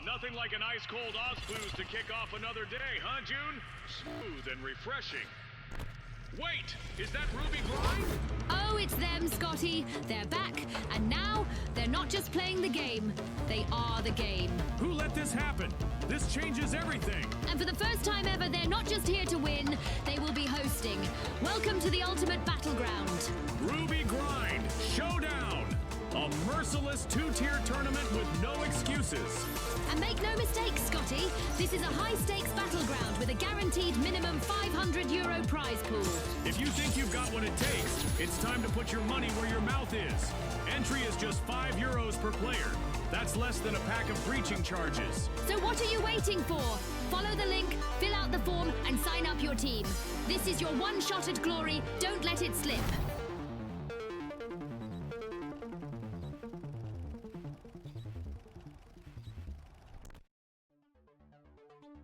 Nothing like an ice-cold Oz-Booze to kick off another day, huh, June? Smooth and refreshing. Wait, is that Ruby Grind? Oh, it's them, Scotty. They're back, and now they're not just playing the game, they are the game. Who let this happen? This changes everything. And for the first time ever, they're not just here to win, they will be hosting. Welcome to the ultimate battleground. Ruby Grind, Showdown. A merciless two-tier tournament with no excuses. And make no mistake, Scotty, this is a high-stakes battleground with a guaranteed minimum €500 prize pool. If you think you've got what it takes, it's time to put your money where your mouth is. Entry is just €5 per player. That's less than a pack of breaching charges. So what are you waiting for? Follow the link, fill out the form, and sign up your team. This is your one shot at glory. Don't let it slip.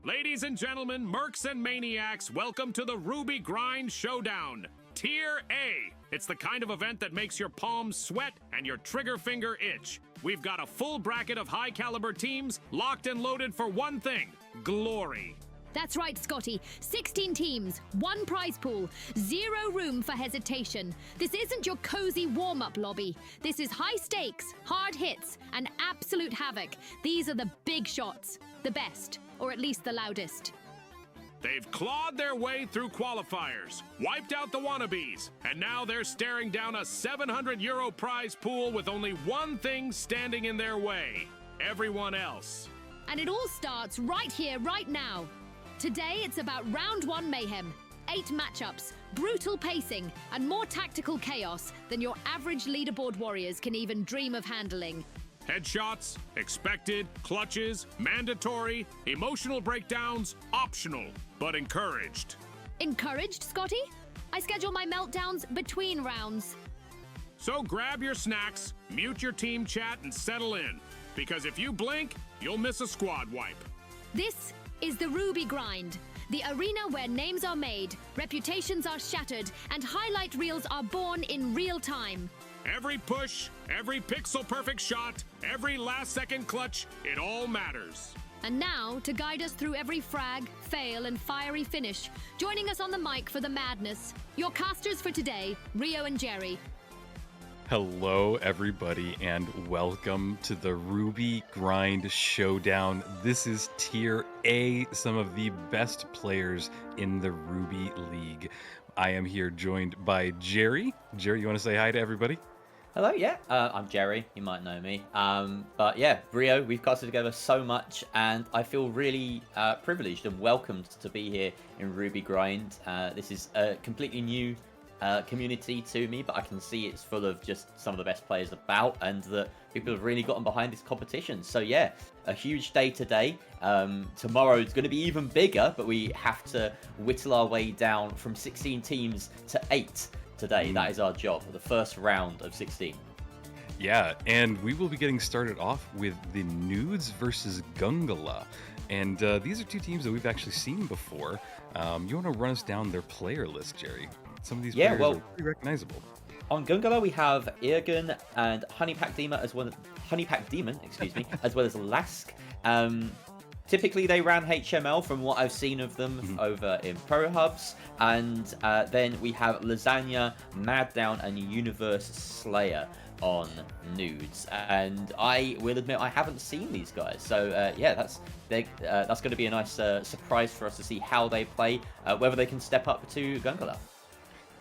Ladies and gentlemen, mercs and maniacs, welcome to the Ruby Grind Showdown. Tier A. It's the kind of event that makes your palms sweat and your trigger finger itch. We've got a full bracket of high-caliber teams locked and loaded for one thing: glory. That's right, Scotty. 16 teams, one prize pool, zero room for hesitation. This isn't your cozy warm-up lobby. This is high stakes, hard hits, and absolute havoc. These are the big shots, the best, or at least the loudest. They've clawed their way through qualifiers, wiped out the wannabes, and now they're staring down a €700 prize pool with only one thing standing in their way: everyone else. And it all starts right here, right now. Today, it's about round one mayhem. 8 matchups, brutal pacing, and more tactical chaos than your average leaderboard warriors can even dream of handling. Headshots, expected, clutches, mandatory, emotional breakdowns, optional, but encouraged. Encouraged, Scotty? I schedule my meltdowns between rounds. So grab your snacks, mute your team chat, and settle in. Because if you blink, you'll miss a squad wipe. This is the Ruby Grind, the arena where names are made, reputations are shattered, and highlight reels are born in real time. Every push, every pixel-perfect shot, every last-second clutch, it all matters. And now, to guide us through every frag, fail, and fiery finish, joining us on the mic for the madness, your casters for today, Rio and Jerry. Hello, everybody, and welcome to the Ruby Grind Showdown. This is Tier A, some of the best players in the Ruby League. I am here joined by Jerry. Jerry, you want to say hi to everybody? Hello, yeah, I'm Jerry. You might know me. But yeah, Rio, we've casted together so much, and I feel really privileged and welcomed to be here in Ruby Grind. This is a completely new community to me, but I can see it's full of just some of the best players about, and that people have really gotten behind this competition. So yeah, a huge day today. Tomorrow is going to be even bigger, but we have to whittle our way down from 16 teams to 8 today. That is our job, the first round of 16. Yeah, and we will be getting started off with the Nudes versus Gungala. And these are two teams that we've actually seen before. You want to run us down their player list, Jerry? Some of these players are pretty recognizable. On Gungala, we have Irgun and Honeypack Demon as well as as well as Lask. Typically, they ran HML from what I've seen of them over in Pro Hubs. And then we have Lasagna, Maddown, and Universe Slayer on Nudes. And I will admit I haven't seen these guys. So yeah, that's going to be a nice surprise for us to see how they play, whether they can step up to Gungala.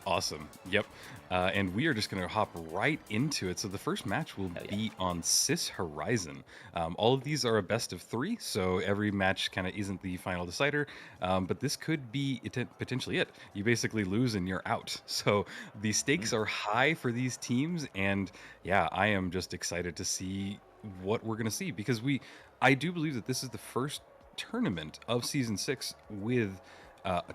Awesome. Yep. And we are just going to hop right into it. So the first match will be on Cis Horizon. All of these are a best of 3, so every match kind of isn't the final decider. But this could be potentially it. You basically lose and you're out. So the stakes are high for these teams. And yeah, I am just excited to see what we're going to see, because I do believe that this is the first tournament of Season 6 with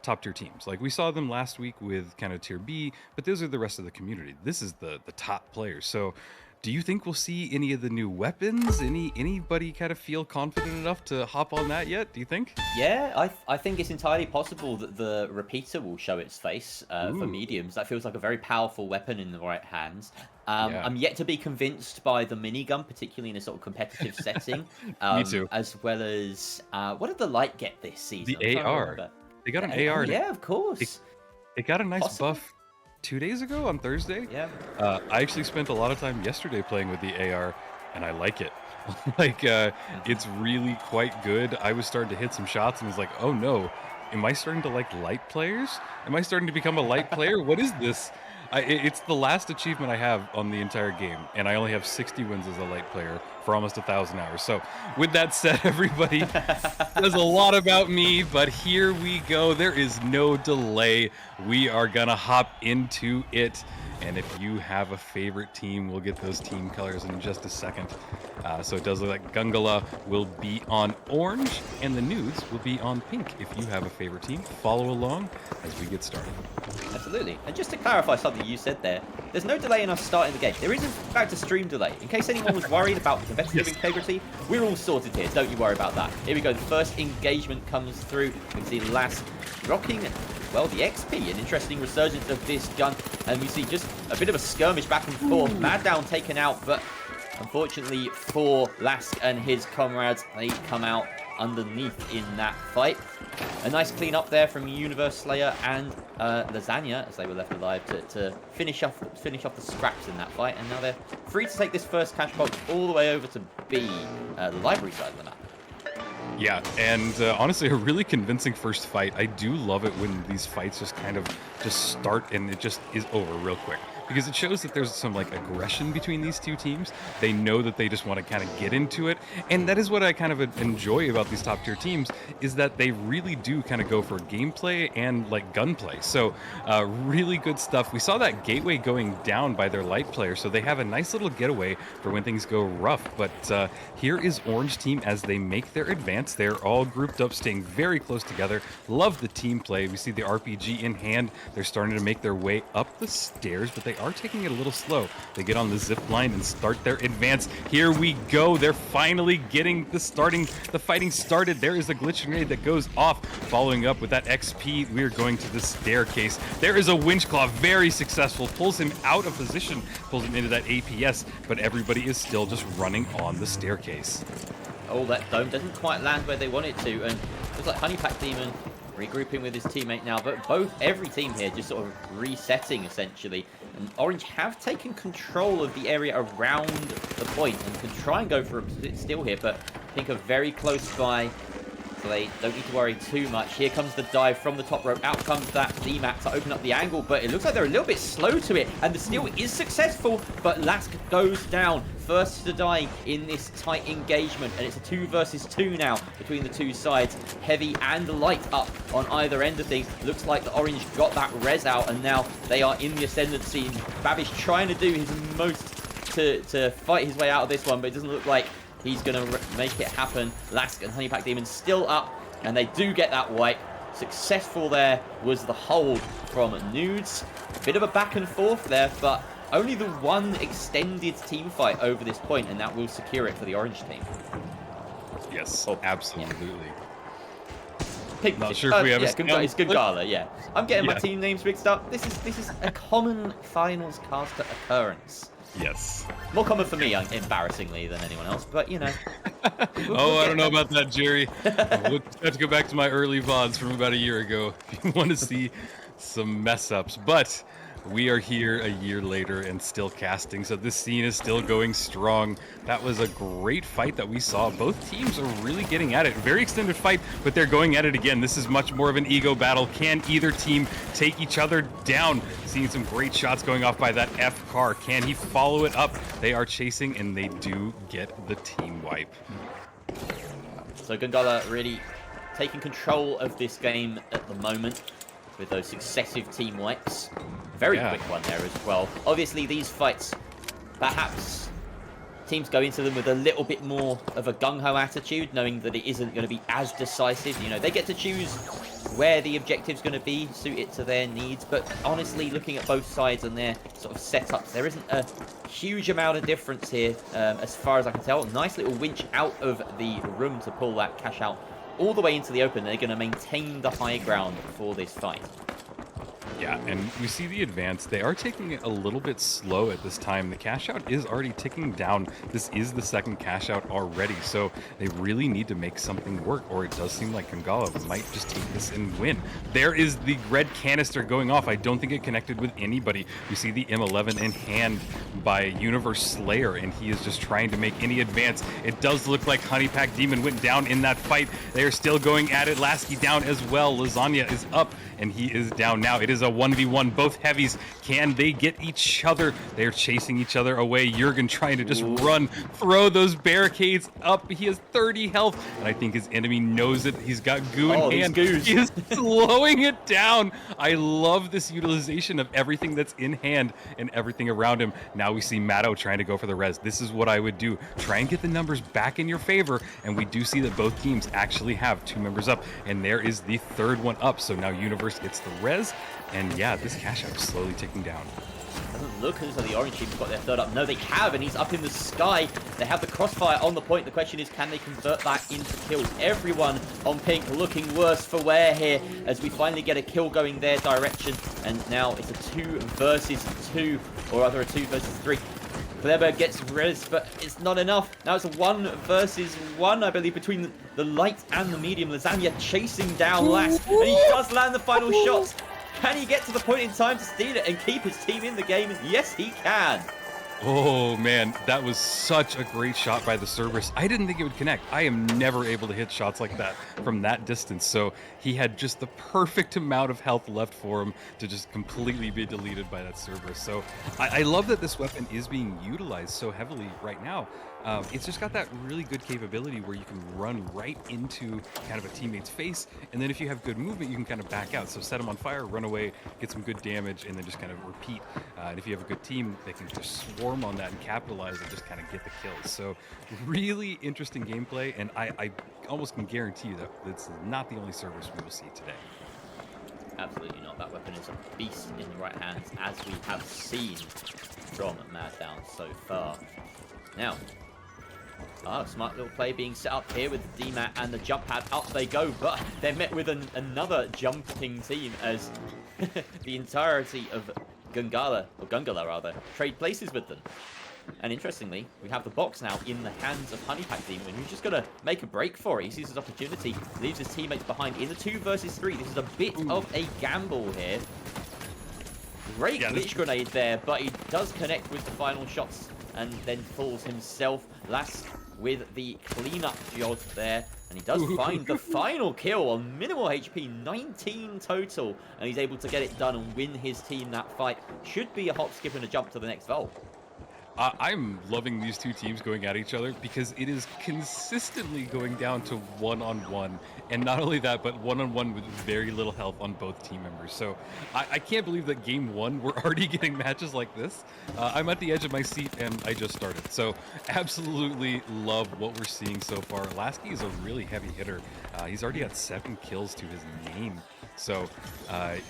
top tier teams. Like we saw them last week with kind of tier B, but those are the rest of the community. This is the top players. So do you think we'll see any of the new weapons? Anybody kind of feel confident enough to hop on that yet? Do you think? Yeah, I think it's entirely possible that the repeater will show its face for mediums. That feels like a very powerful weapon in the right hands. I'm yet to be convinced by the minigun, particularly in a sort of competitive setting. Me too. As well as what did the light get this season? The AR. They got an AR. Yeah, of course. It got a nice buff 2 days ago on Thursday. Yeah. I actually spent a lot of time yesterday playing with the AR, and I like it. It's really quite good. I was starting to hit some shots and was like, oh no, am I starting to like light players? Am I starting to become a light player? What is this? It's the last achievement I have on the entire game, and I only have 60 wins as a light player for almost 1,000 hours. So with that said, everybody, there's a lot about me, but here we go. There is no delay. We are gonna hop into it. And if you have a favorite team, we'll get those team colors in just a second. So it does look like Gungala will be on orange, and the Nudes will be on pink. If you have a favorite team, follow along as we get started. Absolutely. And just to clarify something you said there, there's no delay in us starting the game. There is in fact a stream delay. In case anyone was worried about the competitive integrity, we're all sorted here. Don't you worry about that. Here we go. The first engagement comes through. You can see Lask rocking, well, the XP, an interesting resurgence of this gun. And we see just a bit of a skirmish back and forth. Maddown taken out, but unfortunately for Lask and his comrades, they come out underneath in that fight. A nice clean up there from Universe Slayer and Lasagna, as they were left alive to finish off the scraps in that fight. And now they're free to take this first cash box all the way over to B, the library side of the map. Yeah, and honestly, a really convincing first fight. I do love it when these fights just kind of start and it just is over real quick, because it shows that there's some like aggression between these two teams. They know that they just want to kind of get into it, and that is what I kind of enjoy about these top tier teams, is that they really do kind of go for gameplay and like gunplay. So really good stuff. We saw that gateway going down by their light player, so they have a nice little getaway for when things go rough. But here is Orange team as they make their advance. They're all grouped up, staying very close together. Love the team play. We see the RPG in hand. They're starting to make their way up the stairs, but they are taking it a little slow. They get on the zip line and start their advance. Here we go. They're finally getting the fighting started. There is a glitch grenade that goes off. Following up with that XP, we're going to the staircase. There is a winch claw, very successful. Pulls him out of position, pulls him into that APS, but everybody is still just running on the staircase. Oh, that dome doesn't quite land where they want it to, and looks like Honeypack Demon regrouping with his teammate now, but every team here just sort of resetting essentially. And Orange have taken control of the area around the point and can try and go for a steal here, but Pink are very close by So they don't need to worry too much. Here comes the dive from the top rope. Out comes that D-Mat to open up the angle, but it looks like they're a little bit slow to it. And the steal is successful, but Lask goes down. First to die in this tight engagement. And it's a 2 versus 2 now between the two sides. Heavy and light up on either end of things. Looks like the orange got that res out, and now they are in the ascendancy. Babish trying to do his most to fight his way out of this one, but it doesn't look like he's going to make it happen. Lask and Honeypack Demon still up, and they do get that wipe. Successful there was the hold from Nudes. Bit of a back and forth there, but only the one extended team fight over this point, and that will secure it for the orange team. Yes, Oh, absolutely. Pink Not sure if we have a it's Gungala, yeah. I'm getting my team names mixed up. This is a common finals caster occurrence. Yes. More common for me, embarrassingly, than anyone else, but you know. Oh, I don't know about that, Jerry. We'll have to go back to my early VODs from about a year ago if you want to see some mess ups. But we are here a year later and still casting, so this scene is still going strong. That was a great fight that we saw. Both teams are really getting at it. Very extended fight, but they're going at it again. This is much more of an ego battle. Can either team take each other down? Seeing some great shots going off by that F car. Can he follow it up? They are chasing, and they do get the team wipe. So Gungala really taking control of this game at the moment with those successive team wipes. Very quick one there as well. Obviously, these fights, perhaps teams go into them with a little bit more of a gung-ho attitude, knowing that it isn't going to be as decisive. You know, they get to choose where the objective's going to be, suit it to their needs. But honestly, looking at both sides and their sort of setups, there isn't a huge amount of difference here, as far as I can tell. Nice little winch out of the room to pull that cash out all the way into the open. They're going to maintain the high ground for this fight. Yeah, and we see the advance. They are taking it a little bit slow at this time. The cash out is already ticking down. This is the second cash out already, so they really need to make something work, or it does seem like Gungala might just take this and win. There is the red canister going off. I don't think it connected with anybody. We see the M11 in hand by Universe Slayer, and he is just trying to make any advance. It does look like Honeypack Demon went down in that fight. They are still going at it. Lasky down as well. Lasagna is up, and he is down now. It is a 1v1. Both heavies, can they get each other? They're chasing each other away. Jurgen trying to just run, throw those barricades up. He has 30 health, and I think his enemy knows it. He's got goo in hand. He is slowing it down. I love this utilization of everything that's in hand and everything around him. Now we see Matto trying to go for the res. This is what I would do. Try and get the numbers back in your favor, and we do see that both teams actually have 2 members up, and there is the third one up. So now Universe gets the res, and yeah, this cash out is slowly ticking down. Doesn't look as though the orange team's got their third up. No, they have, and he's up in the sky. They have the crossfire on the point. The question is, can they convert that into kills? Everyone on pink looking worse for wear here as we finally get a kill going their direction. And now it's a 2 versus 2, or rather a 2 versus 3. Kleber gets res, but it's not enough. Now it's a 1 versus 1, I believe, between the light and the medium. Lasagna chasing down Lask, and he does land the final shots. Can he get to the point in time to steal it and keep his team in the game? Yes, he can. Oh man, that was such a great shot by the Cerberus. I didn't think it would connect. I am never able to hit shots like that from that distance. So he had just the perfect amount of health left for him to just completely be deleted by that Cerberus. So I love that this weapon is being utilized so heavily right now. It's just got that really good capability where you can run right into kind of a teammate's face, and then if you have good movement, you can kind of back out. So set them on fire, run away, get some good damage, and then just kind of repeat. And if you have a good team, they can just swarm on that and capitalize and just kind of get the kills. So really interesting gameplay, and I almost can guarantee you that it's not the only Cerberus we will see today. Absolutely not. That weapon is a beast in the right hands, as we have seen from Maddown so far. Now, smart little play being set up here with the D-Mat and the jump pad. Up they go, but they're met with another jumping team as the entirety of Gungala rather, trade places with them. And interestingly, we have the box now in the hands of Honeypack Demon, who's just going to make a break for it. He sees his opportunity, leaves his teammates behind in the 2 versus 3. This is a bit of a gamble here. Great glitch grenade there, but he does connect with the final shots and then falls himself. Lask with the cleanup job there, And he does find the final kill on minimal HP, 19 total. And he's able to get it done and win his team that fight. Should be a hop, skip, and a jump to the next vault. I'm loving these two teams going at each other because it is consistently going down to one-on-one. And not only that, but one-on-one with very little health on both team members. So I can't believe that game one, we're already getting matches like this. I'm at the edge of my seat and I just started. So absolutely love what we're seeing so far. Lasky is a really heavy hitter. He's already got 7 kills to his name. So,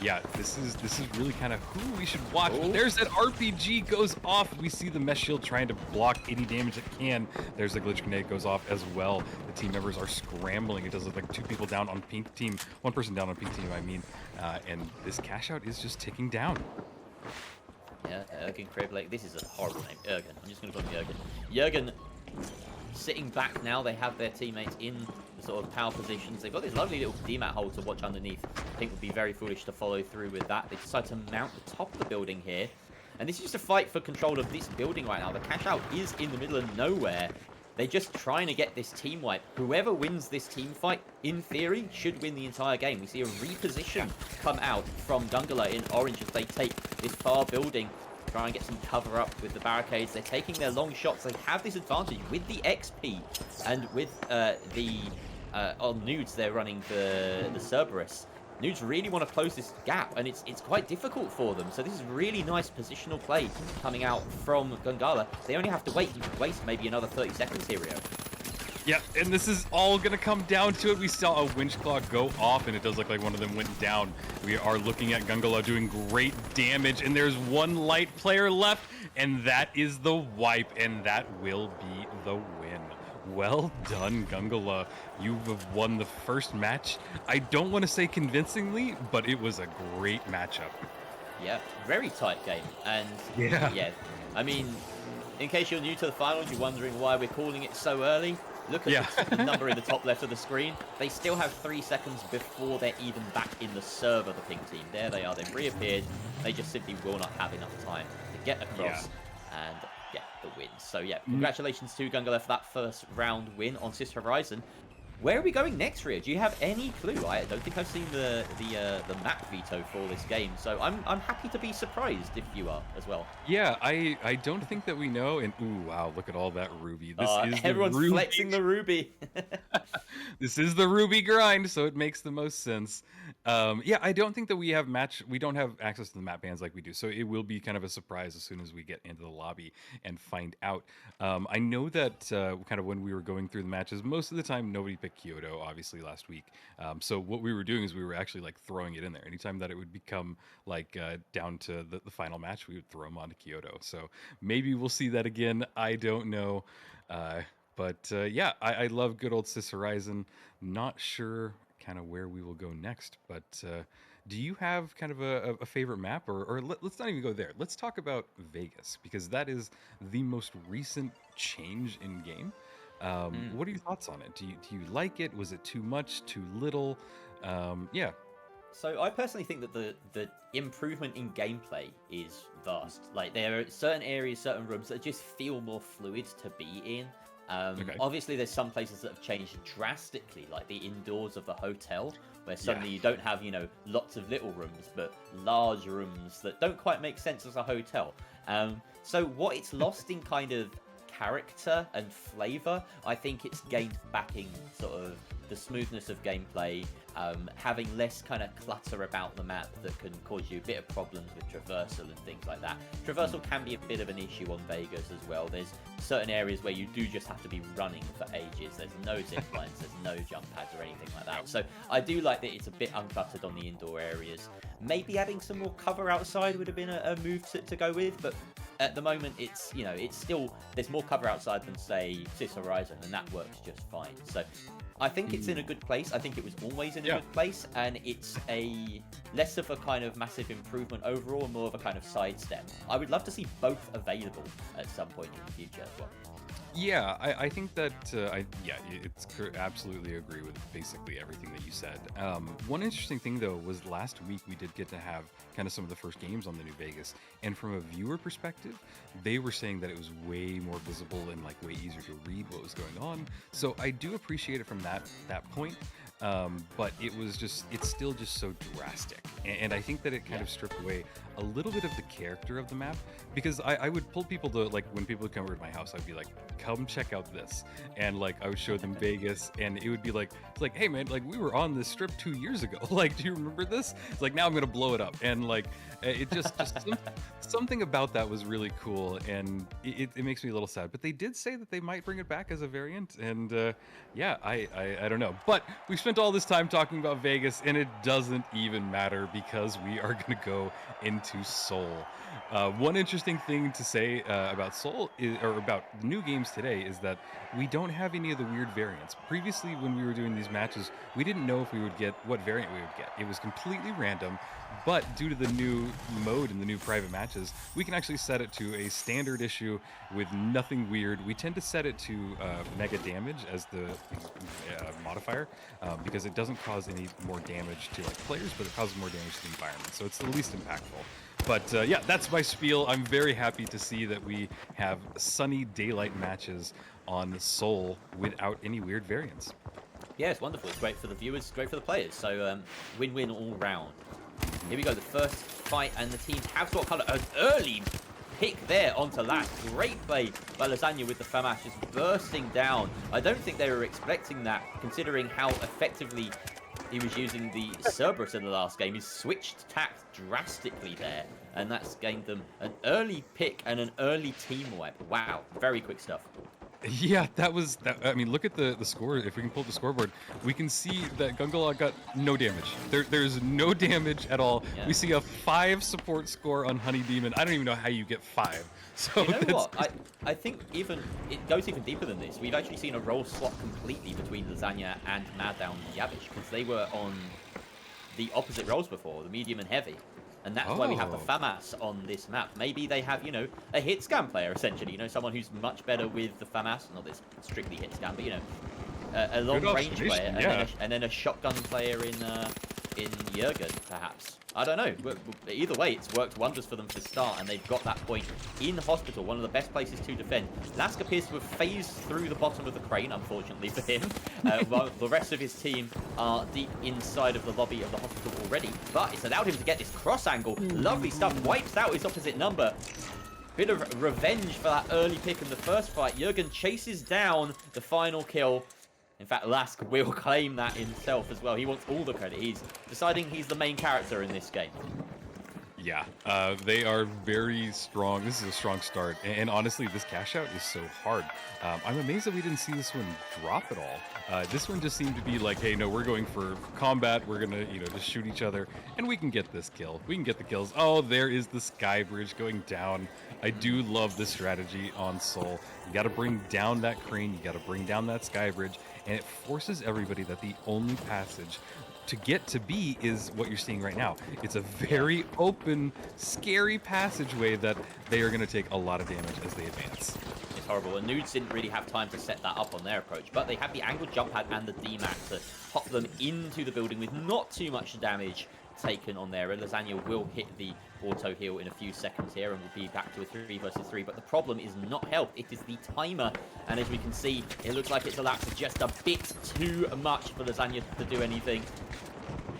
yeah, this is really kind of who we should watch. But there's that RPG goes off. We see the mesh shield trying to block any damage it can. There's the glitch grenade goes off as well. The team members are scrambling. It does look like 2 people down on pink team, 1 person down on pink team, I mean. And this cash out is just ticking down. Yeah, Ergen Kriblake. This is a horrible name. Ergen. I'm just going to call him Jurgen. Jurgen sitting back now. They have their teammates in the sort of power positions. They've got this lovely little DMAT hole to watch underneath. I think would be very foolish to follow through with that. They decide to mount the top of the building here. And this is just a fight for control of this building right now. The cash out is in the middle of nowhere. They're just trying to get this team wipe. Whoever wins this team fight, in theory, should win the entire game. We see a reposition come out from Gungala in orange as they take this far building. Try and get some cover up with the barricades. They're taking their long shots. They have this advantage with the XP and with on Nudes, they're running the Cerberus. Nudes really want to close this gap, and it's quite difficult for them. So this is really nice positional play coming out from Gungala. They only have to wait. You could waste maybe another 30 seconds here, Rio. Yeah, and this is all going to come down to it. We saw a winch claw go off, and it does look like one of them went down. We are looking at Gungala doing great damage, and there's one light player left, and that is the wipe, and that will be the win. Well done, Gungala. You have won the first match. I don't want to say convincingly, but it was a great matchup. Yeah, very tight game. And yeah, I mean, in case you're new to the finals, you're wondering why we're calling it so early. Look at the number in the top left of the screen. They still have 3 seconds before they're even back in the server, the pink team. There they are. They've reappeared. They just simply will not have enough time to get across and get the win. So, yeah, congratulations to Gungala for that first round win on Sis Horizon. Where are we going next, Rio? Do you have any clue? I don't think I've seen the map veto for this game, so I'm happy to be surprised if you are as well. Yeah, I don't think that we know. And ooh, wow, look at all that ruby. This is everyone's the ruby. flexing the ruby. This is the ruby grind, so it makes the most sense. Yeah, I don't think that we don't have access to the map bans like we do, so it will be kind of a surprise as soon as we get into the lobby and find out. I know that kind of when we were going through the matches, most of the time nobody picked Kyoto, obviously, last week. So what we were doing is we were actually like throwing it in there. Anytime that it would become like down to the final match, we would throw them onto Kyoto. So maybe we'll see that again. I don't know. But yeah, I love good old Sis Horizon. Not sure kind of where we will go next, but do you have kind of a favorite map, or let's not even go there. Let's talk about Vegas, because that is the most recent change in game. What are your thoughts on it? Do you like it? Was it too much, too little? Yeah. So I personally think that the improvement in gameplay is vast. Like, there are certain areas, certain rooms that just feel more fluid to be in. Obviously, there's some places that have changed drastically, like the indoors of the hotel, where suddenly you don't have, lots of little rooms, but large rooms that don't quite make sense as a hotel. So what it's lost in kind of character and flavor, I think it's gained back in sort of the smoothness of gameplay, having less kind of clutter about the map that can cause you a bit of problems with traversal and things like that. Traversal can be a bit of an issue on Vegas as well. There's certain areas where you do just have to be running for ages. There's no zip lines, there's no jump pads or anything like that. So I do like that it's a bit uncluttered on the indoor areas. Maybe adding some more cover outside would have been a move to go with, but at the moment, it's still, there's more cover outside than, say, Sis Horizon, and that works just fine. So I think it's in a good place. I think it was always in a good place, and it's a less of a kind of massive improvement overall, and more of a kind of sidestep. I would love to see both available at some point in the future as well. Yeah, I think that absolutely agree with basically everything that you said. One interesting thing though was last week we did get to have kind of some of the first games on the New Vegas, and from a viewer perspective, they were saying that it was way more visible and like way easier to read what was going on. So I do appreciate it from that that point. But it's still just so drastic. And I think that it kind of stripped away a little bit of the character of the map, because I would pull people to, like, when people would come over to my house, I'd be like, come check out this. And like, I would show them Vegas, and it would be like, it's like, hey man, like we were on this strip 2 years ago. Like, do you remember this? It's like, now I'm going to blow it up. And like, it just something about that was really cool. And it makes me a little sad, but they did say that they might bring it back as a variant. And yeah, I don't know, but we spent all this time talking about Vegas, and it doesn't even matter because we are going to go into Seoul. One interesting thing to say about Seoul or about new games today is that we don't have any of the weird variants. Previously, when we were doing these matches, we didn't know if we would get what variant we would get. It was completely random, but due to the new mode and the new private matches, we can actually set it to a standard issue with nothing weird. We tend to set it to mega damage as the modifier, because it doesn't cause any more damage to like players, but it causes more damage to the environment, so it's the least impactful. But yeah, that's my spiel. I'm very happy to see that we have sunny daylight matches on Seoul without any weird variants. Yeah, it's wonderful. It's great for the viewers, great for the players. So win-win all round. Here we go, the first fight, and the teams have got kind of an early pick there onto last. Great play by Lasagna with the FAMAS just bursting down. I don't think they were expecting that, considering how effectively he was using the Cerberus in the last game. He switched tact drastically there, and that's gained them an early pick and an early team wipe. Wow, very quick stuff. Yeah, that was that. I mean, look at the score. If we can pull up the scoreboard, we can see that Gungalog got no damage. There's no damage at all. Yeah. We see a 5 support score on Honey Demon. I don't even know how you get 5. So you know what? I think even it goes even deeper than this. We've actually seen a role swap completely between Lasagna and Maddown Yavish, because they were on the opposite roles before, the medium and heavy. And that's why we have the FAMAS on this map. Maybe they have, you know, a hit scan player, essentially. You know, someone who's much better with the FAMAS. Not this strictly hit scan, but, you know, a long-range player. Yeah. And then a shotgun player in Jurgen, perhaps. I don't know. But either way, it's worked wonders for them to start, and they've got that point in hospital, one of the best places to defend. Lask appears to have phased through the bottom of the crane, unfortunately for him, while the rest of his team are deep inside of the lobby of the hospital already. But it's allowed him to get this cross angle. Lovely stuff. Wipes out his opposite number. Bit of revenge for that early pick in the first fight. Jurgen chases down the final kill. In fact, Lask will claim that himself as well. He wants all the credit. He's deciding he's the main character in this game. Yeah, they are very strong. This is a strong start. And honestly, this cash out is so hard. I'm amazed that we didn't see this one drop at all. This one just seemed to be like, hey, no, we're going for combat. We're going to, you know, just shoot each other. And we can get this kill. We can get the kills. Oh, there is the sky bridge going down. I do love this strategy on Seoul. You got to bring down that crane. You got to bring down that sky bridge. And it forces everybody that the only passage to get to B is what you're seeing right now. It's a very open, scary passageway that they are going to take a lot of damage as they advance. It's horrible, and Nudes didn't really have time to set that up on their approach, but they have the angled jump pad and the D-Mat to pop them into the building with not too much damage taken on there. And Lasagna will hit the auto heal in a few seconds here, and we'll be back to a 3 versus 3. But the problem is not health, it is the timer. And as we can see, it looks like it's elapsed just a bit too much for Lasagna to do anything.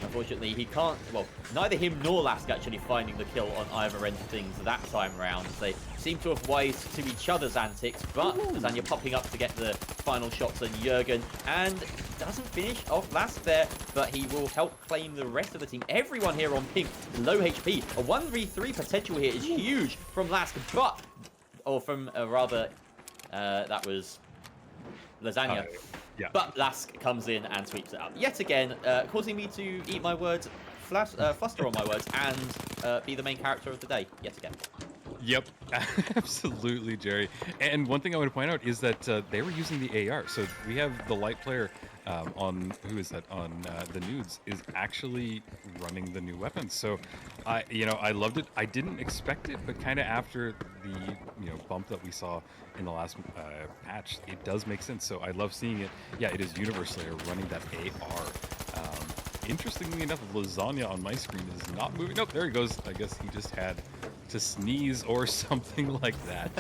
Unfortunately, he can't, well, neither him nor Lask actually finding the kill on either end of things that time around. They seem to have wised to each other's antics, but Lasagna popping up to get the final shots on Jurgen, and doesn't finish off Lask there, but he will help claim the rest of the team. Everyone here on pink, low HP. A 1v3 potential here is huge from Lask, but, or from, rather, that was Lasagna. Yeah. But Lask comes in and sweeps it up. Yet again, causing me to eat my words, fluster on my words, and be the main character of the day, yet again. Yep, absolutely, Jerry. And one thing I want to point out is that they were using the AR. So we have the light player on, who is that, on the Nudes, is actually running the new weapons. So, I loved it. I didn't expect it, but kind of after the, bump that we saw in the last patch, it does make sense. So I love seeing it. Yeah, it is Universe Slayer running that AR. Interestingly enough, Lasagna on my screen is not moving. Nope, there he goes. I guess he just had to sneeze or something like that.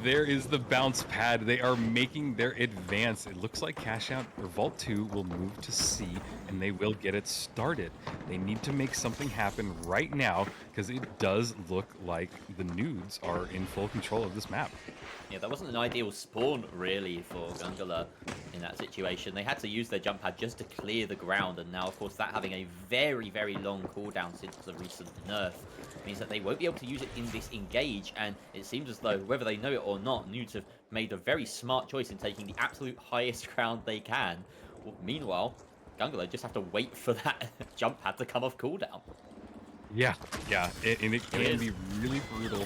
There is the bounce pad. They are making their advance. It looks like Cash Out or Vault 2 will move to C, and they will get it started. They need to make something happen right now because it does look like the Nudes are in full control of this map. Yeah, that wasn't an ideal spawn, really, for Gungula in that situation. They had to use their jump pad just to clear the ground, and now, of course, that having a very, very long cooldown since the recent nerf means that they won't be able to use it in this engage, and it seems as though, whether they know it or not, Nudes have made a very smart choice in taking the absolute highest ground they can. Well, meanwhile, Gungula just have to wait for that jump pad to come off cooldown. Yeah, and it can be really brutal.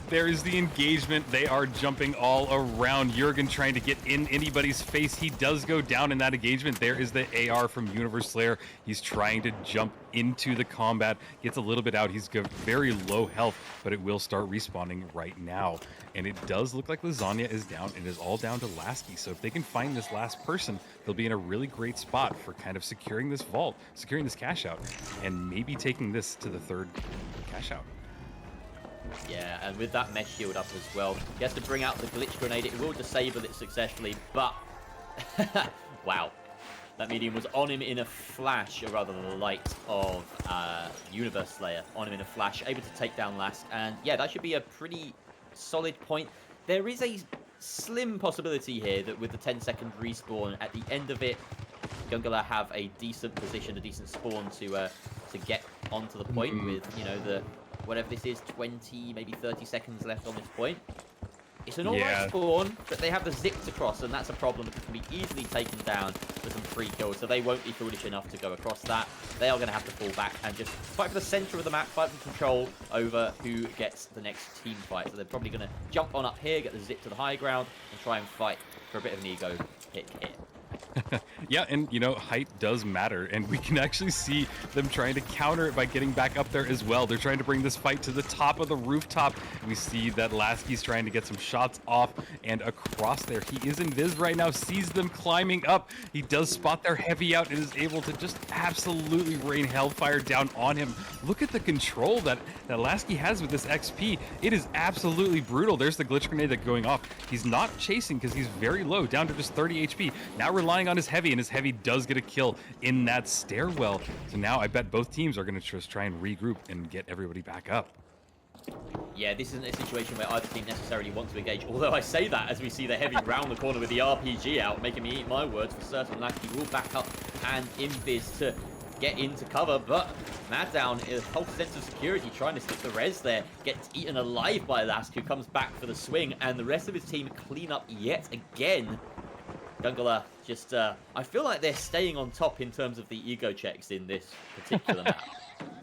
There is the engagement. They are jumping all around. Jurgen trying to get in anybody's face. He does go down in that engagement. There is the AR from Universe Slayer. He's trying to jump into the combat. Gets a little bit out. He's got very low health, but it will start respawning right now. And it does look like Lasagna is down. It is all down to Lasky. So if they can find this last person, they'll be in a really great spot for kind of securing this vault, securing this cash out, and maybe taking this to the third cash out. Yeah, and with that mesh shield up as well, he has to bring out the glitch grenade. It will disable it successfully, but wow, that medium was on him in a flash, or rather the light of Universe Slayer on him in a flash, able to take down Last. And yeah, that should be a pretty solid point. There is a slim possibility here that with the 10-second respawn at the end of it, Gungula have a decent position, a decent spawn to get onto the point with, you know, the whatever this is, 20, maybe 30 seconds left on this point. It's an alright spawn, but they have the zip to cross, and that's a problem. It can be easily taken down for some free kills, so they won't be foolish enough to go across that. They are going to have to fall back and just fight for the center of the map, fight for control over who gets the next team fight. So they're probably going to jump on up here, get the zip to the high ground, and try and fight for a bit of an ego hit. Yeah, and you know, height does matter, and we can actually see them trying to counter it by getting back up there as well. They're trying to bring this fight to the top of the rooftop. We see that Lasky's trying to get some shots off and across there. He is invis right now, sees them climbing up. He does spot their heavy out and is able to just absolutely rain hellfire down on him. Look at the control that Lasky has with this XP. It is absolutely brutal. There's the glitch grenade that's going off. He's not chasing because he's very low, down to just 30 HP. Now relying on his heavy, and his heavy does get a kill in that stairwell. So now I bet both teams are going to just try and regroup and get everybody back up. Yeah, this isn't a situation where either team necessarily wants to engage, although I say that as we see the heavy round the corner with the RPG out, making me eat my words for certain. Lasky will back up and invis to get into cover, but Maddown is a whole sense of security, trying to stick the res there, gets eaten alive by Lask, who comes back for the swing, and the rest of his team clean up yet again. Gungula just, I feel like they're staying on top in terms of the ego checks in this particular map.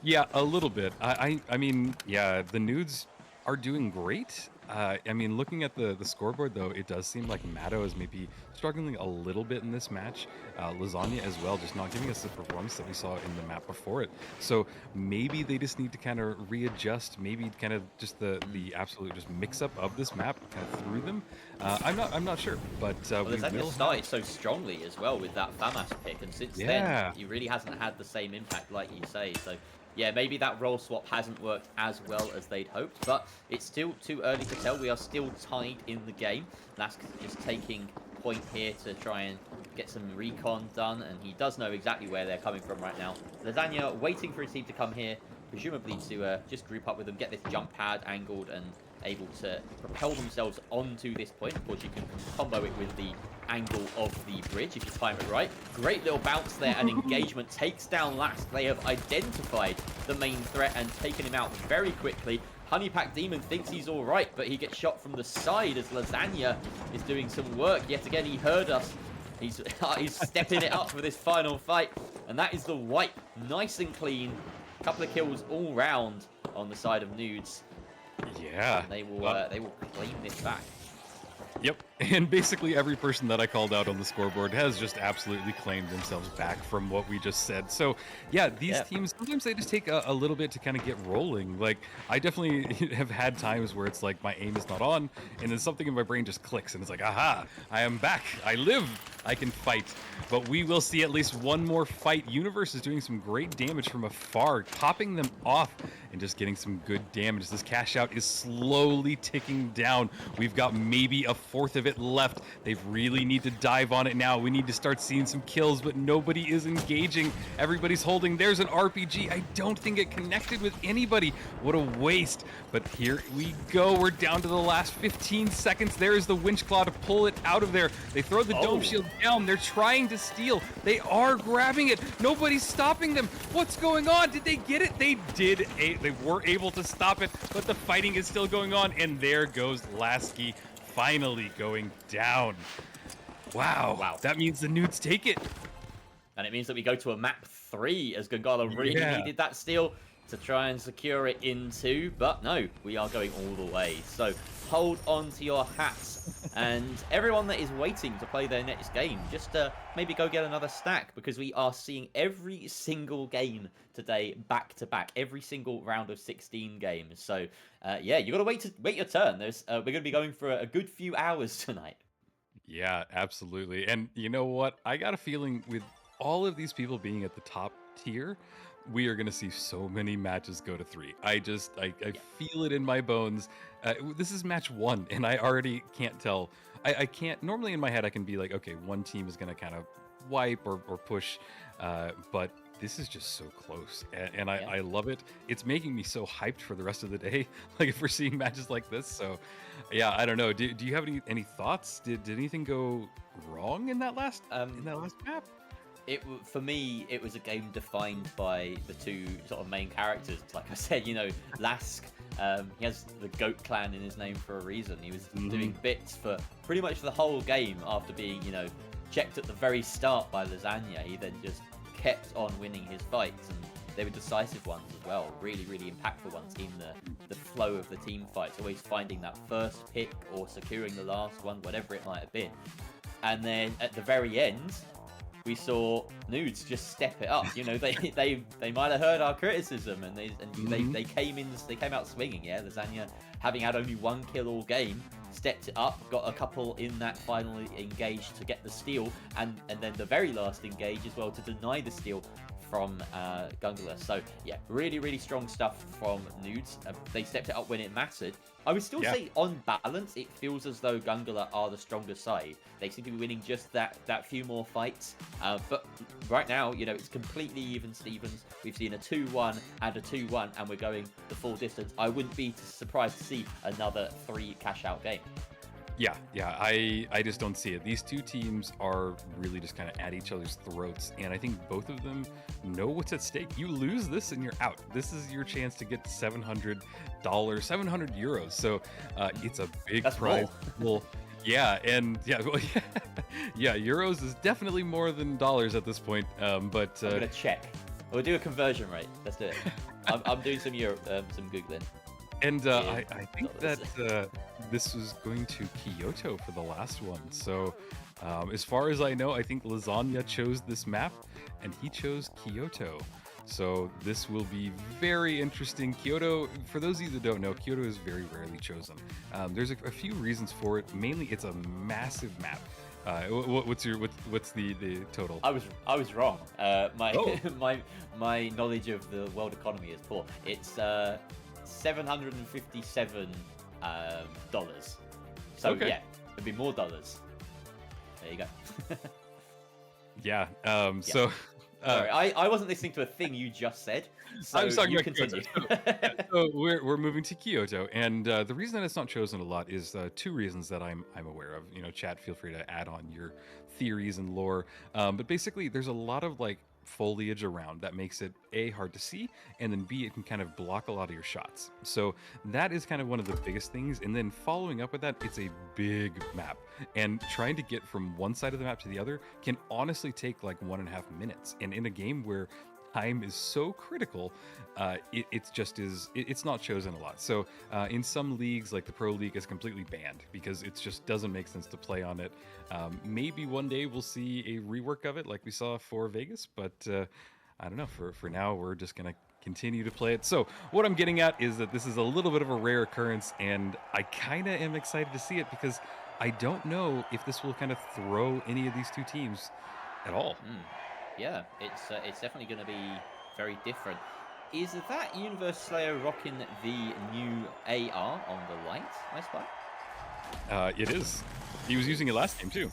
Yeah, a little bit. I mean, yeah, the Nudes are doing great. I mean, looking at the scoreboard, though, it does seem like Matto is maybe struggling a little bit in this match. Lasagna as well, just not giving us the performance that we saw in the map before it. So maybe they just need to kind of readjust, maybe kind of just the absolute just mix-up of this map kind of through them. I'm not sure, but well, Lasagna started so strongly as well with that FAMAS pick, and since then, he really hasn't had the same impact, like you say, so... Yeah, maybe that role swap hasn't worked as well as they'd hoped, but it's still too early to tell. We are still tied in the game. Lask just taking point here to try and get some recon done, and he does know exactly where they're coming from right now. Lasagna waiting for his team to come here, presumably to just group up with them, get this jump pad angled and able to propel themselves onto this point. Of course, you can combo it with the angle of the bridge if you time it right. Great little bounce there, and engagement takes down Lask. They have identified the main threat and taken him out very quickly. Honeypack Demon thinks he's all right, but he gets shot from the side as Lasagna is doing some work. Yet again, he heard us. He's stepping it up for this final fight, and that is the wipe. Nice and clean. Couple of kills all round on the side of Nudes. Yeah. And they will claim this back. Yep, and basically every person that I called out on the scoreboard has just absolutely claimed themselves back from what we just said. So, yeah, these teams, sometimes they just take a little bit to kind of get rolling. Like, I definitely have had times where it's like my aim is not on, and then something in my brain just clicks, and it's like, aha, I am back, I live, I can fight. But we will see at least one more fight. Universe is doing some great damage from afar, topping them off and just getting some good damage. This cash out is slowly ticking down. We've got maybe a fourth of it left. They really need to dive on it now. We need to start seeing some kills, but nobody is engaging. Everybody's holding. There's an RPG. I don't think it connected with anybody. What a waste. But here we go. We're down to the last 15 seconds. There is the winch claw to pull it out of there. They throw the dome shield down. They're trying to steal. They are grabbing it. Nobody's stopping them. What's going on? Did they get it? They did. They were able to stop it, but the fighting is still going on. And there goes Lasky finally going down. Wow. That means the Nudes take it. And it means that we go to a map 3 as Gongala really needed that steal to try and secure it into, but no, we are going all the way. So hold on to your hats, and everyone that is waiting to play their next game, just maybe go get another stack, because we are seeing every single game today back to back, every single round of 16 games. So yeah, you got to wait your turn. We're going to be going for a good few hours tonight. Yeah, absolutely. And you know what? I got a feeling with all of these people being at the top tier, we are going to see so many matches go to 3. I feel it in my bones. This is match 1, and I already can't tell. I can't, normally in my head, I can be like, okay, one team is going to kind of wipe or push, but this is just so close, and I love it. It's making me so hyped for the rest of the day, like if we're seeing matches like this. So yeah, I don't know. Do you have any thoughts? Did anything go wrong in that last map? For me, it was a game defined by the two sort of main characters. Like I said, you know, Lask, he has the Goat Clan in his name for a reason. He was doing bits for pretty much the whole game after being, you know, checked at the very start by Lasagna. He then just kept on winning his fights, and they were decisive ones as well. Really, really impactful ones in the flow of the team fights. Always finding that first pick or securing the last one, whatever it might have been. And then at the very end, we saw Nudes just step it up. You know, they might have heard our criticism, and they came out swinging. Yeah, Lasagna, having had only one kill all game, stepped it up, got a couple in that final engage to get the steal, and then the very last engage as well to deny the steal from Gungler. So yeah, really, really strong stuff from Nudes. They stepped it up when it mattered. I would still say on balance, it feels as though Gungler are the stronger side. They seem to be winning just that few more fights. But right now, you know, it's completely even Stevens. We've seen a 2-1 and a 2-1, and we're going the full distance. I wouldn't be surprised to see another 3 cash out game. Yeah, I just don't see it. These two teams are really just kind of at each other's throats, and I think both of them know what's at stake. You lose this and you're out. This is your chance to get $700, 700 euros. So it's a big prize. Well, yeah, and yeah, euros is definitely more than dollars at this point. But I'm gonna check. We'll do a conversion rate. Let's do it. I'm doing some googling. And I think that this was going to Kyoto for the last one. So as far as I know, I think Lasagna chose this map, and he chose Kyoto. So this will be very interesting. Kyoto, for those of you that don't know, Kyoto is very rarely chosen. There's a few reasons for it. Mainly, it's a massive map. What's the total? I was wrong. My knowledge of the world economy is poor. It's $757 dollars. So yeah, it'd be more dollars. There you go. Yeah. So. Sorry, I wasn't listening to a thing you just said. So I was talking about continue. Kyoto. So we're moving to Kyoto, and the reason that it's not chosen a lot is 2 reasons that I'm aware of. You know, chat, feel free to add on your theories and lore. But basically, there's a lot of like foliage around that makes it A, hard to see, and then B, it can kind of block a lot of your shots. So that is kind of one of the biggest things. And then following up with that, it's a big map, and trying to get from one side of the map to the other can honestly take like 1.5 minutes. And in a game where time is so critical, it's just it's not chosen a lot. So in some leagues, like the Pro League, is completely banned because it just doesn't make sense to play on it. Maybe one day we'll see a rework of it like we saw for Vegas, but I don't know. For now, we're just going to continue to play it. So what I'm getting at is that this is a little bit of a rare occurrence, and I kind of am excited to see it because I don't know if this will kind of throw any of these two teams at all. Yeah, it's definitely going to be very different. Is that Universe Slayer rocking the new AR on the light, I spy? It is. He was using it last game too.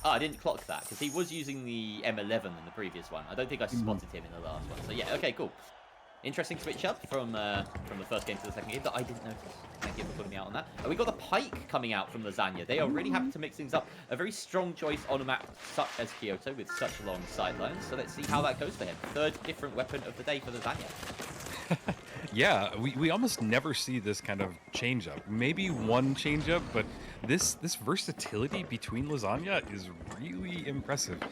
Oh, I didn't clock that because he was using the M11 in the previous one. I don't think I spotted him in the last one. So yeah, okay, cool. Interesting switch up from the first game to the second game that I didn't notice. Thank you for putting me out on that. And we got the Pike coming out from Lasagna. They are really happy to mix things up. A very strong choice on a map such as Kyoto with such long sidelines. So let's see how that goes for him. Third different weapon of the day for Lasagna. Yeah, we almost never see this kind of change up. Maybe one change up, but this versatility between Lasagna is really impressive.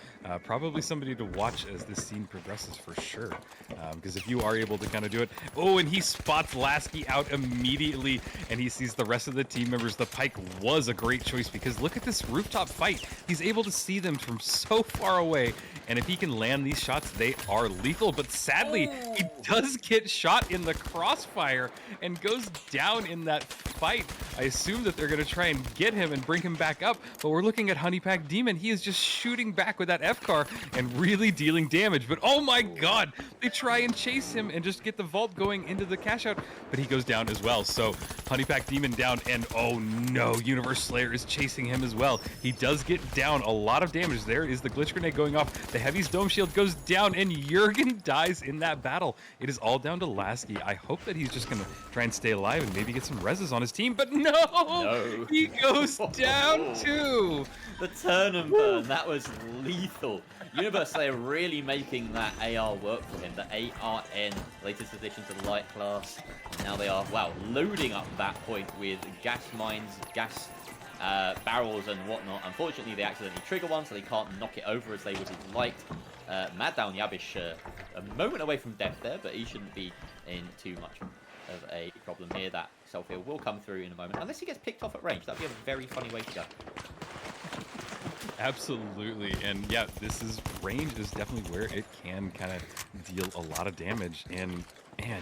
Probably somebody to watch as this scene progresses for sure. Because if you are able to kind of do it, oh, and he spots Lasky out immediately, and he sees the rest of the team members. The Pike was a great choice because look at this rooftop fight. He's able to see them from so far away, and if he can land these shots, they are lethal. But sadly, he does get shot in the crossfire and goes down in that fight. I assume that they're going to try and get him and bring him back up, but we're looking at Honeypack Demon. He is just shooting back with that F-car and really dealing damage. But oh my god, they try and chase him and just get the vault going into the cash out, but he goes down as well. So Honeypack Demon down, and oh no, Universe Slayer is chasing him as well. He does get down a lot of damage. There is the glitch grenade going off. The Heavy's dome shield goes down, and Jurgen dies in that battle. It is all down to Lasky. I hope that he's just going to try and stay alive and maybe get some reses on his team, but no! He goes down too! The turn and burn, that was lethal. Universe Slayer really making that AR work for him. The ARN, latest addition to the light class. And now they are, wow, loading up that point with gas mines, gas barrels and whatnot. Unfortunately, they accidentally trigger one, so they can't knock it over as they would have liked. Mad Down Yabish, a moment away from death there, but he shouldn't be in too much of a problem here. That self-heal will come through in a moment, unless he gets picked off at range. That'd be a very funny way to go. Absolutely, and yeah, range is definitely where it can kind of deal a lot of damage, and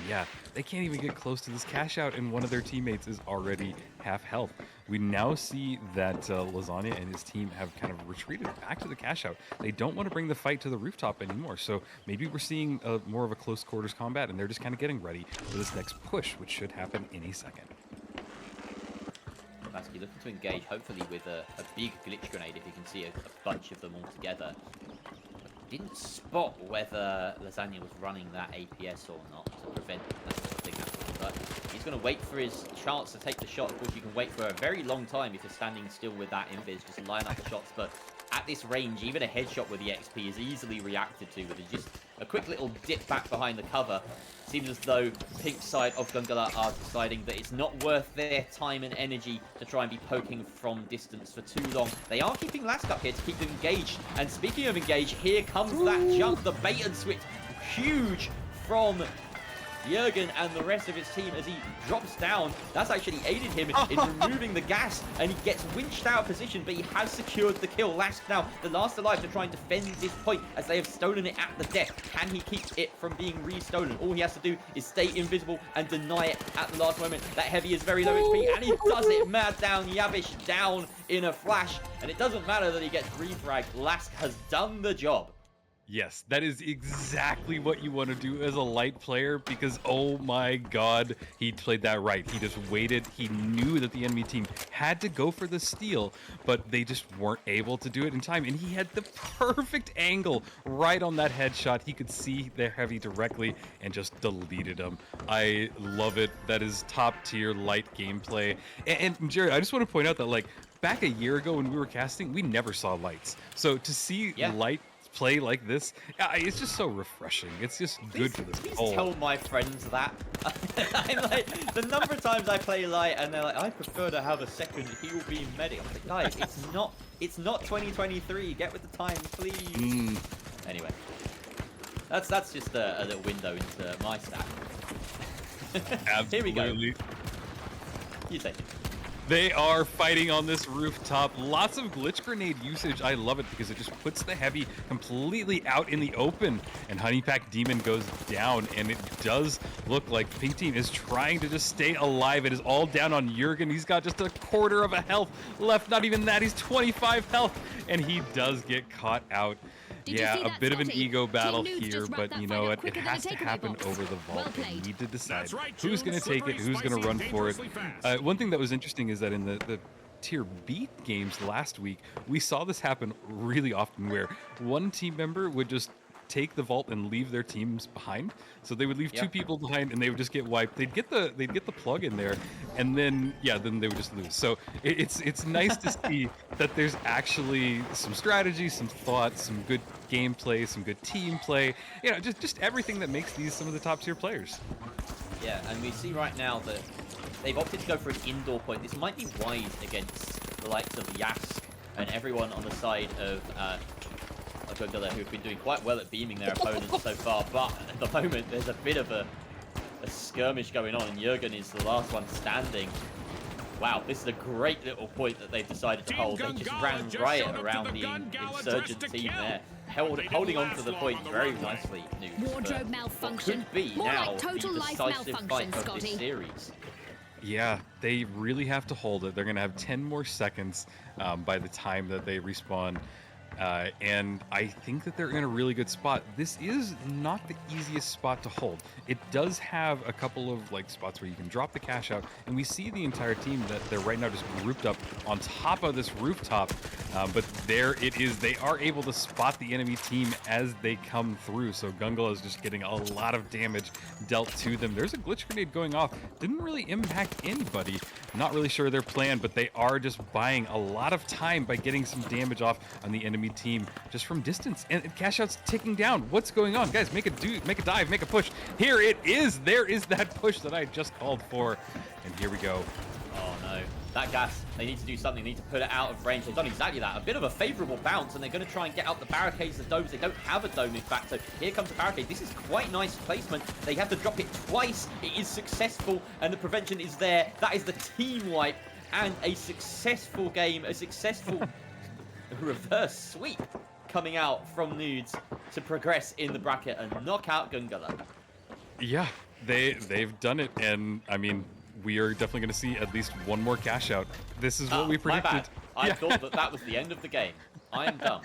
yeah, they can't even get close to this cash out, and one of their teammates is already half health. We now see that Lasagna and his team have kind of retreated back to the cash out. They don't want to bring the fight to the rooftop anymore, so maybe we're seeing more of a close quarters combat, and they're just kind of getting ready for this next push, which should happen any second. Lasky looking to engage, hopefully with a big glitch grenade, if you can see a bunch of them all together. Didn't spot whether Lasagna was running that APS or not to prevent that sort of thing happening, but he's going to wait for his chance to take the shot. Of course, you can wait for a very long time if you're standing still with that invis, just line up the shots, but at this range, even a headshot with the XP is easily reacted to with just a quick little dip back behind the cover. Seems as though Pink side of Gungala are deciding that it's not worth their time and energy to try and be poking from distance for too long. They are keeping Lask up here to keep them engaged. And speaking of engaged, here comes that jump, the bait and switch. Huge from Jurgen and the rest of his team as he drops down. That's actually aided him in removing the gas, and he gets winched out of position, but he has secured the kill. Lask now the last alive to try and defend this point as they have stolen it at the death. Can he keep it from being re-stolen? All he has to do is stay invisible and deny it at the last moment. That Heavy is very low HP, and he does it. Mad Down Yabish down in a flash, and it doesn't matter that he gets refragged. Lask has done the job. Yes, that is exactly what you want to do as a light player because, oh my god, he played that right. He just waited. He knew that the enemy team had to go for the steal, but they just weren't able to do it in time. And he had the perfect angle right on that headshot. He could see the Heavy directly and just deleted him. I love it. That is top tier light gameplay. And Jared, I just want to point out that, like, back a year ago when we were casting, we never saw lights. So to see light play like this, it's just so refreshing. It's just good for the soul. Please tell my friends that. I'm like, the number of times I play light and they're like, I prefer to have a second heal beam medic. I'm like, guys, it's not 2023. Get with the times, please. Anyway, That's just a little window into my stack. Absolutely. Here we go. You take it. They are fighting on this rooftop. Lots of glitch grenade usage. I love it because it just puts the heavy completely out in the open. And Honeypack Demon goes down, and it does look like Pink Team is trying to just stay alive. It is all down on Jurgen. He's got just a quarter of a health left. Not even that. He's 25 health, and he does get caught out. Yeah, a bit of an ego battle here, but you know what? It has to happen over the vault. They need to decide who's going to take it, who's going to run for it. One thing that was interesting is that in the Tier B games last week, we saw this happen really often where one team member would just take the vault and leave their teams behind. So they would leave two people behind and they would just get wiped. They'd get the plug in there, and then then they would just lose. So it's nice to see that there's actually some strategy, some thought, some good gameplay, some good team play. You know, just everything that makes these some of the top tier players. Yeah, and we see right now that they've opted to go for an indoor point. This might be wise against the likes of Yask and everyone on the side of Gundala, who've been doing quite well at beaming their opponents so far, but at the moment there's a bit of a skirmish going on, and Jurgen is the last one standing. Wow, this is a great little point that they've decided to hold. They just ran riot around the insurgent team there, holding on to the point very nicely. Wardrobe malfunction. Could be More now like total the life decisive fight malfunction, of Scotty. this series. Yeah, they really have to hold it. They're going to have 10 more seconds by the time that they respawn. And I think that they're in a really good spot. This is not the easiest spot to hold. It does have a couple of spots where you can drop the cash out, and we see the entire team that they're right now just grouped up on top of this rooftop. But there it is. They are able to spot the enemy team as they come through. So Gungala is just getting a lot of damage dealt to them. There's a glitch grenade going off. Didn't really impact anybody. Not really sure their plan, but they are just buying a lot of time by getting some damage off on the enemy team just from distance. And cash out's ticking down. What's going on? Guys, make a dive, make a push. Here it is. There is that push that I just called for. And here we go. Oh no. That gas, they need to do something. They need to put it out of range. They've done exactly that. A bit of a favorable bounce, and they're going to try and get out the barricades, the domes. They don't have a dome, in fact, so here comes the barricade. This is quite nice placement. They have to drop it twice. It is successful, and the prevention is there. That is the team wipe, and a successful game, a successful reverse sweep coming out from Nudes to progress in the bracket and knock out Gungala. Yeah, they've done it, and I mean, we are definitely going to see at least one more cash out. This is what we predicted. My bad. I thought that was the end of the game. I am dumb.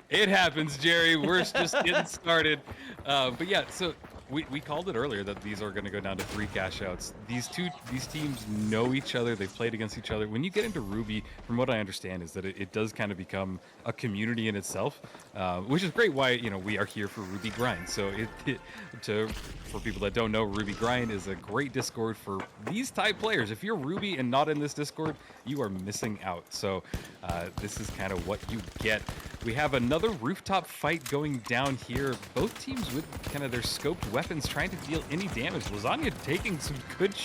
It happens, Jerry. We're just getting started. But yeah, so we called it earlier that these are going to go down to 3 cash outs. These teams know each other. They've played against each other. When you get into Ruby, from what I understand, is that it does kind of become a community in itself, which is great. Why we are here for Ruby Grind. So for people that don't know, Ruby Grind is a great Discord for these type players. If you're Ruby and not in this Discord, you are missing out. So this is kind of what you get. We have another rooftop fight going down here. Both teams with kind of their scoped weapons trying to deal any damage. Lasagna taking some good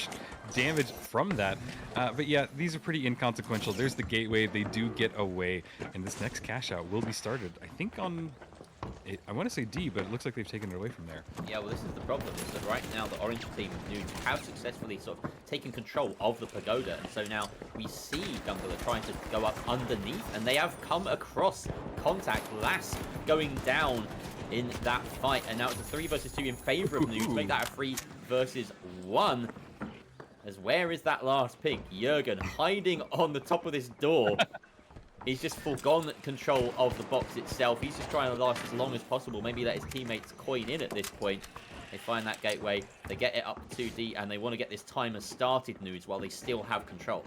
damage from that. But yeah, these are pretty inconsequential. There's the gateway. They do get away. And this next cash out will be started, I think, on... I want to say D, but it looks like they've taken it away from there. Yeah, well, this is the problem, is that right now the orange team have successfully sort of taken control of the pagoda, and so now we see Gungala trying to go up underneath, and they have come across contact. Lass going down in that fight, and now it's a 3 versus 2 in favor of Nudes. Make that a 3 versus 1. As where is that last pig? Jurgen hiding on the top of this door. He's just forgone control of the box itself. He's just trying to last as long as possible. Maybe let his teammates coin in at this point. They find that gateway. They get it up to 2D, and they want to get this timer started, Nudes, while they still have control.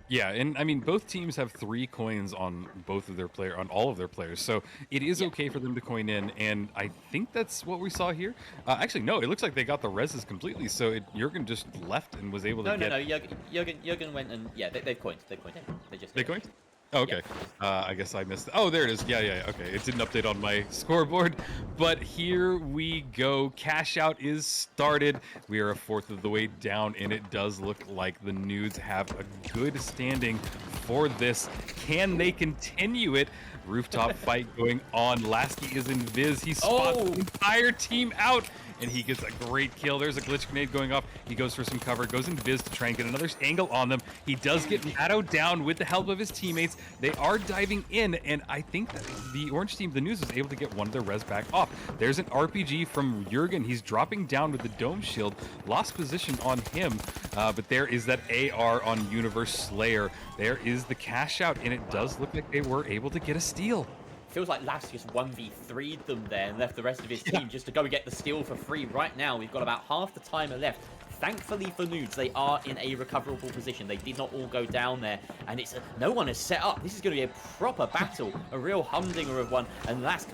Yeah, and I mean, both teams have 3 coins on on all of their players, so it is okay for them to coin in, and I think that's what we saw here. Actually, no, it looks like they got the reses completely, so Jurgen just left and was able to get... No, Jurgen went and... Yeah, they've coined. They coined in. They coined? Oh, okay. Yeah. I guess I missed it. Oh, there it is. Yeah. Okay. It didn't update on my scoreboard, but here we go. Cash out is started. We are a 1/4 of the way down, and it does look like the Nudes have a good standing for this. Can they continue it? Rooftop fight going on. Lasky is in Viz. He spots the entire team out, and he gets a great kill. There's a glitch grenade going off. He goes for some cover, goes in Viz to try and get another angle on them. He does get Matto down with the help of his teammates. They are diving in, and I think that the orange team, the News, was able to get one of their res back off. There's an RPG from Jurgen. He's dropping down with the dome shield. Lost position on him, but there is that AR on Universe Slayer. There is the cash out, and it does look like they were able to get a steal. Feels like Lasky just 1v3'd them there and left the rest of his team just to go and get the steal for free. Right now, we've got about half the timer left. Thankfully for Nudes, they are in a recoverable position. They did not all go down there, and no one is set up. This is going to be a proper battle, a real humdinger of one. And Lask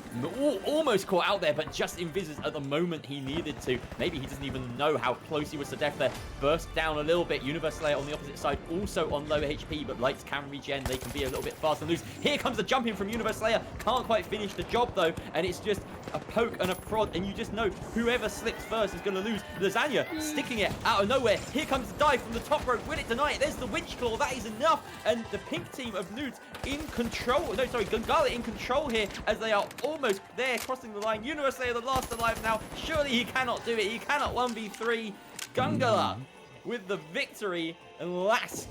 almost caught out there, but just envisages at the moment he needed to. Maybe he doesn't even know how close he was to death there. Burst down a little bit. Universe Slayer on the opposite side, also on low HP, but lights can regen. They can be a little bit faster than Nudes. Here comes the jump in from Universe Slayer. Can't quite finish the job though, and it's just a poke and a prod, and you just know whoever slips first is going to lose. Lasagna sticking it out of nowhere. Here comes the dive from the top rope. Will it deny it? There's the winch claw. That is enough. And the pink team of Nudes in control. No, sorry, Gungala in control here as they are almost there, crossing the line. Universe Slayer, the last alive now. Surely he cannot do it. He cannot 1v3. Gungala with the victory, and Lask,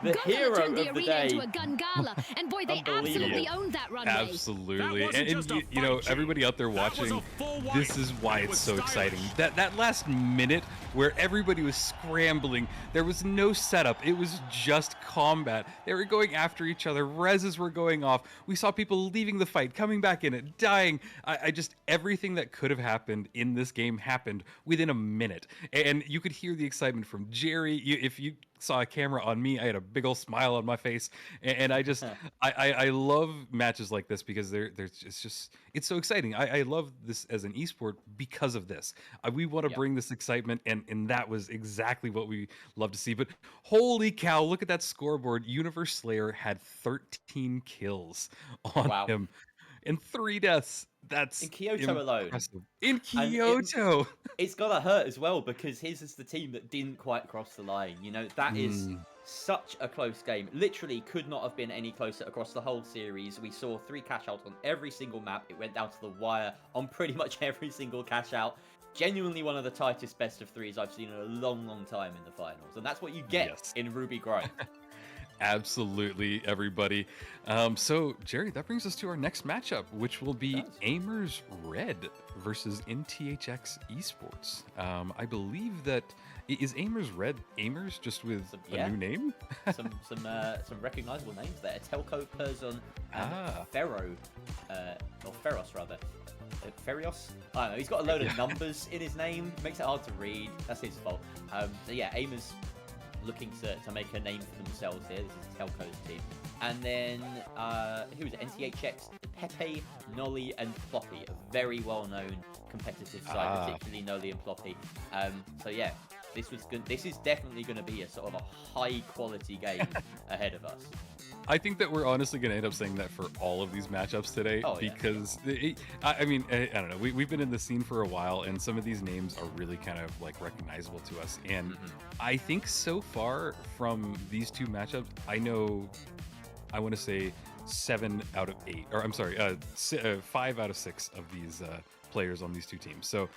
the Gungala hero turned the of the arena day. into a Gungala, and boy, they absolutely owned that runway. Absolutely. That wasn't just a You know, fight, everybody out there That was watching, a full wipe, this is why and it it's was so stylish. exciting. That last minute where everybody was scrambling, there was no setup. It was just combat. They were going after each other. Reses were going off. We saw people leaving the fight, coming back in it, dying. I just, everything that could have happened in this game happened within a minute. And you could hear the excitement from Jerry. If you saw a camera on me, I had a big old smile on my face, and I just I love matches like this because it's so exciting. I love this as an esport because of this. We want to bring this excitement, and that was exactly what we love to see. But holy cow, look at that scoreboard. Universe Slayer had 13 kills on him and 3 deaths. That's In Kyoto alone. In Kyoto. It's gotta hurt as well because his is the team that didn't quite cross the line. You know, that is such a close game. Literally could not have been any closer across the whole series. We saw 3 cash outs on every single map. It went down to the wire on pretty much every single cash out. Genuinely one of the tightest best of 3s I've seen in a long, long time in the finals. And that's what you get in Ruby Grind. Absolutely, everybody. So, Jerry, that brings us to our next matchup, which will be Aimers Red versus NTHX Esports. I believe that is Aimers Red Aimers just with a new name. some recognizable names there. Telco Person and Pharaoh, or Feros rather. Ferios? I don't know. He's got a load of numbers in his name. Makes it hard to read. That's his fault. So yeah, Aimers looking to make a name for themselves here. This is Telco's team. And then, who was it? NTHX, Pepe, Nolly, and Ploppy. A very well-known competitive side, particularly Nolly and Ploppy. So yeah, this was good. This is definitely going to be a sort of a high-quality game ahead of us. I think that we're honestly going to end up saying that for all of these matchups today because, I mean, I don't know. We've been in the scene for a while, and some of these names are really kind of like recognizable to us. And I think so far from these 2 matchups, I want to say 7 out of 8, or I'm sorry, 5 out of 6 of these players on these 2 teams. So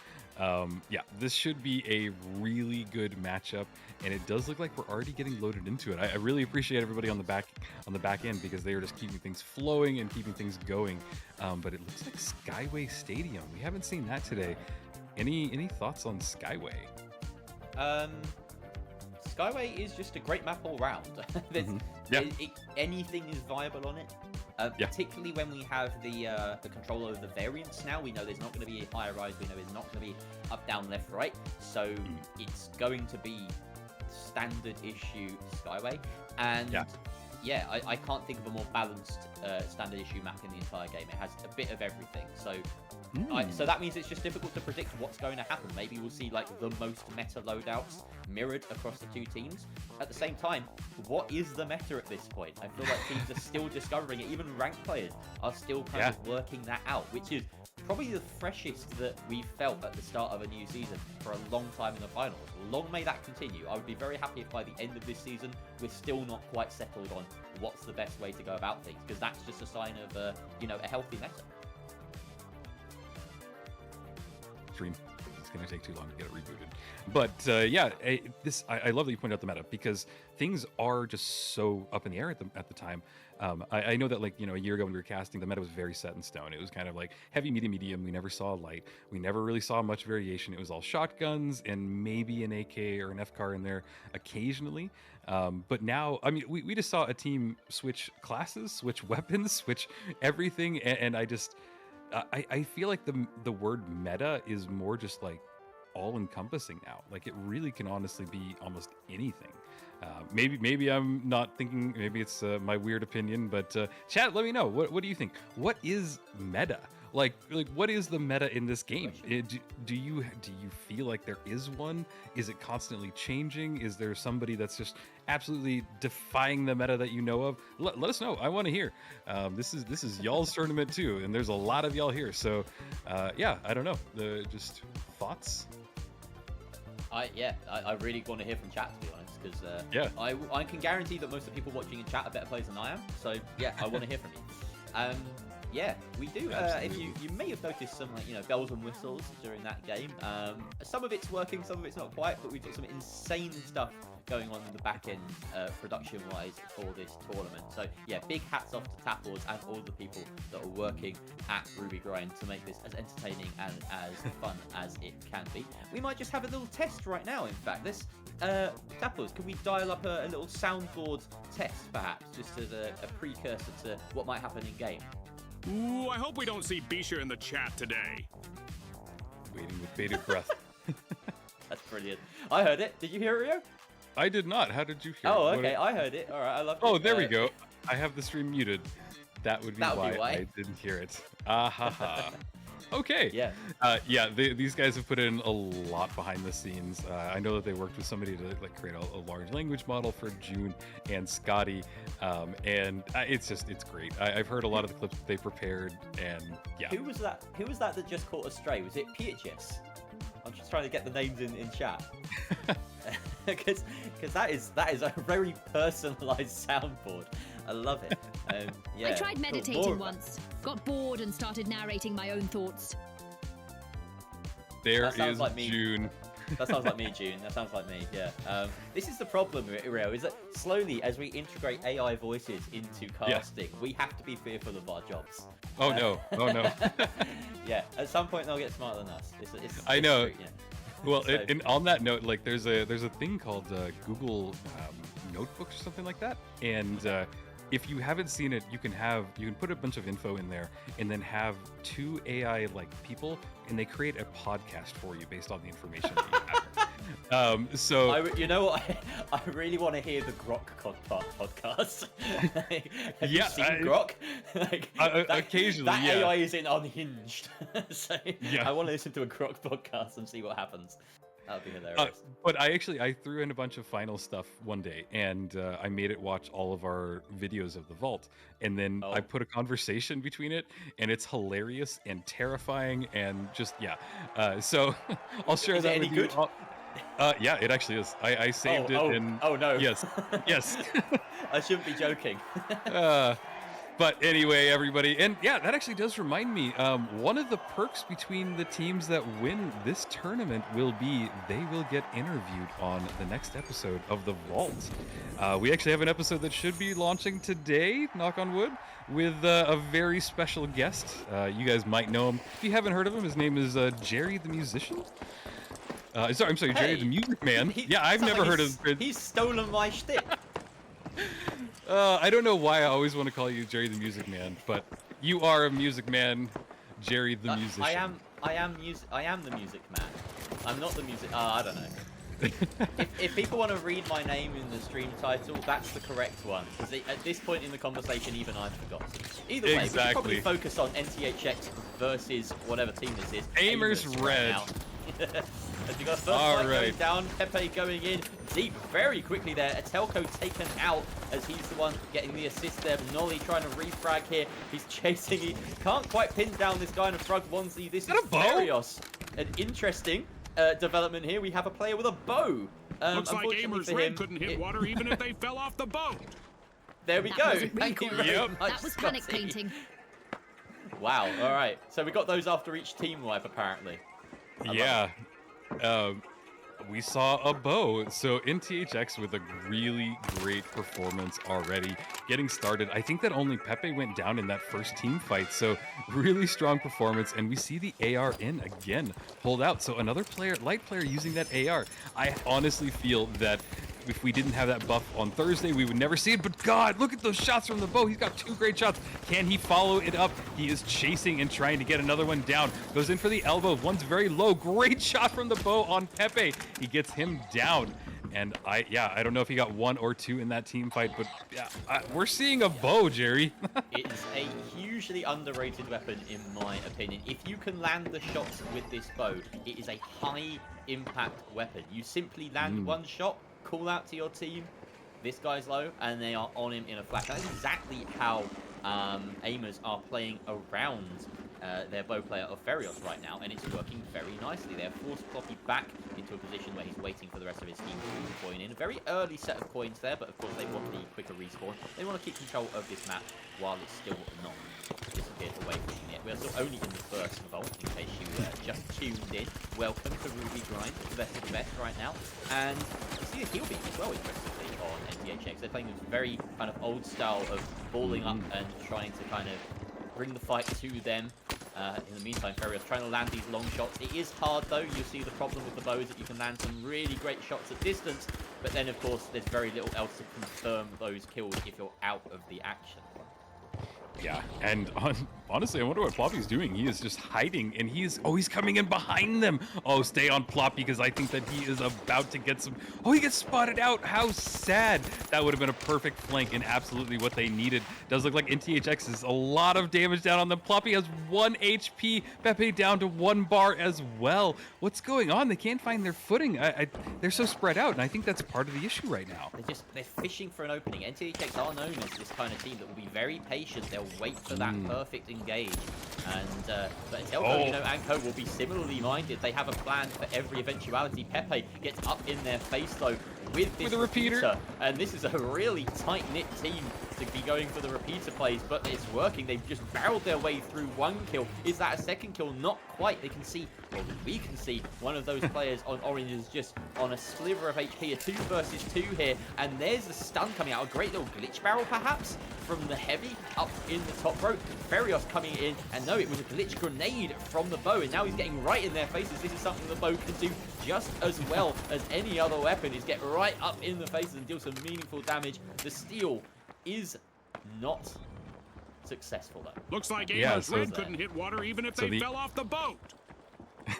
yeah, this should be a really good matchup, and it does look like we're already getting loaded into it. I really appreciate everybody on the back end because they are just keeping things flowing and keeping things going. But it looks like Skyway Stadium. We haven't seen that today. Any thoughts on Skyway? Skyway is just a great map all round. Anything is viable on it. Particularly when we have the control over the variants now. We know there's not going to be a higher rise. We know there's not going to be up, down, left, right. So it's going to be standard issue Skyway. And I can't think of a more balanced standard issue map in the entire game. It has a bit of everything. So so that means it's just difficult to predict what's going to happen. Maybe we'll see like the most meta loadouts mirrored across the 2 teams. At the same time, what is the meta at this point? I feel like teams are still discovering it. Even ranked players are still kind of working that out, which is probably the freshest that we've felt at the start of a new season for a long time in the finals. Long may that continue. I would be very happy if by the end of this season we're still not quite settled on what's the best way to go about things, because that's just a sign of a healthy meta. Stream. It's going to take too long to get it rebooted. But yeah, I love that you pointed out the meta, because things are just so up in the air at the time. I know that, like, a year ago when we were casting, the meta was very set in stone. It was kind of like heavy, medium. We never saw light. We never really saw much variation. It was all shotguns and maybe an AK or an FCAR in there occasionally. But now, I mean, we just saw a team switch classes, switch weapons, switch everything, and I feel like the word meta is more just like all-encompassing now. Like, it really can honestly be almost anything. Maybe I'm not thinking. Maybe it's my weird opinion. But chat, let me know. What do you think? What is meta? Like what is the meta in this game? Do you feel like there is one? Is it constantly changing? Is there somebody that's just absolutely defying the meta that you know of? Let us know. I want to hear. This is y'all's tournament too, and there's a lot of y'all here. So yeah, I don't know. Just thoughts. I really want to hear from chat, to be honest, because yeah, I can guarantee that most of the people watching in chat are better players than I am. So yeah, I want to hear from you. Yeah, we do. If you may have noticed some bells and whistles during that game. Some of it's working, some of it's not quite, but we've got some insane stuff going on in the back end, production-wise, for this tournament. So yeah, big hats off to Tapples and all the people that are working at Ruby Grind to make this as entertaining and as fun as it can be. We might just have a little test right now. In fact, this Tapples, can we dial up a little soundboard test, perhaps, just as a precursor to what might happen in game? Ooh, I hope we don't see Bisha in the chat today. Waiting with bated breath. That's brilliant. I heard it. Did you hear it, Rio? I did not. How did you hear it? Oh, it? okay. I heard it. All right. I love it. Oh, there we go. I have the stream muted. That would be why I didn't hear it. Ah ha ha. Okay. Yeah. Yeah. These guys have put in a lot behind the scenes. I know that they worked with somebody to create a large language model for June and Scotty, and it's great. I've heard a lot of the clips that they prepared, and yeah. Who was that that just caught a stray? Was it PHS? I'm just trying to get the names in chat. Because that is a very personalized soundboard. I love it. Yeah. I tried meditating once, got bored and started narrating my own thoughts. There is like June. That sounds like me, June. That sounds like me, yeah. This is the problem, Rio, is that slowly, as we integrate AI voices into casting, we have to be fearful of our jobs. Oh, no. Oh, no. Yeah, at some point they'll get smarter than us. I know. Yeah. Well, so, and on that note, like, there's a thing called Google Notebooks or something like that, and if you haven't seen it, you can put a bunch of info in there, and then have two AI people, and they create a podcast for you based on the information that you have. So you know what? I really want to hear the Grok podcast. Have you seen Grok? Occasionally, that AI isn't unhinged. So yeah. I want to listen to a Grok podcast and see what happens. That'd be hilarious. But I threw in a bunch of final stuff one day, and I made it watch all of our videos of the vault, and then I put a conversation between it, and it's hilarious and terrifying, and just so I'll share that with you. Yeah, it actually is. I saved it, and no. Yes. I shouldn't be joking. But anyway, everybody, and yeah, that actually does remind me, one of the perks between the teams that win this tournament will be they will get interviewed on the next episode of The Vault. We actually have an episode that should be launching today, knock on wood, with a very special guest. You guys might know him. If you haven't heard of him, his name is Jerry the Musician. I'm sorry, Jerry the Music Man. Yeah, I've never heard of... He's stolen my shtick. I don't know why I always want to call you Jerry the Music Man, but you are a music man, Jerry the Musician. I am the music man. I'm not the music. I don't know. if people want to read my name in the stream title, that's the correct one. Because at this point in the conversation, even I've forgotten. Either way, we should probably focus on NTHX versus whatever team this is. Aimers Red. As you got first fight going down, Pepe going in deep very quickly there. A Telco taken out as he's the one getting the assist there. Nolly trying to refrag here. He's chasing. He can't quite pin down this guy in a frog onesie. This is Ferios. An interesting development here. We have a player with a bow. Looks like Aimers Red couldn't hit water even if they fell off the boat. There we go. Thank you very Yep. much, That was panic Scotty. painting. Wow. All right. So we got those after each team wipe, apparently. Yeah. We saw a bow. So NTHX with a really great performance already. Getting started. I think that only Pepe went down in that first team fight. So really strong performance. And we see the AR in again. Pulled out. So another player, light player using that AR. I honestly feel that if we didn't have that buff on Thursday, we would never see it. But God, look at those shots from the bow. He's got 2 great shots. Can he follow it up? He is chasing and trying to get another one down. Goes in for the elbow. One's very low. Great shot from the bow on Pepe. He gets him down. And I don't know if he got 1 or 2 in that team fight, but yeah, we're seeing a bow, Jerry. It is a hugely underrated weapon, in my opinion. If you can land the shots with this bow, it is a high impact weapon. You simply land one shot, call out to your team, this guy's low, and they are on him in a flash. That's exactly how aimers are playing around their bow player of Ferios right now, and it's working very nicely. They're forced Floppy back into a position where he's waiting for the rest of his team to coin in. A very early set of coins there, but of course they want the quicker respawn. They want to keep control of this map while it's still not disappeared away from it. We are still only in the first vault, in case you just tuned in. Welcome to Ruby Grind, the best of the best right now. And you see the heal beam as well, interestingly, on NTHX. They're playing this very kind of old style of balling up and trying to kind of bring the fight to them. In the meantime, Ferios trying to land these long shots. It is hard, though. You see the problem with the bow is that you can land some really great shots at distance, but then, of course, there's very little else to confirm those kills if you're out of the action. Yeah, and honestly, I wonder what Ploppy's doing. He is just hiding, and he's coming in behind them. Oh, stay on Ploppy, because I think that he is about to get some... Oh, he gets spotted out. How sad. That would have been a perfect flank and absolutely what they needed. Does look like NTHX is a lot of damage down on them. Ploppy has 1 HP. Pepe down to 1 bar as well. What's going on? They can't find their footing. They're so spread out, and I think that's part of the issue right now. They're fishing for an opening. NTHX are known as this kind of team that will be very patient. They'll wait for that perfect engage. And but Telco, and will be similarly minded. They have a plan for every eventuality. Pepe gets up in their face though with this repeater. And this is a really tight-knit team to be going for the repeater plays, but it's working. They've just barreled their way through 1 kill. Is that a second kill? Not quite. They can see, well, we can see one of those players on orange is just on a sliver of HP, a 2 versus 2 here, and there's the stun coming out. A great little glitch barrel, perhaps, from the heavy up in the top row. Ferios coming in, and no, it was a glitch grenade from the bow, and now he's getting right in their faces. This is something the bow can do just as well as any other weapon, is get right up in the faces and deal some meaningful damage. The steal is not successful, though. Looks like Aimers Red couldn't hit water even if they fell off the boat.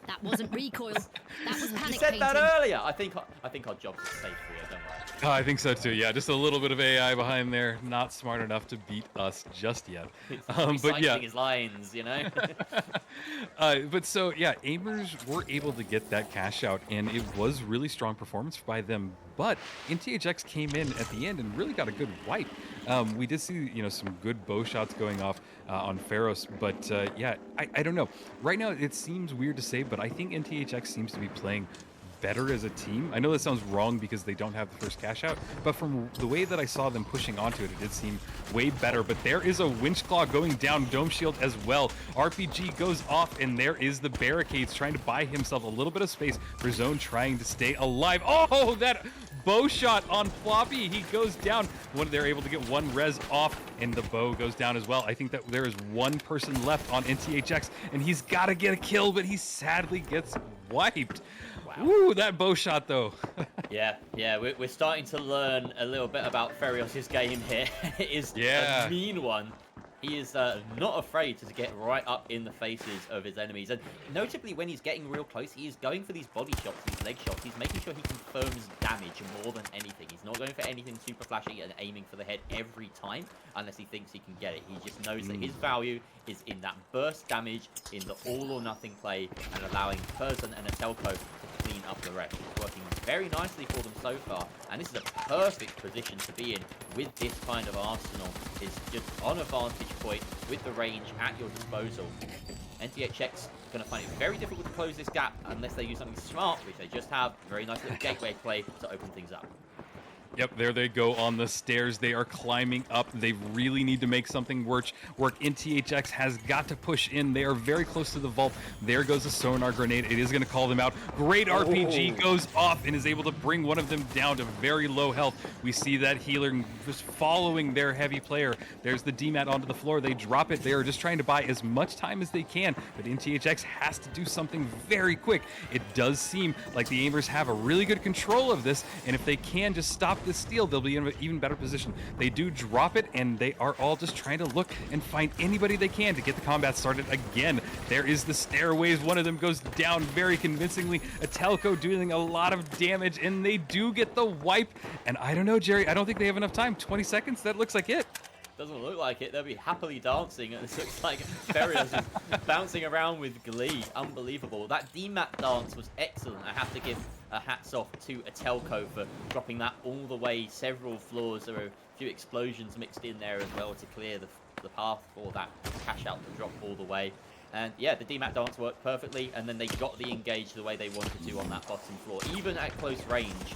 That wasn't recoil. That was panic You said painting. that earlier. I think our jobs are safe here, don't worry. Oh, I think so too. Yeah, just a little bit of AI behind there. Not smart enough to beat us just yet. But yeah, his lines, you know. But so yeah, aimers were able to get that cash out, and it was really strong performance by them. But NTHX came in at the end and really got a good wipe. We did see some good bow shots going off on Pharos, but yeah, I don't know. Right now it seems weird to say, but I think NTHX seems to be playing better as a team. I know that sounds wrong because they don't have the first cash out, but from the way that I saw them pushing onto it, it did seem way better. But there is a winch claw going down Dome Shield as well. RPG goes off, and there is the barricades trying to buy himself a little bit of space for Zone trying to stay alive. Oh, that bow shot on Floppy. He goes down. They're able to get 1 res off, and the bow goes down as well. I think that there is 1 person left on NTHX, and he's got to get a kill, but he sadly gets wiped. Ooh, that bow shot, though. yeah, we're starting to learn a little bit about Ferios' game here. It is a mean one. He is not afraid to get right up in the faces of his enemies. And notably, when he's getting real close, he is going for these body shots, these leg shots. He's making sure he confirms damage more than anything. He's not going for anything super flashy and aiming for the head every time unless he thinks he can get it. He just knows that his value is in that burst damage, in the all or nothing play, and allowing Person and a Telco to clean up the rest. It's working very nicely for them so far, and this is a perfect position to be in with this kind of arsenal. Is just on a vantage point with the range at your disposal. NTHX going to find it very difficult to close this gap unless they use something smart, which they just have. Very nice little gateway play to open things up. Yep, there they go on the stairs. They are climbing up. They really need to make something work. NTHX has got to push in. They are very close to the vault. There goes a sonar grenade. It is going to call them out. Great RPG goes off and is able to bring one of them down to very low health. We see that healer just following their heavy player. There's the DMAT onto the floor. They drop it. They are just trying to buy as much time as they can, but NTHX has to do something very quick. It does seem like the aimers have a really good control of this, and if they can just stop this steal, they'll be in an even better position. They do drop it, and they are all just trying to look and find anybody they can to get the combat started again. There is the stairways. One of them goes down very convincingly. A Telco doing a lot of damage, and they do get the wipe. And I don't know, Jerry, I don't think they have enough time. 20 seconds? That looks like it. Doesn't look like it. They'll be happily dancing. It looks like Ferrios is bouncing around with glee. Unbelievable. That DMAT dance was excellent. I have to give a hats off to a Telco for dropping that all the way several floors. There were a few explosions mixed in there as well to clear the path for that cash out to drop all the way. And yeah, the DMAT dance worked perfectly, and then they got the engage the way they wanted to on that bottom floor. Even at close range,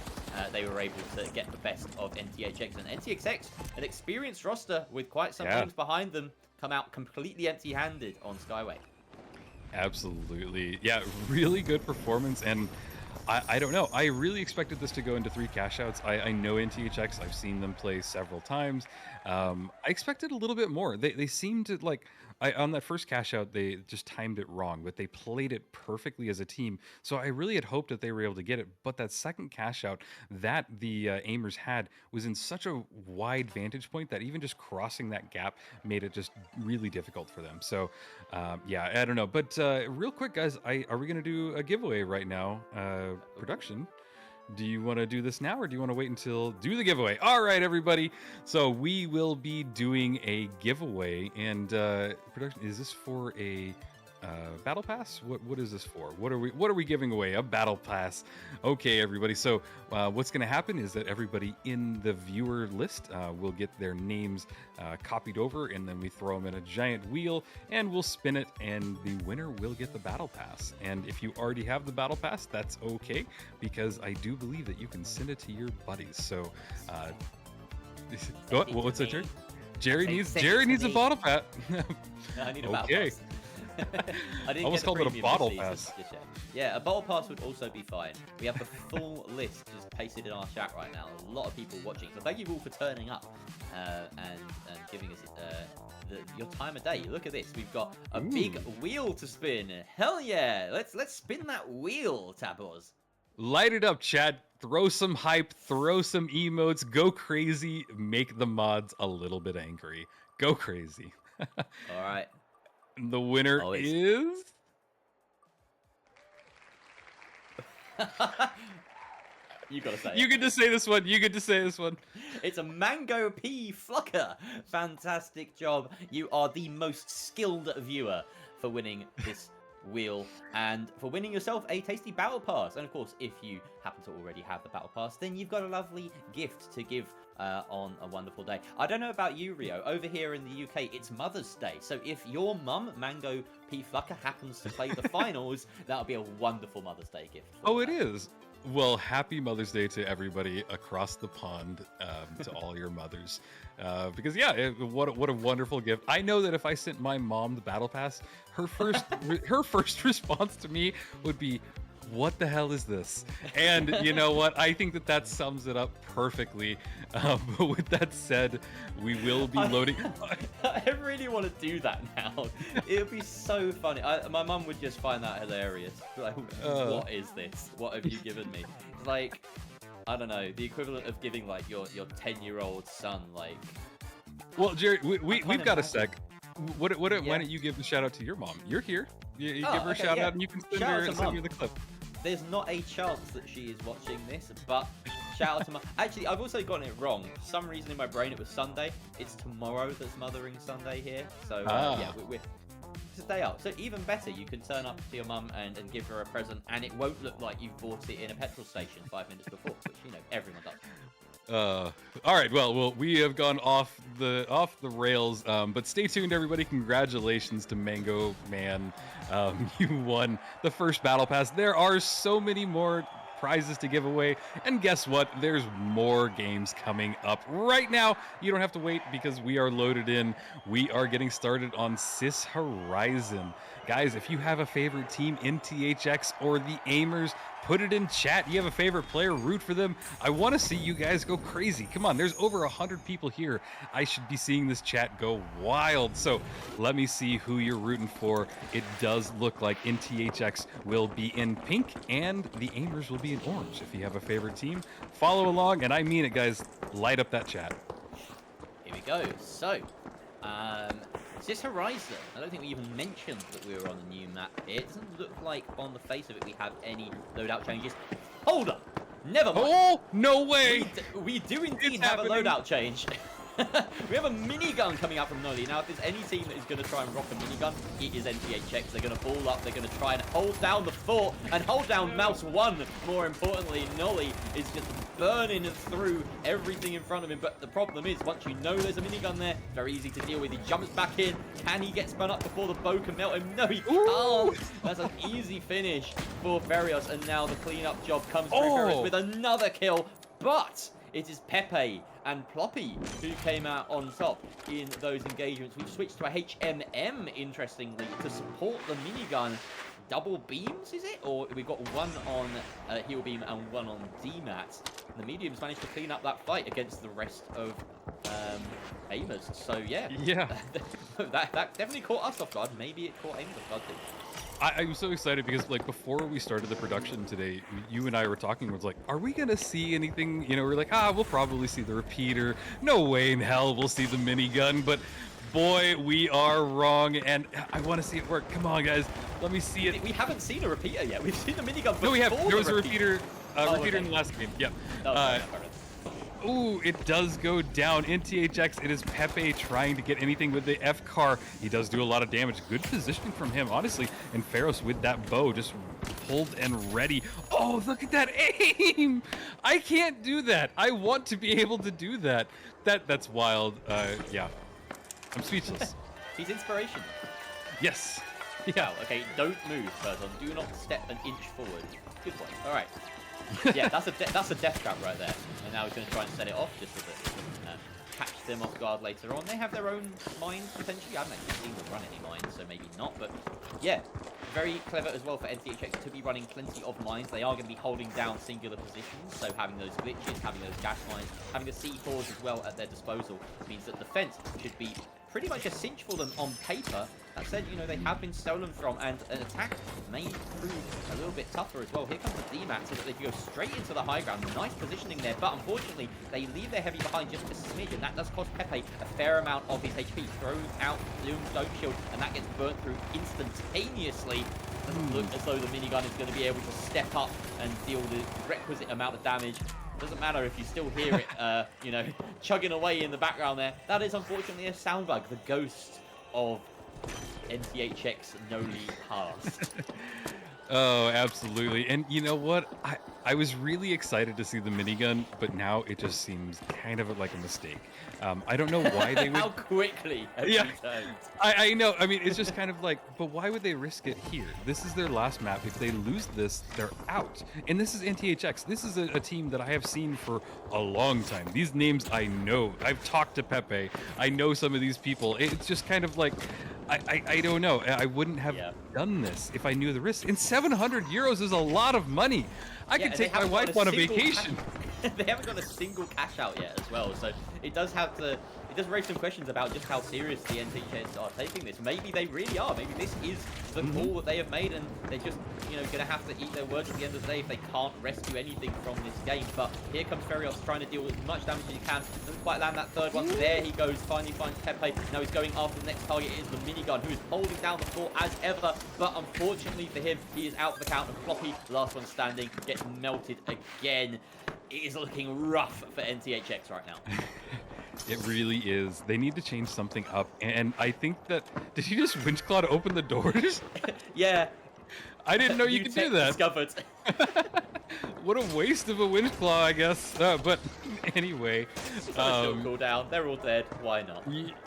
they were able to get the best of NTHX. And NTXX, an experienced roster with quite some teams behind them, come out completely empty-handed on Skyway. Absolutely. Yeah, really good performance, and I don't know. I really expected this to go into 3 cash outs. I know NTHX. I've seen them play several times. I expected a little bit more. They seemed to, like, on that first cash out, they just timed it wrong, but they played it perfectly as a team. So I really had hoped that they were able to get it. But that second cash out that the aimers had was in such a wide vantage point that even just crossing that gap made it just really difficult for them. So yeah, I don't know. But real quick, guys, are we going to do a giveaway right now? Production, do you want to do this now, or do you want to wait until do the giveaway? All right, everybody, so we will be doing a giveaway. And production, is this for a battle pass? What is this for? What are we giving away? A battle pass. Okay, everybody, so what's going to happen is that everybody in the viewer list will get their names copied over, and then we throw them in a giant wheel and we'll spin it, and the winner will get the battle pass. And if you already have the battle pass, that's okay, because I do believe that you can send it to your buddies. So what's that, Jerry? Jerry needs a battle pass. I need a battle pass. I didn't almost called it a bottle pass. Yeah, a bottle pass would also be fine. We have the full list just pasted in our chat right now. A lot of people watching, so thank you all for turning up and giving us your time of day. Look at this, we've got a big wheel to spin. Hell yeah! Let's spin that wheel, Tabors. Light it up, chat. Throw some hype, throw some emotes, go crazy, make the mods a little bit angry. Go crazy. All right. The winner is... You gotta say You get to say this one. You get to say this one. It's a Mango P Flucker. Fantastic job. You are the most skilled viewer for winning this wheel and for winning yourself a tasty battle pass. And of course, if you happen to already have the battle pass, then you've got a lovely gift to give on a wonderful day. I don't know about you, Rio. Over here in the UK, it's Mother's Day. So if your mum, Mango P Flucker, happens to play the finals, that'll be a wonderful Mother's Day gift. Oh, it is. Well, happy Mother's Day to everybody across the pond, to all your mothers. Because, yeah, what a wonderful gift. I know that if I sent my mom the Battle Pass, her first response to me would be, what the hell is this? And you know what? I think that sums it up perfectly. But with that said, we will be loading. I really want to do that now. It would be so funny. My mum would just find that hilarious. Like, what is this? What have you given me? It's like, I don't know, the equivalent of giving like your 10-year-old son like. Well, Jerry, we've got a sec. Why don't you give a shout out to your mom? You're here. You give her a shout out, and you can send her the clip. There's not a chance that she is watching this, but shout out to Mum. Actually, I've also gotten it wrong. For some reason in my brain it was Sunday. It's tomorrow that's Mothering Sunday here. So yeah, this a day out. So even better, you can turn up to your mum and give her a present, and it won't look like you've bought it in a petrol station 5 minutes before, which, you know, everyone does. All right, well, we have gone off the rails, but stay tuned, everybody. Congratulations to Mango Man. You won the first battle pass. There are so many more prizes to give away, and guess what? There's more games coming up right now. You don't have to wait because we are loaded in. We are getting started on Sis Horizon. Guys, if you have a favorite team in THX or the Aimers, put it in chat. You have a favorite player, root for them. I want to see you guys go crazy. Come on, there's over 100 people here. I should be seeing this chat go wild. So let me see who you're rooting for. It does look like NTHX will be in pink and the Aimers will be in orange. If you have a favorite team, follow along, and I mean it, guys. Light up that chat. Here we go. So, Sis Horizon. I don't think we even mentioned that we were on the new map here. It doesn't look like on the face of it we have any loadout changes. Hold up! Never mind. Oh, no way! We do indeed It's have happening. a loadout change. We have a minigun coming out from Nolly. Now, if there's any team that is going to try and rock a minigun, it is NTHX. They're going to ball up. They're going to try and hold down the fort and hold down Mouse 1. More importantly, Nolly is just burning through everything in front of him. But the problem is, once you know there's a minigun there, it's very easy to deal with. He jumps back in. Can he get spun up before the bow can melt him? No, he can't. That's an easy finish for Ferios. And now the cleanup job comes through Ferios with another kill. But it is Pepe and Ploppy who came out on top in those engagements. We've switched to a HMM, interestingly, to support the minigun. Double beams, is it? Or we've got one on heel beam and one on DMAT. The mediums managed to clean up that fight against the rest of aimers. So yeah, that definitely caught us off guard. Maybe it caught aimers off guard too. I'm so excited because, like, before we started the production today, you and I were talking, was like, are we going to see anything? You know, we're like, we'll probably see the repeater. No way in hell we'll see the minigun. But, boy, we are wrong, and I want to see it work. Come on, guys. Let me see it. We haven't seen a repeater yet. We've seen the minigun before. No, we have. There was a repeater. repeater in the last game. Yep. Ooh, it does go down. In THX, it is Pepe trying to get anything with the F car. He does do a lot of damage. Good positioning from him, honestly. And Pharos with that bow just pulled and ready. Oh, look at that aim! I can't do that. I want to be able to do that. That's wild. Yeah. I'm speechless. He's inspiration. Yes. Yeah. Wow, okay, don't move, Curzon. Do not step an inch forward. Good point. All right. Yeah, that's a death trap right there. And now he's going to try and set it off just so that catch them off guard later on. They have their own mines, potentially. I haven't actually seen them run any mines, so maybe not. But yeah, very clever as well for NTHX to be running plenty of mines. They are going to be holding down singular positions, so having those glitches, having those gas mines, having the C4s as well at their disposal means that defense should be pretty much a cinch for them on paper. That said, you know, they have been stolen from, and an attack may prove a little bit tougher as well. Here comes the DMAT so that they can go straight into the high ground. Nice positioning there, but unfortunately, they leave their heavy behind just a smidge, and that does cost Pepe a fair amount of his HP. Throws out Bloom's Dome Shield, and that gets burnt through instantaneously. Doesn't look as though the minigun is going to be able to step up and deal the requisite amount of damage. Doesn't matter if you still hear it, you know, chugging away in the background there. That is unfortunately a sound bug, the ghost of NTHX Noli past. Oh, absolutely. And you know what? I was really excited to see the minigun, but now it just seems kind of like a mistake. I don't know why they would... How quickly have you turned? I know. I mean, it's just kind of like, but why would they risk it here? This is their last map. If they lose this, they're out. And this is NTHX. This is a team that I have seen for a long time. These names I know. I've talked to Pepe. I know some of these people. It's just kind of like... I don't know. I wouldn't have done this if I knew the risk. And 700 euros is a lot of money. I could take my wife on a vacation. They haven't got a single cash out yet as well, so it does have to. It does raise some questions about just how serious the NTHS are taking this. Maybe they really are. Maybe this is the call that they have made, and they're just, you know, going to have to eat their words at the end of the day if they can't rescue anything from this game. But here comes Ferios trying to deal with as much damage as he can. Doesn't quite land that third one. There he goes. Finally finds Pepe. Now he's going after the next target. It is the minigun, who is holding down the fort as ever. But unfortunately for him, he is out for the count. And Floppy, the last one standing, gets melted again. It is looking rough for NTHX right now. It really is. They need to change something up. And I think that... Did he just winch claw to open the doors? Yeah. I didn't know you New could tech do that. Discovered. What a waste of a winch claw, I guess. But anyway. Cool down. They're all dead. Why not?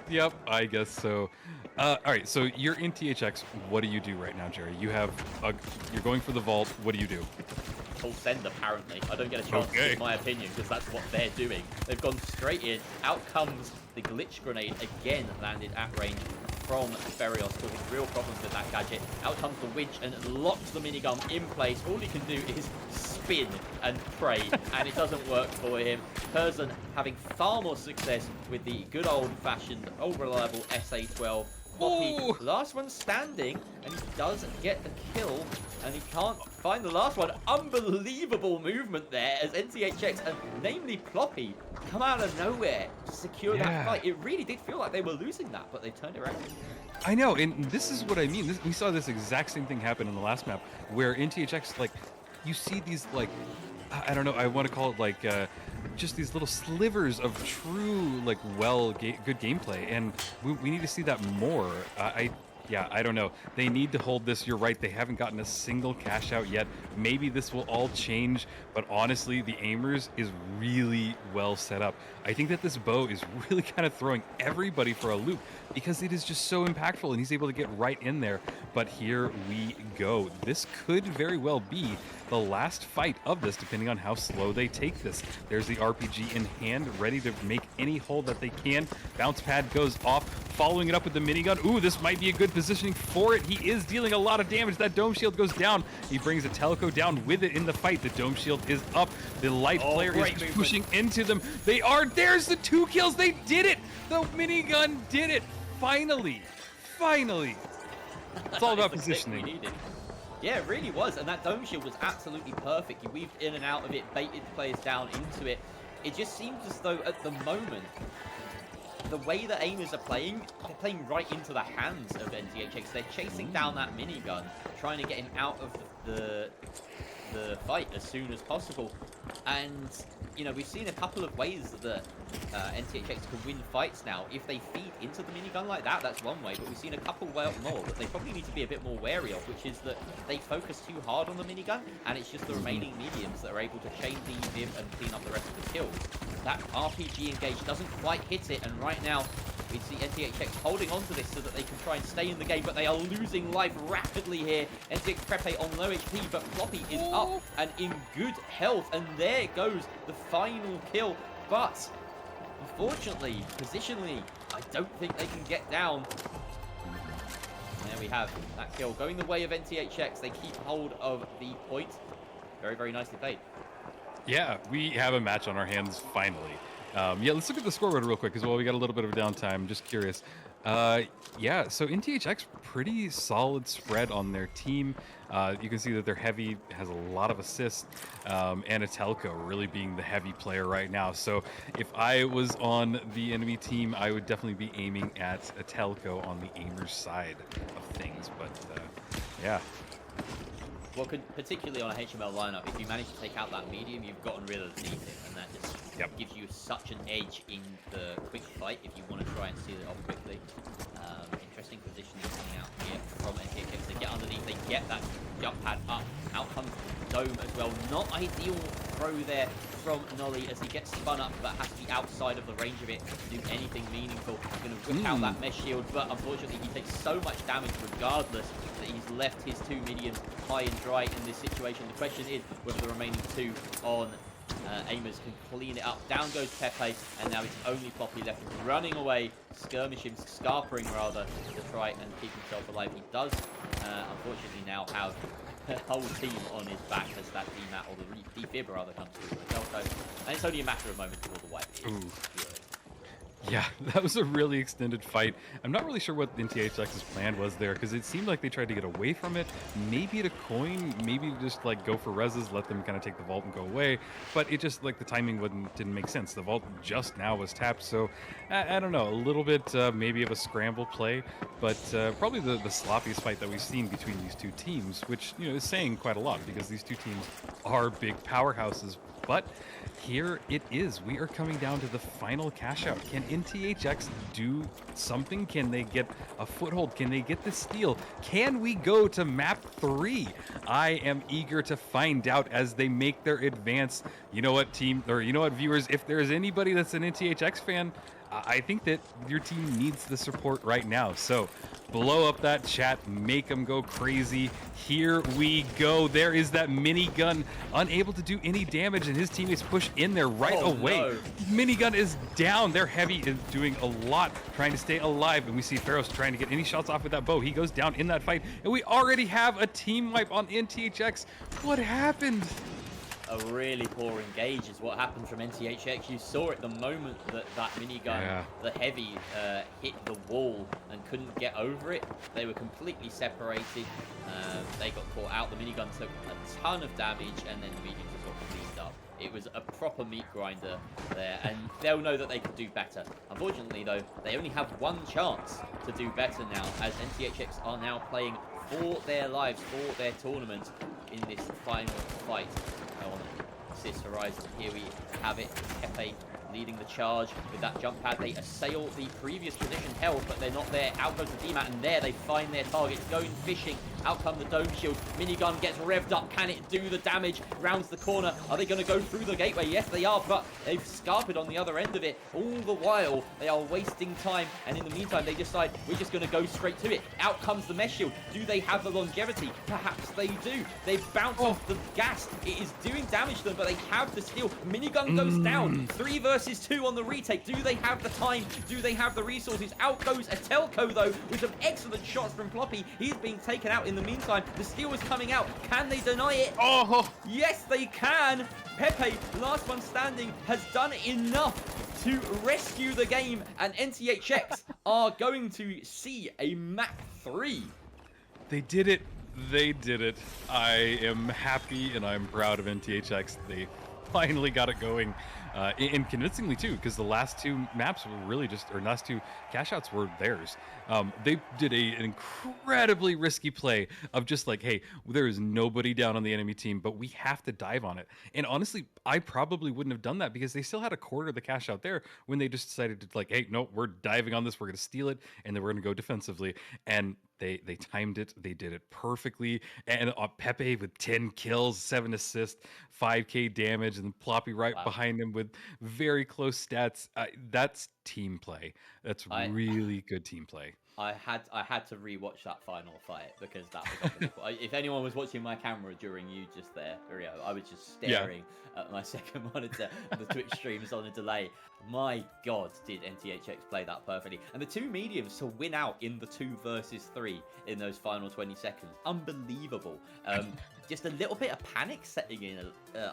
Yep, I guess so. All right, so you're in THX. What do you do right now, Jerry? You're going for the vault. What do you do? Full send, apparently. I don't get a chance to give my opinion because that's what they're doing. They've gone straight in. Out comes the glitch grenade again, landed at range from Ferios, causing real problems with that gadget. Out comes the winch and locks the minigun in place. All he can do is spin and pray, and it doesn't work for him. Curzon having far more success with the good old-fashioned, old reliable SA-12. Poppy, last one standing, and he does get the kill, and he can't find the last one. Unbelievable movement there as NTHX and namely Ploppy come out of nowhere to secure that fight. It really did feel like they were losing that, but they turned it around. I know, and this is what I mean. We saw this exact same thing happen in the last map, where NTHX, like, you see these, like, I don't know, I want to call it, like, just these little slivers of true, like, good gameplay, and we need to see that more. Yeah, I don't know. They need to hold this. You're right. They haven't gotten a single cash out yet. Maybe this will all change, but honestly, the Aimers is really well set up. I think that this bow is really kind of throwing everybody for a loop because it is just so impactful and he's able to get right in there. But here we go. This could very well be the last fight of this, depending on how slow they take this. There's the RPG in hand, ready to make any hole that they can. Bounce pad goes off, following it up with the minigun. Ooh, this might be a good positioning for it. He is dealing a lot of damage. That dome shield goes down. He brings a Teleco down with it in the fight. The dome shield is up. The light player is pushing into them. They are. There's the 2 kills. They did it. The minigun did it. Finally. Finally. It's all about positioning. Yeah, it really was, and that dome shield was absolutely perfect. He weaved in and out of it, baited players down into it. It just seems as though at the moment, the way the Aimers are playing, they're playing right into the hands of NTHX. They're chasing down that minigun, trying to get him out of the fight as soon as possible. And, you know, we've seen a couple of ways that NTHX can win fights now. If they feed into the minigun like that, that's one way, but we've seen a couple more that they probably need to be a bit more wary of, which is that they focus too hard on the minigun, and it's just the remaining mediums that are able to chain the Viv and clean up the rest of the kills. That RPG engage doesn't quite hit it, and right now we see NTHX holding on to this so that they can try and stay in the game, but they are losing life rapidly here. NTHX Prepe on low HP, but Floppy is up and in good health, and there goes the final kill. But unfortunately, positionally, I don't think they can get down. And there we have that kill going the way of NTHX. They keep hold of the point. Very, very nicely played. Yeah, we have a match on our hands finally. Yeah, let's look at the scoreboard real quick as well. We got a little bit of a downtime. I'm just curious. Yeah, so NTHX, pretty solid spread on their team. You can see that they're heavy, has a lot of assists, and Atelco really being the heavy player right now. So if I was on the enemy team, I would definitely be aiming at Atelco on the Aimers side of things. But yeah. Well, particularly on a HML lineup, if you manage to take out that medium, you've gotten rid of the defense, and that just gives you such an edge in the quick fight if you want to try and seal it off quickly. Interesting positioning coming out here from NTHX. They get underneath, they get that jump pad up. Out comes Dome as well. Not ideal throw there from Nolly as he gets spun up, but has to be outside of the range of it to do anything meaningful. He's going to whip out that mesh shield, but unfortunately he takes so much damage regardless that he's left his 2 mediums high and dry in this situation. The question is whether the remaining 2 on Aimers can clean it up. Down goes Pepe, and now it's only Poppy left running away, skirmishing, scarpering rather, to try and keep himself alive. He does, unfortunately, now have a whole team on his back as that DMAT, or the defib rather, comes through the Telco. And it's only a matter of moments before the wipe. Yeah, that was a really extended fight. I'm not really sure what NTHX's plan was there, because it seemed like they tried to get away from it. Maybe at a coin, maybe just like go for reses, let them kind of take the vault and go away. But it just, like, the timing didn't make sense. The vault just now was tapped, so I don't know, a little bit maybe of a scramble play, but probably the sloppiest fight that we've seen between these two teams, which, you know, is saying quite a lot, because these two teams are big powerhouses. But here it is. We are coming down to the final cash out. Can NTHX do something? Can they get a foothold? Can they get the steal? Can we go to map 3? I am eager to find out as they make their advance. You know what, team, or you know what, viewers, if there's anybody that's an NTHX fan, I think that your team needs the support right now. So blow up that chat, make them go crazy. Here we go. There is that minigun, unable to do any damage, and his teammates push in there right away. No. Minigun is down. Their heavy is doing a lot, trying to stay alive, and we see Pharos trying to get any shots off with that bow. He goes down in that fight, and we already have a team wipe on NTHX. What happened? A really poor engage is what happened from NTHX. You saw it the moment that that minigun, the heavy, hit the wall and couldn't get over it. They were completely separated. They got caught out. The minigun took a ton of damage, and then the medium just got cleaned up. It was a proper meat grinder there, and they'll know that they could do better. Unfortunately, though, they only have one chance to do better now, as NTHX are now playing for their lives, for their tournament in this final fight on Sis Horizon. Here we have it. Pepe leading the charge with that jump pad. They assail the previous position held, but they're not there. Out goes the DMAT, and there they find their target. Going fishing. Out come the dome shield. Minigun gets revved up. Can it do the damage? Rounds the corner. Are they going to go through the gateway? Yes, they are, but they've scarped on the other end of it. All the while, they are wasting time, and in the meantime, they decide we're just going to go straight to it. Out comes the mesh shield. Do they have the longevity? Perhaps they do. They've bounced off the gas. It is doing damage to them, but they have the steal. Minigun goes down. 3 versus 2 on the retake. Do they have the time? Do they have the resources? Out goes a Telco, though, with some excellent shots from Floppy. He's being taken out in the meantime. The steal is coming out. Can they deny it? Oh! Yes, they can. Pepe, last one standing, has done enough to rescue the game, and NTHX are going to see a map 3. They did it. They did it. I am happy and I'm proud of NTHX. They finally got it going. And convincingly too, because the last 2 maps were really just, or last 2 cash outs were theirs. They did an incredibly risky play of just like, hey, there is nobody down on the enemy team, but we have to dive on it. And honestly, I probably wouldn't have done that because they still had a quarter of the cash out there when they just decided to like, hey, no, we're diving on this, we're going to steal it, and then we're going to go defensively. And they timed it. They did it perfectly. And Pepe with 10 kills, 7 assists, 5k damage, and Ploppy right behind him with very close stats. That's team play. That's really good team play. I had to rewatch that final fight because that was unbelievable. If anyone was watching my camera during you just there, Rio, I was just staring at my second monitor. The Twitch stream is on a delay. My God, did NTHX play that perfectly. And the 2 mediums to win out in the 2 versus 3 in those final 20 seconds. Unbelievable. Just a little bit of panic setting in,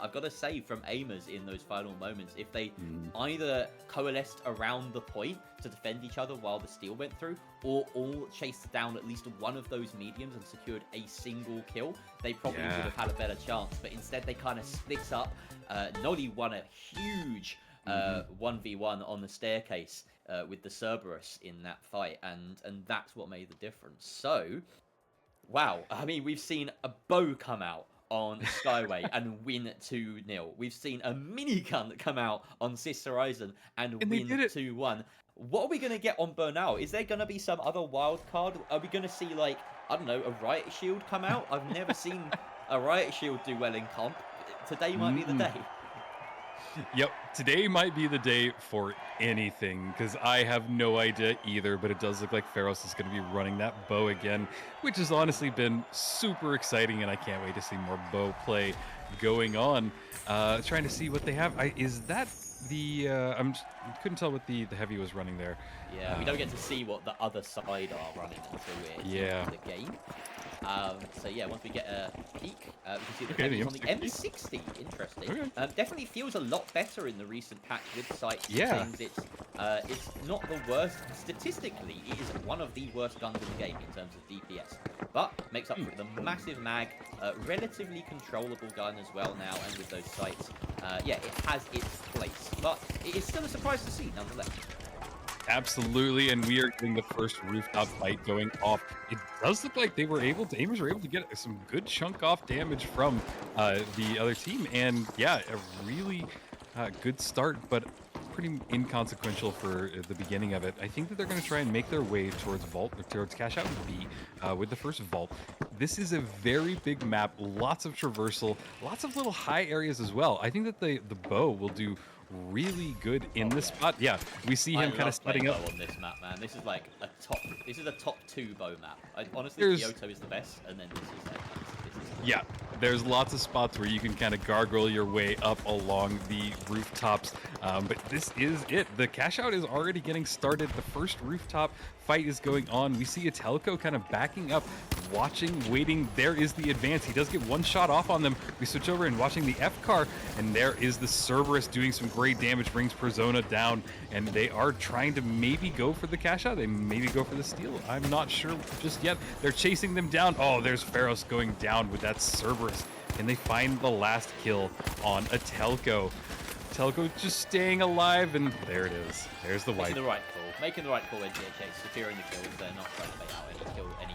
I've got to say, from aimers in those final moments. If they either coalesced around the point to defend each other while the steal went through, or all chased down at least one of those mediums and secured a single kill, they probably would have had a better chance. But instead, they kind of split up. Noddy won a huge 1v1 on the staircase with the Cerberus in that fight, and that's what made the difference. So, wow, I mean, we've seen a bow come out on Skyway and win 2-0. We've seen a minigun come out on Sis Horizon and win 2-1. What are we going to get on Burnout? Is there going to be some other wild card? Are we going to see, like, I don't know, a Riot Shield come out? I've never seen a Riot Shield do well in comp. Today might be the day. Yep, today might be the day for anything, because I have no idea either, but it does look like Pharos is going to be running that bow again, which has honestly been super exciting, and I can't wait to see more bow play going on. Trying to see what they have. Is that the... couldn't tell what the heavy was running there. Yeah, we don't get to see what the other side are running until we're in the game. So yeah, once we get a peek, we can see the heavies on the M60. Interesting. Definitely feels a lot better in the recent patch with sights. Things. It's not the worst. Statistically, it is one of the worst guns in the game in terms of DPS. But makes up for the massive mag, relatively controllable gun as well now, and with those sights, yeah, it has its place. But it is still a surprise to see, nonetheless. Absolutely, and we are getting the first rooftop fight going off. It does look like Aimers were able to get some good chunk off damage from the other team, and yeah, a really good start, but pretty inconsequential for the beginning of it. I think that they're going to try and make their way towards Vault, or towards Cash Out B with the first Vault. This is a very big map, lots of traversal, lots of little high areas as well. I think that the bow will do really good in this spot. Yeah, we see him kind of setting up on this map, man. This is like a top. This is a top 2 bow map. Honestly, Kyoto is the best, and then this is yeah. There's lots of spots where you can kind of gargle your way up along the rooftops, but this is it. The cash out is already getting started. The first rooftop fight is going on. We see Atelco kind of backing up, watching, waiting. There is the advance. He does get one shot off on them. We switch over and watching the F car, and there is the Cerberus doing some great damage, brings Persona down, and they are trying to maybe go for the cash out. They maybe go for the steal. I'm not sure just yet. They're chasing them down. Oh, there's Pharos going down with that Cerberus. And they find the last kill on Atelco. Atelco just staying alive, and there it is. There's the wipe. Making the right call. Making the right call, NTHX, securing the kills. They're not trying to bait out any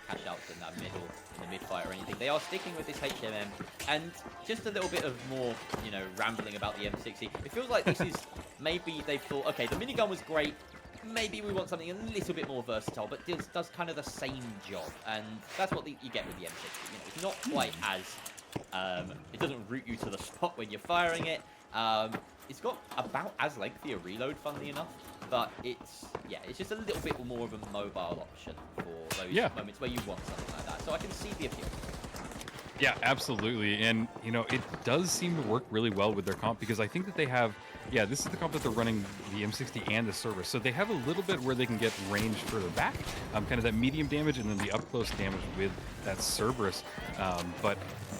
cash outs in that middle, in the mid-fight or anything. They are sticking with this HMM, and just a little bit of more, you know, rambling about the M60. It feels like this is, maybe they thought, okay, the minigun was great, maybe we want something a little bit more versatile, but does kind of the same job, and that's what you get with the M60. You know, it's not quite as, it doesn't root you to the spot when you're firing it. It's got about as lengthy a reload, funnily enough, but it's just a little bit more of a mobile option for those moments where you want something like that. So I can see the appeal. Yeah, absolutely. And, you know, it does seem to work really well with their comp, because I think that they have, this is the comp that they're running the M60 and the Cerberus. So they have a little bit where they can get range further back, kind of that medium damage, and then the up close damage with that Cerberus. But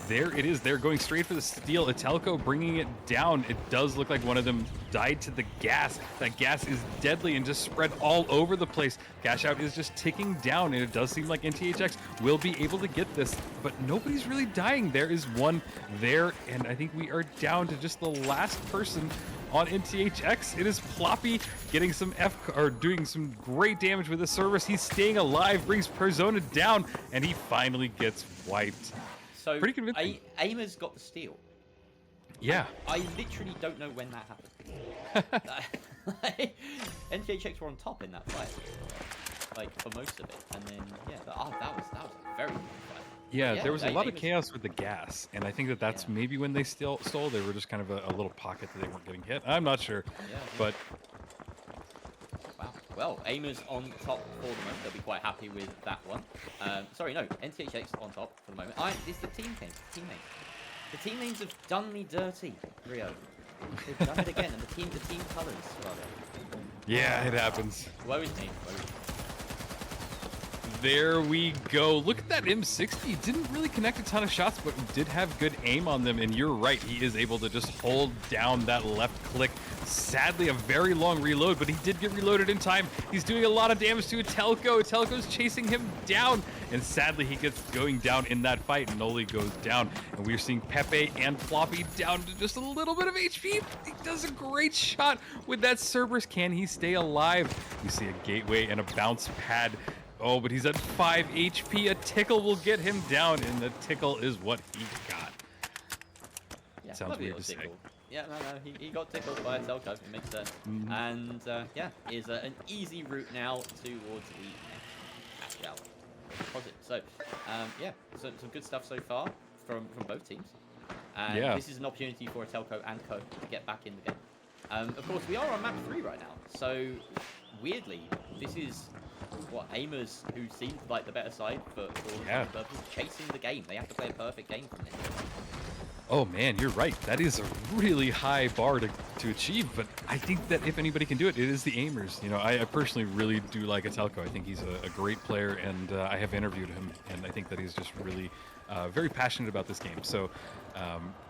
there it is. They're going straight for the steal. Atelco bringing it down. It does look like one of them died to the gas. That gas is deadly and just spread all over the place. Cash out is just ticking down, and it does seem like NTHX will be able to get this, but nobody's really dying. There is one there, and I think we are down to just the last person on NTHX. It is Ploppy getting some doing some great damage with the Cerberus. He's staying alive, brings Persona down, and he finally gets wiped. So pretty convincing. Aimer's got the steal. Yeah. I literally don't know when that happened. NTHX were on top in that fight, like for most of it, and then that was a very good fight. Yeah, there was a lot of chaos with the gas, and I think that that's maybe when they stole. They were just kind of a little pocket that they weren't getting hit. I'm not sure, but wow. Well, Aimer's on top for the moment. They'll be quite happy with that one. Sorry, no, NTHX on top for the moment. It's the team names. The team names have done me dirty, Rio. They've done it again, and the team colours, rather. Yeah, it happens. Woe is me. There we go. Look at that M60. Didn't really connect a ton of shots, but did have good aim on them. And you're right, he is able to just hold down that left click. Sadly, a very long reload, but he did get reloaded in time. He's doing a lot of damage to Atelco. Atelco's chasing him down. And sadly, he gets going down in that fight. Noli goes down. And we're seeing Pepe and Floppy down to just a little bit of HP. He does a great shot with that Cerberus. Can he stay alive? We see a gateway and a bounce pad. Oh, but he's at 5 HP. A tickle will get him down, and the tickle is what he got. Yeah, sounds weird to say. Yeah, no, he got tickled by a Telco. It makes sense. And is an easy route now towards the next cash out deposit. So, some good stuff so far from both teams. And this is an opportunity for a Telco and Co to get back in the game. Of course, we are on map 3 right now. So, weirdly, this is Aimers, who seemed like the better side for all purposes, chasing the game. They have to play a perfect game from this. Oh man, you're right. That is a really high bar to achieve, but I think that if anybody can do it, it is the Aimers. You know, I personally really do like Atelco. I think he's a great player, and I have interviewed him, and I think that he's just really very passionate about this game. So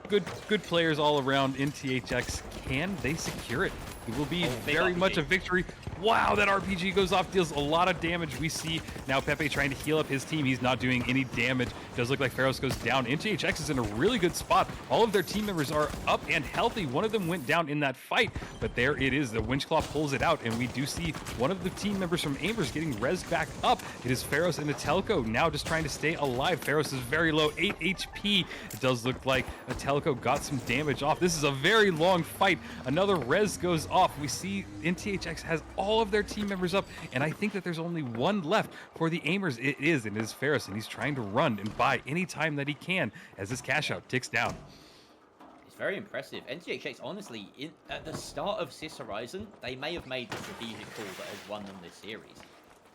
good players all around. NTHX, can they secure it? It will be very much a victory. Wow, that RPG goes off, deals a lot of damage. We see now Pepe trying to heal up his team. He's not doing any damage. Does look like Pharos goes down. NTHX is in a really good spot. All of their team members are up and healthy. One of them went down in that fight, but there it is. The Winchclaw pulls it out, and we do see one of the team members from Aimers getting rezzed back up. It is Pharos and Atelco now just trying to stay alive. Pharos is very low, 8 HP. It does look like Atelco got some damage off. This is a very long fight. Another res goes off. We see NTHX has all of their team members up, and I think that there's only one left for the Aimers. It is Pharos, and he's trying to run and buy any time that he can as his cash out ticks down. It's very impressive. NTHX, honestly, at the start of Sis Horizon, they may have made the strategic call that has won them this series.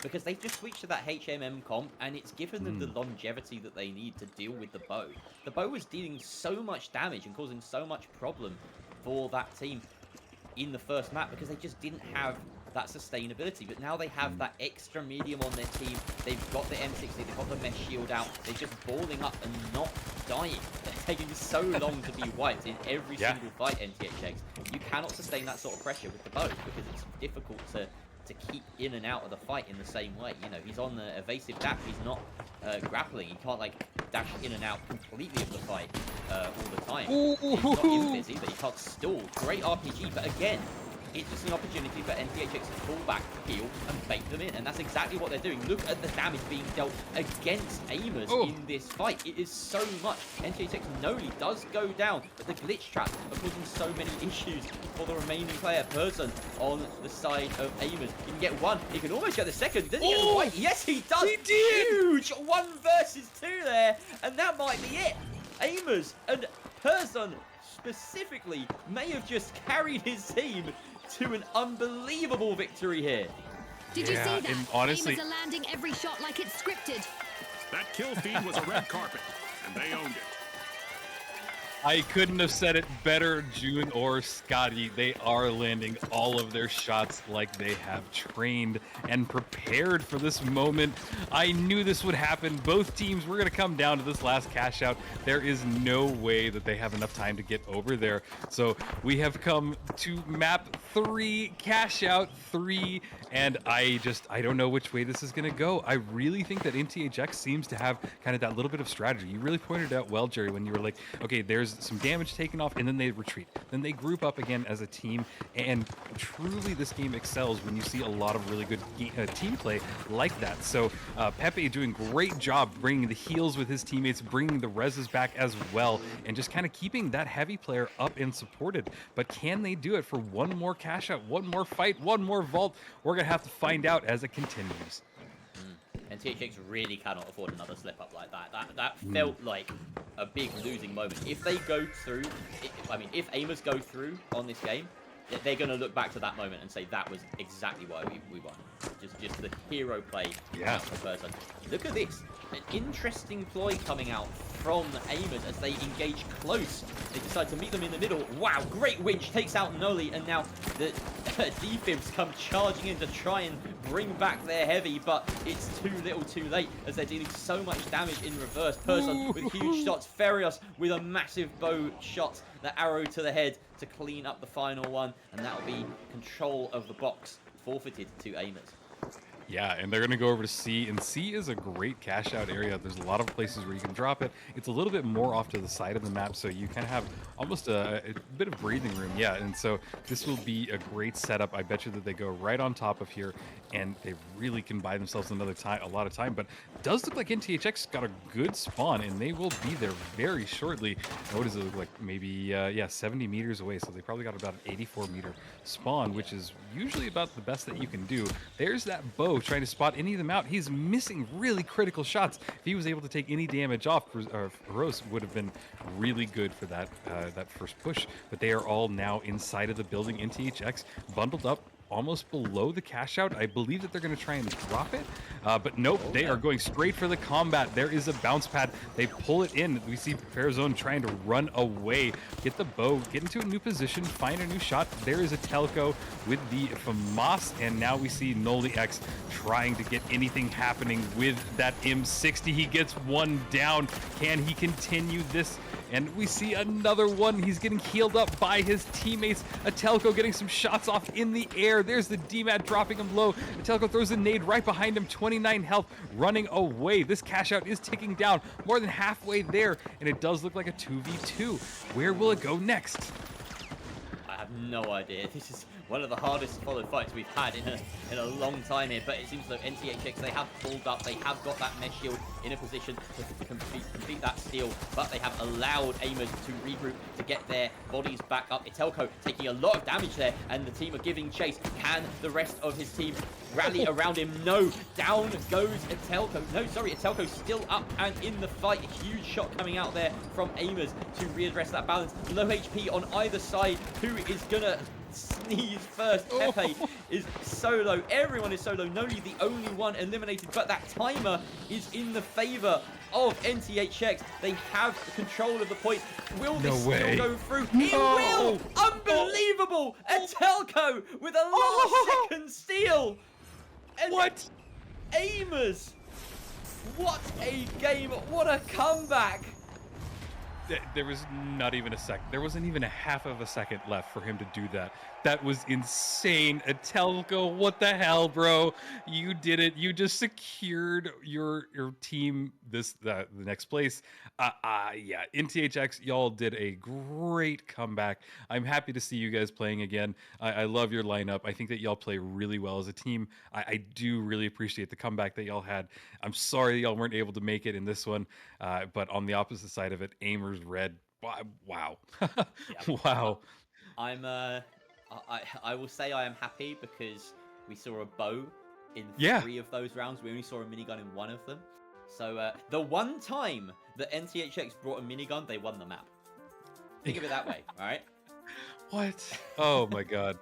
Because they've just switched to that HMM comp, and it's given them the longevity that they need to deal with the bow. The bow was dealing so much damage and causing so much problem for that team in the first map because they just didn't have that sustainability. But now they have that extra medium on their team. They've got the M60, they've got the mesh shield out. They're just balling up and not dying. They're taking so long to be wiped in every single fight, NTHX. You cannot sustain that sort of pressure with the bow because it's difficult to keep in and out of the fight in the same way. You know, he's on the evasive dash, he's not grappling. He can't, like, dash in and out completely of the fight all the time. He's not invis either, he can't stall. Great RPG, but again, it's just an opportunity for NTHX to fall back, heal, and bait them in. And that's exactly what they're doing. Look at the damage being dealt against Aimers in this fight. It is so much. NTHX Noli does go down, but the glitch traps are causing so many issues for the remaining player person on the side of Aimers. He can get one. He can almost get the second. Does he get the white? Yes, he does. He did. Huge 1 versus 2 there. And that might be it. Aimers and Person specifically may have just carried his team to an unbelievable victory here. Did you see that? And honestly, Aimers are landing every shot like it's scripted. That kill feed was a red carpet, and they owned it. I couldn't have said it better, June or Scotty. They are landing all of their shots like they have trained and prepared for this moment. I knew this would happen. Both teams were going to come down to this last cash out. There is no way that they have enough time to get over there. So we have come to map 3, cash out 3, and I don't know which way this is going to go. I really think that NTHX seems to have kind of that little bit of strategy. You really pointed out well, Jerry, when you were like, okay, there's some damage taken off, and then they retreat. Then they group up again as a team, and truly this game excels when you see a lot of really good team play like that. So Pepe doing great job bringing the heals with his teammates, bringing the reses back as well, and just kind of keeping that heavy player up and supported. But can they do it for one more cash out, one more fight, one more vault? We're going to have to find out as it continues. And THX really cannot afford another slip up like that. That felt like a big losing moment. If they go through, if Aimers go through on this game, they're going to look back to that moment and say that was exactly why we won. Just the hero play per person. Look at this. An interesting ploy coming out from Aimers as they engage close. They decide to meet them in the middle. Wow, great winch takes out Noli, and now the defibs come charging in to try and bring back their heavy, but it's too little too late as they're dealing so much damage in reverse. Person with huge shots. Ferios with a massive bow shot. The arrow to the head to clean up the final one, and that'll be control of the box forfeited to Aimers. Yeah, and they're going to go over to C, and C is a great cash out area. There's a lot of places where you can drop it. It's a little bit more off to the side of the map, so you kind of have almost a bit of breathing room. Yeah, and so this will be a great setup. I bet you that they go right on top of here, and they really can buy themselves a lot of time. But it does look like NTHX got a good spawn, and they will be there very shortly. What does it look like? Maybe, 70 meters away, so they probably got about an 84-meter spawn, which is usually about the best that you can do. There's that bow trying to spot any of them out. He's missing really critical shots. If he was able to take any damage off, Rose would have been really good for that first push. But they are all now inside of the building. NTHX bundled up, almost below the cash out. I believe that they're going to try and drop it, but nope, they are going straight for the combat. There is a bounce pad. They pull it in. We see Farazone trying to run away, get the bow, get into a new position, find a new shot. There is a Telco with the FAMAS, and now we see Nolly X trying to get anything happening with that M60. He gets one down. Can he continue this? And we see another one. He's getting healed up by his teammates. Atelco getting some shots off in the air. There's the DMAT dropping him low. Atelco throws a nade right behind him. 29 health, running away. This cash out is ticking down, more than halfway there, and it does look like a 2v2. Where will it go next? I have no idea. This is one of the hardest followed fights we've had in a long time here, but it seems like NTHX, they have pulled up, they have got that mesh shield in a position to complete that steal, but they have allowed Aimers to regroup to get their bodies back up. Itelco taking a lot of damage there, and the team are giving chase. Can the rest of his team rally around him? No, down goes Itelco. No, sorry, Itelco's still up and in the fight. A huge shot coming out there from Aimers to readdress that balance. Low HP on either side. Who is gonna sneeze first? Pepe is solo. Everyone is solo. Noli the only one eliminated, but that timer is in the favor of NTHX. They have control of the point. Will this still go through? It will! Unbelievable! Atelco with a last second steal! And what? Aimers! What a game! What a comeback! There was not even a second. There wasn't even a half of a second left for him to do that. That was insane. Atelco, what the hell, bro? You did it. You just secured your team the next place. Yeah, NTHX, y'all did a great comeback. I'm happy to see you guys playing again. I love your lineup. I think that y'all play really well as a team. I do really appreciate the comeback that y'all had. I'm sorry y'all weren't able to make it in this one, but on the opposite side of it, Aimers Red. Wow. Wow. I will say I am happy because we saw a bow in 3 of those rounds. We only saw a minigun in 1 of them. So the one time that NTHX brought a minigun, they won the map. Think of it that way, all right? What? Oh my god.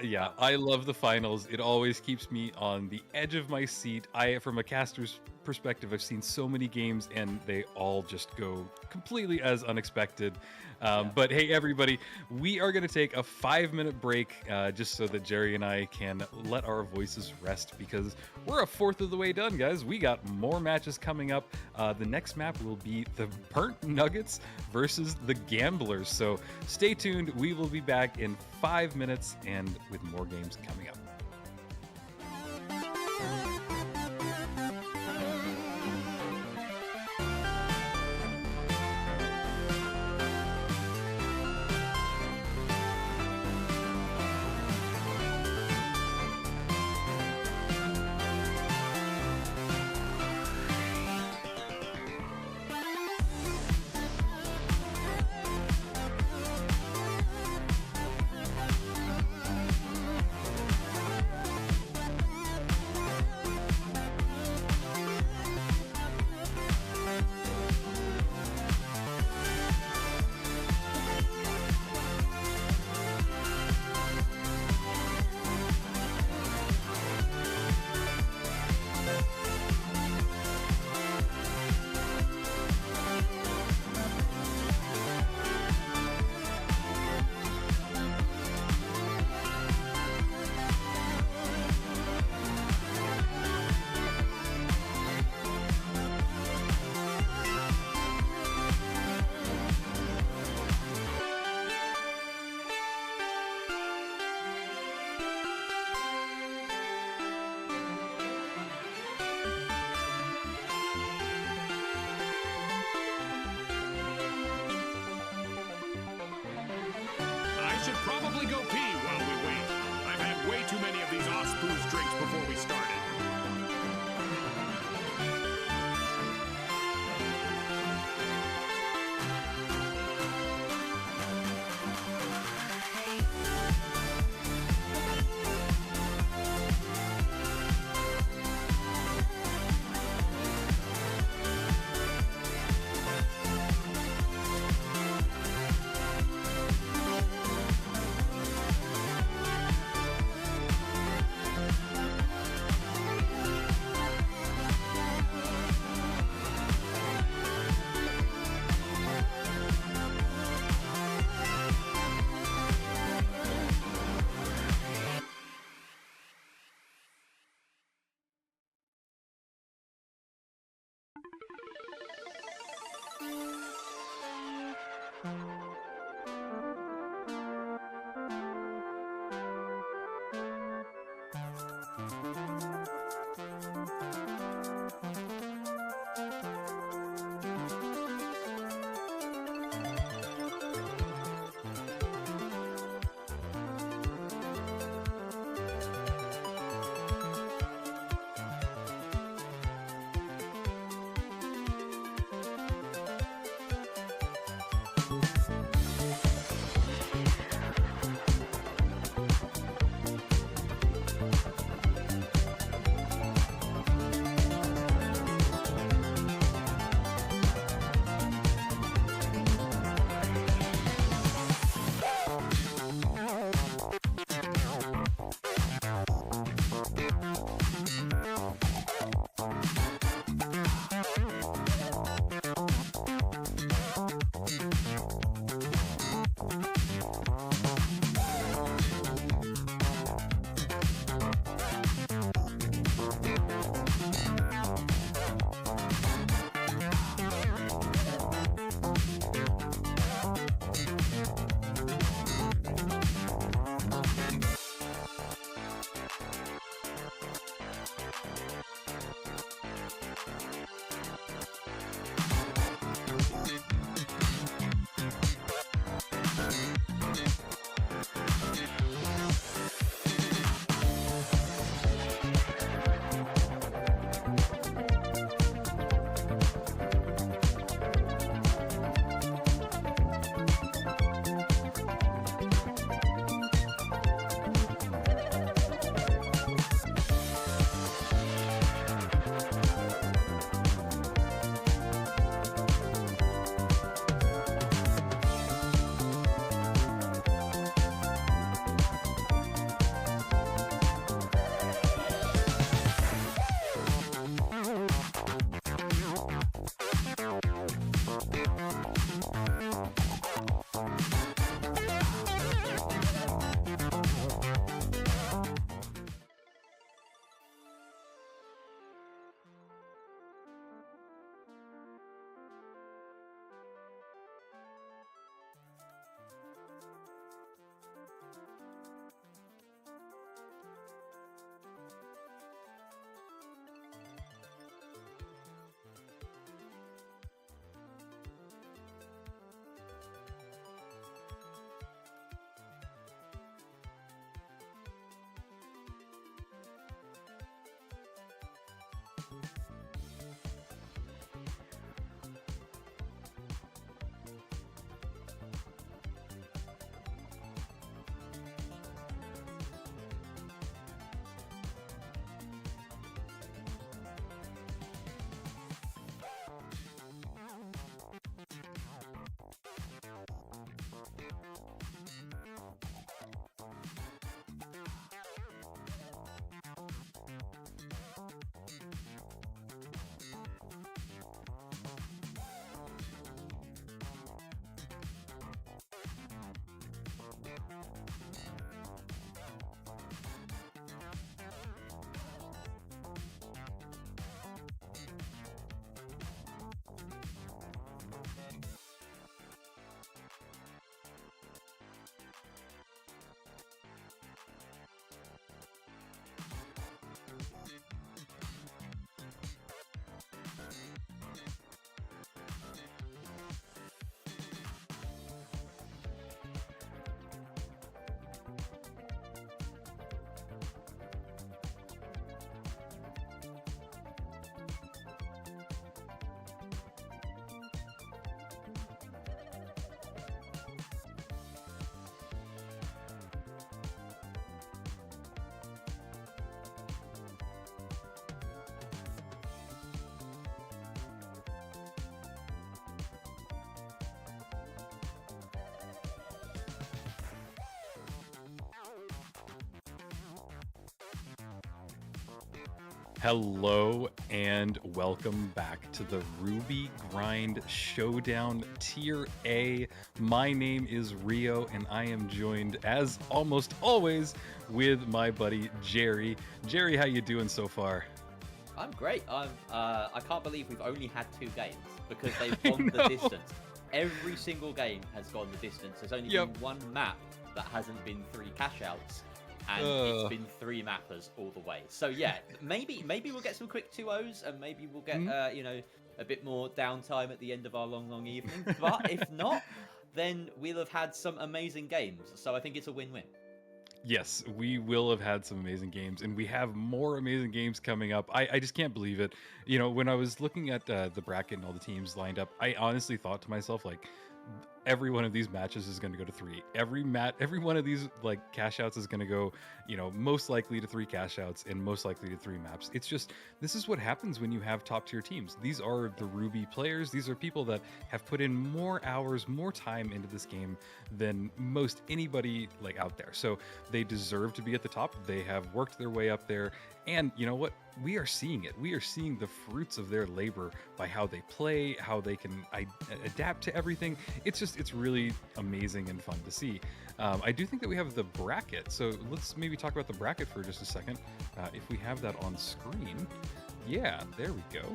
Yeah, I love the finals. It always keeps me on the edge of my seat. From a caster's perspective, I've seen so many games and they all just go completely as unexpected. But hey, everybody, we are going to take a 5-minute break just so that Jerry and I can let our voices rest because we're a fourth of the way done, guys. We got more matches coming up. The next map will be the Burnt Nuggets versus the Gamblers. So stay tuned. We will be back in 5 minutes and with more games coming up. Hello and welcome back to the Ruby Grind Showdown Tier A. My name is Rio and I am joined, as almost always, with my buddy Jerry. Jerry, how you doing so far? I'm great. I can't believe we've only had 2 games because they've gone the distance. Every single game has gone the distance. There's only been one map that hasn't been 3 cash outs. And it's been 3 mappers all the way. So yeah, maybe we'll get some quick 2-0s, and maybe we'll get a bit more downtime at the end of our long evening. But if not, then we'll have had some amazing games. So I think it's a win-win. Yes, we will have had some amazing games, and we have more amazing games coming up. I just can't believe it. You know, when I was looking at the bracket and all the teams lined up, I honestly thought to myself, like, every one of these matches is going to go to 3. Every one of these like cash outs is going to go, you know, most likely to 3 cash outs and most likely to 3 maps. It's just, this is what happens when you have top tier teams. These are the Ruby players. These are people that have put in more hours, more time into this game than most anybody like out there. So they deserve to be at the top. They have worked their way up there. And you know what? We are seeing it. We are seeing the fruits of their labor by how they play, how they can adapt to everything. It's really amazing and fun to see. I do think that we have the bracket. So let's maybe talk about the bracket for just a second. If we have that on screen. Yeah, there we go.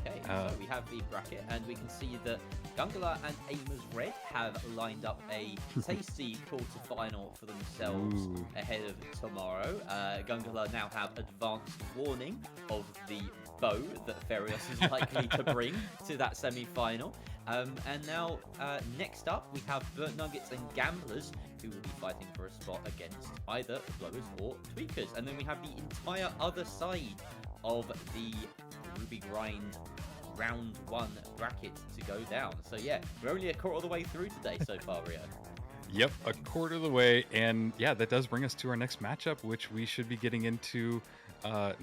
Okay, so we have the bracket, and we can see that Gungula and Aimers Red have lined up a tasty quarterfinal for themselves ahead of tomorrow. Gungula now have advanced warning of the bow that Ferios is likely to bring to that semi-final. And now, next up, we have Burnt Nuggets and Gamblers, who will be fighting for a spot against either Blowers or Tweakers. And then we have the entire other side of the Ruby Grind round 1 bracket to go down. So yeah, we're only a quarter of the way through today so far, Rio. Yep, a quarter of the way, and yeah, that does bring us to our next matchup, which we should be getting into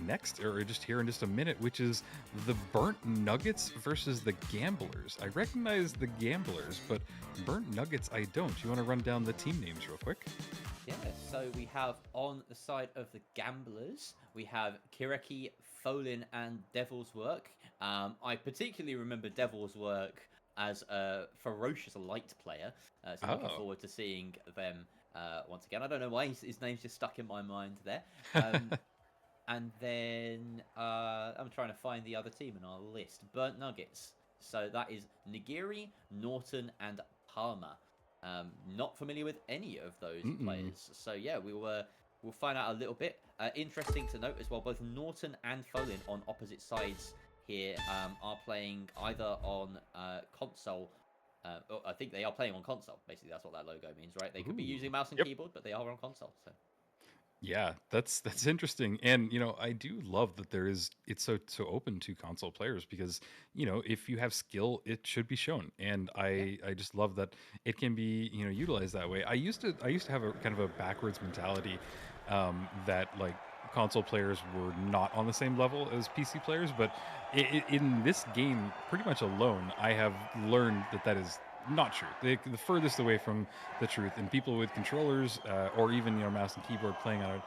next, or just here in just a minute, which is the Burnt Nuggets versus the Gamblers. I recognize the Gamblers, but Burnt Nuggets I don't. You want to run down the team names real quick? Yeah, so we have on the side of the Gamblers, we have Kireki, Folin, and Devil's Work. I particularly remember Devil's Work as a ferocious light player, so looking forward to seeing them once again. I don't know why his name's just stuck in my mind there. And then I'm trying to find the other team in our list. Burnt Nuggets. So that is Nigiri, Norton, and Palmer. Not familiar with any of those players. So yeah, we'll find out a little bit. Interesting to note as well, both Norton and Folin on opposite sides here are playing either on console. I think they are playing on console. Basically, that's what that logo means, right? They could be using mouse and keyboard, but they are on console. So. Yeah, that's interesting, and you know, I do love that it's so open to console players, because you know, if you have skill, it should be shown, and I just love that it can be, you know, utilized that way. I used to have a kind of a backwards mentality, that like console players were not on the same level as PC players, but in this game, pretty much alone, I have learned that is not true. The furthest away from the truth, and people with controllers or even, you know, mouse and keyboard playing on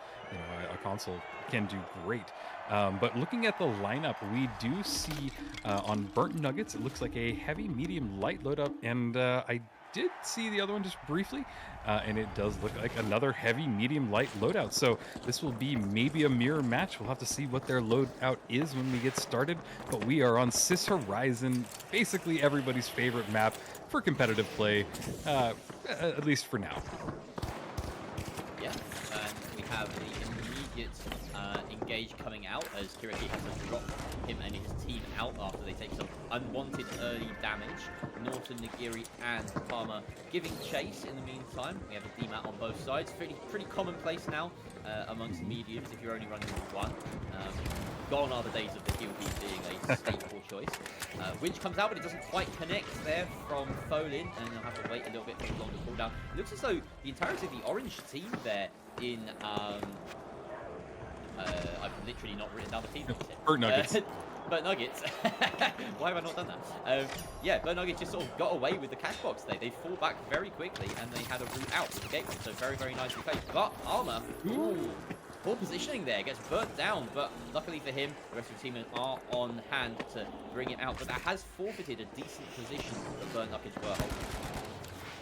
a console can do great. But looking at the lineup, we do see on Burnt Nuggets, it looks like a heavy, medium, light loadout, and I did see the other one just briefly, and it does look like another heavy, medium, light loadout. So this will be maybe a mirror match. We'll have to see what their loadout is when we get started. But we are on Sis Horizon, basically everybody's favorite map for competitive play, at least for now. Yeah, and we have the immediate engage coming out as Kireki has to drop him and his team out after they take some unwanted early damage. Norton, Nigiri, and Palmer giving chase in the meantime. We have a DMAT on both sides. Pretty commonplace now amongst mediums if you're only running one. Gone are the days of the heal beat being a staple choice. Winch comes out, but it doesn't quite connect there from Folin, and they'll have to wait a little bit for the longer cooldown. It looks as though the entirety of the orange team there in I've literally not written down the team. Burnt Nuggets. Burnt Nuggets. Why have I not done that? Yeah, Burnt Nuggets just sort of got away with the cash box there. They fall back very quickly, and they had a route out with the gateway. So very, very nicely played. But Armor, ooh, Poor positioning there, gets burnt down, but luckily for him, the rest of the team are on hand to bring it out. But that has forfeited a decent position that Burnt Nuggets were holding.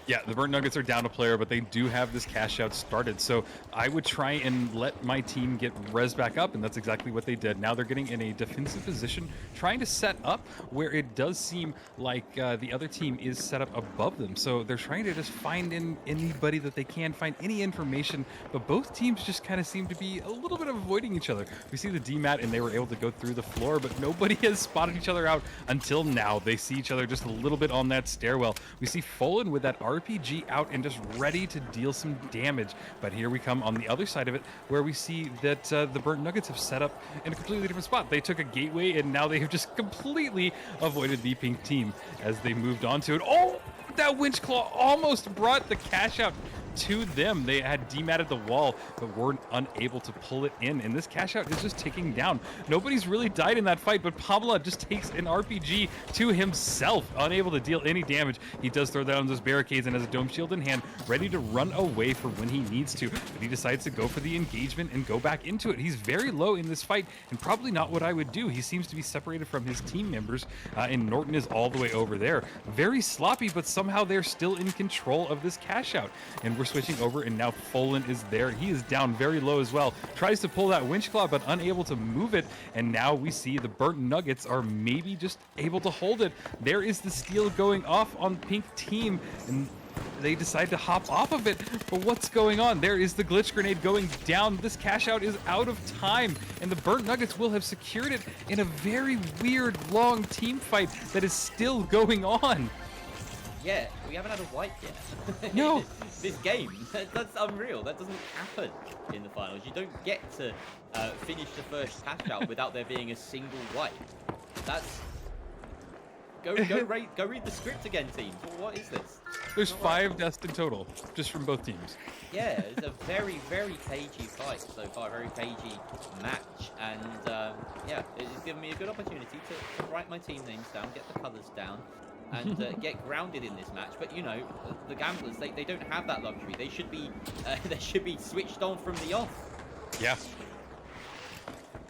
Yeah, the Burnt Nuggets are down a player, but they do have this cash out started. So I would try and let my team get res back up, and that's exactly what they did. Now they're getting in a defensive position, trying to set up where it does seem like the other team is set up above them. So they're trying to just find anybody that they can, find any information, but both teams just kind of seem to be a little bit avoiding each other. We see the DMAT, and they were able to go through the floor, but nobody has spotted each other out until now. They see each other just a little bit on that stairwell. We see Folan with that RPG out and just ready to deal some damage. But here we come on the other side of it, where we see that the Burnt Nuggets have set up in a completely different spot. They took a gateway, and now they have just completely avoided the pink team as they moved on to it. Oh, that winch claw almost brought the cash out to them. They had dematted the wall, but were unable to pull it in, and this cash out is just ticking down. Nobody's really died in that fight, but Pamela just takes an RPG to himself, unable to deal any damage. He does throw down those barricades and has a dome shield in hand, ready to run away for when he needs to, but he decides to go for the engagement and go back into it. He's very low in this fight, and probably not what I would do. He seems to be separated from his team members, and Norton is all the way over there. Very sloppy, but somehow they're still in control of this cash out, and we're switching over, and now Folan is there. He is down very low as well. Tries to pull that winch claw, but unable to move it. And now we see the Burnt Nuggets are maybe just able to hold it. There is the steal going off on pink team, and they decide to hop off of it. But what's going on? There is the glitch grenade going down. This cash out is out of time, and the Burnt Nuggets will have secured it in a very weird, long team fight that is still going on. Yeah, we haven't had a wipe yet. No. This game, that's unreal. That doesn't happen in the finals. You don't get to finish the first cash out without there being a single wipe. That's... Go read the script again, teams. What is this? There's 5 deaths in total, just from both teams. Yeah, it's a very, very cagey fight so far, a very cagey match, and yeah, it's given me a good opportunity to write my team names down, get the colours down, and get grounded in this match. But you know, the gamblers, they don't have that luxury. They should be switched on from the off. Yeah.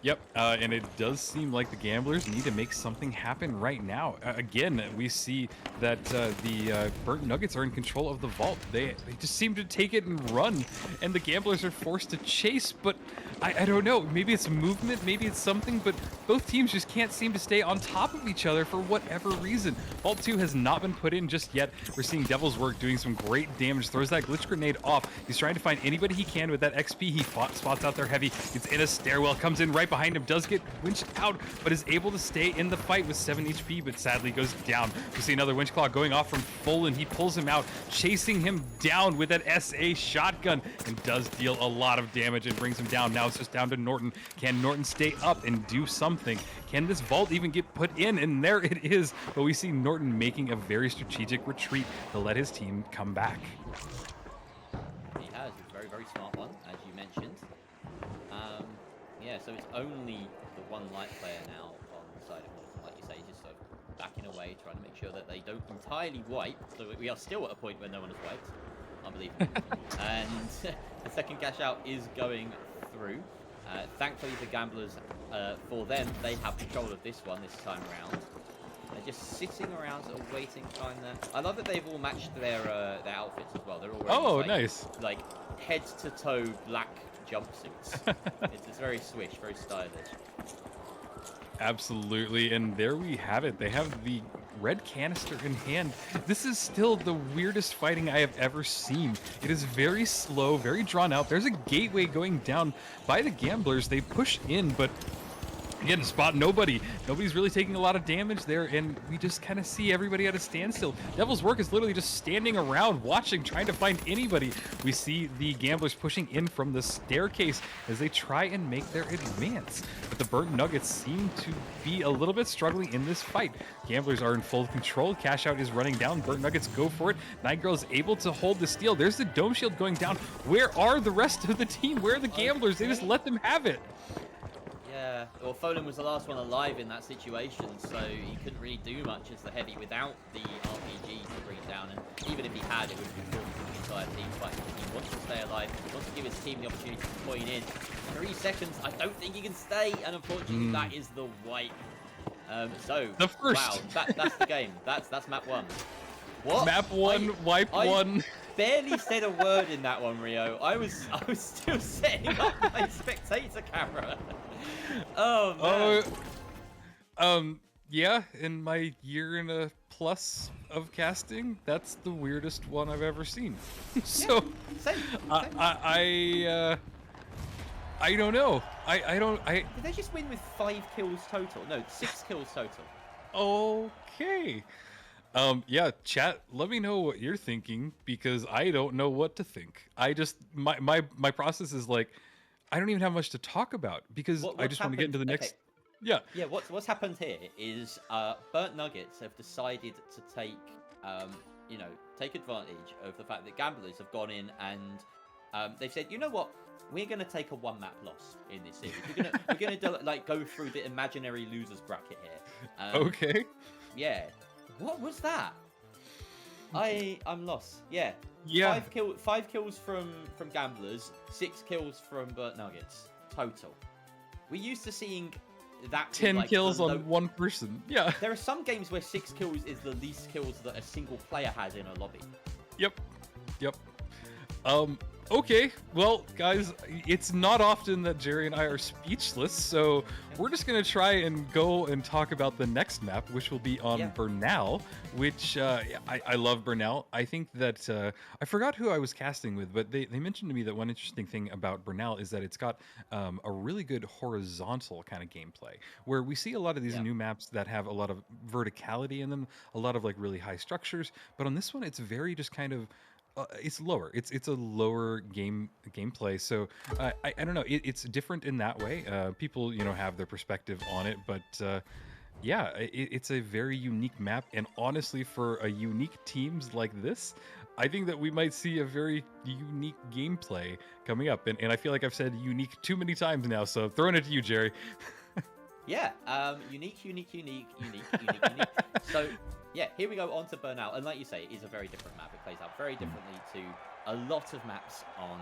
Yep, and it does seem like the gamblers need to make something happen right now. Again, we see that the Burnt Nuggets are in control of the vault. They just seem to take it and run, and the gamblers are forced to chase, but I don't know. Maybe it's movement, maybe it's something, but both teams just can't seem to stay on top of each other for whatever reason. Vault 2 has not been put in just yet. We're seeing Devil's Work doing some great damage, throws that glitch grenade off. He's trying to find anybody he can with that XP. He spots out there heavy. It's in a stairwell, comes in right behind him, does get winched out, but is able to stay in the fight with 7 HP, but sadly goes down. We see another winch claw going off from Folan. He pulls him out, chasing him down with that SA shotgun, and does deal a lot of damage and brings him down. Now it's just down to Norton. Can Norton stay up and do something? Can this vault even get put in? And there it is. But we see Norton making a very strategic retreat to let his team come back. He has a very, very smart one, as you mentioned. Yeah, so it's only the one light player now on the side of Norton, like you say, just sort of backing away, trying to make sure that they don't entirely wipe. So we are still at a point where no one has wiped. Unbelievable. And the second cash out is going through. Thankfully for gamblers, for them, they have control of this one this time around. They're just sitting around, sort of waiting, trying to... I love that they've all matched their outfits as well. They're all wearing nice. Like head-to-toe black jumpsuits. It's very swish, very stylish. Absolutely, and there we have it. They have the red canister in hand. This is still the weirdest fighting I have ever seen. It is very slow, very drawn out. There's a gateway going down by the gamblers. They push in, but again, spot nobody. Nobody's really taking a lot of damage there, and we just kind of see everybody at a standstill. Devil's Work is literally just standing around, watching, trying to find anybody. We see the gamblers pushing in from the staircase as they try and make their advance. But the Burnt Nuggets seem to be a little bit struggling in this fight. Gamblers are in full control. Cash out is running down. Burnt Nuggets go for it. Night Girl is able to hold the steal. There's the dome shield going down. Where are the rest of the team? Where are the gamblers? They just let them have it. Yeah, well, Foden was the last one alive in that situation, so he couldn't really do much as the heavy without the RPG to bring it down. And even if he had, it would have been forfeit for the entire team. But he wants to stay alive. He wants to give his team the opportunity to point in. 3 seconds. I don't think he can stay, and unfortunately, that is the wipe. So the first. Wow, that's the game. That's map 1. What? Map 1, wipe 1. Barely said a word in that one, Rio. I was still setting up my spectator camera. Oh man. Yeah, in my year and a plus of casting, that's the weirdest one I've ever seen. So Same. I don't know. Did they just win with 5 kills total? No, 6 kills total. Okay. Yeah, chat, let me know what you're thinking, because I don't know what to think. I just, my process is like, I don't even have much to talk about, because I just want to get into the next... Okay. Yeah. Yeah, what's happened here is Burnt Nuggets have decided to take, take advantage of the fact that gamblers have gone in and they've said, you know what, we're going to take a 1-map loss in this series. We're gonna like go through the imaginary losers bracket here. Okay. Yeah. What was that? I'm lost. Yeah. Yeah. 5 kills from gamblers, 6 kills from Burnt Nuggets total. We're used to seeing that 10 like kills on one person. Yeah. There are some games where 6 kills is the least kills that a single player has in a lobby. Yep. Okay, well, guys, it's not often that Jerry and I are speechless, so we're just going to try and go and talk about the next map, which will be on Bernal, which I love Bernal. I think that I forgot who I was casting with, but they mentioned to me that one interesting thing about Bernal is that it's got a really good horizontal kind of gameplay, where we see a lot of these new maps that have a lot of verticality in them, a lot of like really high structures, but on this one, it's very just kind of it's lower. It's a lower gameplay. So I don't know. It's different in that way. People have their perspective on it, but yeah, it's a very unique map. And honestly, for a unique teams like this, I think that we might see a very unique gameplay coming up. And I feel like I've said unique too many times now. So throwing it to you, Jerry. Yeah. Unique. So. Yeah, here we go on to Burnout, and like you say, it is a very different map. It plays out very differently to a lot of maps on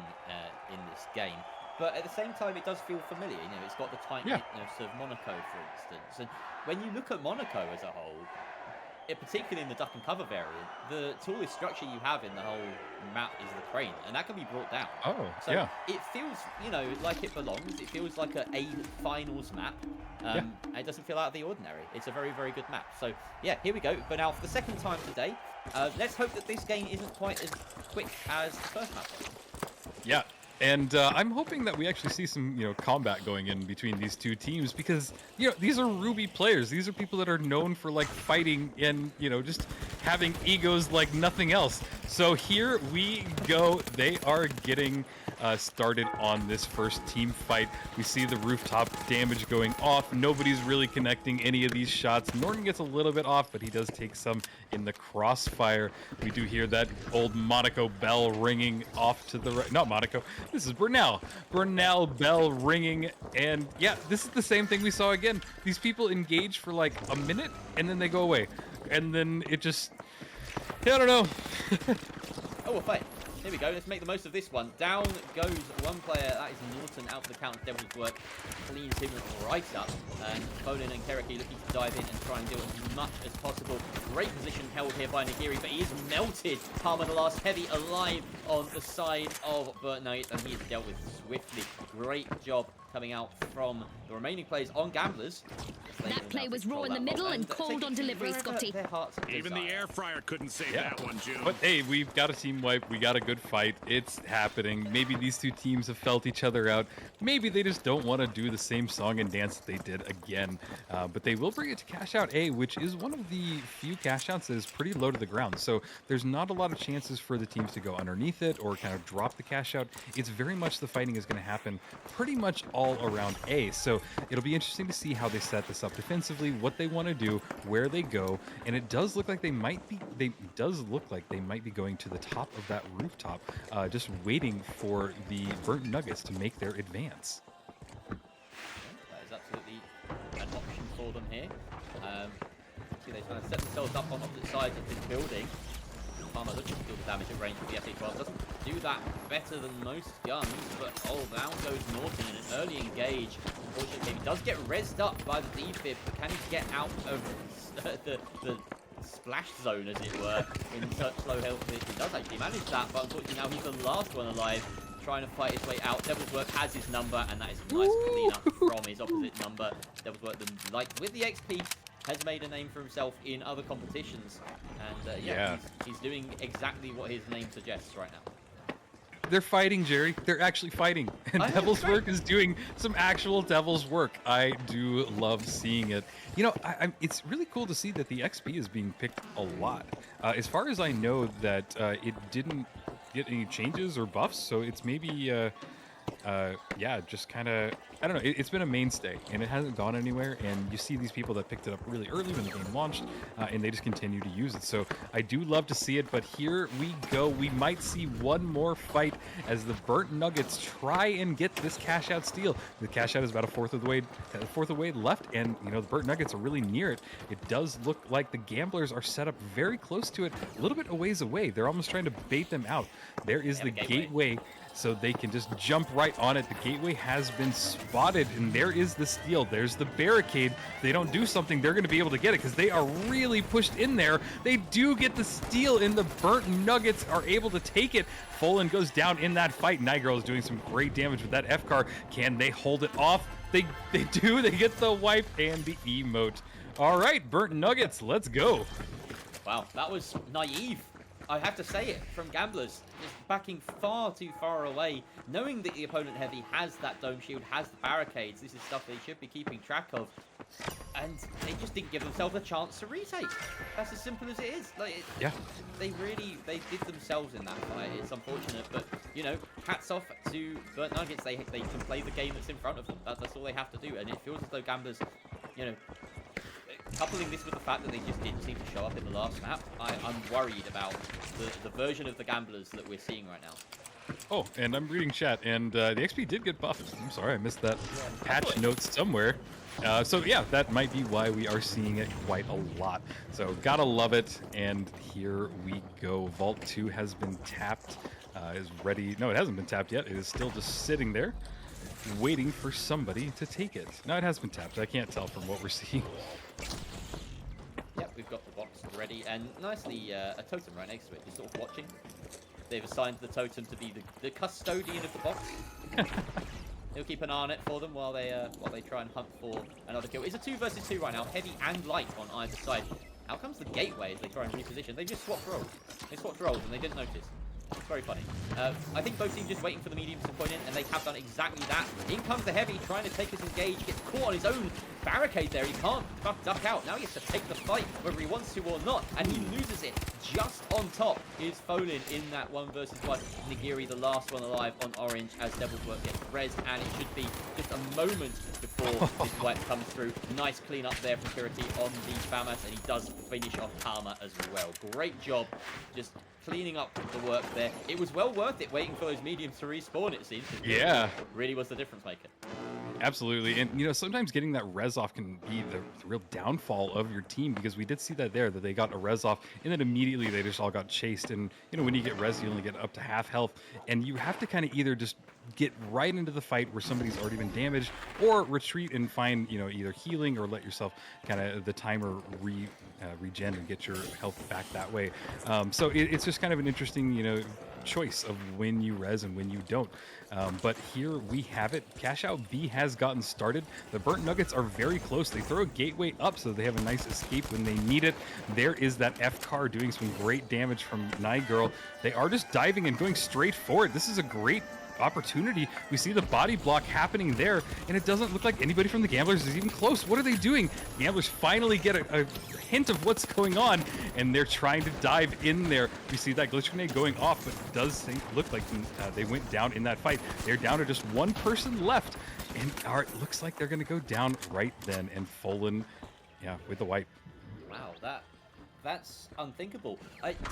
in this game. But at the same time, it does feel familiar. It's got the tightness of Monaco, for instance. And when you look at Monaco as a whole, particularly in the duck and cover variant, the tallest structure you have in the whole map is the crane, and that can be brought down. So it feels, like it belongs. It feels like a finals map. It doesn't feel out of the ordinary. It's a very, very good map. So yeah, here we go. But now for the second time today, let's hope that this game isn't quite as quick as the first map was. Yeah. And I'm hoping that we actually see some, combat going in between these two teams, because, these are Ruby players. These are people that are known for like fighting and, just having egos like nothing else. So here we go. They are getting started on this first team fight. We see the rooftop damage going off. Nobody's really connecting any of these shots. Norton gets a little bit off, but he does take some in the crossfire. We do hear that old Monaco bell ringing off to the right. Not Monaco. This is Bernal. Bernal bell ringing. And yeah, this is the same thing we saw again. These people engage for like a minute and then they go away. And then it just, I don't know. Oh, well, fight. Here we go. Let's make the most of this one. Down goes one player. That is Norton out for the count. Devil's work cleans him right up. And Foden and Kereki looking to dive in and try and deal as much as possible. Great position held here by Nagiri, but he is melted. Palmer, the last heavy, alive on the side of Burnt Knight, and he is dealt with swiftly. Great job coming out from the remaining players on Gamblers. That play was raw in the middle and cold on delivery, Scotty. Even the air fryer couldn't save that one, June. But hey, we've got a team wipe. We got a good fight. It's happening. Maybe these two teams have felt each other out. Maybe they just don't want to do the same song and dance that they did again. But they will bring it to cash out A, which is one of the few cash outs that is pretty low to the ground. So there's not a lot of chances for the teams to go underneath it or kind of drop the cash out. It's very much the fighting is going to happen pretty much all around A. So it'll be interesting to see how they set this up defensively, what they want to do, where they go, and it does look like they might be going to the top of that rooftop, just waiting for the Burnt Nuggets to make their advance. That is for them here. See, they kind of set themselves up on opposite sides of this building. Palmer looking to deal the damage at range with the SA-12. Doesn't do that better than most guns, but down goes Norton in an early engage. Unfortunately, he does get rezzed up by the defib, but can he get out of the splash zone, as it were, in such low health? He does actually manage that, but unfortunately now he's the last one alive, trying to fight his way out. Devil's Work has his number, and that is a nice cleanup from his opposite number. Devil's Work, like with the XP, has made a name for himself in other competitions, and he's doing exactly what his name suggests right now. They're fighting, Jerry. They're actually fighting. And Devil's Work is doing some actual Devil's Work. I do love seeing it. You know, it's really cool to see that the XP is being picked a lot. As far as I know, that it didn't get any changes or buffs, so it's maybe... just kind of, I don't know, it's been a mainstay and it hasn't gone anywhere, and you see these people that picked it up really early when the game launched, and they just continue to use it. So I do love to see it, but here we go. We might see one more fight as the Burnt Nuggets try and get this cash out steal. The cash out is about a fourth of the way left, and you know, the Burnt Nuggets are really near it. It does look like the Gamblers are set up very close to it, a little bit a ways away. They're almost trying to bait them out. There is the gateway, so they can just jump right on it. The gateway has been spotted, and there is the steal. There's the barricade. If they don't do something, they're going to be able to get it because they are really pushed in there. They do get the steal, and the Burnt Nuggets are able to take it. Folan goes down in that fight. Nigirl is doing some great damage with that F-car. Can they hold it off? They do. They get the wipe and the emote. All right, Burnt Nuggets, let's go. Wow, that was naive. I have to say it, from Gamblers, just backing far too far away, knowing that the opponent heavy has that dome shield, has the barricades. This is stuff they should be keeping track of, and they just didn't give themselves a chance to retake. That's as simple as it is. Like, they did themselves in that fight. It's unfortunate, but you know, hats off to Burnt Nuggets. They can play the game that's in front of them. That's all they have to do, and it feels as though Gamblers, you know, coupling this with the fact that they just didn't seem to show up in the last map, I'm worried about the version of the Gamblers that we're seeing right now. Oh, and I'm reading chat, and the XP did get buffed. I'm sorry, I missed that patch notes somewhere. So yeah, that might be why we are seeing it quite a lot. So gotta love it, and here we go. Vault 2 has been tapped, is ready. No, it hasn't been tapped yet. It is still just sitting there, waiting for somebody to take it. No, it has been tapped. I can't tell from what we're seeing. Yep, we've got the box ready, and nicely a totem right next to it, just sort of watching. They've assigned the totem to be the custodian of the box. He'll keep an eye on it for them while they try and hunt for another kill. It's a 2 versus 2 right now, heavy and light on either side. Out comes the gateway as they try and reposition. They just swapped roles. They swapped roles and they didn't notice. It's very funny. I think both teams just waiting for the mediums to point in, and they have done exactly that. In comes the heavy, trying to take his engage, gets caught on his own barricade there. He can't duck out. Now he has to take the fight, whether he wants to or not, and he loses it. Just on top is Folan in that 1 versus 1. Nigiri, the last one alive on orange, as Devil's Work gets rezzed, and it should be just a moment before this wipe comes through. Nice clean up there from Kiriti on the FAMAS, and he does finish off Karma as well. Great job, just cleaning up the work there. It was well worth it waiting for those mediums to respawn, it seems. Yeah. Really was the difference maker. Absolutely. And, you know, sometimes getting that res off can be the real downfall of your team, because we did see that there, that they got a res off and then immediately they just all got chased. And, you know, when you get res, you only get up to half health, and you have to kind of either just get right into the fight where somebody's already been damaged, or retreat and find, you know, either healing or let yourself kind of the timer regen and get your health back that way. So it's just kind of an interesting, you know, choice of when you res and when you don't. But here we have it. Cash Out B has gotten started. The Burnt Nuggets are very close. They throw a gateway up so they have a nice escape when they need it. There is that F car doing some great damage from Nigirl. They are just diving and going straight forward. This is a great opportunity. We see the body block happening there, and it doesn't look like anybody from the Gamblers is even close. What are they doing? The Gamblers finally get a hint of what's going on, and they're trying to dive in there. We see that glitch grenade going off, but it does look like they went down in that fight. They're down to just one person left, and it looks like they're going to go down right then. And Folan, yeah, with the wipe. Wow, that That's unthinkable.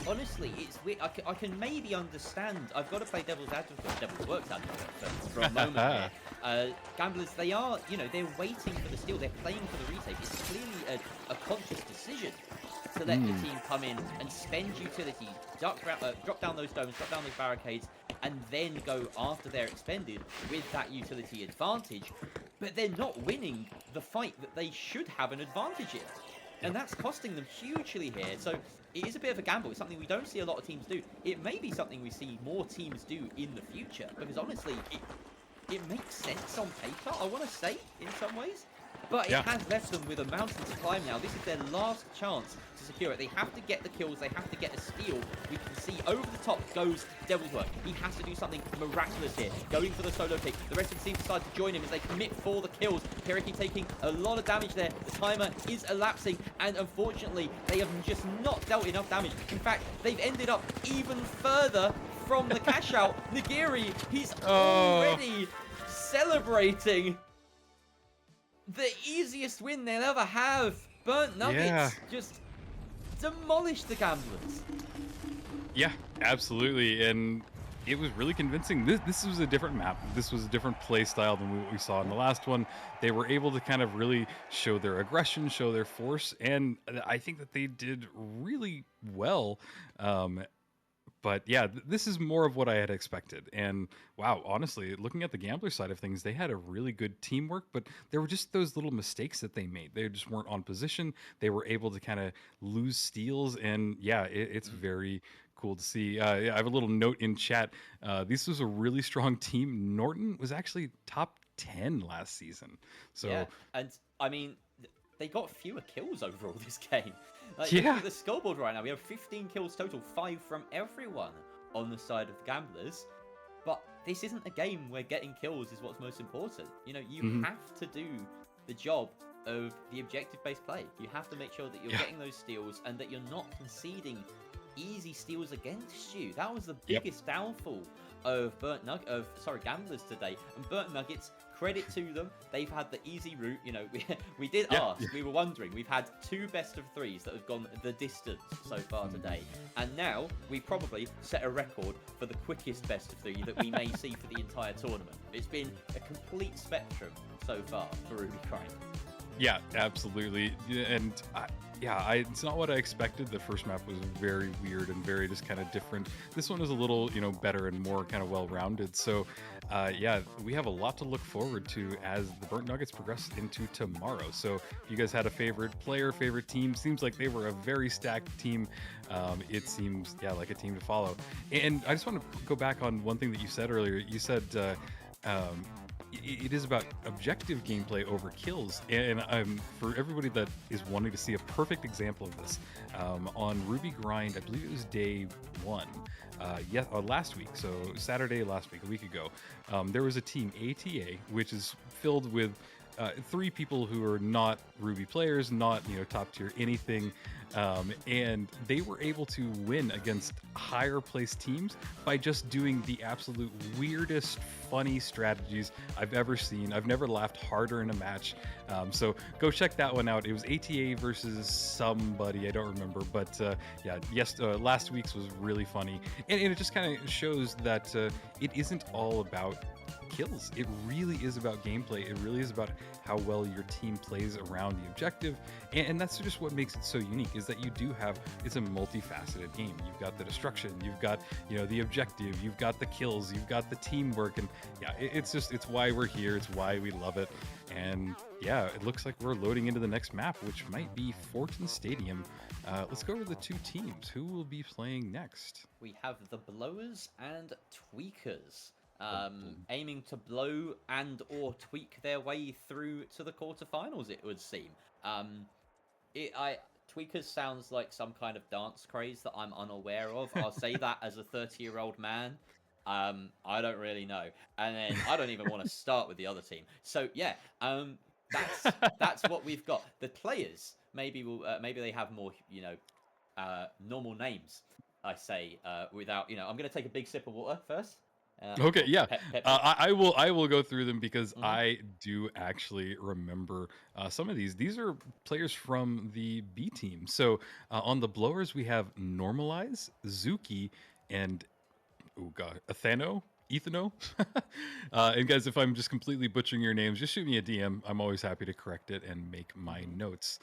Honestly, it's weird. I can maybe understand. I've got to play devil's advocate, devil's works advocate for a moment here. Gamblers, they are, they're waiting for the steal. They're playing for the retake. It's clearly a conscious decision to let the team come in and spend utility, drop down those domes, drop down those barricades, and then go after they're expended with that utility advantage. But they're not winning the fight that they should have an advantage in. And that's costing them hugely here. So it is a bit of a gamble. It's something we don't see a lot of teams do. It may be something we see more teams do in the future. Because honestly, it makes sense on paper, I want to say, in some ways. But it has left them with a mountain to climb now. This is their last chance to secure it. They have to get the kills. They have to get a steal. We can see over the top goes Devil's Work. He has to do something miraculous here. Going for the solo pick. The rest of the team decide to join him as they commit for the kills. Kiriki taking a lot of damage there. The timer is elapsing. And unfortunately, they have just not dealt enough damage. In fact, they've ended up even further from the cash out. Nagiri, he's already celebrating the easiest win they'll ever have. Burnt Nuggets just demolished the Gamblers. Yeah, absolutely. And it was really convincing. This was a different map. This was a different play style than what we saw in the last one. They were able to kind of really show their aggression, show their force. And I think that they did really well. But yeah, this is more of what I had expected. And wow, honestly, looking at the Gambler side of things, they had a really good teamwork, but there were just those little mistakes that they made. They just weren't on position. They were able to kind of lose steals. And yeah, it's very cool to see. I have a little note in chat. This was a really strong team. Norton was actually top 10 last season. So yeah, and I mean, they got fewer kills overall this game. Like, look at the scoreboard right now. We have 15 kills total, 5 from everyone on the side of the Gamblers. But this isn't a game where getting kills is what's most important. You have to do the job of the objective-based play. You have to make sure that you're getting those steals and that you're not conceding easy steals against you. That was the biggest downfall of Gamblers today. And Burnt Nuggets, credit to them, they've had the easy route. We did ask, we were wondering, we've had 2 best of 3s that have gone the distance so far today, and now we probably set a record for the quickest best of 3 that we may see for the entire tournament. It's been a complete spectrum so far for Ruby Grind. Yeah, absolutely. And it's not what I expected. The first map was very weird and very just kind of different. This one is a little, better and more kind of well-rounded. So, we have a lot to look forward to as the Burnt Nuggets progress into tomorrow. So, if you guys had a favorite player, favorite team, seems like they were a very stacked team. It seems, like a team to follow. And I just want to go back on one thing that you said earlier. You said, it is about objective gameplay over kills, and for everybody that is wanting to see a perfect example of this, on Ruby Grind, I believe it was day 1, last week, so Saturday last week, a week ago, there was a team, ATA, which is filled with 3 people who are not Ruby players, not top tier anything, and they were able to win against higher placed teams by just doing the absolute weirdest, funny strategies I've ever seen. I've never laughed harder in a match. So go check that one out. It was ATA versus somebody, I don't remember, but last week's was really funny, and it just kind of shows that it isn't all about kills. It really is about gameplay. It really is about how well your team plays around the objective, and that's just what makes it so unique, is that you do have, it's a multifaceted game. You've got the destruction, you've got the objective, you've got the kills, you've got the teamwork, and it's why we're here. It's why we love it. And it looks like we're loading into the next map, which might be Fortin Stadium. Let's go over the 2 teams. Who will be playing next? We have the Blowers and Tweakers. Aiming to blow and or tweak their way through to the quarterfinals, it would seem. Tweakers sounds like some kind of dance craze that I'm unaware of. I'll say that as a 30-year-old man. I don't really know. And then I don't even want to start with the other team. So that's what we've got. The players maybe they have more normal names. I say without I'm going to take a big sip of water first. Okay, yeah. Pep. I will go through them because I do actually remember some of these. These are players from the B team. So on the blowers we have Normalize, Zuki, and oh god, Ethano. And guys, if I'm just completely butchering your names, just shoot me a DM. I'm always happy to correct it and make my notes.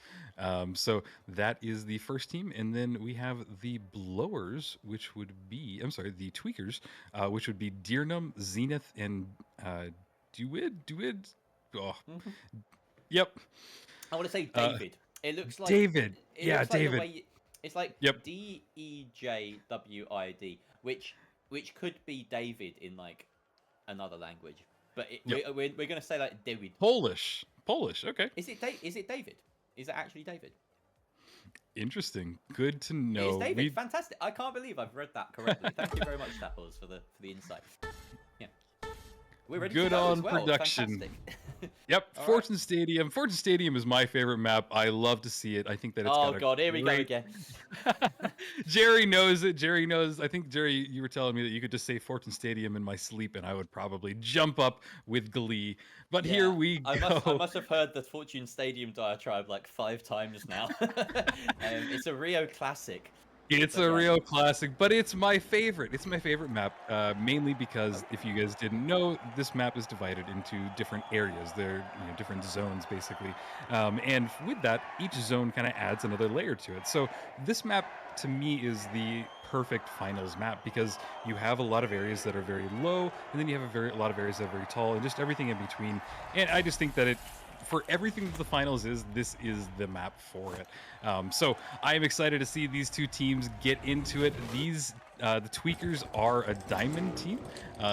So that is the first team, and then we have the blowers, which would be the tweakers, which would be Deernum, Zenith, and Duid. Oh, yep. I want to say David. It looks like David. It Yeah, looks like David. the way it's like Yep. Dejwid, which could be David in like another language, but Yep. we're gonna say like David. Polish. Okay. Is it David? Is it actually David? Interesting. Good to It know. is David. Fantastic. I can't believe I've read that correctly. Thank you very much, Tapples, for the insight. Yeah. We're ready Good to go on as well. production. Fantastic. Yep, All Fortune Stadium. Fortune Stadium is my favorite map. I love to see it. I think that it's Oh got a god, here we go great... again. Jerry knows it. Jerry knows. I think, Jerry, you were telling me that you could just say Fortune Stadium in my sleep and I would probably jump up with glee. But here we go. I must have heard the Fortune Stadium diatribe like 5 times now. It's a Rio classic. It's a real classic, but it's my favorite. It's my favorite map, mainly because if you guys didn't know, this map is divided into different areas. They're different zones, basically. And with that, each zone kind of adds another layer to it. So this map, to me, is the perfect finals map because you have a lot of areas that are very low, and then you have a lot of areas that are very tall, and just everything in between. And I just think that for everything that the finals is, this is the map for it. So I am excited to see these two teams get into it. These the Tweakers are a Diamond team,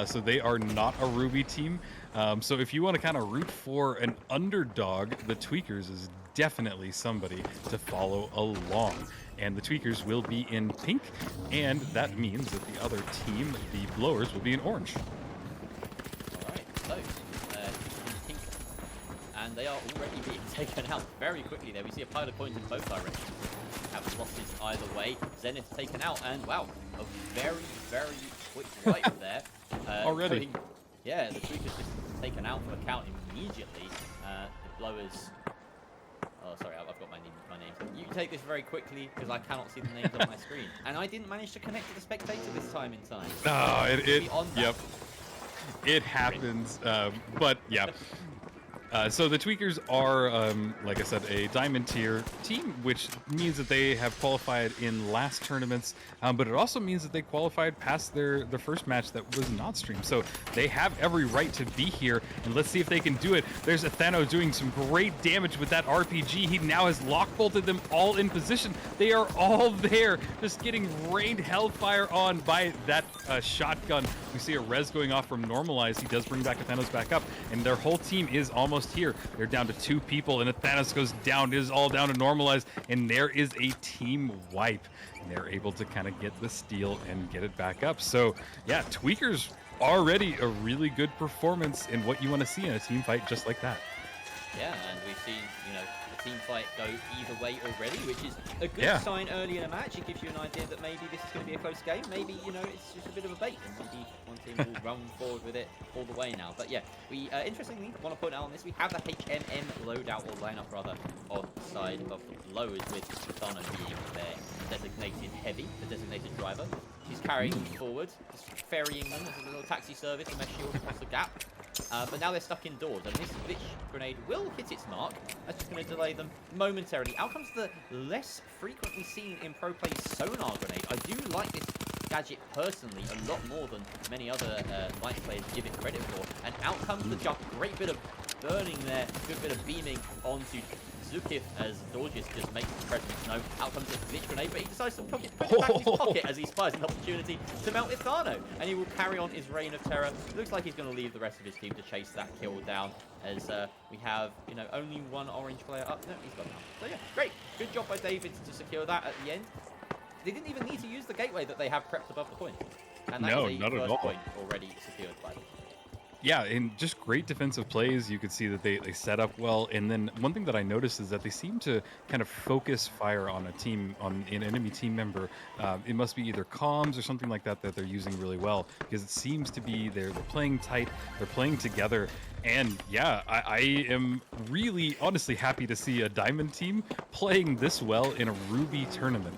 so they are not a Ruby team. So if you want to kind of root for an underdog, the Tweakers is definitely somebody to follow along. And the Tweakers will be in pink, and that means that the other team, the Blowers, will be in orange. All right, so pink, and they are already being taken out very quickly there. We see a pile of coins in both directions. Have losses either way. Zenith taken out, and wow, a very, very quick wipe there. Already. Yeah, the Tweakers just taken out for a count immediately. The Blowers... Oh, sorry, I've got my name. You take this very quickly, because I cannot see the names on my screen. And I didn't manage to connect to the spectator this time in time. Oh, yep. It happens, but yeah. So the Tweakers are, like I said, a Diamond tier team, which means that they have qualified in last tournaments, but it also means that they qualified past their first match that was not streamed. So they have every right to be here, and let's see if they can do it. There's Ethano doing some great damage with that RPG. He now has lock-bolted them all in position. They are all there, just getting rained hellfire on by that shotgun. We see a res going off from Normalize. He does bring back Ethano's back up, and their whole team is almost here. They're down to 2 people, and Thanos goes down. It is all down to Normalize, and there is a team wipe. And they're able to kind of get the steal and get it back up. So, yeah, Tweakers already a really good performance in what you want to see in a team fight just like that. Yeah, and we've seen, the team fight go either way already, which is a good sign early in a match. It gives you an idea that maybe this is going to be a close game. Maybe, it's just a bit of a bait, and maybe one team will run forward with it all the way now. But yeah, we interestingly want to point out on this, we have the HMM loadout, or lineup rather, on the side of the Blowers, with Ethano being their designated heavy, the designated driver. She's carrying them forward, just ferrying them as a little taxi service to mesh shield across the gap. But now they're stuck indoors, and this glitch grenade will hit its mark. That's just going to delay them momentarily. Out comes the less frequently seen in pro play sonar grenade. I do like this gadget personally a lot more than many other light players give it credit for. And out comes the jump. Great bit of burning there, good bit of beaming onto Zukif as Dorgis just makes his presence known. Out comes a glitch grenade, but he decides to put it back in his pocket as he spies an opportunity to melt Ethano. And he will carry on his reign of terror. Looks like he's going to leave the rest of his team to chase that kill down, as we have, only one orange player up. No, he's got enough. So yeah, great. Good job by David to secure that at the end. They didn't even need to use the gateway that they have prepped above the point. And that is a first point already secured by them. Yeah, and just great defensive plays. You could see that they set up well. And then one thing that I noticed is that they seem to kind of focus fire on a team, on an enemy team member. It must be either comms or something like that that they're using really well, because it seems to be they're playing tight, they're playing together. And yeah, I am really honestly happy to see a Diamond team playing this well in a Ruby tournament.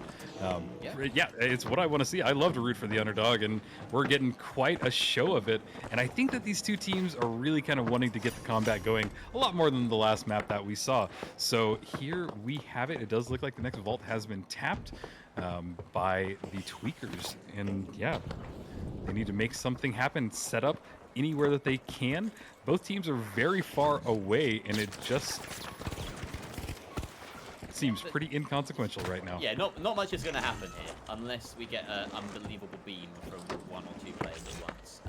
Yeah, it's what I want to see. I love to root for the underdog, and we're getting quite a show of it. And I think that these two teams are really kind of wanting to get the combat going a lot more than the last map that we saw. So here we have it. It does look like the next vault has been tapped by the Tweakers. And yeah, they need to make something happen, set up anywhere that they can. Both teams are very far away, and it just seems pretty inconsequential right now. Yeah, not much is going to happen here unless we get an unbelievable beam from one or two players at once,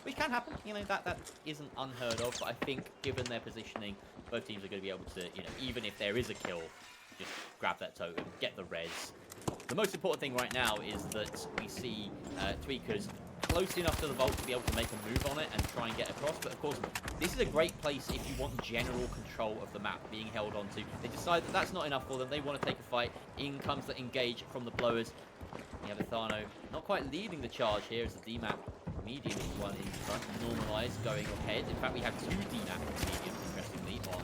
which can happen. You know, that isn't unheard of. But I think given their positioning, both teams are going to be able to, you know, even if there is a kill, just grab that totem, get the res. The most important thing right now is that we see Tweakers close enough to the vault to be able to make a move on it and try and get across. But of course, this is a great place if you want general control of the map being held onto. They decide that that's not enough for them. They want to take a fight. In comes the engage from the blowers. You have Ethano not quite leading the charge here as the DMAP medium is one in front. Normalized going ahead. In fact, we have two DMAP mediums, interestingly, on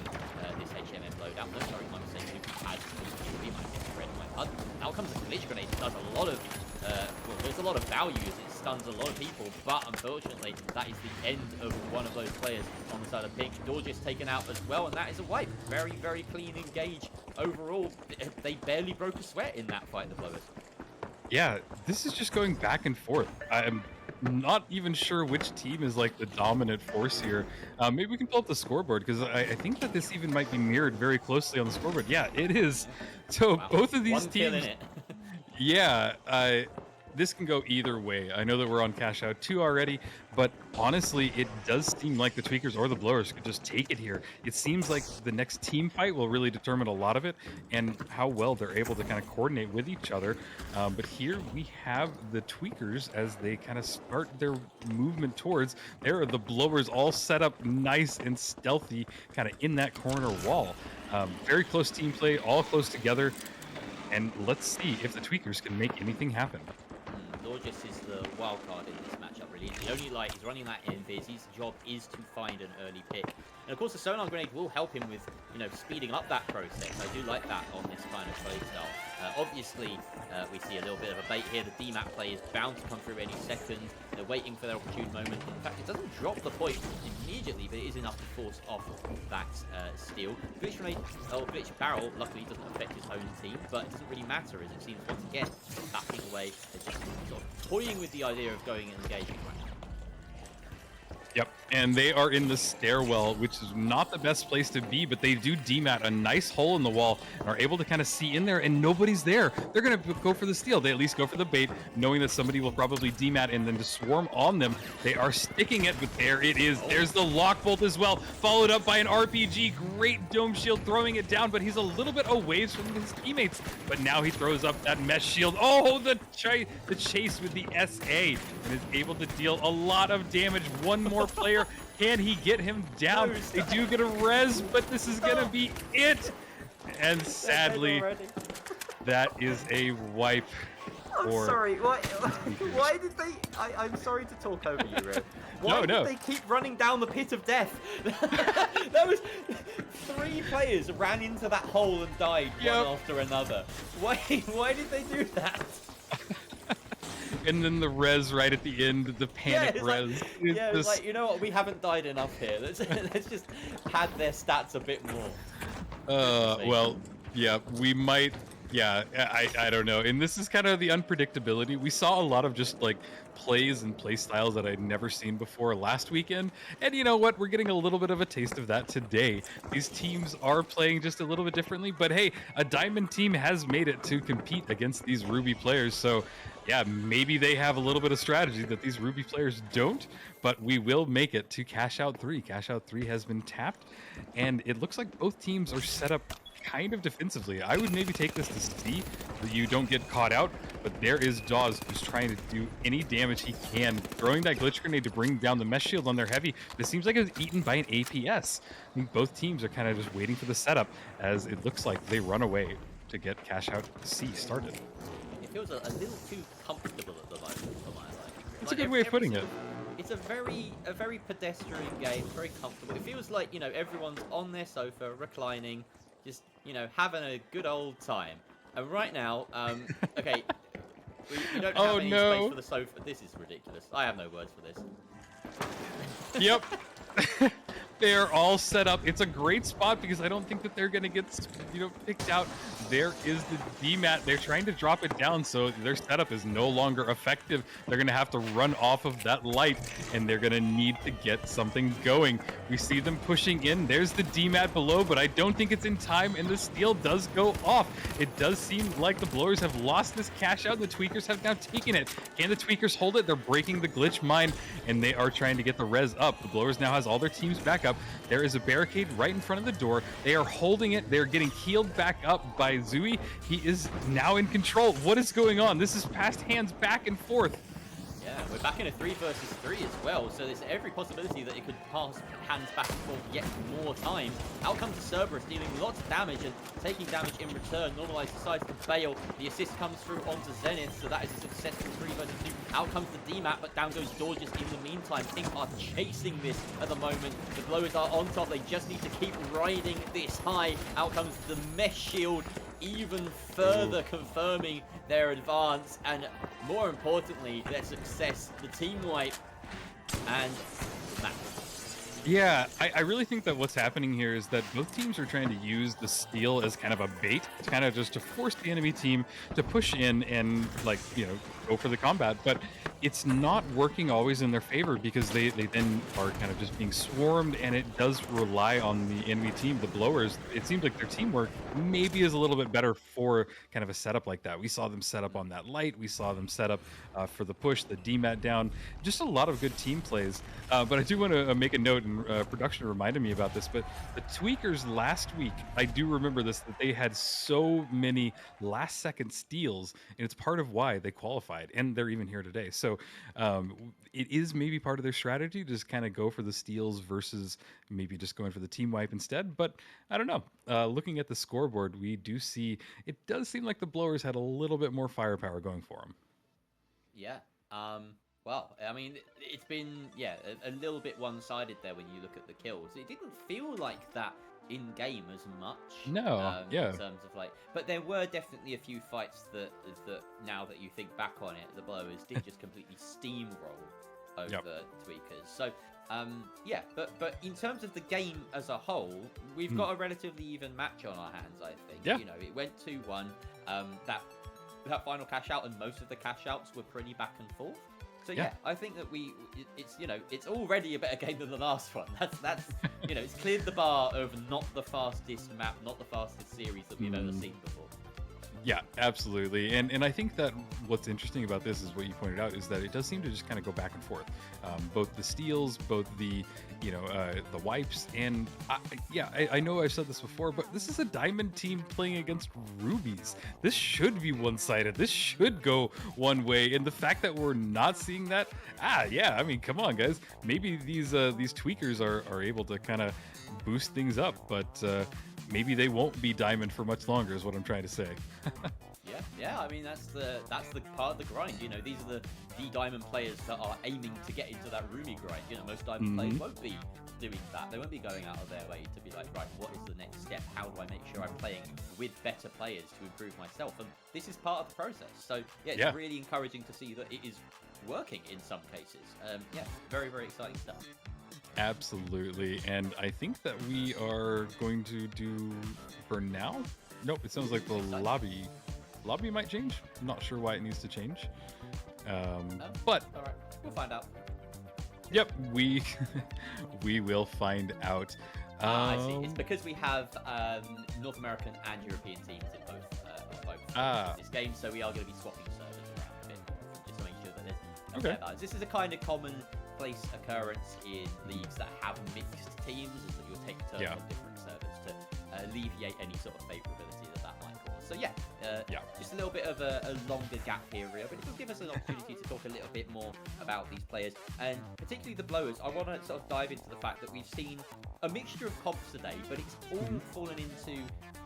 this HMM loadout. No, sorry, my mistake. As be my red my HUD. Now comes the glitch grenade. It does a lot of well, there's a lot of value as it stuns a lot of people, but unfortunately that is the end of one of those players on the side of pink. Dorgeous taken out as well, and that is a wipe. Very, very clean engage overall. They barely broke a sweat in that fight, the blowers. Yeah, this is just going back and forth. I'm not even sure which team is like the dominant force here. Maybe we can pull up the scoreboard, because I think that this even might be mirrored very closely on the scoreboard. Yeah, it is. So wow. Both of these teams, in it. Yeah, this can go either way. I know that we're on cash out 2 already, but honestly, it does seem like the Tweakers or the Blowers could just take it here. It seems like the next team fight will really determine a lot of it, and how well they're able to kind of coordinate with each other. But here we have the Tweakers as they kind of start their movement towards. There are the Blowers all set up nice and stealthy, kind of in that corner wall. Very close team play, all close together. And let's see if the Tweakers can make anything happen. Dorgeous is the wild card in this matchup, really. The only light, he's running that invis. His job is to find an early pick. And of course, the sonar grenade will help him with, you know, speeding up that process. I do like that on this kind of playstyle. Obviously, we see a little bit of a bait here. The DMAP play is bound to come through any second. They're waiting for their opportune moment. In fact, it doesn't drop the point immediately, but it is enough to force off that steal. Glitch grenade, glitch barrel, luckily doesn't affect his own team, but it doesn't really matter, as it seems once again backing away. They're just sort of toying with the idea of going and engaging right now. Yep, and they are in the stairwell, which is not the best place to be, but they do demat a nice hole in the wall and are able to kind of see in there, and nobody's there. They're going to go for the steal. They at least go for the bait, knowing that somebody will probably demat and then just swarm on them. They are sticking it, but there it is. There's the lock bolt as well, followed up by an RPG. Great dome shield throwing it down, but he's a little bit away from his teammates. But now he throws up that mesh shield. Oh, the chase with the SA, and is able to deal a lot of damage. One more player. Can he get him down? They do get a res, but this is gonna be it. And sadly, that is a wipe. I'm sorry. Why did they? I'm sorry to talk over you, Red. Why did they keep running down the pit of death? That was 3 players ran into that hole and died one after another. Why did they do that? And then the res right at the end, the panic res. It's like, you know what, we haven't died enough here. Let's just pad their stats a bit more. Well, yeah, we might. Yeah, I don't know. And this is kind of the unpredictability. We saw a lot of just like plays and play styles that I'd never seen before last weekend. And you know what? We're getting a little bit of a taste of that today. These teams are playing just a little bit differently. But hey, a Diamond team has made it to compete against these Ruby players. So yeah, maybe they have a little bit of strategy that these Ruby players don't, but we will make it to Cash Out 3. Cash Out 3 has been tapped, and it looks like both teams are set up kind of defensively. I would maybe take this to C that you don't get caught out, but there is Dawes who's trying to do any damage he can, throwing that glitch grenade to bring down the mesh shield on their heavy. This seems like it was eaten by an APS. I think both teams are kind of just waiting for the setup, as it looks like they run away to get cash out C started. It feels a little too comfortable at the moment for my liking. That's a good way of putting it. It's a very pedestrian game, very comfortable. It feels like, you know, everyone's on their sofa, reclining, just, you know, having a good old time. And right now, okay, we don't have any space for the sofa. This is ridiculous. I have no words for this. Yep. They're all set up. It's a great spot because I don't think that they're going to get, you know, picked out. There is the DMAT. They're trying to drop it down, so their setup is no longer effective. They're going to have to run off of that light, and they're going to need to get something going. We see them pushing in. There's the DMAT below, but I don't think it's in time, and the steal does go off. It does seem like the Blowers have lost this cash out, and the Tweakers have now taken it. Can the Tweakers hold it? They're breaking the glitch mine, and they are trying to get the res up. The Blowers now has all their teams back up. There is a barricade right in front of the door. They are holding it. They're getting healed back up by Zui. He is now in control. What is going on? This is passed hands back and forth. Yeah, we're back in a 3 versus 3 as well, so there's every possibility that it could pass hands back and forth yet more times. Out comes the Cerberus, dealing lots of damage and taking damage in return. Normalize decides to bail. The assist comes through onto Zenith, so that is a successful 3 versus 2. Out comes the DMAT, but down goes Dorges in the meantime. Pink are chasing this at the moment. The Blowers are on top. They just need to keep riding this high. Out comes the mesh shield, even further confirming their advance, and more importantly, their success, the team wipe, and match. Yeah, I really think that what's happening here is that both teams are trying to use the steal as kind of a bait, kind of just to force the enemy team to push in and, like, you know, go for the combat, but it's not working always in their favor because they then are kind of just being swarmed, and it does rely on the enemy team, the Blowers. It seems like their teamwork maybe is a little bit better for kind of a setup like that. We saw them set up on that light. We saw them set up for the push, the DMAT down. Just a lot of good team plays. But I do want to make a note, and production reminded me about this, but the Tweakers last week, I do remember this, that they had so many last-second steals, and it's part of why they qualified, and they're even here today. So it is maybe part of their strategy to just kind of go for the steals versus maybe just going for the team wipe instead. But I don't know. Looking at the scoreboard, we do see it does seem like the Blowers had a little bit more firepower going for them. Yeah. Well, I mean, it's been, yeah, a little bit one-sided there when you look at the kills. It didn't feel like that in-game as much. No, yeah. In terms of, like, but there were definitely a few fights that now that you think back on it, the Blowers did just completely steamroll over Tweakers. So, yeah, but in terms of the game as a whole, we've got a relatively even match on our hands, I think. Yeah. You know, it went 2-1. That final cash out and most of the cash outs were pretty back and forth. So yeah, I think that it's already a better game than the last one. That's you know, it's cleared the bar over not the fastest map, not the fastest series that we've ever seen before. Yeah, absolutely. And I think that what's interesting about this is what you pointed out is that it does seem to just kind of go back and forth. Both the steals, both the, the wipes. And I know I've said this before, but this is a Diamond team playing against Rubies. This should be one-sided. This should go one way. And the fact that we're not seeing that, I mean, come on, guys. Maybe these Tweakers are able to kind of boost things up, but maybe they won't be Diamond for much longer is what I'm trying to say. Yeah, I mean, that's the part of the grind. You know, these are the Diamond players that are aiming to get into that Ruby grind. You know, most Diamond players won't be doing that. They won't be going out of their way to be like, right, what is the next step? How do I make sure I'm playing with better players to improve myself? And this is part of the process. So yeah, it's really encouraging to see that it is working in some cases. Very, very exciting stuff. Absolutely. And I think that we are going to do for now. Nope, it sounds like the lobby might change. I'm not sure why it needs to change. But all right, we'll find out. Yep, we will find out. I see. It's because we have North American and European teams in both this game, so we are going to be swapping servers around a bit, just to make sure that there's no This is a kind of commonplace occurrence in leagues that have mixed teams, is that you'll take turns on different servers to alleviate any sort of favourability that might cause. So yeah, Yeah. just a little bit of a longer gap here, Rio, but it will give us an opportunity to talk a little bit more about these players, and particularly the blowers. I want to sort of dive into the fact that we've seen a mixture of comps today, but it's all fallen into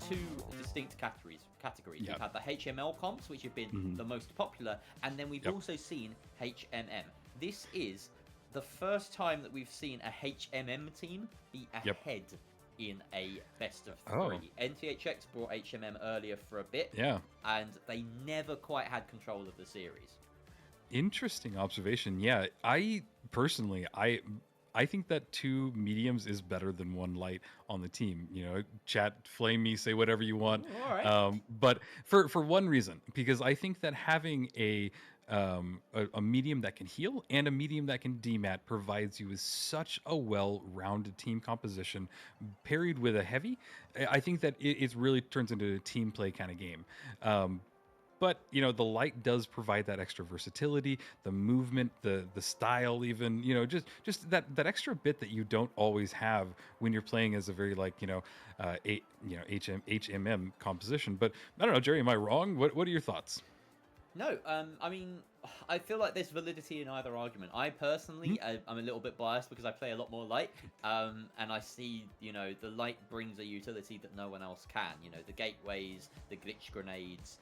two distinct categories. Yep. We've had the HML comps, which have been the most popular, and then we've also seen HMM. This is the first time that we've seen a HMM team be ahead in a best of three. NTHX brought HMM earlier for a bit, and they never quite had control of the series. Interesting observation. Yeah, I personally, I think that 2 mediums is better than 1 light on the team. You know, chat, flame me, say whatever you want. All right. But for one reason, because I think that having a medium that can heal and a medium that can demat provides you with such a well-rounded team composition, paired with a heavy. I think that it really turns into a team play kind of game. But, you know, the light does provide that extra versatility, the movement, the style even, you know, just that extra bit that you don't always have when you're playing as a very, like, HMM composition. But I don't know, Jerry, am I wrong? What are your thoughts? No, I mean, I feel like there's validity in either argument. I personally, I'm a little bit biased because I play a lot more light, and I see, you know, the light brings a utility that no one else can. You know, the gateways, the glitch grenades,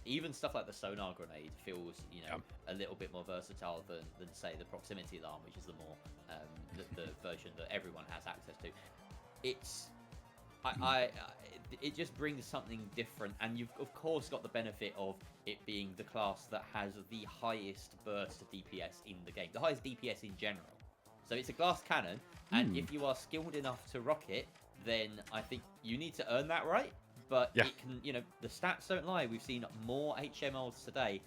even stuff like the sonar grenade feels, you know, a little bit more versatile than say the proximity alarm, which is the more the version that everyone has access to. It's it just brings something different, and you've of course got the benefit of it being the class that has the highest burst of DPS in the game, the highest DPS in general. So it's a glass cannon, and if you are skilled enough to rock it, then I think you need to earn that right. But it can, you know, the stats don't lie. We've seen more HMLs today,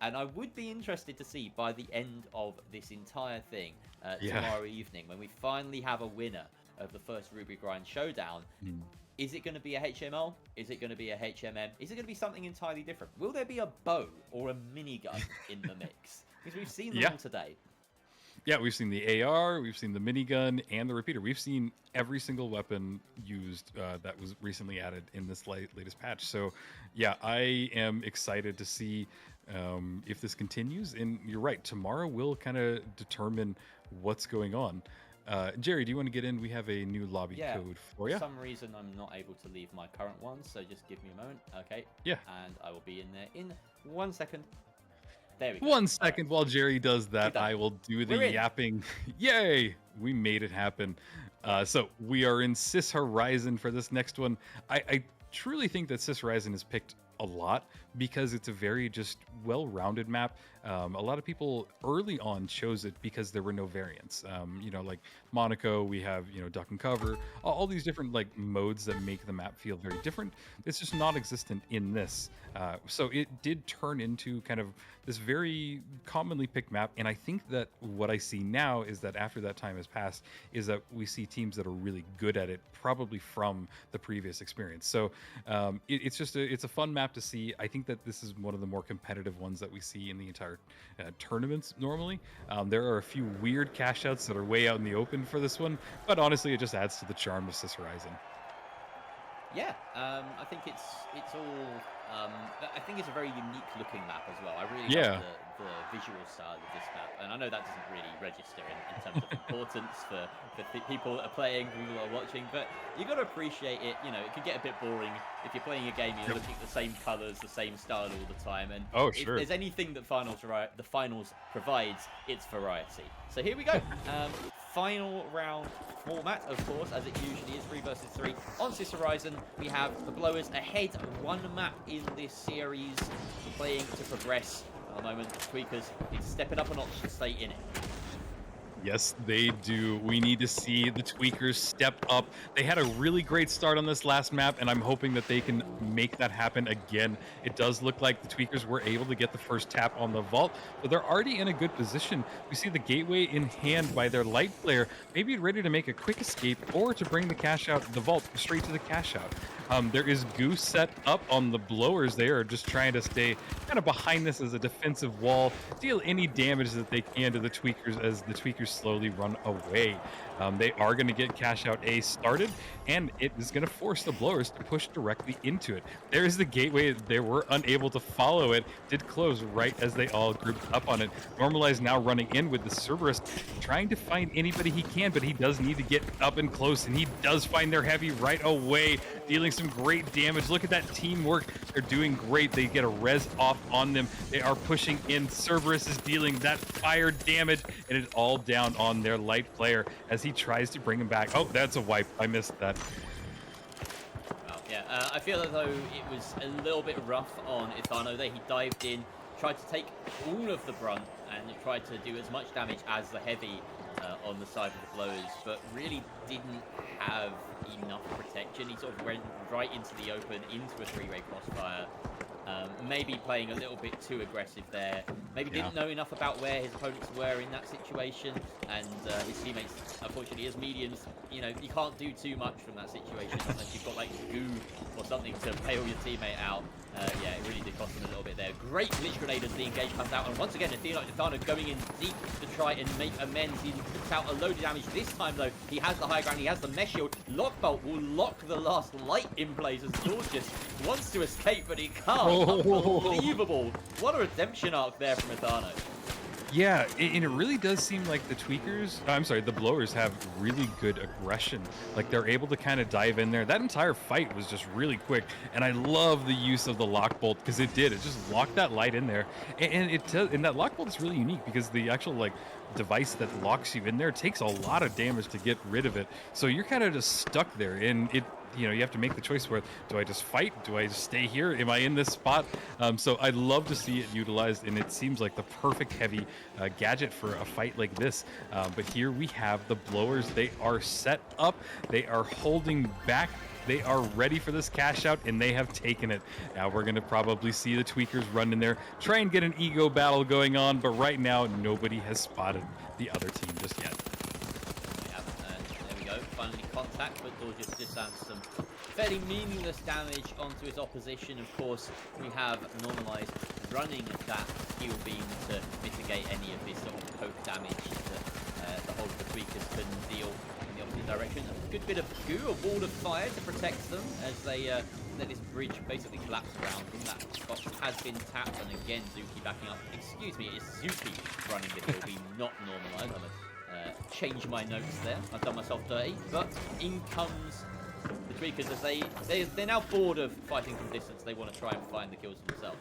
and I would be interested to see by the end of this entire thing tomorrow evening, when we finally have a winner of the first Ruby Grind Showdown. Is it going to be a HML? Is it going to be a HMM? Is it going to be something entirely different? Will there be a bow or a minigun in the mix? Because we've seen them all today. Yeah, we've seen the AR, we've seen the minigun, and the repeater. We've seen every single weapon used that was recently added in this latest patch. So, yeah, I am excited to see if this continues. And you're right, tomorrow will kind of determine what's going on. Jerry, do you want to get in? We have a new lobby code for you. For some reason, I'm not able to leave my current one, so just give me a moment. Okay. Yeah. And I will be in there in 1 second. There we go. 1 second while Jerry does that, I will do the yapping. Yay! We made it happen. So we are in Sis Horizon for this next one. I truly think that Sis Horizon is picked a lot because it's a very just well-rounded map. A lot of people early on chose it because there were no variants. You know, like Monaco, we have, you know, duck and cover, all these different like modes that make the map feel very different. It's just not existent in this. So it did turn into kind of this very commonly picked map. And I think that what I see now is that after that time has passed, is that we see teams that are really good at it, probably from the previous experience. So it's just it's a fun map to see. I think that this is one of the more competitive ones that we see in the entire tournaments normally. There are a few weird cash outs that are way out in the open for this one, but honestly it just adds to the charm of Sis Horizon. Yeah, I think it's all. I think it's a very unique looking map as well. I really love the visual style of this map, and I know that doesn't really register in terms of importance for people that are playing, people that are watching, but you got to appreciate it. You know, it can get a bit boring if you're playing a game. You're looking at the same colors, the same style all the time, and if there's anything that the finals provides, it's variety. So here we go. Final round format, of course, as it usually is, 3 versus 3. On Sis Horizon, we have the Blowers ahead, 1 map in this series, playing to progress. At the moment, the Tweakers need to step it up a notch to stay in it. Yes, they do. We need to see the Tweakers step up. They had a really great start on this last map, and I'm hoping that they can make that happen again. It does look like the Tweakers were able to get the first tap on the vault, but they're already in a good position. We see the gateway in hand by their light player, maybe ready to make a quick escape or to bring the cash out, the vault straight to the cash out. There is Goose set up on the Blowers. They are just trying to stay kind of behind this as a defensive wall, deal any damage that they can to the Tweakers as the Tweakers Tweakers slowly run away. They are going to get Cash Out A started, and it is going to force the Blowers to push directly into it. There is the gateway. They were unable to follow it. Did close right as they all grouped up on it. Normalize now running in with the Cerberus, trying to find anybody he can, but he does need to get up and close, and he does find their heavy right away, dealing some great damage. Look at that teamwork. They're doing great. They get a res off on them. They are pushing in. Cerberus is dealing that fire damage, and it's all down on their light player as he tries to bring him back. Oh, that's a wipe. I missed that. Well, yeah, I feel as though it was a little bit rough on Ithano there. He dived in, tried to take all of the brunt, and tried to do as much damage as the heavy on the side of the Blowers, but really didn't have enough protection. He sort of went right into the open, into a three-way crossfire. Maybe playing a little bit too aggressive there. Maybe didn't know enough about where his opponents were in that situation, and his teammates, unfortunately, as mediums, you know, you can't do too much from that situation unless you've got like goo or something to bail your teammate out. Yeah, it really did cost him a little bit there. Great glitch grenade as the engage comes out, and once again, Ithano going in deep to try and make amends. He puts out a load of damage. This time, though, he has the high ground, he has the mesh shield. Lockbolt will lock the last light in place as Gorgeous wants to escape, but he can't. Unbelievable. What a redemption arc there from Ithano. Yeah, and it really does seem like the Blowers have really good aggression. Like, they're able to kind of dive in there. That entire fight was just really quick, and I love the use of the lock bolt because it just locked that light in there. And that lock bolt is really unique because the actual like device that locks you in there takes a lot of damage to get rid of it. So you're kind of just stuck there, and you have to make the choice where, do I just fight? Do I just stay here? Am I in this spot? So I'd love to see it utilized, and it seems like the perfect heavy gadget for a fight like this. But here we have the Blowers. They are set up. They are holding back. They are ready for this cash out, and they have taken it. Now we're going to probably see the Tweakers run in there, try and get an ego battle going on, but right now nobody has spotted the other team just yet. Finally contact, but Gorgeous just has some fairly meaningless damage onto his opposition. Of course, we have Normalized running that heal beam to mitigate any of this sort of poke damage that the whole of the Tweakers can deal in the opposite direction. A good bit of goo, a wall of fire to protect them as they let this bridge basically collapse around them. That box has been tapped, and again, Zuki backing up. Excuse me, it's Zuki running the heal beam, not Normalized. Change my notes there. I've done myself dirty. But in comes the Tweakers as they're now bored of fighting from distance. They want to try and find the kills themselves.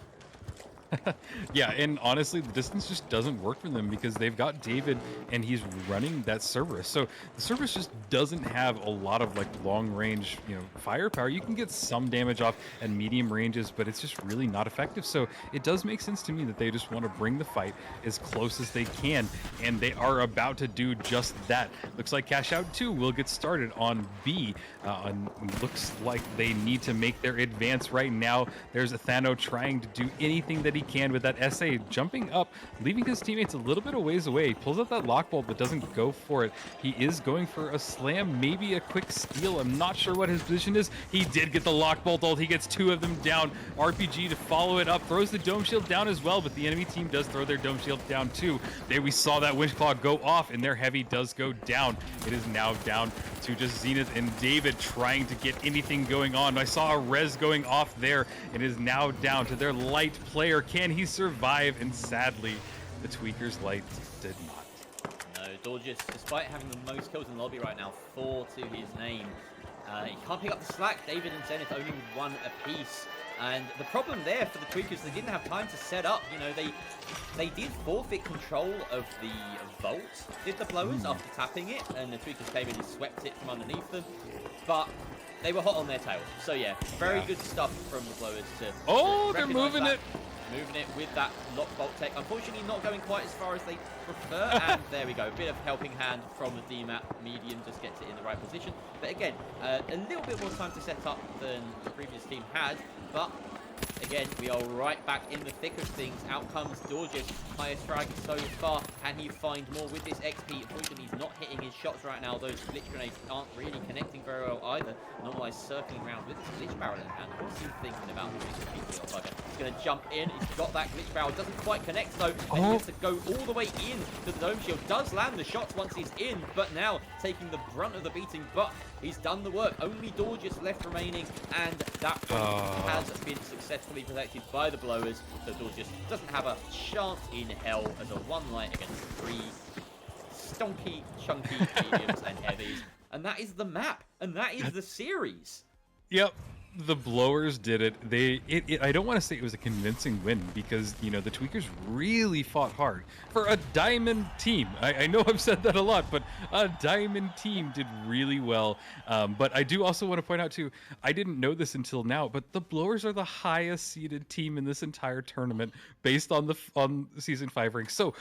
Yeah, and honestly, the distance just doesn't work for them because they've got David and he's running that Cerberus. So the Cerberus just doesn't have a lot of like long range, firepower. You can get some damage off at medium ranges, but it's just really not effective. So it does make sense to me that they just want to bring the fight as close as they can, and they are about to do just that. Looks like Cash Out 2 will get started on B. And looks like they need to make their advance right now. There's Ithano trying to do anything that he can with that SA, jumping up, leaving his teammates a little bit of ways away. He pulls out that lock bolt, but doesn't go for it. He is going for a slam, maybe a quick steal. I'm not sure what his position is. He did get the lock bolt ult. He gets two of them down. RPG to follow it up, throws the dome shield down as well, but the enemy team does throw their dome shield down too. There we saw that winch claw go off, and their heavy does go down. It is now down to just Zenith and David trying to get anything going on. I saw a res going off there. It is now down to their light player. Can he survive? And sadly, the Tweakers light did not. No, Gorgeous, despite having the most kills in the lobby right now, 4 to his name, he can't pick up the slack. David and Zenith only with 1 apiece. And the problem there for the Tweakers, they didn't have time to set up. They did forfeit control of the vault, did the Blowers, after tapping it, and the Tweakers came in and swept it from underneath them. But they were hot on their tail. So yeah, very good stuff from the Blowers to they're moving that. it. Moving it with that lock bolt tech. Unfortunately, not going quite as far as they prefer. And there we go. A bit of helping hand from the DMAP medium, just gets it in the right position. But again, a little bit more time to set up than the previous team had. But again, we are right back in the thick of things. Out comes Dorges, highest frag so far. Can he find more with this XP? Unfortunately, he's not hitting his shots right now. Those glitch grenades aren't really connecting very well either. Normalized circling around with this glitch barrel in hand. What's he thinking about moving the GP off? He's going to jump in. He's got that glitch barrel. Doesn't quite connect though. And he has to go all the way in to the dome shield. Does land the shots once he's in, but now taking the brunt of the beating. But he's done the work. Only Dorges left remaining, and that point has been successfully protected by the blowers. So Dorges doesn't have a chance in hell as a one light against 3 stonky, chunky mediums and heavies. And that is the map, and that is the series. Yep. The blowers did it. I don't want to say it was a convincing win because, you know, the Tweakers really fought hard for a diamond team. I know I've said that a lot, but a diamond team did really well. But I do also want to point out too, I didn't know this until now, but the blowers are the highest seeded team in this entire tournament based on the season 5 ranks. So,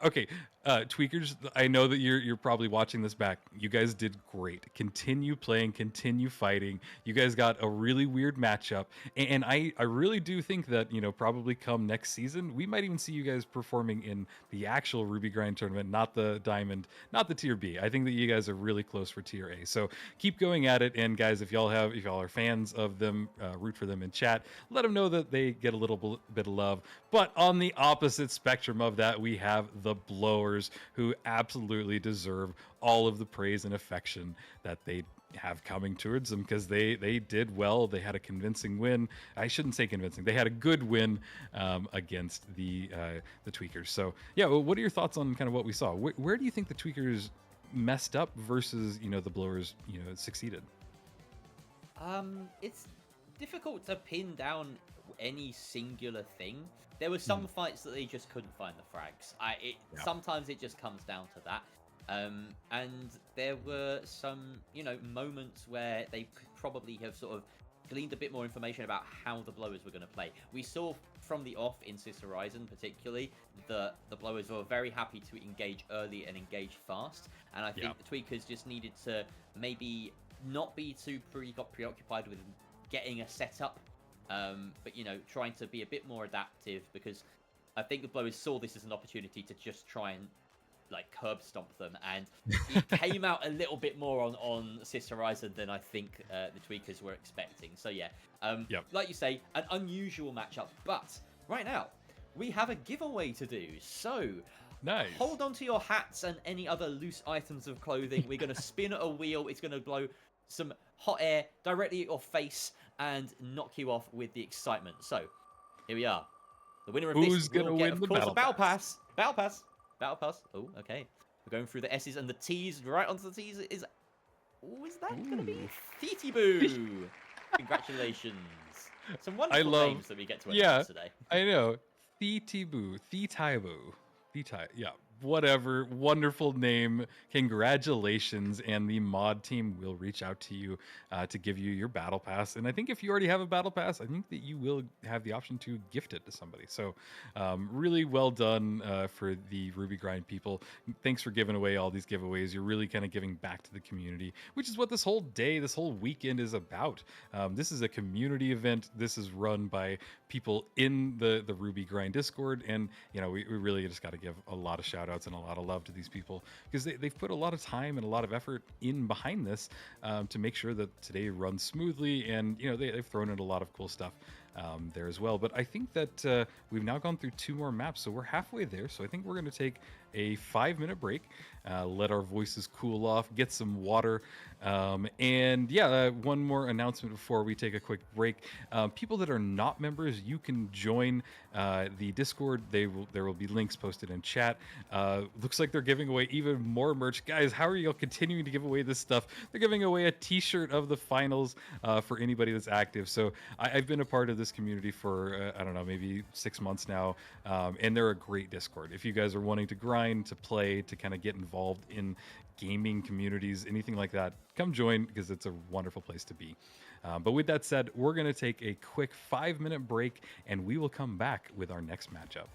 okay, Tweakers, I know that you're probably watching this back. You guys did great. Continue playing, continue fighting. You guys got a really weird matchup, and I really do think that, you know, probably come next season we might even see you guys performing in the actual Ruby Grind tournament, not the Diamond, not the Tier B. I think that you guys are really close for Tier A, so keep going at it. And guys, if y'all are fans of them, root for them in chat, let them know that they get a little bit of love. But on the opposite spectrum of that, we have the blowers, who absolutely deserve all of the praise and affection that they have coming towards them, because they did well. They had a convincing win. I shouldn't say convincing. They had a good win against the Tweakers. So yeah, well, what are your thoughts on kind of what we saw? Where do you think the Tweakers messed up versus, you know, the blowers, you know, succeeded? It's difficult to pin down any singular thing. There were some fights that they just couldn't find the frags. Sometimes it just comes down to that. And there were some, you know, moments where they could probably have sort of gleaned a bit more information about how the blowers were going to play. We saw from the off in Sis Horizon particularly that the blowers were very happy to engage early and engage fast. And I think the Tweakers just needed to maybe not be too preoccupied with getting a setup, but, you know, trying to be a bit more adaptive, because I think the blowers saw this as an opportunity to just try and like curb stomp them, and it came out a little bit more on Sis Horizon than I think the Tweakers were expecting. So yeah, like you say, an unusual matchup, but right now we have a giveaway to do. So nice. Hold on to your hats and any other loose items of clothing. We're going to spin a wheel. It's going to blow some hot air directly at your face and knock you off with the excitement. So here we are. The winner of Who's this gonna will win get, of the course, battle a battle pass. Battle pass. Battle pass. Oh, okay. We're going through the S's and the T's. Right onto the T's is... Oh, is that going to be Theety Boo? Congratulations. Some wonderful names that we get to announce today. I know. Theety Boo. Theety Boo. Theety. Yeah. Whatever. Wonderful name. Congratulations. And the mod team will reach out to you to give you your battle pass. And I think if you already have a battle pass, I think that you will have the option to gift it to somebody. So really well done for the Ruby Grind people. Thanks for giving away all these giveaways. You're really kind of giving back to the community, which is what this whole day, this whole weekend is about. This is a community event. This is run by people in the Ruby Grind Discord. And, you know, we really just got to give a lot of shout outs and a lot of love to these people, because they've put a lot of time and a lot of effort in behind this to make sure that today runs smoothly. And, you know, they've thrown in a lot of cool stuff there as well. But I think that we've now gone through 2 more maps, so we're halfway there. So I think we're going to take a 5-minute break, let our voices cool off, get some water, and yeah, one more announcement before we take a quick break. People that are not members, you can join the Discord. There will be links posted in chat. Looks like they're giving away even more merch. Guys, how are you all continuing to give away this stuff? They're giving away a t-shirt of the finals for anybody that's active. So I've been a part of this community for I don't know, maybe 6 months now, and they're a great Discord. If you guys are wanting to grind, to play, to kind of get involved in gaming communities, anything like that, come join, because it's a wonderful place to be. But with that said, we're going to take a quick 5-minute break, and we will come back with our next matchup.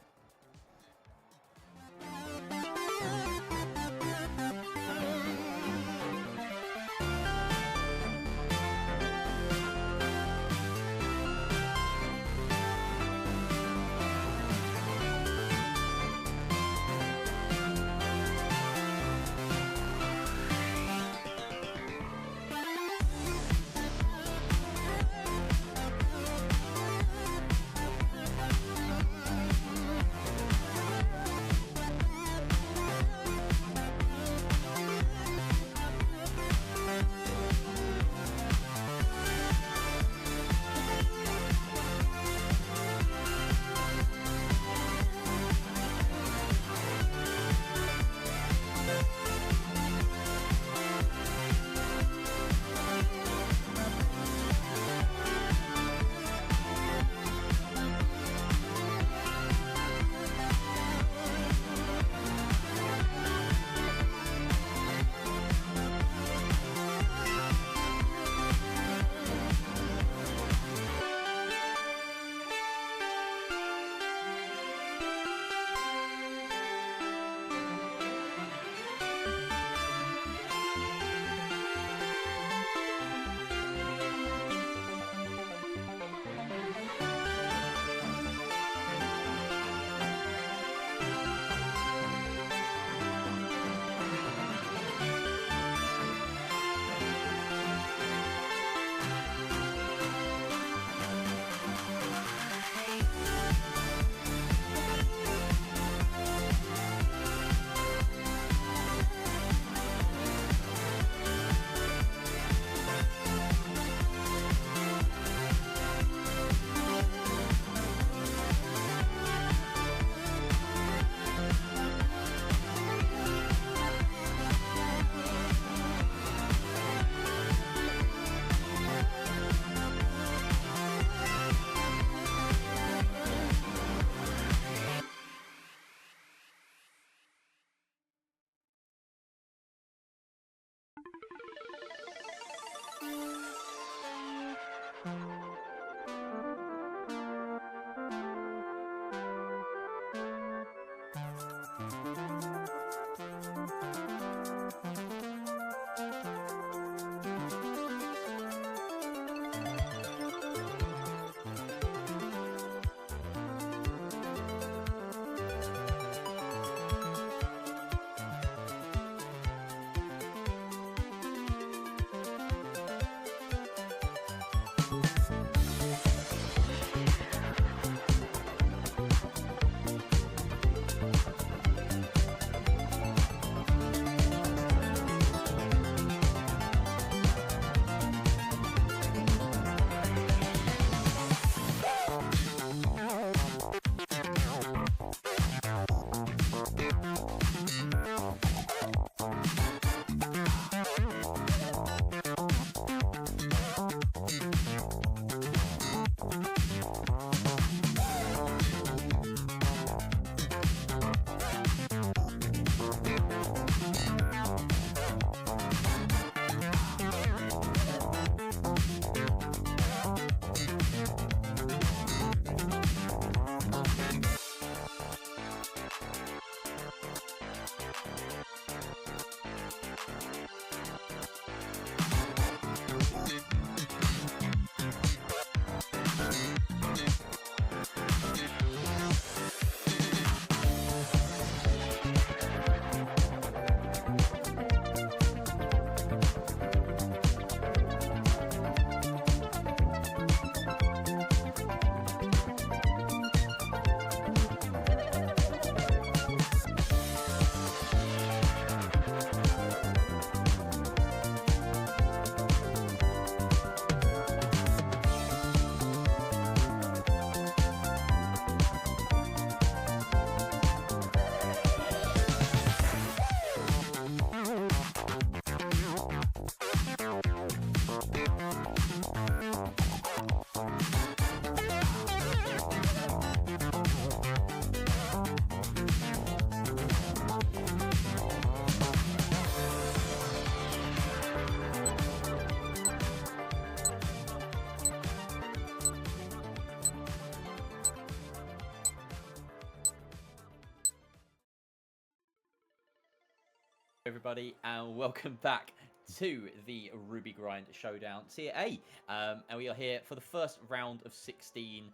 Everybody, and welcome back to the Ruby Grind Showdown Tier A. And we are here for the first round of 16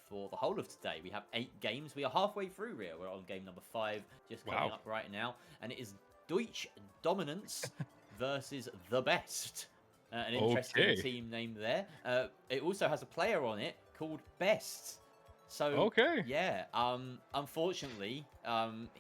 for the whole of today. We have 8 games. We are halfway through, Ria. We're on game number 5, just coming up right now. And it is Deutsch Dominance versus The Best. An interesting team name there. It also has a player on it called Best. So, yeah, unfortunately,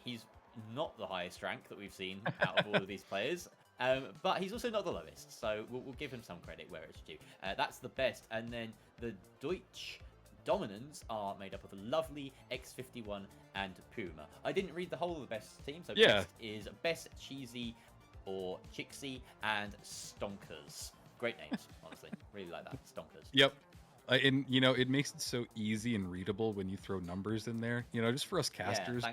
he's not the highest rank that we've seen out of all of these players, but he's also not the lowest, so we'll give him some credit where it's due. That's The Best, and then the Deutsch Dominants are made up of a lovely X51 and Puma. I didn't read the whole of the Best team, so Best is Best, Cheesy, or Chixie, and Stonkers. Great names, honestly. Really like that, Stonkers. Yep. And, you know, it makes it so easy and readable when you throw numbers in there, you know, just for us casters.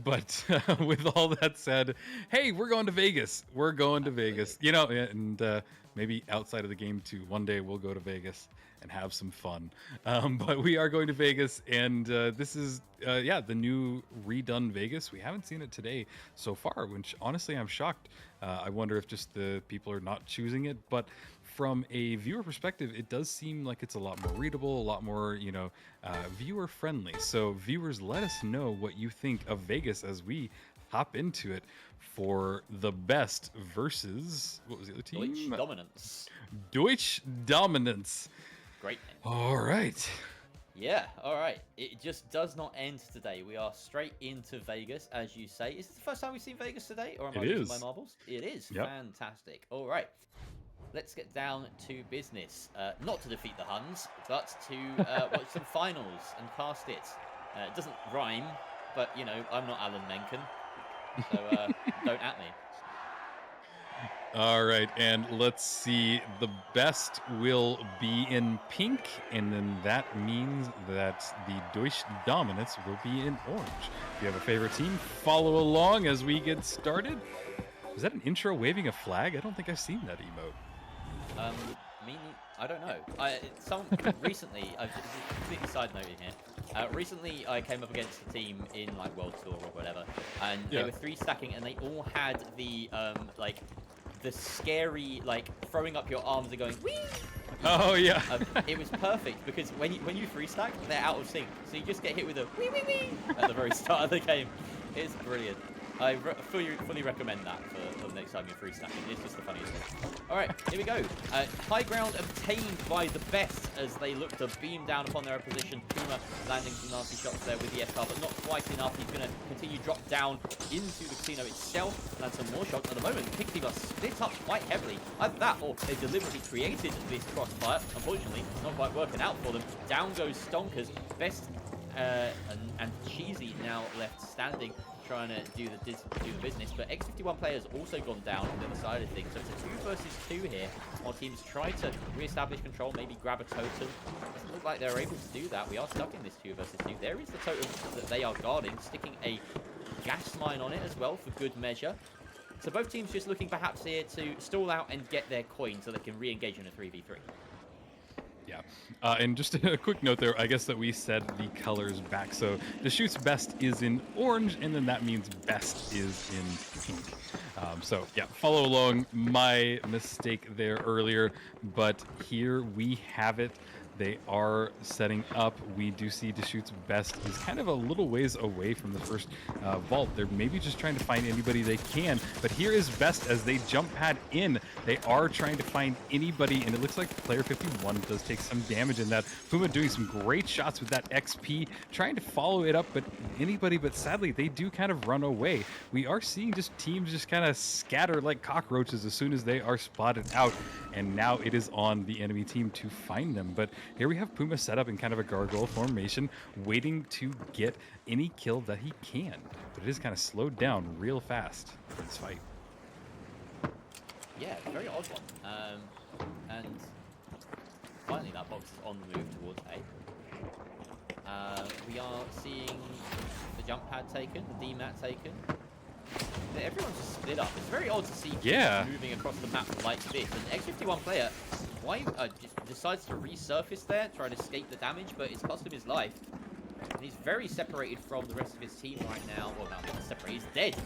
But with all that said, hey, we're going to Vegas. We're going to Vegas, you know, and maybe outside of the game too. One day we'll go to Vegas and have some fun. But we are going to Vegas, and this is, the new redone Vegas. We haven't seen it today so far, which honestly I'm shocked. I wonder if just the people are not choosing it, but from a viewer perspective, it does seem like it's a lot more readable, a lot more, you know, viewer friendly. So viewers, let us know what you think of Vegas as we hop into it for The Best versus, what was the other team? Deutsch Dominance. Deutsch Dominance. Great name. All right. Yeah, all right. It just does not end today. We are straight into Vegas, as you say. Is this the first time we've seen Vegas today, or am I losing my marbles? It is. Yep. Fantastic. All right. Let's get down to business. Not to defeat the Huns, but to watch some finals and cast it. It doesn't rhyme, but, you know, I'm not Alan Menken, so don't at me. All right, and let's see. The Best will be in pink, and then that means that the Deutsch Dominance will be in orange. If you have a favorite team, follow along as we get started. Is that an intro waving a flag? I don't think I've seen that emote. I don't know. Recently, I've just completely side noting here. Recently, I came up against a team in like World Tour or whatever, and they were 3 stacking, and they all had the the scary throwing up your arms and going whee. Oh yeah. It was perfect because when you 3 stack, they're out of sync, so you just get hit with a wee wee wee at the very start of the game. It's brilliant. I fully recommend that for the next time you're 3 stacking. It's just the funniest thing. Alright, here we go. High ground obtained by The Best as they look to beam down upon their opposition. Puma landing some nasty shots there with the SR, but not quite enough. He's going to continue drop down into the casino itself. And some more shots. At the moment, Pink Team are split up quite heavily. Either that or they deliberately created this crossfire. Unfortunately, it's not quite working out for them. Down goes Stonkers. Best and Cheesy now left standing, trying to do the business, but X51 players also gone down on the other side of things, so it's a 2 versus 2 here, while teams try to re-establish control, maybe grab a totem. Doesn't look like they're able to do that. We are stuck in this 2 versus 2. There is the totem that they are guarding, sticking a gas mine on it as well for good measure. So both teams just looking perhaps here to stall out and get their coin so they can re-engage in a 3v3. Yeah, and just a quick note there, I guess that we said the colors back. So Deschutes Best is in orange, and then that means Best is in pink. So yeah, follow along. My mistake there earlier, but here we have it. They are setting up. We do see Deschutes Best is kind of a little ways away from the first vault. They're maybe just trying to find anybody they can, but here is Best as they jump pad in. They are trying to find anybody, and it looks like player 51 does take some damage in that. Puma doing some great shots with that XP, trying to follow it up, but sadly, they do kind of run away. We are seeing just teams just kind of scatter like cockroaches as soon as they are spotted out, and now it is on the enemy team to find them. But here we have Puma set up in kind of a gargoyle formation, waiting to get any kill that he can. But it is kind of slowed down real fast in this fight. Yeah, very odd one. And finally that box is on the move towards A. We are seeing the jump pad taken, the D-mat taken. Everyone's just split up. It's very odd to see teams moving across the map like this. An X51 player just decides to resurface there, try to escape the damage, but it's cost him his life. And he's very separated from the rest of his team right now. Well, not separated, he's dead.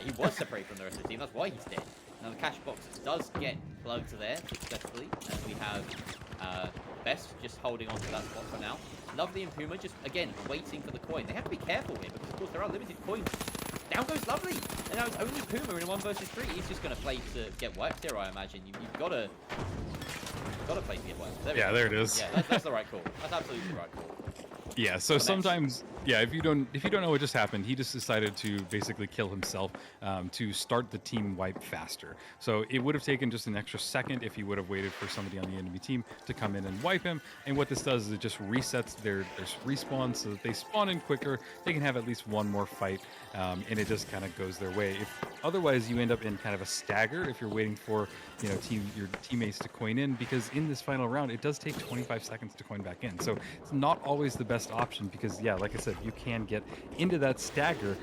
He was separated from the rest of the team, that's why he's dead. Now the cash box does get plugged there successfully, and we have Best just holding on to that spot for now. Lovely and Puma just, again, waiting for the coin. They have to be careful here because, of course, there are limited coins. Down goes Lovely. And now it's only Puma in a 1 versus 3. He's just going to play to get wiped here, I imagine. You've got to play to get wiped. There it is. Yeah, that's the right call. That's absolutely the right call. Yeah, so sometimes, yeah, if you don't know what just happened, he just decided to basically kill himself to start the team wipe faster. So it would have taken just an extra second if he would have waited for somebody on the enemy team to come in and wipe him. And what this does is it just resets their respawn so that they spawn in quicker. They can have at least one more fight, and it just kind of goes their way. Otherwise, you end up in kind of a stagger if you're waiting for your teammates to coin in, because in this final round it does take 25 seconds to coin back in. So it's not always the best option because, yeah, like I said, you can get into that stagger,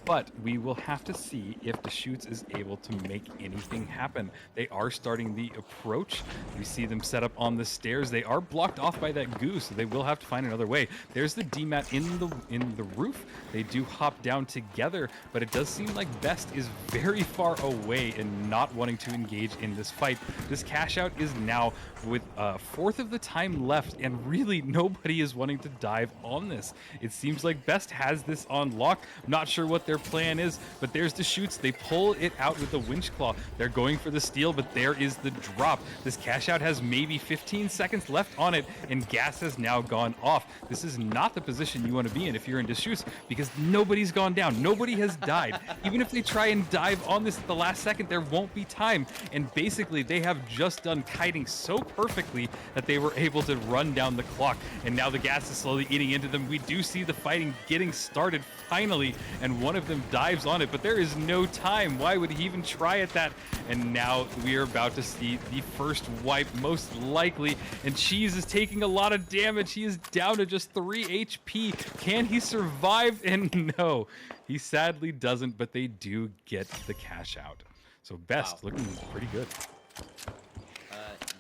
but we will have to see if Deschutes is able to make anything happen. They are starting the approach. We see them set up on the stairs. They are blocked off by that goo, so they will have to find another way. There's the DMAT in the roof. They do hop down together, but it does seem like Best is very far away and not wanting to engage in this fight. This cash out is now with a fourth of the time left, and really nobody is wanting to dive on this. It seems like Best has this on lock. I'm not sure what their plan is, but there's the shoots. They pull it out with the winch claw. They're going for the steal, but there is the drop. This cash out has maybe 15 seconds left on it, and gas has now gone off. This is not the position you want to be in if you're in Deschutes, because nobody's gone down. Nobody has died. Even if they try and dive on this at the last second, there won't be time. And basically, they have just done kiting so perfectly that they were able to run down the clock. And now the gas is slowly eating into them. We do see the fighting getting started finally, and one of them dives on it, but there is no time. Why would he even try at that? And now we are about to see the first wipe, most likely, and Cheese is taking a lot of damage. He is down to just 3 HP. Can he survive? And no, he sadly doesn't, but they do get the cash out. So Best looking pretty good.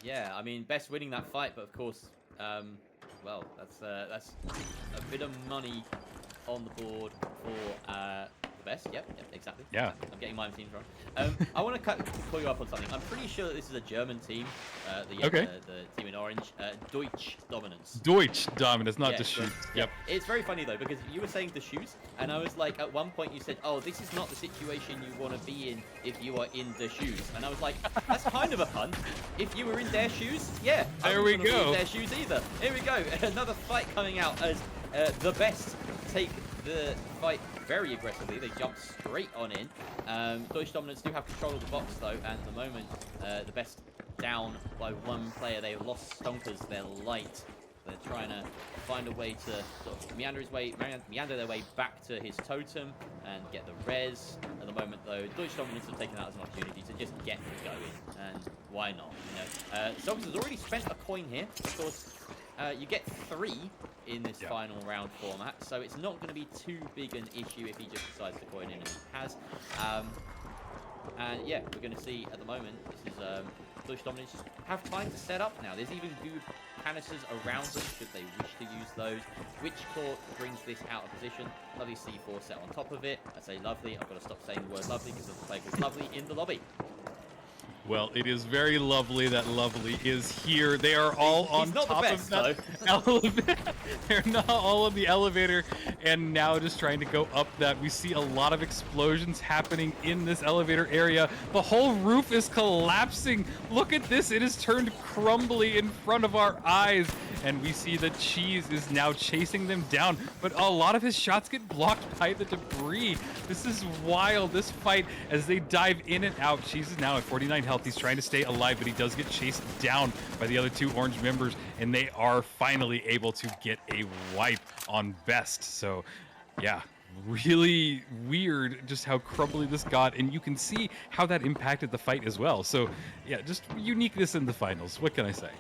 Yeah, I mean, Best winning that fight, but of course, well, that's a bit of money on the board for the Best. Yep, exactly. Yeah. I'm getting my teams wrong. I want to pull you up on something. I'm pretty sure that this is a German team. The team in orange. Deutsch Dominance. Deutsch Dominance, not Yeah, Deschutes. yeah. Yep. It's very funny though, because you were saying Deschutes, and I was like, at one point you said, "Oh, this is not the situation you want to be in if you are in Deschutes," and I was like, "That's kind of a pun. If you were in their shoes, yeah." There we I wouldn't wanna be go. in their shoes either. Here we go. Another fight coming out as the Best take the fight very aggressively. They jump straight on in. Deutsch Dominance do have control of the box though, and at the moment, the Best down by one player. They have lost Stonkers, their light. They're trying to find a way to sort of meander their way back to his totem and get the res. At the moment, though, Deutsch Dominance have taken that as an opportunity to just get going, and why not? Stonkers has already spent a coin here. Of course, you get 3 in this final round format, so it's not going to be too big an issue if he just decides to coin in, and he has. And yeah, we're going to see at the moment, this is Deutsch Dominance just have time to set up now. There's even goo canisters around them should they wish to use those. Witch Court brings this out of position. Lovely C4 set on top of it. I say lovely. I've got to stop saying the word lovely because there's a player called Lovely in the lobby. Well, it is very lovely that Lovely is here. They are all on top of that elevator. They're not all on the elevator, and now just trying to go up that. We see a lot of explosions happening in this elevator area. The whole roof is collapsing. Look at this. It is turned crumbly in front of our eyes, and we see that Cheese is now chasing them down, but a lot of his shots get blocked by the debris. This is wild. This fight, as they dive in and out, Cheese is now at 49 health. He's trying to stay alive, but he does get chased down by the other 2 orange members, and they are finally able to get a wipe on Best. So, yeah, really weird just how crumbly this got, and you can see how that impacted the fight as well. So, yeah, just uniqueness in the finals. What can I say?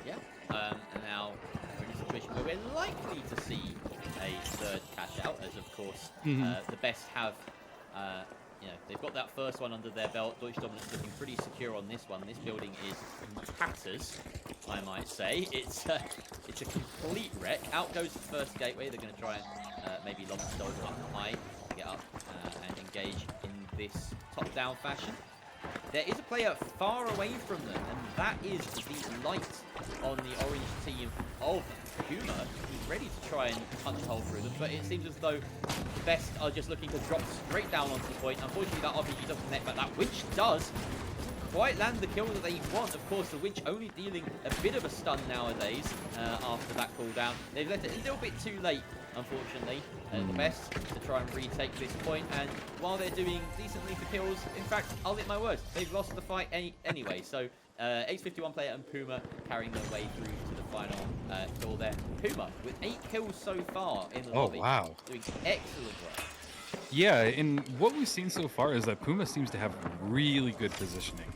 Yeah, and now we're in a situation where we're likely to see a third cash out, as of course the Best have they've got that first one under their belt. Deutsch Dominance looking pretty secure on this one. This building is in tatters. I might say. It's a complete wreck. Out goes the first gateway. They're going to try and maybe lob the dog up high to get up and engage in this top-down fashion. There is a player far away from them, and that is the light on the orange team of Puma, who's ready to try and punch a hole through them, but it seems as though the best are just looking to drop straight down onto the point. Unfortunately, that RPG doesn't connect, but that winch does quite land the kill that they want. Of course, the winch only dealing a bit of a stun nowadays after that cooldown. They've left it a little bit too late, unfortunately, the best to try and retake this point. And while they're doing decently for kills, in fact, I'll eat my words, they've lost the fight anyway. So X51 player and Puma carrying their way through to the final kill there. Puma with 8 kills so far in the lobby. Wow. Doing excellent work. Yeah, and what we've seen so far is that Puma seems to have really good positioning.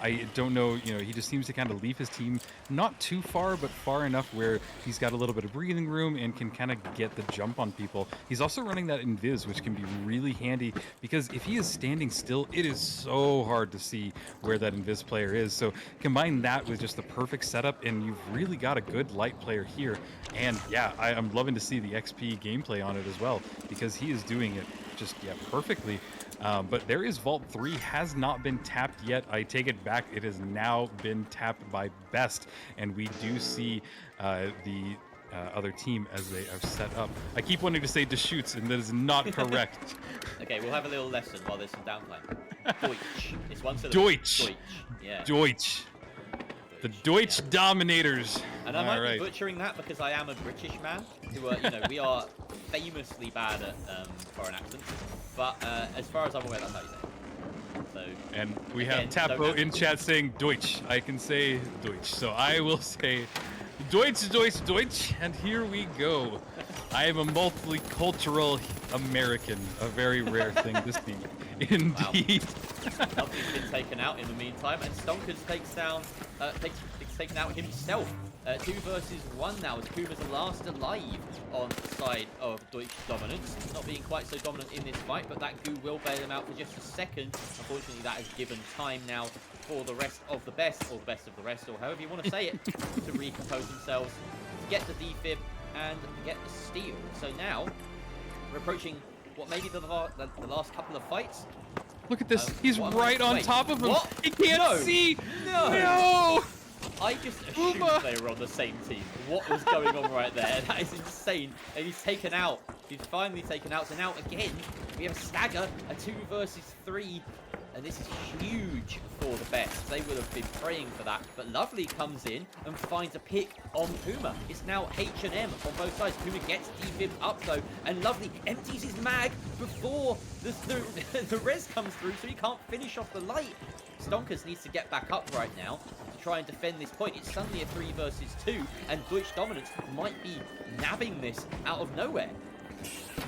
I don't know, he just seems to kind of leave his team not too far, but far enough where he's got a little bit of breathing room and can kind of get the jump on people. He's also running that invis, which can be really handy because if he is standing still, it is so hard to see where that invis player is. So combine that with just the perfect setup, and you've really got a good light player here. And yeah, I'm loving to see the XP gameplay on it as well because he is doing it just perfectly. But there is Vault 3, has not been tapped yet. I take it back, it has now been tapped by Best, and we do see the other team as they are set up. I keep wanting to say Deschutes, and that is not correct. Okay, we'll have a little lesson while there's some downtime. Deutsch. It's one syllable. Deutsch. Yeah. Deutsch. The Deutsch Dominators. And I might be butchering that because I am a British man who, we are famously bad at foreign accents. But as far as I'm aware, that's how you say it. So, and we have Tapo in chat saying Deutsch. I can say Deutsch. So I will say Deutsch, Deutsch, Deutsch. And here we go. I am a multicultural American. A very rare thing to see. Indeed. Lovely's been taken out in the meantime, and Stonkers takes taken out himself. 2 versus 1 now, as Puma's the last alive on the side of Deutsch dominance. Not being quite so dominant in this fight, but that goo will bail him out for just a second. Unfortunately, that has given time now for the rest of the best, or the best of the rest, or however you want to say it, to recompose themselves, to get the defib, and get the steal. So now, we're approaching what may be the last couple of fights. Look at this. He's right on top of him. What? He can't see. No. I just assumed they were on the same team. What was going on right there? That is insane. And he's taken out. He's finally taken out. So now, again, we have a stagger, a 2 versus 3. And this is huge for the best. They would have been praying for that. But Lovely comes in and finds a pick on Puma. It's now H&M on both sides. Puma gets defib up, though. And Lovely empties his mag before the res comes through, so he can't finish off the light. Stonkers needs to get back up right now to try and defend this point. It's suddenly a 3 versus 2, and Deutsch Dominance might be nabbing this out of nowhere.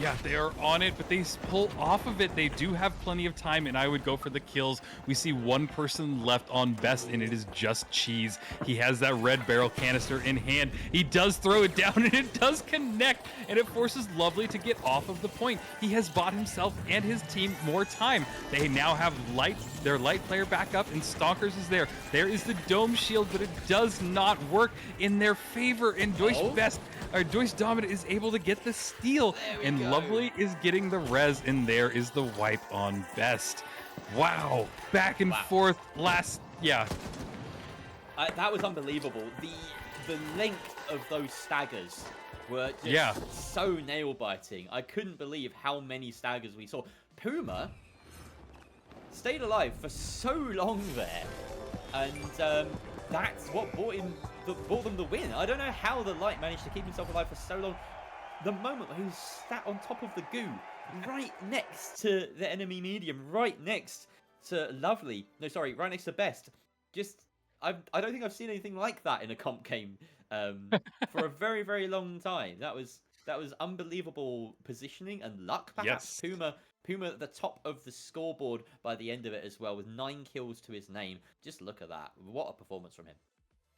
Yeah, they are on it, but they pull off of it. They do have plenty of time, and I would go for the kills. We see one person left on Best, and it is just Cheese. He has that red barrel canister in hand. He does throw it down, and it does connect, and it forces Lovely to get off of the point. He has bought himself and his team more time. They now have their light player back up, and Stonkers is there. There is the dome shield, but it does not work in their favor, and Deutsch Dominant is able to get the steal, and Lovely is getting the res, and there is the wipe on Best. Wow, back and forth. That was unbelievable. The length of those staggers were just so nail biting. I couldn't believe how many staggers we saw. Puma stayed alive for so long there, and that's what brought them the win. I don't know how the light managed to keep himself alive for so long. The moment where he was sat on top of the goo, right next to the enemy medium, right next to Lovely. No, sorry, right next to Best. I don't think I've seen anything like that in a comp game for a very, very long time. That was unbelievable positioning and luck, perhaps. Yes. Puma at the top of the scoreboard by the end of it as well, with 9 kills to his name. Just look at that. What a performance from him.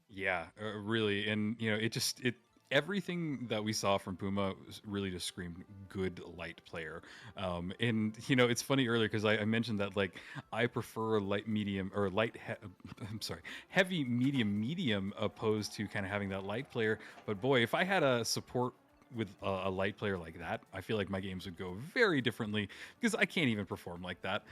Yeah, really. And, everything that we saw from Puma really just screamed good light player. And you know, it's funny earlier because I mentioned that like I prefer light medium or I'm sorry, heavy medium opposed to kind of having that light player. But boy, if I had a support with a light player like that, I feel like my games would go very differently because I can't even perform like that.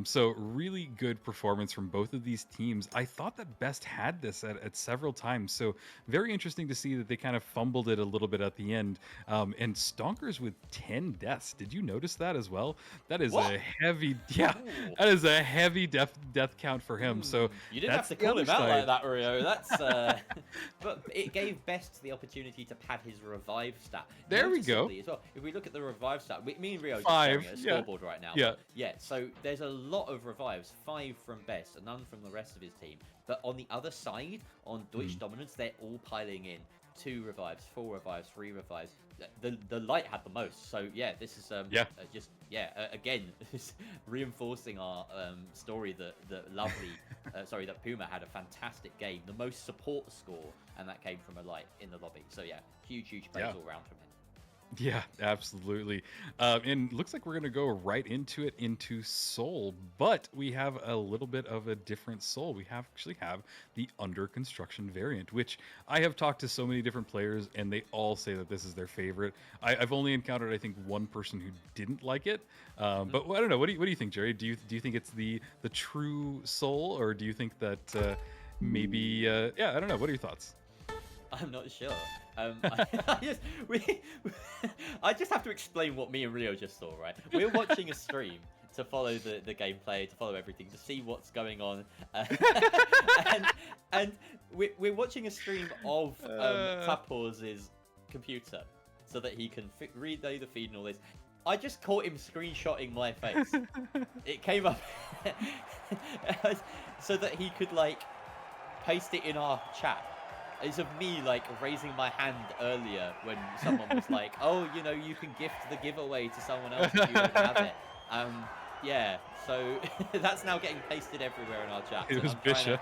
So really good performance from both of these teams. I thought that Best had this at several times. So very interesting to see that they kind of fumbled it a little bit at the end. And Stonkers with 10 deaths. Did you notice that as well? That is a heavy, that is a heavy death count for him. So you didn't have to call him out like that, Rio. That's but it gave Best the opportunity to pad his revive stat. There we go. As well, if we look at the revive stat, me and Rio are 5, just staring at a scoreboard right now. Yeah. So there's a lot of revives, 5 from Best, and none from the rest of his team. But on the other side, on Deutsch Dominance, they're all piling in 2 revives, 4 revives, 3 revives. The light had the most. So yeah, this is again reinforcing our story that lovely that Puma had a fantastic game, the most support score, and that came from a light in the lobby. So yeah, huge praise all round from him. Yeah, absolutely. And looks like we're going to go right into Soul, but we have a little bit of a different Soul. We actually have the under construction variant, which I have talked to so many different players, and they all say that this is their favorite. I've only encountered, I think, one person who didn't like it. But I don't know. What do you think, Jerry? Do you think it's the true Soul, or do you think that maybe? I don't know. What are your thoughts? I'm not sure. I just have to explain what me and Rio just saw, right? We're watching a stream to follow the gameplay, to follow everything, to see what's going on. And we're watching a stream of Tapor's computer so that he can relay the feed and all this. I just caught him screenshotting my face. It came up so that he could, like, paste it in our chat. It's of me, like, raising my hand earlier when someone was like, oh, you know, you can gift the giveaway to someone else if you don't have it. Yeah, so that's now getting pasted everywhere in our chat. It was Bisha.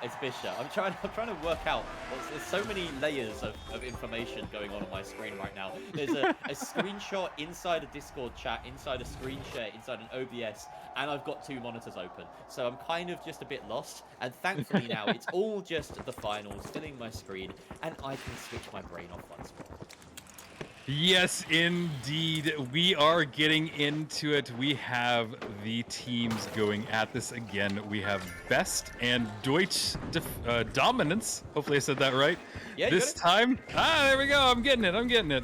It's Bisha. I'm trying to work out. There's so many layers of information going on my screen right now. There's a screenshot inside a Discord chat, inside a screen share, inside an OBS, and I've got 2 monitors open. So I'm kind of just a bit lost. And thankfully now it's all just the finals filling my screen, and I can switch my brain off once more. Yes, indeed. We are getting into it. We have the teams going at this again. We have Best and Deutsch Dominance. Hopefully I said that right. Yeah, this time. There we go. I'm getting it.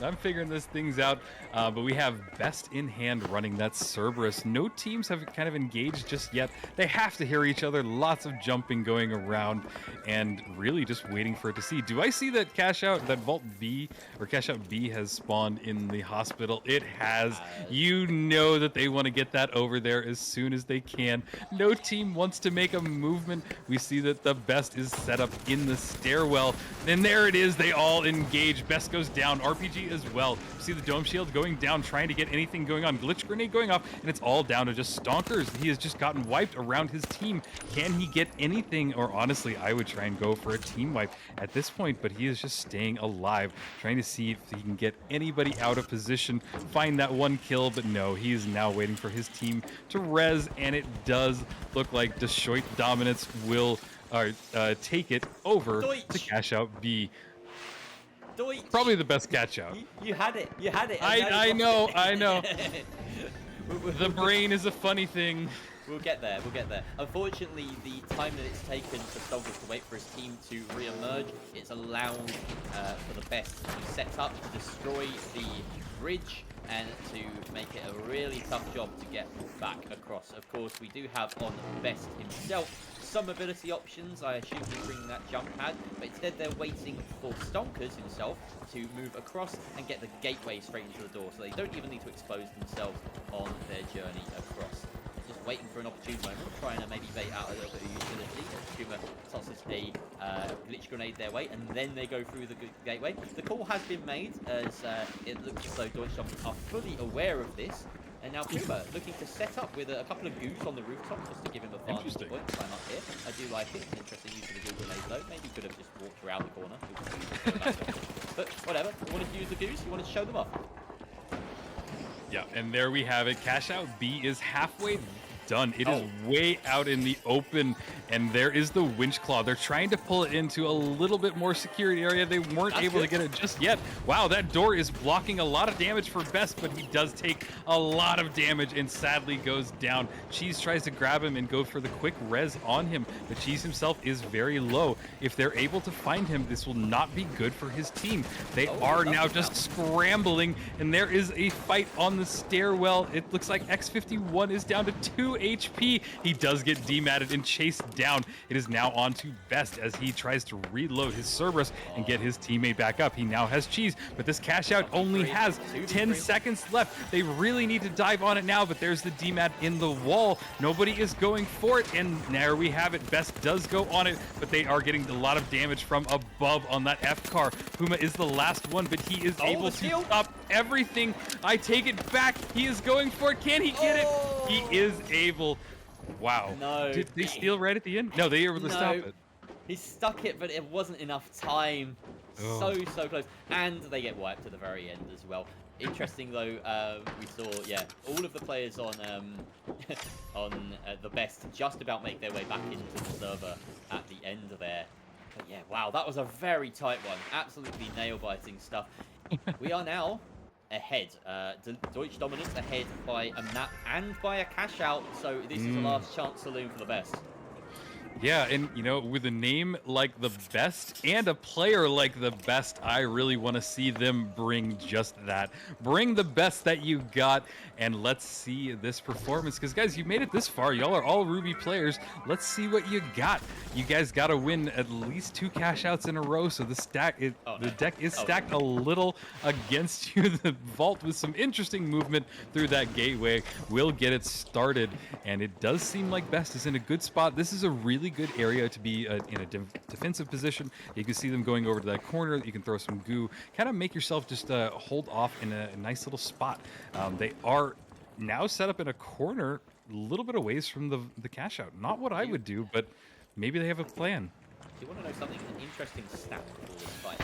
I'm figuring this things out. But we have Best in hand running that Cerberus. No teams have kind of engaged just yet. They have to hear each other. Lots of jumping going around, and really just waiting for it to see. Do I see that that Vault B or Cash Out B has spawned in the hospital? It has. You know that they want to get that over there as soon as they can. No team wants to make a movement. We see that the Best is set up in the stairwell. And there it is. They all engage. Best goes down. RPG as well. See the Dome Shield going down, trying to get anything going on. Glitch Grenade going off, and it's all down to just Stonkers. He has just gotten wiped around his team. Can he get anything? Or honestly, I would try and go for a team wipe at this point, but he is just staying alive, trying to see if he can get anybody out of position, find that 1 kill, but no, he is now waiting for his team to res, and it does look like Detroit Dominance will take it over to Cash Out B. Deutsch. Probably the best catch out. You had it. I know. The brain is a funny thing. We'll get there. Unfortunately, the time that it's taken for Stonkers to wait for his team to re-emerge, it's allowed for the Best to set up to destroy the bridge and to make it a really tough job to get back across. Of course, we do have on Best himself some mobility options. I assume he's bringing that jump pad, but instead they're waiting for Stonkers himself to move across and get the gateway straight into the door, so they don't even need to expose themselves on their journey across. They're just waiting for an opportune moment, trying to maybe bait out a little bit of utility. Puma tosses a glitch grenade their way, and then they go through the gateway. The call has been made, as it looks as though Deutsch Dominance are fully aware of this. And now Puma looking to set up with a couple of goos on the rooftop just to give him a vantage point. Climb up here. I do like it. Interesting use of the goo grenade though. Maybe could have just walked around the corner. But whatever. You wanted to use the goose, you wanted to show them off. Yeah, and there we have it. Cash out B is halfway done. It is way out in the open, and there is the winch claw. They're trying to pull it into a little bit more security area. They weren't able to get it just yet. Wow, that door is blocking a lot of damage for Best, but he does take a lot of damage and sadly goes down. Cheese tries to grab him and go for the quick res on him, but Cheese himself is very low. If they're able to find him, this will not be good for his team. They are now just scrambling, and there is a fight on the stairwell. It looks like X51 is down to 2 HP. He does get dematted and chased down. It is now on to Best as he tries to reload his Cerberus and get his teammate back up. He now has Cheese, but this cash out only has 10 seconds left. They really need to dive on it now, but there's the demat in the wall. Nobody is going for it, and there we have it. Best does go on it, but they are getting a lot of damage from above on that F car. Puma is the last one, but he is able to stop everything. I take it back. He is going for it. Can he get it? He is able. Wow. No. Did they steal right at the end? No, they were able to stop it. He stuck it, but it wasn't enough time. So close. And they get wiped at the very end as well. Interesting though, we saw, all of the players on the Best just about make their way back into the server at the end there. But yeah, wow, that was a very tight one. Absolutely nail-biting stuff. We are now ahead. Deutsch Dominance ahead by a map and by a cash out. So this is the last chance saloon for the Best. Yeah, and you know, with a name like the Best and a player like the Best, I really want to see them bring just that. Bring the best that you got, and let's see this performance. Because guys, you made it this far. Y'all are all Ruby players. Let's see what you got. You guys got to win at least 2 cash outs in a row. So the the deck is stacked a little against you. The vault with some interesting movement through that gateway will get it started, and it does seem like Best is in a good spot. This is a really good area to be in a defensive position. You can see them going over to that corner. You can throw some goo, kind of make yourself just hold off in a nice little spot. They are now set up in a corner, a little bit away from the cash out. Not what I would do, but maybe they have a plan. Do you want to know something? An interesting stat for this fight.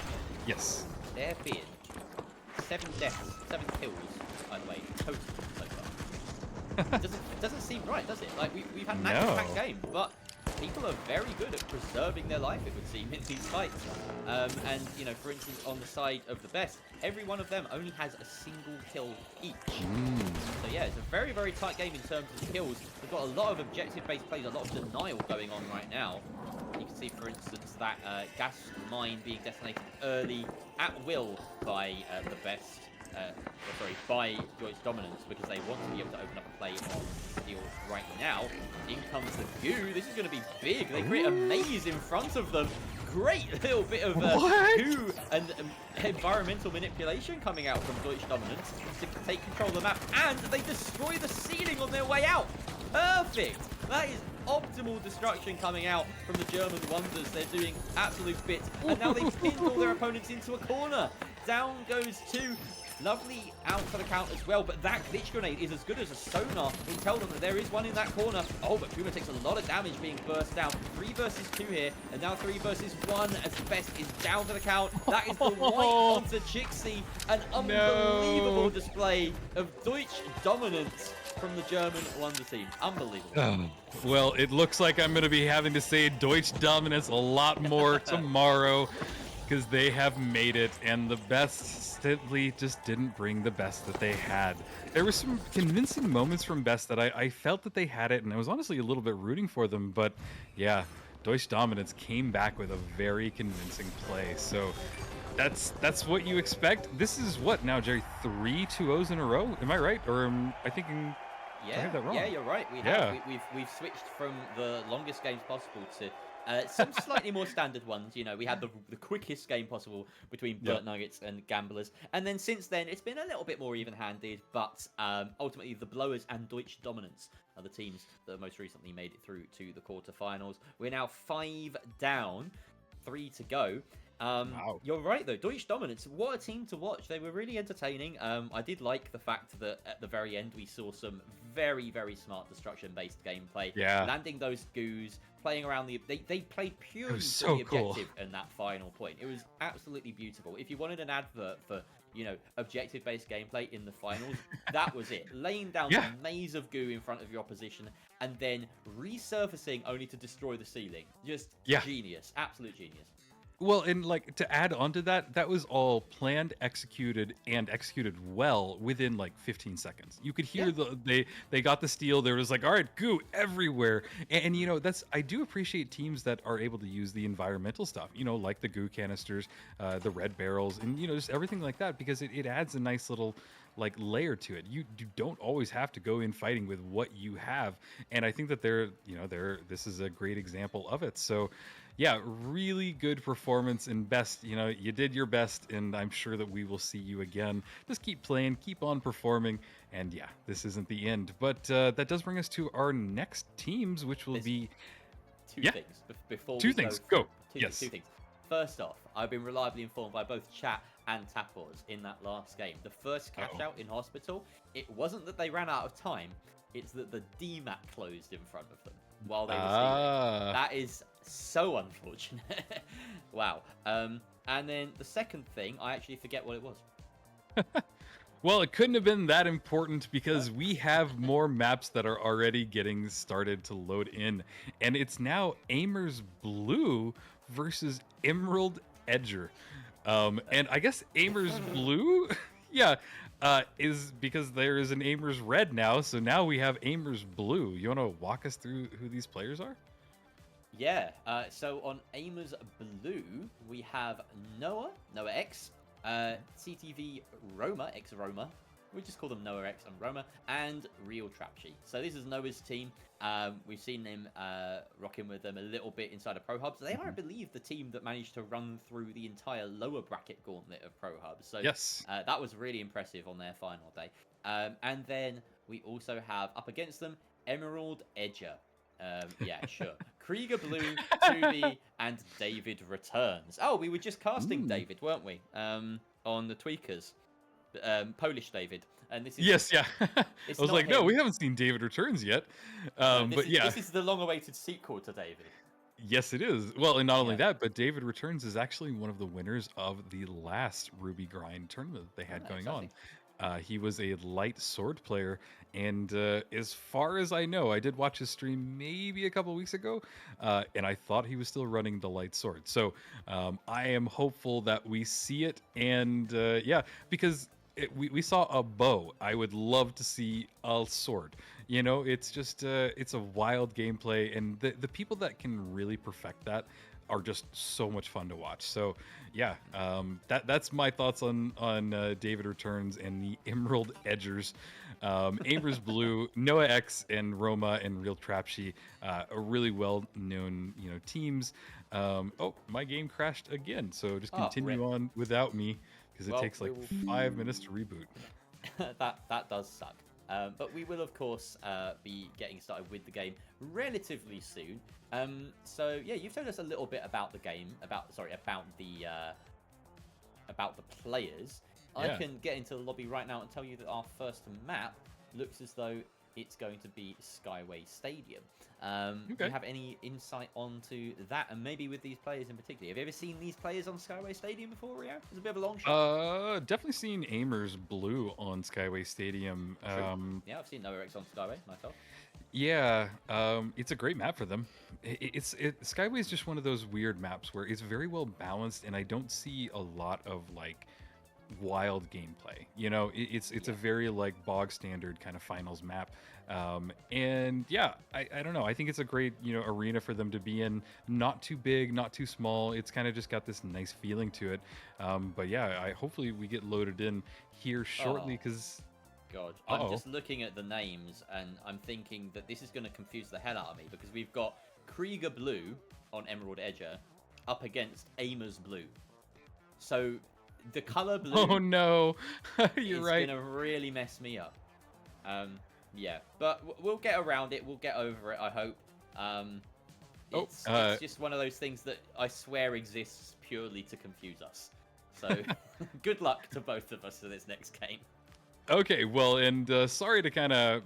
Yes. There have been 7 deaths, 7 kills, by the way, total so far. doesn't seem right, does it? Like we've had an action-packed game, but people are very good at preserving their life, it would seem, in these fights. And, you know, for instance, on the side of the Best, every one of them only has a single kill each. So, yeah, it's a very, very tight game in terms of kills. We've got a lot of objective-based plays, a lot of denial going on right now. You can see, for instance, that gas mine being detonated early at will by the Best. By Deutsch Dominance, because they want to be able to open up a play on Steel right now. In comes the goo. This is going to be big. They create a maze in front of them. Great little bit of goo and environmental manipulation coming out from Deutsch Dominance to take control of the map, and they destroy the ceiling on their way out. Perfect. That is optimal destruction coming out from the German Wonders. They're doing absolute bits, and now they've pinned all their opponents into a corner. Down goes 2. Lovely out for the count as well, but that glitch grenade is as good as a sonar. We tell them that there is one in that corner. Oh, but Puma takes a lot of damage being burst down. 3 versus 2 here, and now 3 versus 1 as Best is down for the count. That is the white onto Chixie. An unbelievable display of Deutsch dominance from the German Wonder team. Unbelievable. Well, it looks like I'm going to be having to say Deutsch dominance a lot more tomorrow, because they have made it, and the Best simply just didn't bring the best that they had. There were some convincing moments from Best that I felt that they had it, and I was honestly a little bit rooting for them, but yeah, Deutsch Dominance came back with a very convincing play. So that's what you expect. This is what now, Jerry? 3 2-0s in a row? Am I right? Or am I thinking? Yeah, I have that wrong? Yeah, you're right. We have. We've switched from the longest games possible to some slightly more standard ones. You know, we had the quickest game possible between Burt Nuggets and Gamblers, and then since then it's been a little bit more even-handed. But ultimately, the Blowers and Deutsch Dominance are the teams that most recently made it through to the quarterfinals. We're now 5 down, 3 to go. Wow. You're right though, Deutsch Dominance, what a team to watch. They were really entertaining. I did like the fact that at the very end we saw some very, very smart destruction based gameplay, landing those goos, playing around they played purely for so the cool. objective in that final point. It was absolutely beautiful. If you wanted an advert for, you know, objective-based gameplay in the finals, that was it. Laying down Yeah. the maze of goo in front of your opposition and then resurfacing only to destroy the ceiling. Just genius. Absolute genius. Well, and like to add on to that, that was all planned, executed, and executed well within like 15 seconds. You could hear they got the steal. There was like, all right, goo everywhere. And you know, I do appreciate teams that are able to use the environmental stuff, you know, like the goo canisters, the red barrels, and you know, just everything like that, because it adds a nice little like layer to it. You don't always have to go in fighting with what you have. And I think that this is a great example of it. So yeah, really good performance and best, you know, you did your best, and I'm sure that we will see you again. Just keep playing, keep on performing, and yeah, this isn't the end. But that does bring us to our next teams, which will be... Two things. Before two we things, go. go. Two Yes. things. First off, I've been reliably informed by both chat and Tapors in that last game. The first cash out in Hospital, it wasn't that they ran out of time, it's that the DMAT closed in front of them while they were stealing. That is so unfortunate. Wow. And then the second thing, I actually forget what it was. Well, it couldn't have been that important because we have more maps that are already getting started to load in. And it's now Aimers Blue versus Emerald Edger. And I guess Aimers Blue, is because there is an Aimers Red now. So now we have Aimers Blue. You want to walk us through who these players are? Yeah, so on Aimers Blue, we have Noah X, CTV Roma, ex-Roma, we just call them Noah X and Roma, and Real Trapchi. So this is Noah's team. We've seen him rocking with them a little bit inside of Pro Hubs. They are, I believe, the team that managed to run through the entire lower bracket gauntlet of Pro Hubs. So yes, that was really impressive on their final day. And then we also have up against them Emerald Edger. Yeah, sure. Krieger Blue, 2B, and David returns. Oh, we were just casting David, weren't we? On the Tweakers. Polish David. And this is yes, yeah. I was like, no, we haven't seen David returns yet. This is the long-awaited sequel to David. Yes, it is. Well, and not only that, but David Returns is actually one of the winners of the last Ruby Grind tournament they had going on. He was a light sword player, and as far as I know, I did watch his stream maybe a couple weeks ago, and I thought he was still running the light sword. So I am hopeful that we see it, and because we saw a bow. I would love to see a sword. You know, it's just it's a wild gameplay, and the people that can really perfect that are just so much fun to watch. So yeah, that's my thoughts on David Returns and the Emerald Edgers. Aimers Blue, Noah X, and Roma and Real Trapchi, are really well-known, you know, teams. Oh, my game crashed again, so just continue on without me because it takes like 5 minutes to reboot. that does suck. But we will, of course, be getting started with the game relatively soon. So yeah, you've told us a little bit about the game, about the players. I can get into the lobby right now and tell you that our first map looks as though it's going to be Skyway Stadium. Do you have any insight onto that, and maybe with these players in particular? Have you ever seen these players on Skyway Stadium before, Rio? It's a bit of a long shot. Definitely seen Aimers Blue on Skyway Stadium. Yeah, I've seen Noah X on Skyway myself. Yeah, it's a great map for them. Skyway is just one of those weird maps where it's very well balanced, and I don't see a lot of like wild gameplay. You know, it's a very like bog standard kind of finals map. And yeah, I don't know. I think it's a great, you know, arena for them to be in. Not too big, not too small. It's kind of just got this nice feeling to it. But yeah, hopefully we get loaded in here shortly because. God, I'm just looking at the names and I'm thinking that this is going to confuse the hell out of me because we've got Krieger Blue on Emerald Edger up against Aimers Blue. So the color blue. Oh no, you're right. It's gonna really mess me up. Yeah, but we'll get around it. We'll get over it. I hope. It's just one of those things that I swear exists purely to confuse us. So good luck to both of us for this next game. Okay, well, and sorry to kind of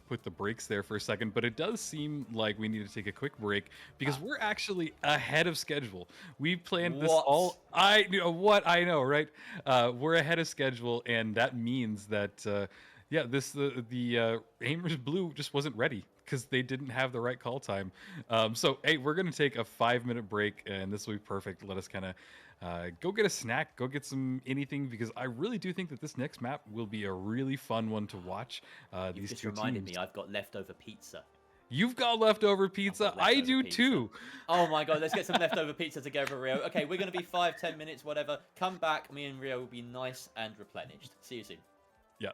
put the brakes there for a second, but it does seem like we need to take a quick break because we're actually ahead of schedule. We planned this all. I know, right? We're ahead of schedule, and that means that the Aimers Blue just wasn't ready because they didn't have the right call time. So hey, we're gonna take a 5-minute break, and this will be perfect. Let us kind of go get a snack, go get some anything, because I really do think that this next map will be a really fun one to watch. You've just reminded me, I've got leftover pizza. You've got leftover pizza. I do too. Oh my god, let's get some leftover pizza together, Rio. Okay, we're going to be 5-10 minutes, whatever. Come back, me and Rio will be nice and replenished. See you soon. Yeah.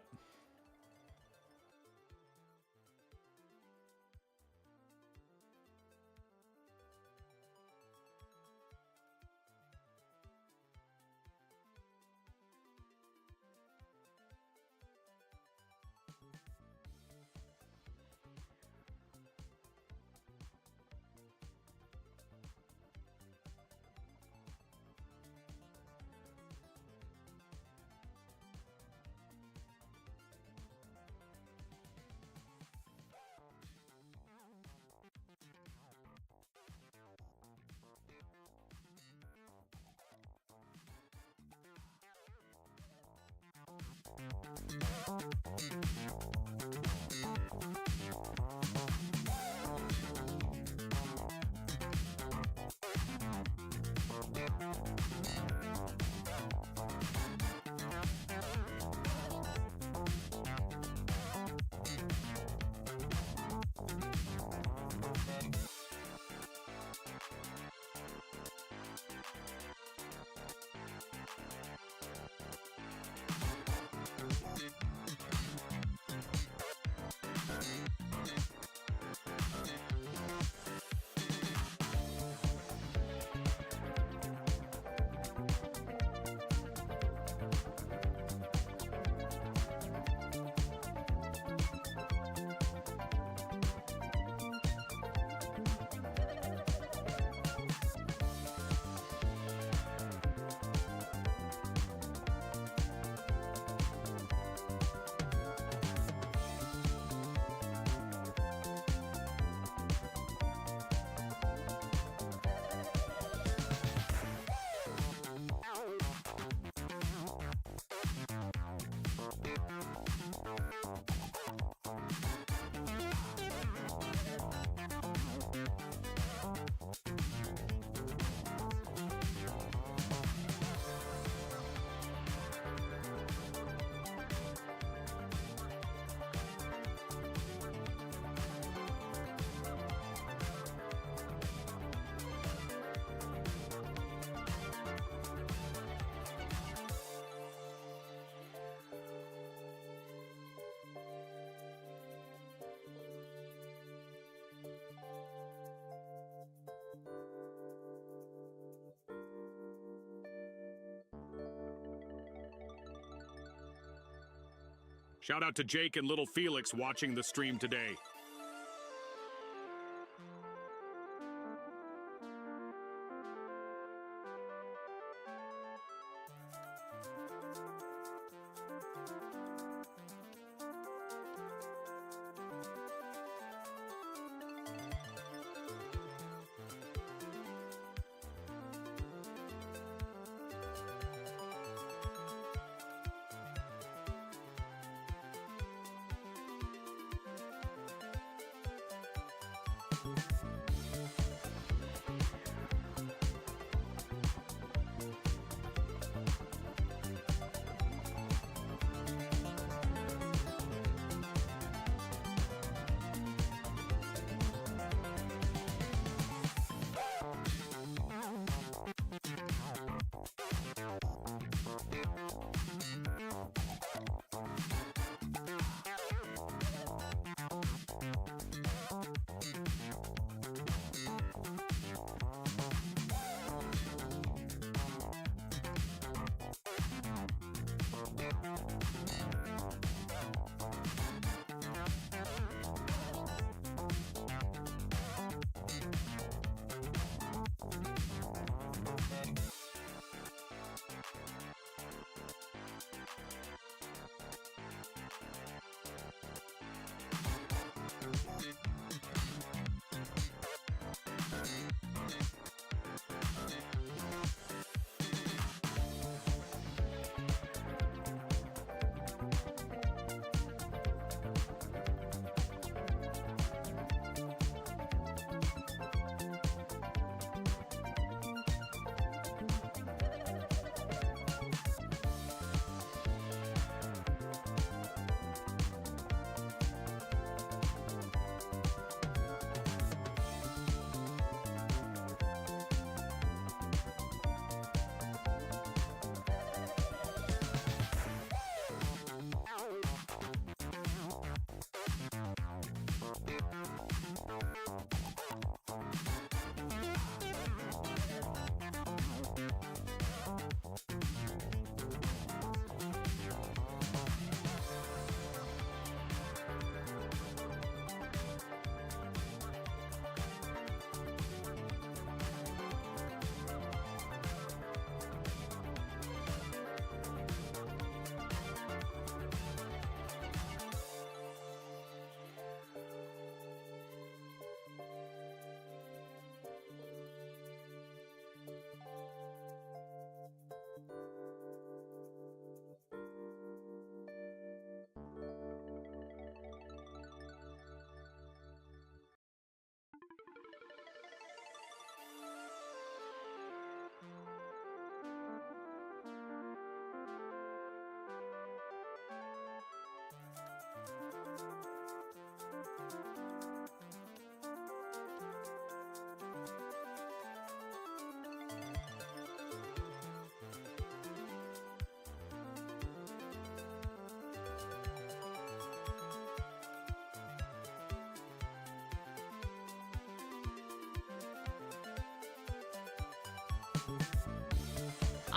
Shout out to Jake and little Felix watching the stream today.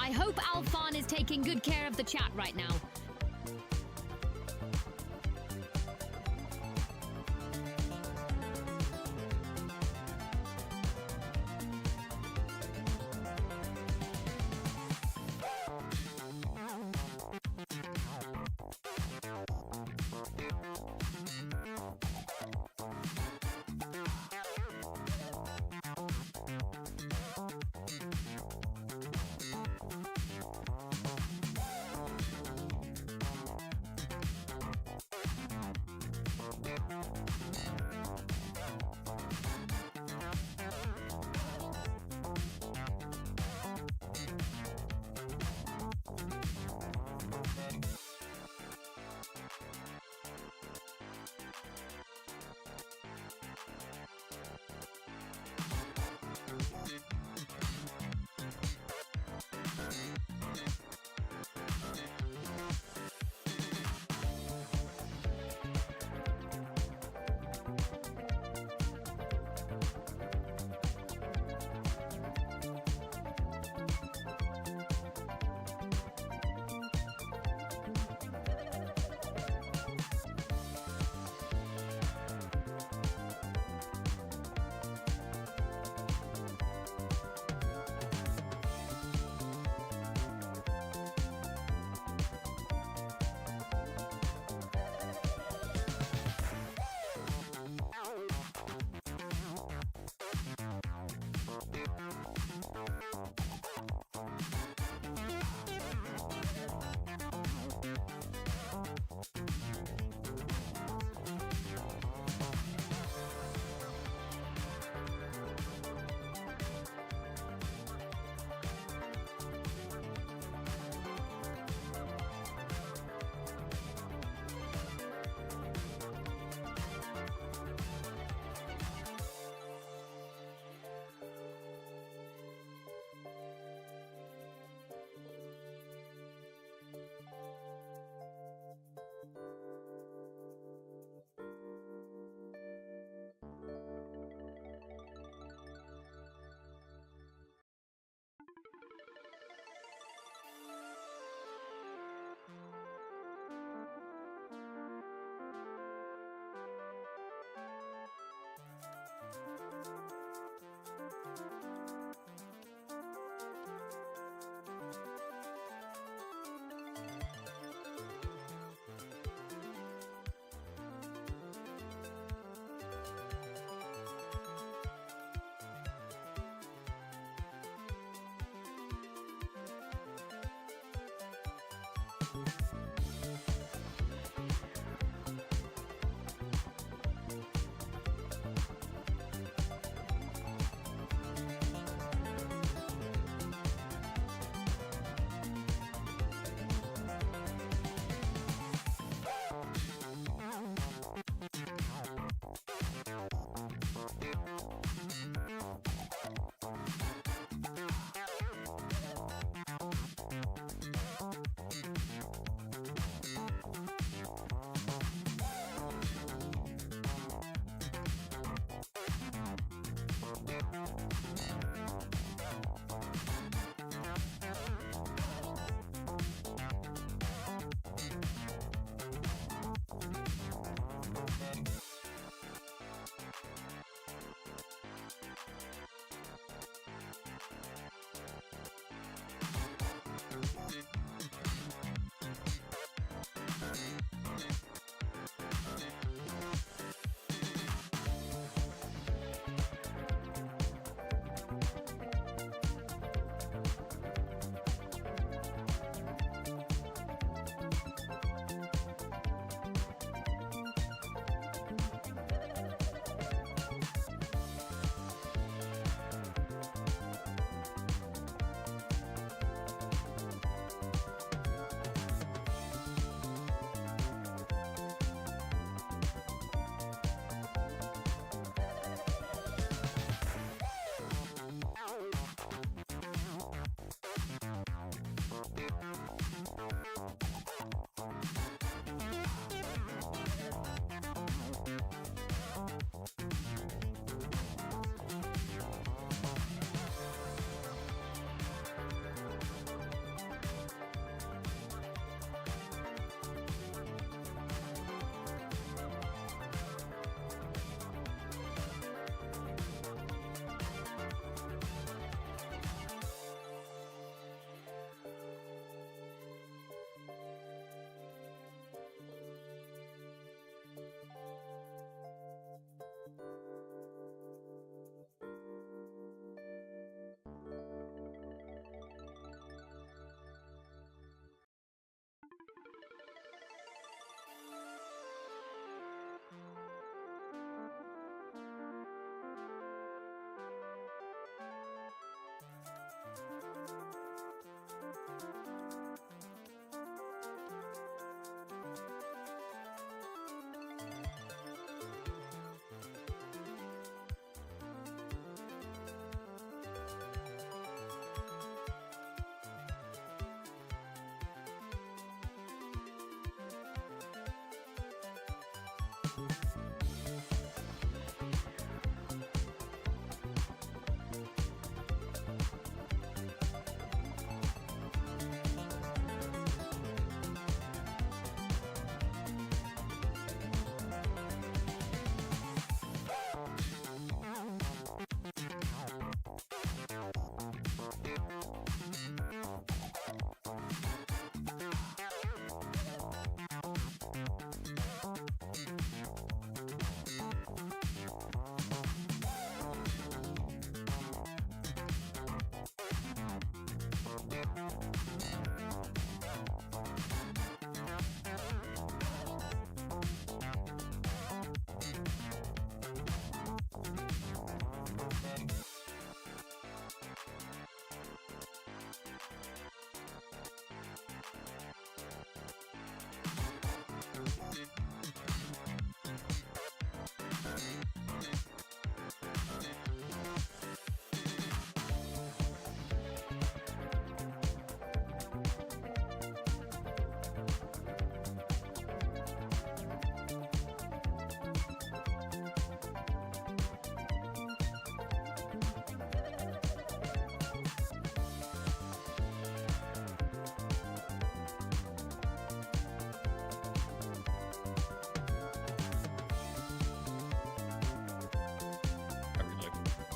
I hope Alfan is taking good care of the chat right now.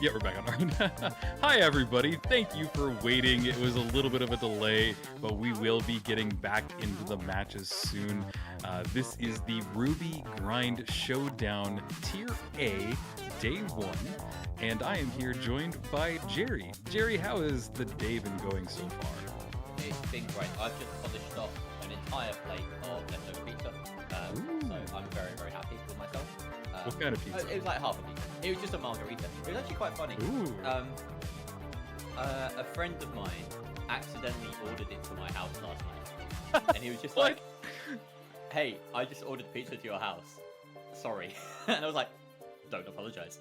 Yeah, we're back on. Alright. Hi, everybody. Thank you for waiting. It was a little bit of a delay, but we will be getting back into the matches soon. This is the Ruby Grind Showdown Tier A, Day 1, and I am here joined by Jerry. Jerry, how has the day been going so far? It's been great. I've just polished off an entire plate of leftover pizza, so I'm very, very happy with myself. What kind of pizza? It was like half a pizza. It was just a margarita. It was actually quite funny. Ooh. A friend of mine accidentally ordered it to my house last night, and he was just like, "Hey, I just ordered pizza to your house. Sorry," and I was like, "Don't apologize."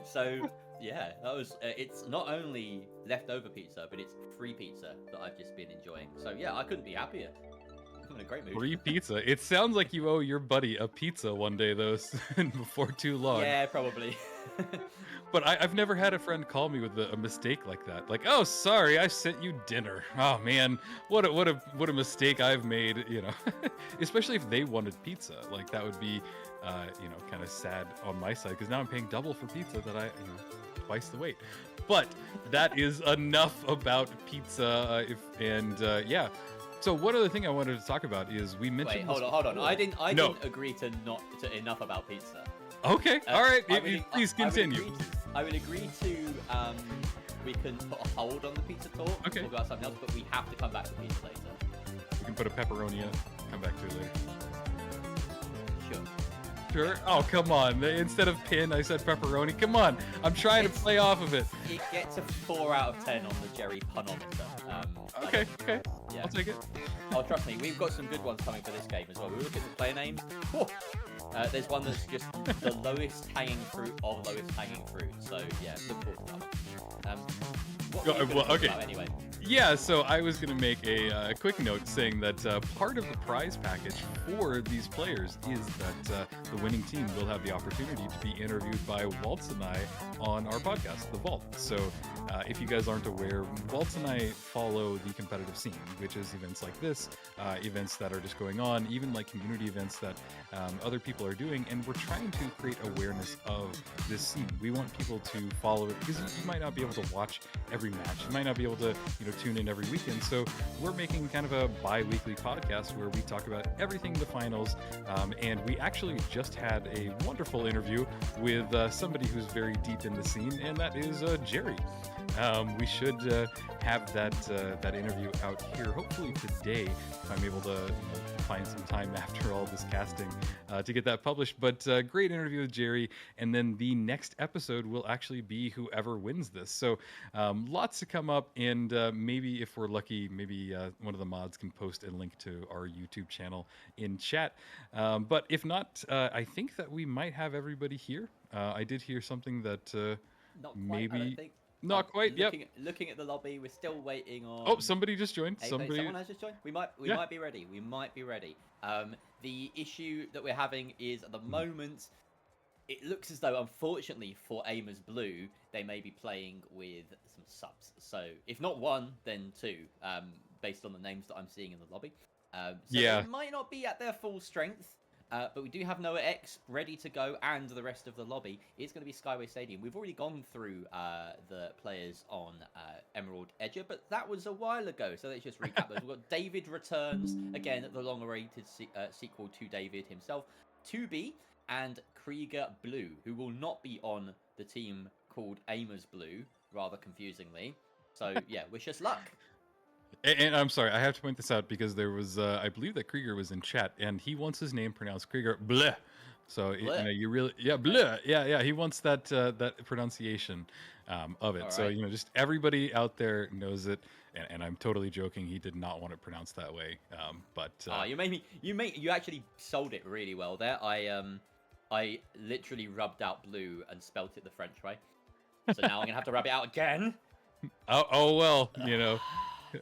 So yeah, that was. It's not only leftover pizza, but it's free pizza that I've just been enjoying. So yeah, I couldn't be happier. I'm in a great mood. Free pizza. It sounds like you owe your buddy a pizza one day, though, before too long. Yeah, probably. But I've never had a friend call me with a mistake like that. Like, oh, sorry, I sent you dinner. Oh man, what a mistake I've made. You know, especially if they wanted pizza. Like that would be, kind of sad on my side because now I'm paying double for pizza that twice the weight. But that is enough about pizza. Yeah. So one other thing I wanted to talk about is we mentioned. Wait, hold on. I didn't agree to enough about pizza. Okay, all right. Please continue. I will agree to. We can put a hold on the pizza talk. Okay. Talk about something else, but we have to come back to pizza later. We can put a pepperoni in it. Come back to it later. Sure. Sure. Oh, come on. Instead of pin, I said pepperoni. Come on. I'm trying to play off of it. It gets a 4 out of 10 on the Jerry punometer. Okay. Yeah. I'll take it. Oh, trust me, we've got some good ones coming for this game as well. We look at the player names. Whoa. There's one that's just the lowest hanging fruit of lowest hanging fruit. So yeah, look forward to that one. What were you gonna talk about anyway? Yeah, so I was going to make a quick note saying that part of the prize package for these players is that the winning team will have the opportunity to be interviewed by Waltz and I on our podcast, The Vault. So if you guys aren't aware, Waltz and I follow the competitive scene, which is events like this, events that are just going on, even like community events that other people are doing, and we're trying to create awareness of this scene. We want people to follow it because you might not be able to watch every match. You might not be able to, tune in every weekend. So we're making kind of a bi-weekly podcast where we talk about everything in the finals. And we actually just had a wonderful interview with somebody who's very deep in the scene, and that is Jerry. We should have that interview out here hopefully today if I'm able to find some time after all this casting to get that published. But great interview with Jerry, and then the next episode will actually be whoever wins this. So lots to come up, and maybe if we're lucky, maybe one of the mods can post a link to our YouTube channel in chat. But if not, I think that we might have everybody here. I did hear something that Not quite, maybe. I don't think. Not quite. Looking at the lobby, we're still waiting on. Oh, somebody just joined. Someone has just joined. We might be ready. We might be ready. The issue that we're having is at the moment, it looks as though, unfortunately for Aimers Blue, they may be playing with some subs. So if not one, then two, based on the names that I'm seeing in the lobby. They might not be at their full strength. But we do have Noah X ready to go, and the rest of the lobby is going to be Skyway Stadium. We've already gone through the players on Emerald Edger, but that was a while ago, so let's just recap those. We've got David returns, again, the long-awaited sequel to David himself, 2B, and Krieger Blue, who will not be on the team called Aimers Blue, rather confusingly. So, yeah, wish us luck. And I'm sorry, I have to point this out because there was, I believe that Krieger was in chat, and he wants his name pronounced Krieger bleh. So bleh. You really, bleh, yeah. He wants that pronunciation of it. All so right. Just everybody out there knows it, and I'm totally joking. He did not want it pronounced that way. You actually sold it really well there. I literally rubbed out blue and spelt it the French way. So now I'm gonna have to rub it out again. Oh well,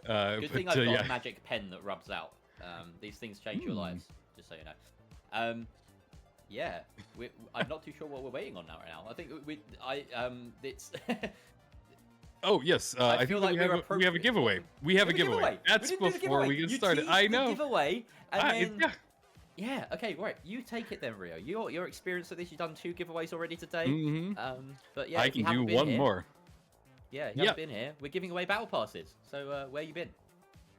Good thing I've got a magic pen that rubs out. These things change your lives, just so you know. I'm not too sure what we're waiting on right now. I think it's. Oh yes, I think like we have a giveaway. We have a giveaway. That's before we get started. I know. Giveaway, and then Yeah, okay, right. You take it then, Rio. Your experience of this, you've done 2 giveaways already today. But yeah, I if you can do haven't been one here, more. Yeah, if you haven't been here, we're giving away battle passes. So where you been?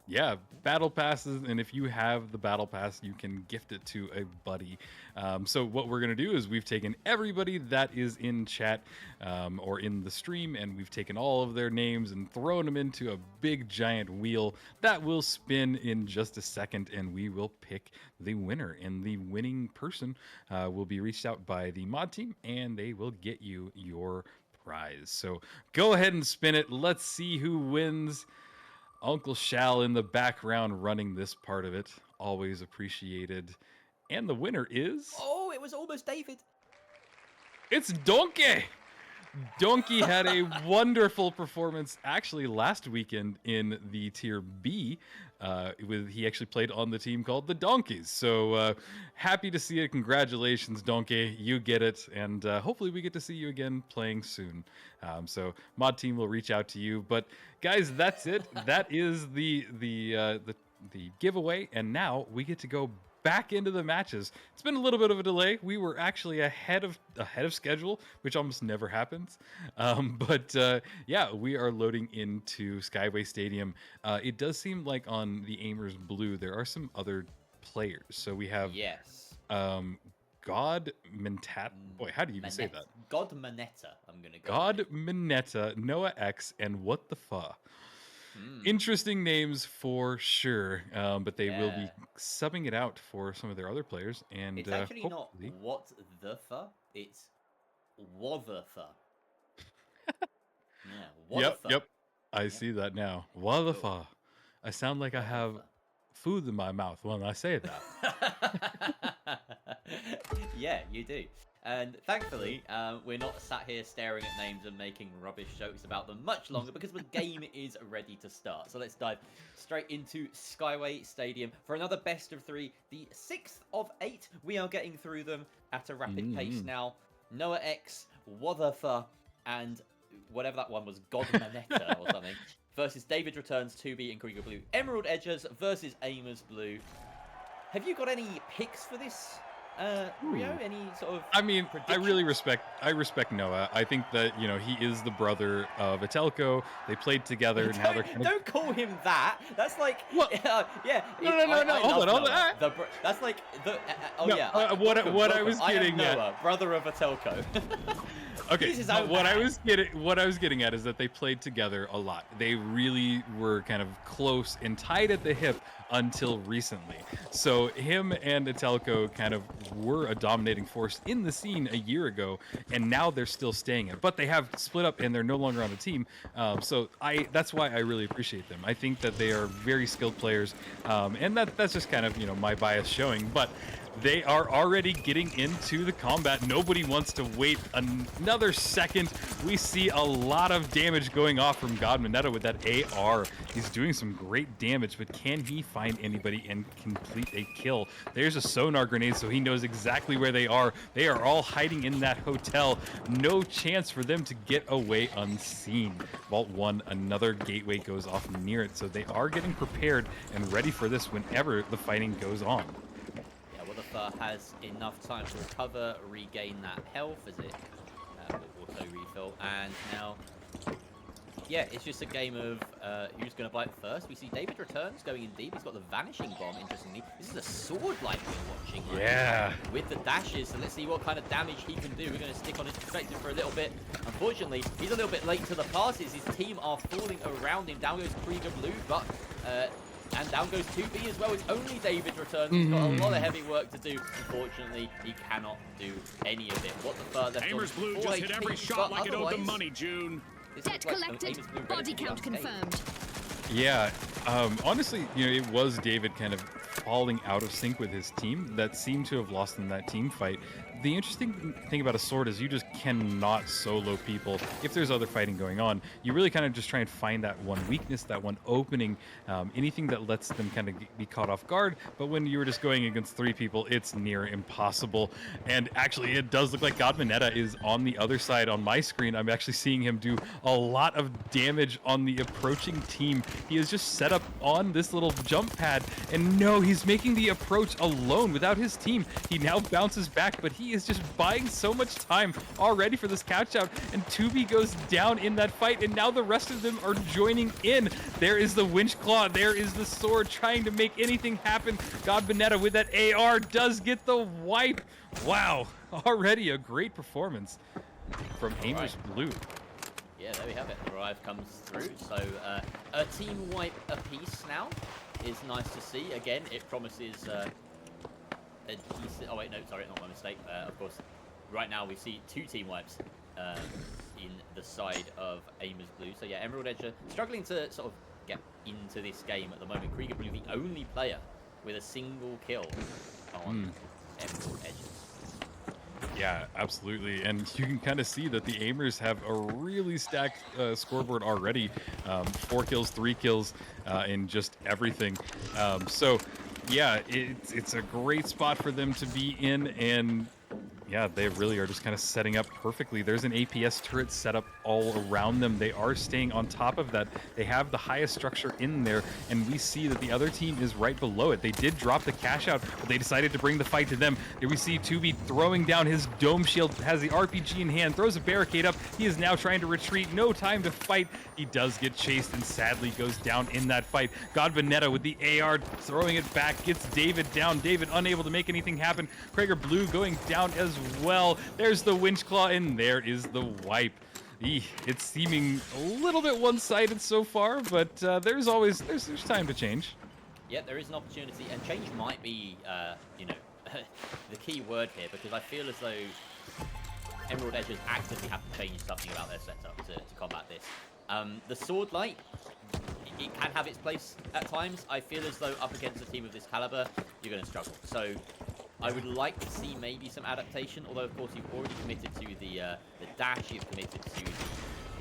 Yeah, battle passes, and if you have the battle pass, you can gift it to a buddy. So what we're gonna do is we've taken everybody that is in chat or in the stream, and we've taken all of their names and thrown them into a big giant wheel that will spin in just a second, and we will pick the winner. And the winning person will be reached out by the mod team, and they will get you your prize. So go ahead and spin it. Let's see who wins. Uncle Shal in the background running this part of it. Always appreciated. And the winner is... Oh, it was almost David. It's Donkey! Donkey had a wonderful performance actually last weekend in the Tier B. He actually played on the team called the Donkeys. So happy to see it. Congratulations, Donkey. You get it. And hopefully we get to see you again playing soon. So mod team will reach out to you. But guys, that's it. That is the giveaway. And now we get to go back into the matches. It's been a little bit of a delay. We were actually ahead of schedule, which almost never happens. But yeah, we are loading into Skyway Stadium. It does seem like on the Aimers Blue there are some other players. So we have God Mentat. Boy, how do you even say that? God Manetta. I'm gonna go. God Manetta, Noah X, and What the Fuh. Interesting names for sure, but they will be subbing it out for some of their other players. And it's actually not hopefully... what the fuh, it's what the fuh. Yeah, what the fuh. Yep. I see that now. What the fuh. I sound like I have food in my mouth when I say that. Yeah, you do. And thankfully, we're not sat here staring at names and making rubbish jokes about them much longer because the game is ready to start. So let's dive straight into Skyway Stadium for another best of 3. The 6th of 8. We are getting through them at a rapid pace now. Noah X, Wotherfer, and whatever that one was, God Manetta or something, versus David Returns 2B and Krieger Blue. Emerald Edgers versus Aimers Blue. Have you got any picks for this? Rio, any sort of... I mean, prediction? I respect Noah. I think that, you know, he is the brother of Atelko. They played together. Now they're kind of... Don't call him that. That's like... What? Yeah. No. Hold on. That's like... What I was getting at... Noah, brother of Atelko. Okay, what I was getting at is that they played together a lot. They really were kind of close and tied at the hip until recently. So him and Atelko kind of were a dominating force in the scene a year ago, and now they're still staying it. But they have split up and they're no longer on the team. So that's why I really appreciate them. I think that they are very skilled players, and that's just kind of, you know, my bias showing. But they are already getting into the combat. Nobody wants to wait another second. We see a lot of damage going off from God Manetta with that AR. He's doing some great damage, but can he find anybody and complete a kill? There's a sonar grenade, so he knows exactly where they are. They are all hiding in that hotel. No chance for them to get away unseen. Vault 1, another gateway goes off near it, so they are getting prepared and ready for this whenever the fighting goes on. Wotherfer has enough time to recover, regain that health as it will auto refill, and now, yeah, it's just a game of who's going to bite first. We see David Returns going in deep. He's got the Vanishing Bomb, interestingly. This is a sword light we're watching right now with the dashes, so let's see what kind of damage he can do. We're going to stick on his perspective for a little bit. Unfortunately, he's a little bit late to the passes. His team are falling around him. Down goes Krieger Blue, but... and down goes 2B as well. It's only David Returns. He's got a lot of heavy work to do. Unfortunately, he cannot do any of it. What the fuck? Aimers Blue just hit every shot like it owed them money, June. Debt collected. Body count confirmed. Yeah, honestly, you know, it was David kind of falling out of sync with his team that seemed to have lost in that team fight. the interesting thing about a sword is you just cannot solo people. If there's other fighting going on, you really kind of just try and find that one weakness, that one opening, anything that lets them kind of be caught off guard. But when you're just going against 3 people, it's near impossible. And actually, it does look like God Mineta is on the other side on my screen. I'm actually seeing him do a lot of damage on the approaching team. He is just set up on this little jump pad, and no, he's making the approach alone without his team. He now bounces back, but he is just buying so much time already for this catch out, and 2B goes down in that fight, and now the rest of them are joining in. There is the winch claw, there is the sword trying to make anything happen. God Benetta with that AR does get the wipe. Wow, already a great performance from Aimers Blue. Yeah, there we have it. The revive comes through. So a team wipe apiece now is nice to see. Again, it promises a decent... Oh, wait, no, sorry, not my mistake. Of course, right now we see 2 team wipes in the side of Aimers Blue. So, yeah, Emerald Edge struggling to sort of get into this game at the moment. Krieger Blue, the only player with a single kill on Emerald Edges. Yeah, absolutely. And you can kind of see that the Aimers have a really stacked scoreboard already. 4 kills, 3 kills in just everything. So, yeah, it's a great spot for them to be in. And, yeah, they really are just kind of setting up perfectly. There's an APS turret set up all around them. They are staying on top of that. They have the highest structure in there, and we see that the other team is right below it. They did drop the cash out, but they decided to bring the fight to them. Here we see 2B throwing down his dome shield, has the RPG in hand, throws a barricade up. He is now trying to retreat. No time to fight. He does get chased and sadly goes down in that fight. God Benetta with the AR throwing it back, gets David down. David unable to make anything happen. Krieger Blue going down as well. There's the winch claw, and there is the wipe. It's seeming a little bit one-sided so far, but there's time to change. Yeah, there is an opportunity, and change might be, you know, the key word here, because I feel as though Emerald Edges actively have to change something about their setup to combat this. The sword light, it can have its place at times. I feel as though up against a team of this caliber, you're going to struggle. So I would like to see maybe some adaptation, although of course you've already committed to the dash, you've committed to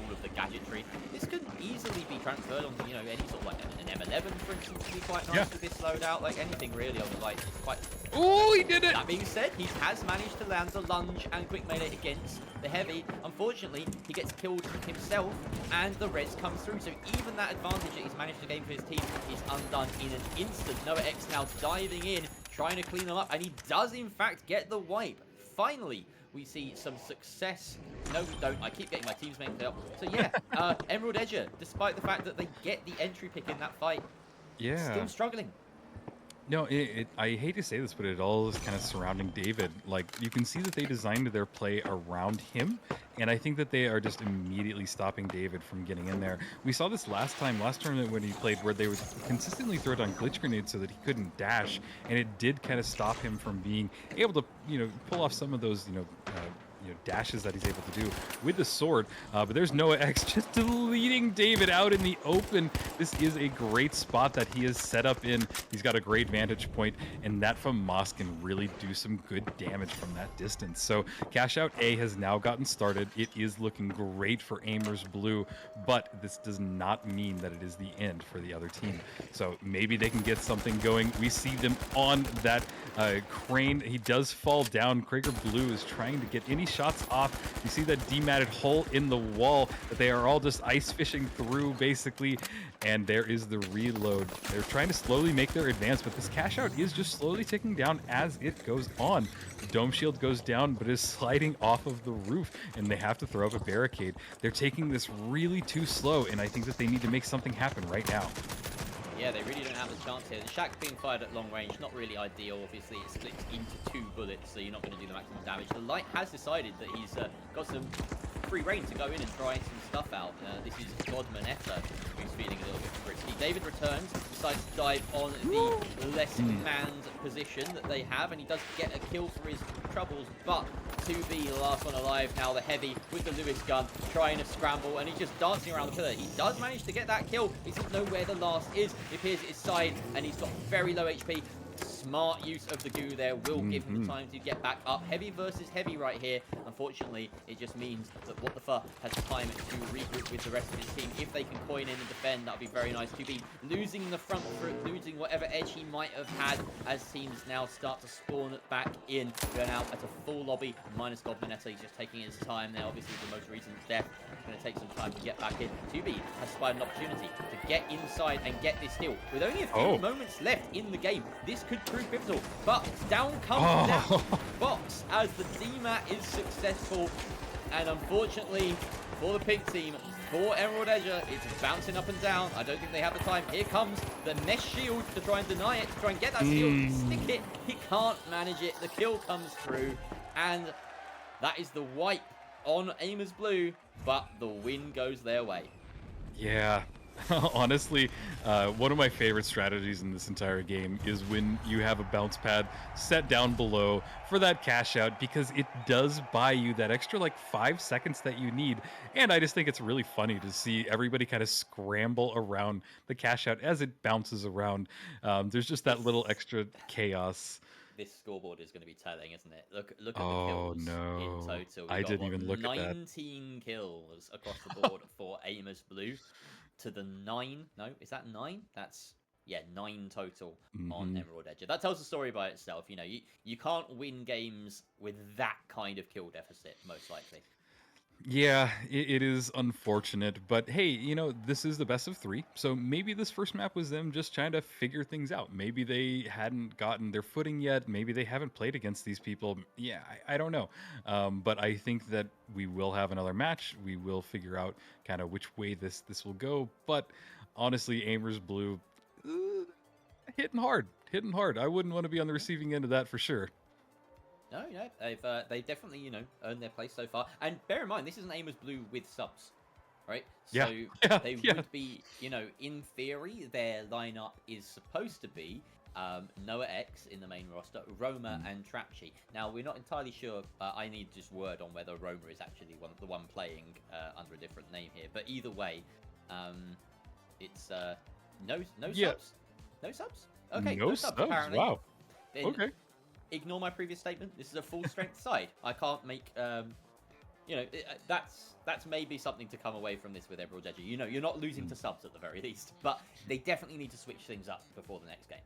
all of the gadgetry. This could easily be transferred onto, you know, any sort of like an M11, for instance, would be quite nice with this loadout. Like anything really on the light. Quite. Oh, he did it! That being said, he has managed to land the lunge and quick melee against the heavy. Unfortunately, he gets killed himself, and the res comes through. So even that advantage that he's managed to gain for his team is undone in an instant. Noah X now diving in, trying to clean them up, and he does in fact get the wipe. Finally, we see some success. No, we don't. I keep getting my teams mixed up. So yeah, Emerald Edger, despite the fact that they get the entry pick in that fight, still struggling. No, I hate to say this, but it all is kind of surrounding David. Like, you can see that they designed their play around him, and I think that they are just immediately stopping David from getting in there. We saw this last tournament when he played, where they would consistently throw down glitch grenades so that he couldn't dash, and it did kind of stop him from being able to, you know, pull off some of those, dashes that he's able to do with the sword. But there's Noah X just deleting David out in the open. This is a great spot that he is set up in. He's got a great vantage point, and that from Moss can really do some good damage from that distance. So Cash Out A has now gotten started. It is looking great for Aimers Blue, but this does not mean that it is the end for the other team. So maybe they can get something going. We see them on that crane. He does fall down. Krieger Blue is trying to get any shots off. You see that dematted hole in the wall that they are all just ice fishing through, basically. And there is the reload. They're trying to slowly make their advance, but this cash out is just slowly ticking down as it goes on. The dome shield goes down, but is sliding off of the roof, and they have to throw up a barricade. They're taking this really too slow, and I think that they need to make something happen right now. Yeah, they really don't have a chance here. The shack being fired at long range, not really ideal. Obviously, it splits into 2 bullets, so you're not going to do the maximum damage. The light has decided that he's got some free reign to go in and try some stuff out. This is God Manetta, who's feeling a little bit frisky. David returns, decides to dive on the less manned position that they have, and he does get a kill for his troubles, but 2B, the last one alive now, the heavy with the Lewis gun, trying to scramble, and he's just dancing around the pillar. He does manage to get that kill. He doesn't know where the last is. It appears at his side, and he's got very low HP. smart use of the goo there will give him the time to get back up. Heavy versus heavy right here. Unfortunately, it just means that What the Fuck has time to regroup with the rest of his team. If they can coin in and defend, that would be very nice. To be losing the front foot, losing whatever edge he might have had, as teams now start to spawn back in. Going out at a full lobby, minus Goblinetta. He's just taking his time there. Obviously, the most recent death. It's going to take some time to get back in. 2B has spied an opportunity to get inside and get this steal. With only a few moments left in the game, this could prove pivotal. But down comes that box as the DMAT is successful. And unfortunately, for the pink team, for Emerald Edger, it's bouncing up and down. I don't think they have the time. Here comes the Nest Shield to try and deny it, to try and get that steal. Stick it. He can't manage it. The kill comes through. And that is the wipe on Aimers Blue, but the win goes their way. Yeah. Honestly, one of my favorite strategies in this entire game is when you have a bounce pad set down below for that cash out, because it does buy you that extra like 5 seconds that you need. And I just think it's really funny to see everybody kind of scramble around the cash out as it bounces around. There's just that little extra chaos. This scoreboard is going to be telling, isn't it? Look at the kills in total. I didn't even look at that. 19 kills across the board for Aimers Blue. To the 9. No, is that 9? That's, yeah, 9 total on Emerald Edger. That tells a story by itself. You know, you can't win games with that kind of kill deficit, most likely. Yeah, it is unfortunate, but hey, you know, this is the best of 3, so maybe this first map was them just trying to figure things out. Maybe they hadn't gotten their footing yet. Maybe they haven't played against these people. Yeah, I don't know. But I think that we will have another match. We will figure out kind of which way this will go. But honestly, Aimers Blue, hitting hard. I wouldn't want to be on the receiving end of that for sure. No, they've definitely, you know, earned their place so far. And bear in mind, this is an Aimers Blue with subs, right? So they would be, you know, in theory, their lineup is supposed to be Noah X in the main roster, Roma and Trapchi. Now, we're not entirely sure. I need just word on whether Roma is actually the one playing under a different name here. But either way, it's no subs. No subs? Okay, no subs, apparently. Wow. Then, okay. Ignore my previous statement. This is a full strength side. I can't make, you know, that's maybe something to come away from this with Emerald Edger. You know, you're not losing to subs at the very least, but they definitely need to switch things up before the next game.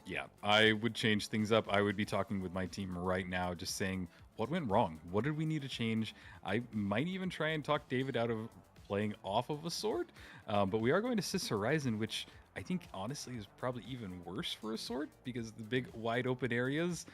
Yeah, I would change things up. I would be talking with my team right now, just saying what went wrong. What did we need to change? I might even try and talk David out of playing off of a sword, but we are going to Sis Horizon, which I think honestly is probably even worse for a sword because of the big wide open areas.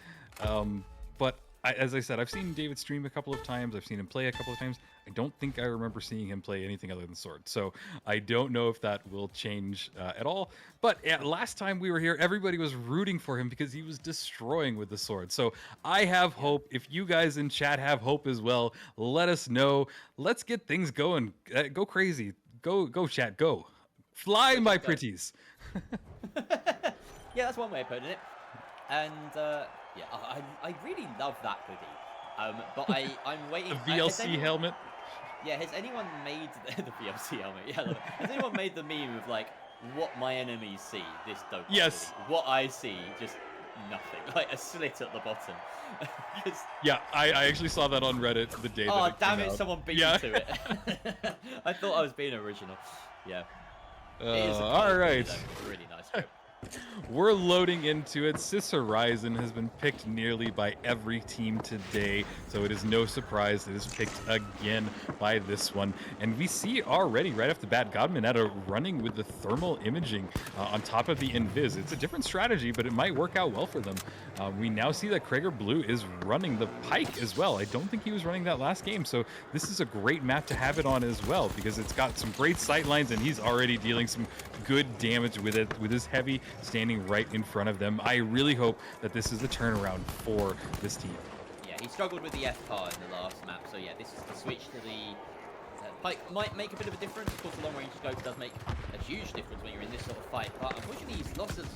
But as I said, I've seen David stream a couple of times. I've seen him play a couple of times. I don't think I remember seeing him play anything other than sword. So I don't know if that will change at all. But last time we were here, everybody was rooting for him because he was destroying with the sword. So I have hope. If you guys in chat have hope as well, let us know. Let's get things going. Go crazy. Go chat. Go. Fly, my pretties. Yeah, that's one way of putting it. And yeah, I really love that hoodie. But I'm waiting. The VLC helmet. Yeah, has anyone made the VLC helmet? Yeah, look, has anyone made the meme of like what my enemies see? This dope. Yes. Hoodie. What I see, just nothing. Like a slit at the bottom. Yeah, I actually saw that on Reddit the day that it damn came it! out. Someone beat me to it. I thought I was being original. Yeah. All right. Really nice script. We're loading into it. Sis Horizon has been picked nearly by every team today, so it is no surprise it is picked again by this one. And we see already right off the bat, Godmanetta running with the thermal imaging on top of the invis. It's a different strategy, but it might work out well for them. We now see that Krager Blue is running the Pike as well. I don't think he was running that last game, so this is a great map to have it on as well because it's got some great sight lines and he's already dealing some good damage with it, with his heavy standing right in front of them. I really hope that this is the turnaround for this team. Yeah, he struggled with the F car in the last map, so yeah, this is the switch to the Pike. Might make a bit of a difference. Of course, the long range scope does make a huge difference when you're in this sort of fight, but unfortunately he's lost his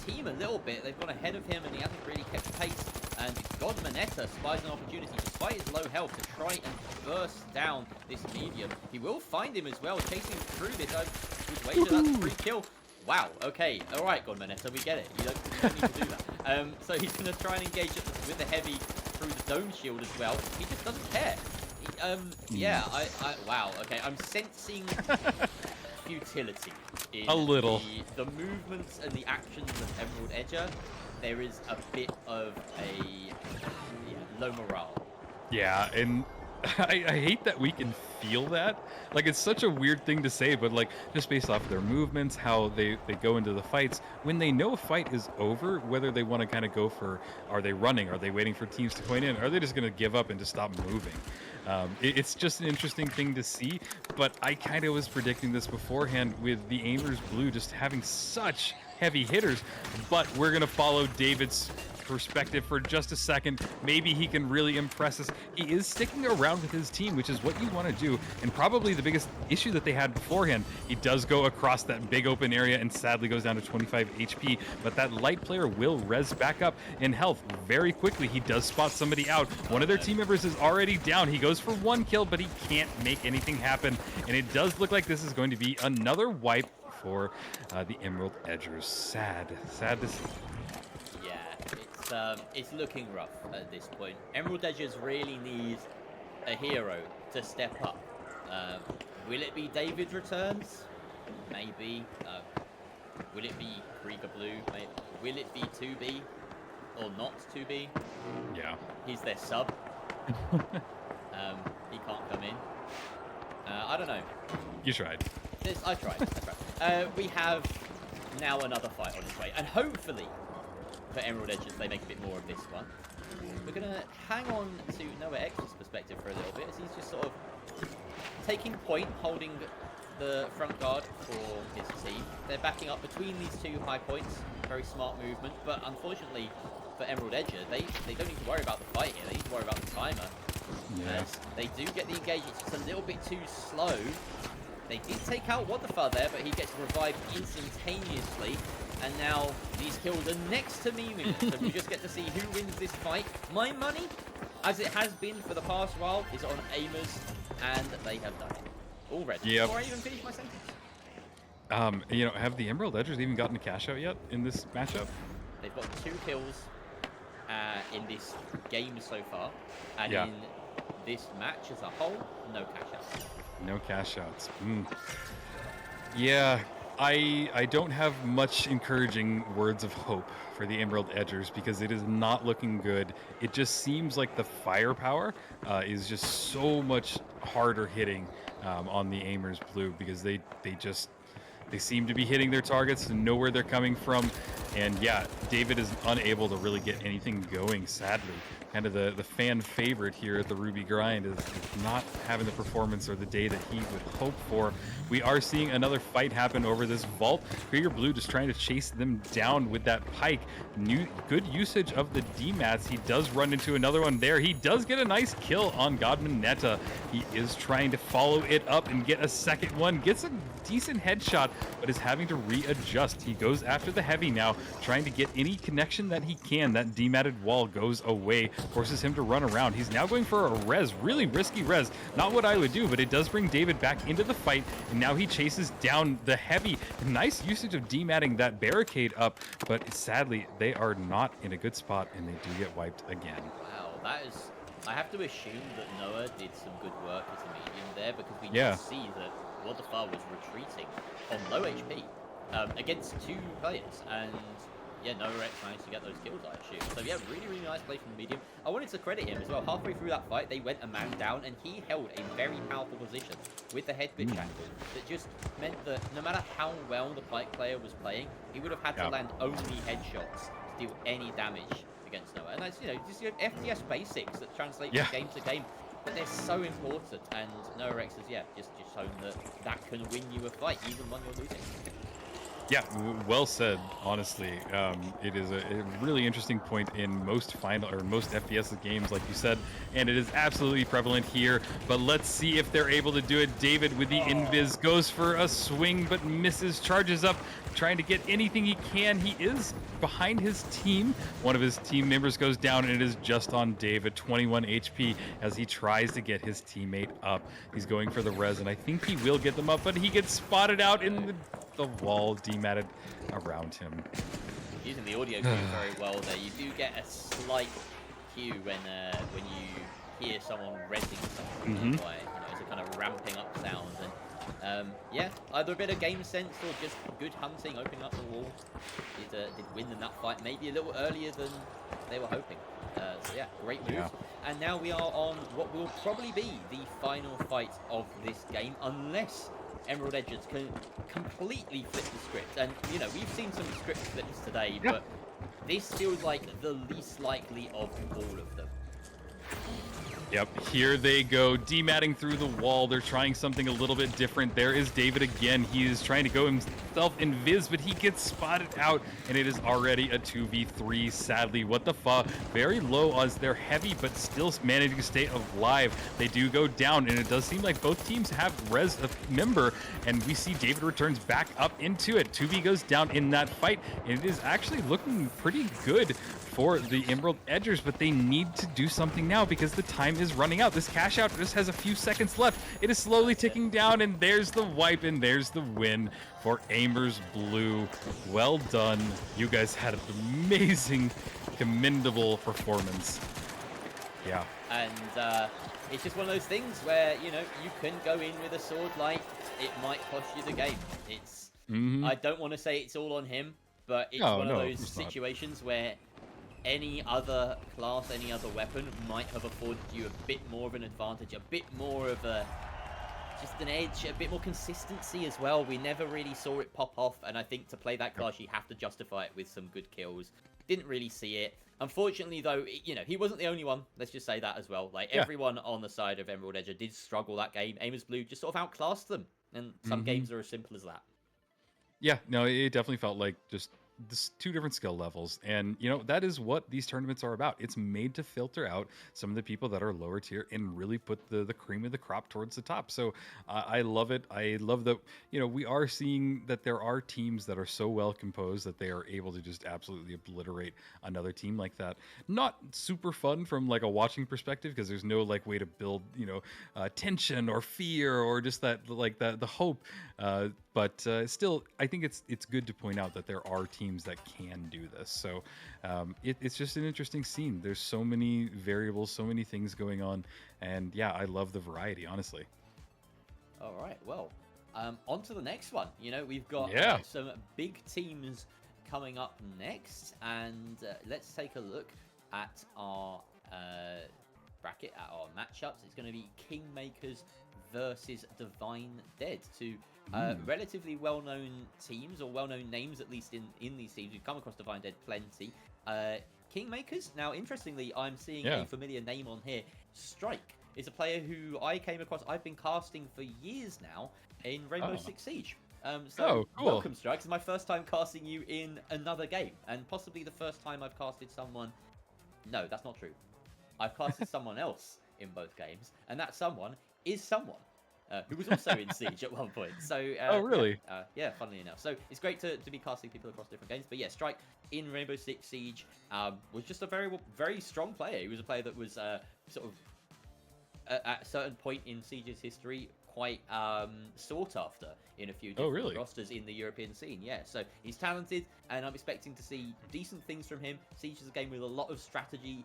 team a little bit. They've gone ahead of him and he hasn't really kept pace, and Godmanetta spies an opportunity despite his low health to try and burst down this medium. He will find him as well, chasing through this. Good wager, that's a free kill. Wow, okay, alright, Godmanetta, we get it. You don't need to do that. So he's going to try and engage with the heavy through the dome shield as well. He just doesn't care. Yeah, wow, okay, I'm sensing futility in a little. The movements and the actions of Emerald Edger. There is a bit of a low morale. Yeah, and I hate that we can feel that. Like, it's such a weird thing to say, but like, just based off their movements, how they go into the fights, when they know a fight is over, whether they want to kind of go for, are they running, are they waiting for teams to coin in, are they just going to give up and just stop moving? It's just an interesting thing to see, but I kind of was predicting this beforehand with the Aimers Blue just having such heavy hitters, but we're going to follow David's perspective for just a second. Maybe he can really impress us. He is sticking around with his team, which is what you want to do, and probably the biggest issue that they had beforehand. He does go across that big open area and sadly goes down to 25 HP, but that light player will res back up in health very quickly. He does spot somebody out. One of their team members is already down. He goes for 1 kill, but he can't make anything happen, and it does look like this is going to be another wipe for the Emerald Edgers. Sad to see. It's looking rough at this point. Emerald Edgers really need a hero to step up. Will it be David returns? Maybe. Will it be Krieger Blue? Maybe. Will it be 2B or not 2B? Yeah. He's their sub. He can't come in. I don't know. You tried. I tried. We have now another fight on its way, and hopefully for Emerald Edgers they make a bit more of this one. We're going to hang on to Noah X's perspective for a little bit, as he's just sort of taking point, holding the front guard for his team. They're backing up between these two high points. Very smart movement, but unfortunately for Emerald Edger, they don't need to worry about the fight here. They need to worry about the timer. Yeah. As they do get the engage, it's just a little bit too slow. They did take out Wadafa there, but he gets revived instantaneously. And now these kills are next to meaningless. So we just get to see who wins this fight. My money, as it has been for the past while, is on Aimers, and they have done it already. Yep. Before I even finish my sentence. Have the Emerald Edgers even gotten a cash out yet in this matchup? They've got 2 kills in this game so far, and Yeah. in this match as a whole, no cash outs. No cash outs. Yeah, I don't have much encouraging words of hope for the Emerald Edgers because it is not looking good. It just seems like the firepower is just so much harder hitting on the Aimers Blue because they seem to be hitting their targets and know where they're coming from. And yeah, David is unable to really get anything going, sadly. Kind of the fan favorite here at the Ruby Grind is not having the performance or the day that he would hope for. We are seeing another fight happen over this vault. Krieger Blue just trying to chase them down with that pike. Good usage of the D-mats. He does run into another one there. He does get a nice kill on Godman Netta. He is trying to follow it up and get a second one. Gets a decent headshot, but is having to readjust. He goes after the heavy now, trying to get any connection that he can. That D-matted wall goes away, forces him to run around. He's now going for a res, really risky res. Not what I would do, but it does bring David back into the fight, and now he chases down the heavy. Nice usage of D-matting that barricade up, but sadly, they are not in a good spot, and they do get wiped again. Wow, that is... I have to assume that Noah did some good work as a medium there, because we Yeah. can see that Wadafa was retreating on low HP against 2 players, and yeah, Noah X managed to get those kills, I assume. So yeah, really nice play from the medium. I wanted to credit him as well. Halfway through that fight, they went a man down, and he held a very powerful position with the head bitch angle that just meant that no matter how well the Pike player was playing, he would have had to land only headshots to deal any damage against Noah. And that's, just FTS basics that translate from game to game. But they're so important, and Noah X has, just shown that can win you a fight, even when you're losing. Yeah, well said, honestly. It is a really interesting point in most FPS games, like you said, and it is absolutely prevalent here. But let's see if they're able to do it. David with the invis goes for a swing, but misses, charges up, trying to get anything he can. He is behind his team. One of his team members goes down, and it is just on David, 21 HP, as he tries to get his teammate up. He's going for the res, and I think he will get them up, but he gets spotted out in the the wall dematted around him. Using the audio cue very well there. You do get a slight cue when you hear someone rezzing something by, it's a kind of ramping up sound. And yeah, either a bit of game sense or just good hunting, opening up the wall. Did win in that fight, maybe a little earlier than they were hoping. So yeah, great move. Yeah. And now we are on what will probably be the final fight of this game, unless Emerald Edgers can completely flip the script. And, we've seen some script flips today, but this feels like the least likely of all of them. Yep, here they go, dematting through the wall. They're trying something a little bit different. There is David again. He is trying to go himself invis, but he gets spotted out, and it is already a 2v3, sadly. What the fuck? Very low as they're heavy, but still managing to stay alive. They do go down, and it does seem like both teams have res a member, and we see David returns back up into it. 2v goes down in that fight, and it is actually looking pretty good for the Emerald Edgers, but they need to do something now because the time is running out. This cash out just has a few seconds left. It is slowly ticking down, and there's the wipe, and there's the win for Amers Blue. Well done. You guys had an amazing, commendable performance. Yeah. And it's just one of those things where, you can go in with a sword like it might cost you the game. It's I don't want to say it's all on him, but it's one of those situations where any other class, any other weapon might have afforded you a bit more of an advantage, a bit more of just an edge, a bit more consistency as well. We never really saw it pop off, and I think to play that class, you have to justify it with some good kills. Didn't really see it. Unfortunately, though, he wasn't the only one. Let's just say that as well. Like, everyone on the side of Emerald Edger did struggle that game. Amers Blue just sort of outclassed them, and some games are as simple as that. Yeah, no, it definitely felt like just two different skill levels, and that is what these tournaments are about. It's made to filter out some of the people that are lower tier and really put the cream of the crop towards the top. So I love it. I love that we are seeing that there are teams that are so well composed that they are able to just absolutely obliterate another team like that. Not super fun from like a watching perspective because there's no like way to build tension or fear or just that like the hope. But still, I think it's good to point out that there are teams that can do this. So it's just an interesting scene. There's so many variables, so many things going on, and yeah, I love the variety, honestly. All right, well, on to the next one. We've got some big teams coming up next, and let's take a look at our bracket, at our matchups. It's going to be Kingmakers versus Divine Dead, two relatively well-known teams, or well-known names at least in these teams. We've come across Divine Dead plenty. Kingmakers, now interestingly, I'm seeing a familiar name on here. Strike is a player who I came across. I've been casting for years now in Rainbow Six Siege. So cool. Welcome, Strike. It's my first time casting you in another game, and possibly the first time I've casted someone. No, that's not true. I've casted someone else in both games, and that someone is someone who was also in Siege at one point. So, oh, really? Yeah, funnily enough. So it's great to be casting people across different games. But yeah, Strike in Rainbow Six Siege was just a very, very strong player. He was a player that was sort of, at a certain point in Siege's history, quite sought after in a few different rosters in the European scene. Yeah, so he's talented, and I'm expecting to see decent things from him. Siege is a game with a lot of strategy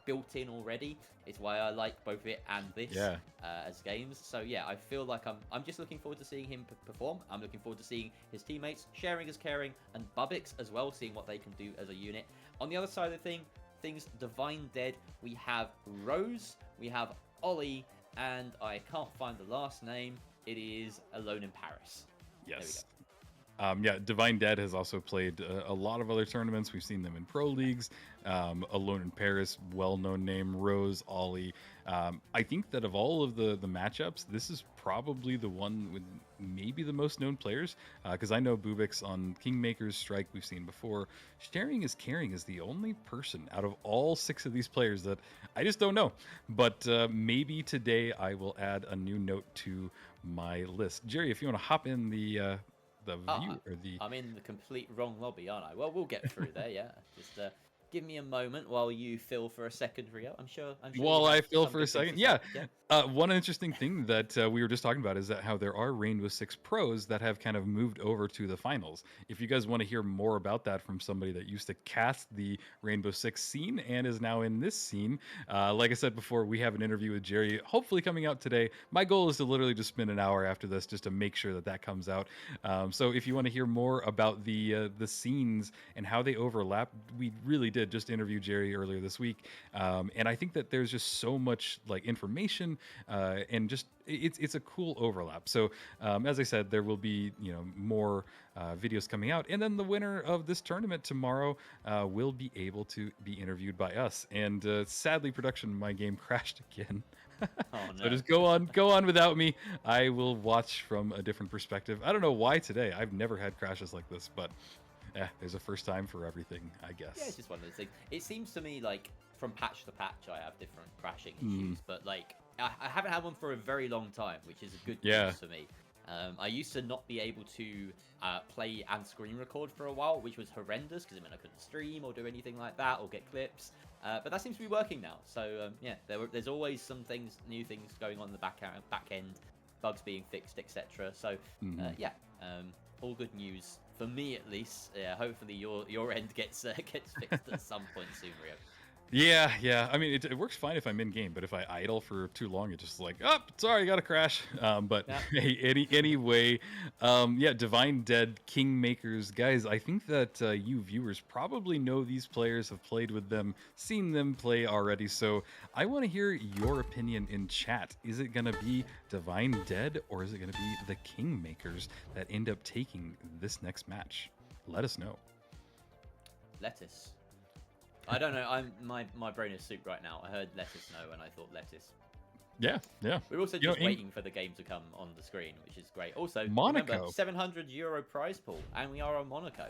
built in already. It's why I like both it and this as games. So yeah, I feel like I'm just looking forward to seeing him perform. I'm looking forward to seeing his teammates, Sharing is Caring, and Bubix as well, seeing what they can do as a unit. On the other side of things, Divine Dead, we have Rose, we have Ollie, and I can't find the last name. It is Alone in Paris. Yes. Yeah, Divine Dead has also played a lot of other tournaments. We've seen them in pro leagues. Alone in Paris, well-known name. Rose, Ollie. I think that of all of the matchups, this is probably the one with maybe the most known players. Because I know Bubix on Kingmakers, Strike, we've seen before. Sharing is Caring is the only person out of all 6 of these players that I just don't know. But maybe today I will add a new note to my list. Jerry, if you want to hop in the view or the... I'm in the complete wrong lobby, aren't I? Well, we'll get through there, yeah. Just give me a moment while you fill for a second, Rio. I'm sure. While I fill for a some good second, things yeah. to say. Yeah. One interesting thing that we were just talking about is that how there are Rainbow Six pros that have kind of moved over to the finals. If you guys want to hear more about that from somebody that used to cast the Rainbow Six scene and is now in this scene, like I said before, we have an interview with Jerry, hopefully coming out today. My goal is to literally just spend an hour after this just to make sure that that comes out. So if you want to hear more about the scenes and how they overlap, we really did just interview Jerry earlier this week, and I think that there's just so much like information. And just it's a cool overlap. So as I said, there will be more videos coming out, and then the winner of this tournament tomorrow will be able to be interviewed by us. And sadly, production, my game crashed again. Oh, no. So just go on without me. I will watch from a different perspective. I don't know why today. I've never had crashes like this, but there's a first time for everything, I guess. Yeah, it's just one of those things. It seems to me like from patch to patch I have different crashing issues, but like I haven't had one for a very long time, which is a good news for me. I used to not be able to play and screen record for a while, which was horrendous because it meant I couldn't stream or do anything like that or get clips. But that seems to be working now. So yeah, there's always some things, new things going on in the back end, bugs being fixed, etc. So yeah, all good news for me at least. Yeah, hopefully your end gets fixed at some point soon, Rio. Yeah. I mean, it works fine if I'm in game, but if I idle for too long, it's just like, oh, sorry, got to crash. But hey, anyway, yeah, Divine Dead, Kingmakers, guys. I think that you viewers probably know these players, have played with them, seen them play already. So I want to hear your opinion in chat. Is it gonna be Divine Dead or is it gonna be the Kingmakers that end up taking this next match? Let us know. Lettuce. I don't know. My brain is soup right now. I heard lettuce no, and I thought lettuce. Yeah. We're also just waiting for the game to come on the screen, which is great. Also, Monaco. Remember, €700 prize pool, and we are on Monaco.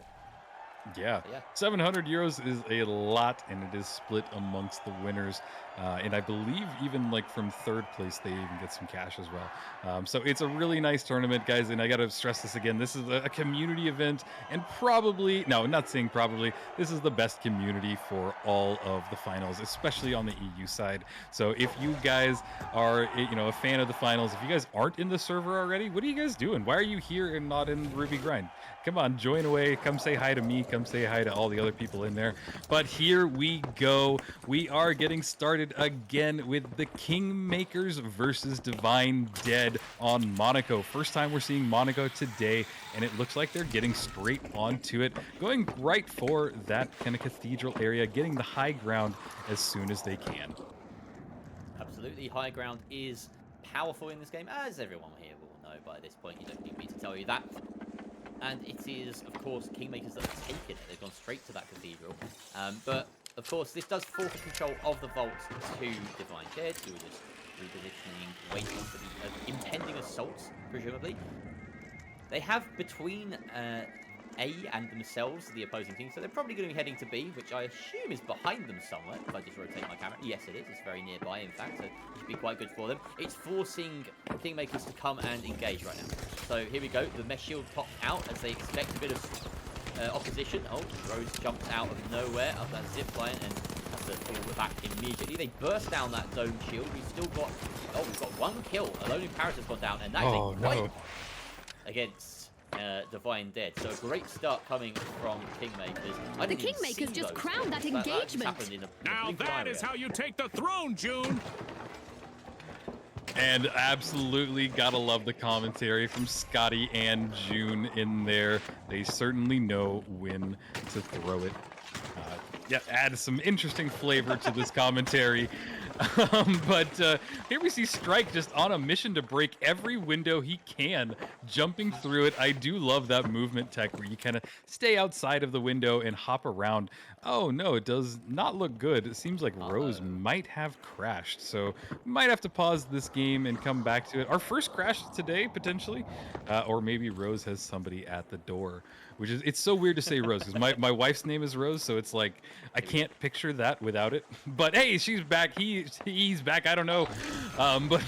Yeah. 700 euros is a lot, and it is split amongst the winners. And I believe even like from third place, they even get some cash as well. So it's a really nice tournament, guys. And I got to stress this again. This is a community event, and probably, no, not saying probably, this is the best community for all of the finals, especially on the EU side. So if you guys are, a fan of the finals, if you guys aren't in the server already, what are you guys doing? Why are you here and not in Ruby Grind? Come on, join away. Come say hi to me. Come say hi to all the other people in there. But here we go. We are getting started again with the Kingmakers versus Divine Dead on Monaco. First time we're seeing Monaco today, and it looks like they're getting straight onto it, going right for that kind of cathedral area, getting the high ground as soon as they can. Absolutely, high ground is powerful in this game, as everyone here will know by this point. You don't need me to tell you that. And it is, of course, Kingmakers that have taken it. They've gone straight to that cathedral. But, of course, this does forfeit control of the vault to Divine Dead, who are just repositioning, waiting for the impending assault, presumably. They have between A and themselves, the opposing team, so they're probably going to be heading to B, which I assume is behind them somewhere, if I just rotate my camera. Yes, it is. It's very nearby, in fact, so it should be quite good for them. It's forcing Kingmakers to come and engage right now. So here we go. The mesh shield popped out as they expect a bit of opposition. Oh, Rose jumps out of nowhere up that zip line and has to fall back immediately. They burst down that dome shield. We've still got... Oh, we've got one kill. A lone Imperator's gone down, and that is a wipe against Divine Dead. So a great start coming from Kingmakers. The Kingmakers just crowned that engagement. Now that is how you take the throne, June! And absolutely gotta love the commentary from Scotty and June in there. They certainly know when to throw it. Yeah, add some interesting flavor to this commentary. But here we see Strike just on a mission to break every window he can, jumping through it. I do love that movement tech where you kind of stay outside of the window and hop around. Oh no, it does not look good. It seems like Rose might have crashed, so might have to pause this game and come back to it. Our first crash today, potentially, or maybe Rose has somebody at the door, which is, it's so weird to say Rose because my wife's name is Rose, so it's like I can't picture that without it. But hey, she's back. he's back, I don't know. But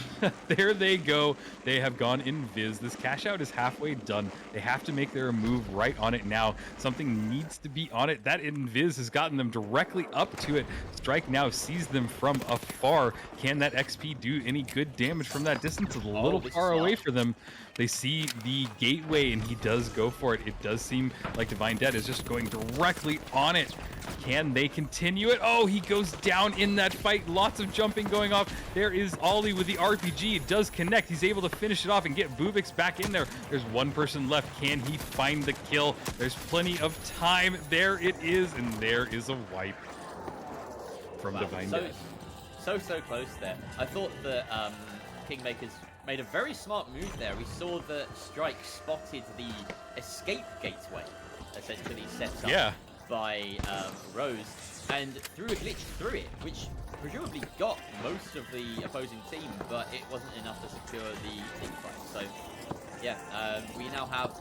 there they go. They have gone invis. This cash out is halfway done. They have to make their move right on it now. Something needs to be on it. That invis has gotten them directly up to it. Strike now sees them from afar. Can that XP do any good damage from that distance? It's a little far away for them. They see the gateway, and he does go for it. It does seem like Divine Dead is just going directly on it. Can they continue it? Oh, he goes down in that fight. Lots of jumping going off. There is Ollie with the RPG. It does connect. He's able to finish it off and get Bubix back in there. There's one person left. Can he find the kill? There's plenty of time. There it is, and there is a wipe from Divine Dead. So close there. I thought that Kingmakers made a very smart move there. We saw that Strike spotted the escape gateway, essentially set up by Rose, and threw a glitch through it, which presumably got most of the opposing team, but it wasn't enough to secure the team fight. So, yeah, we now have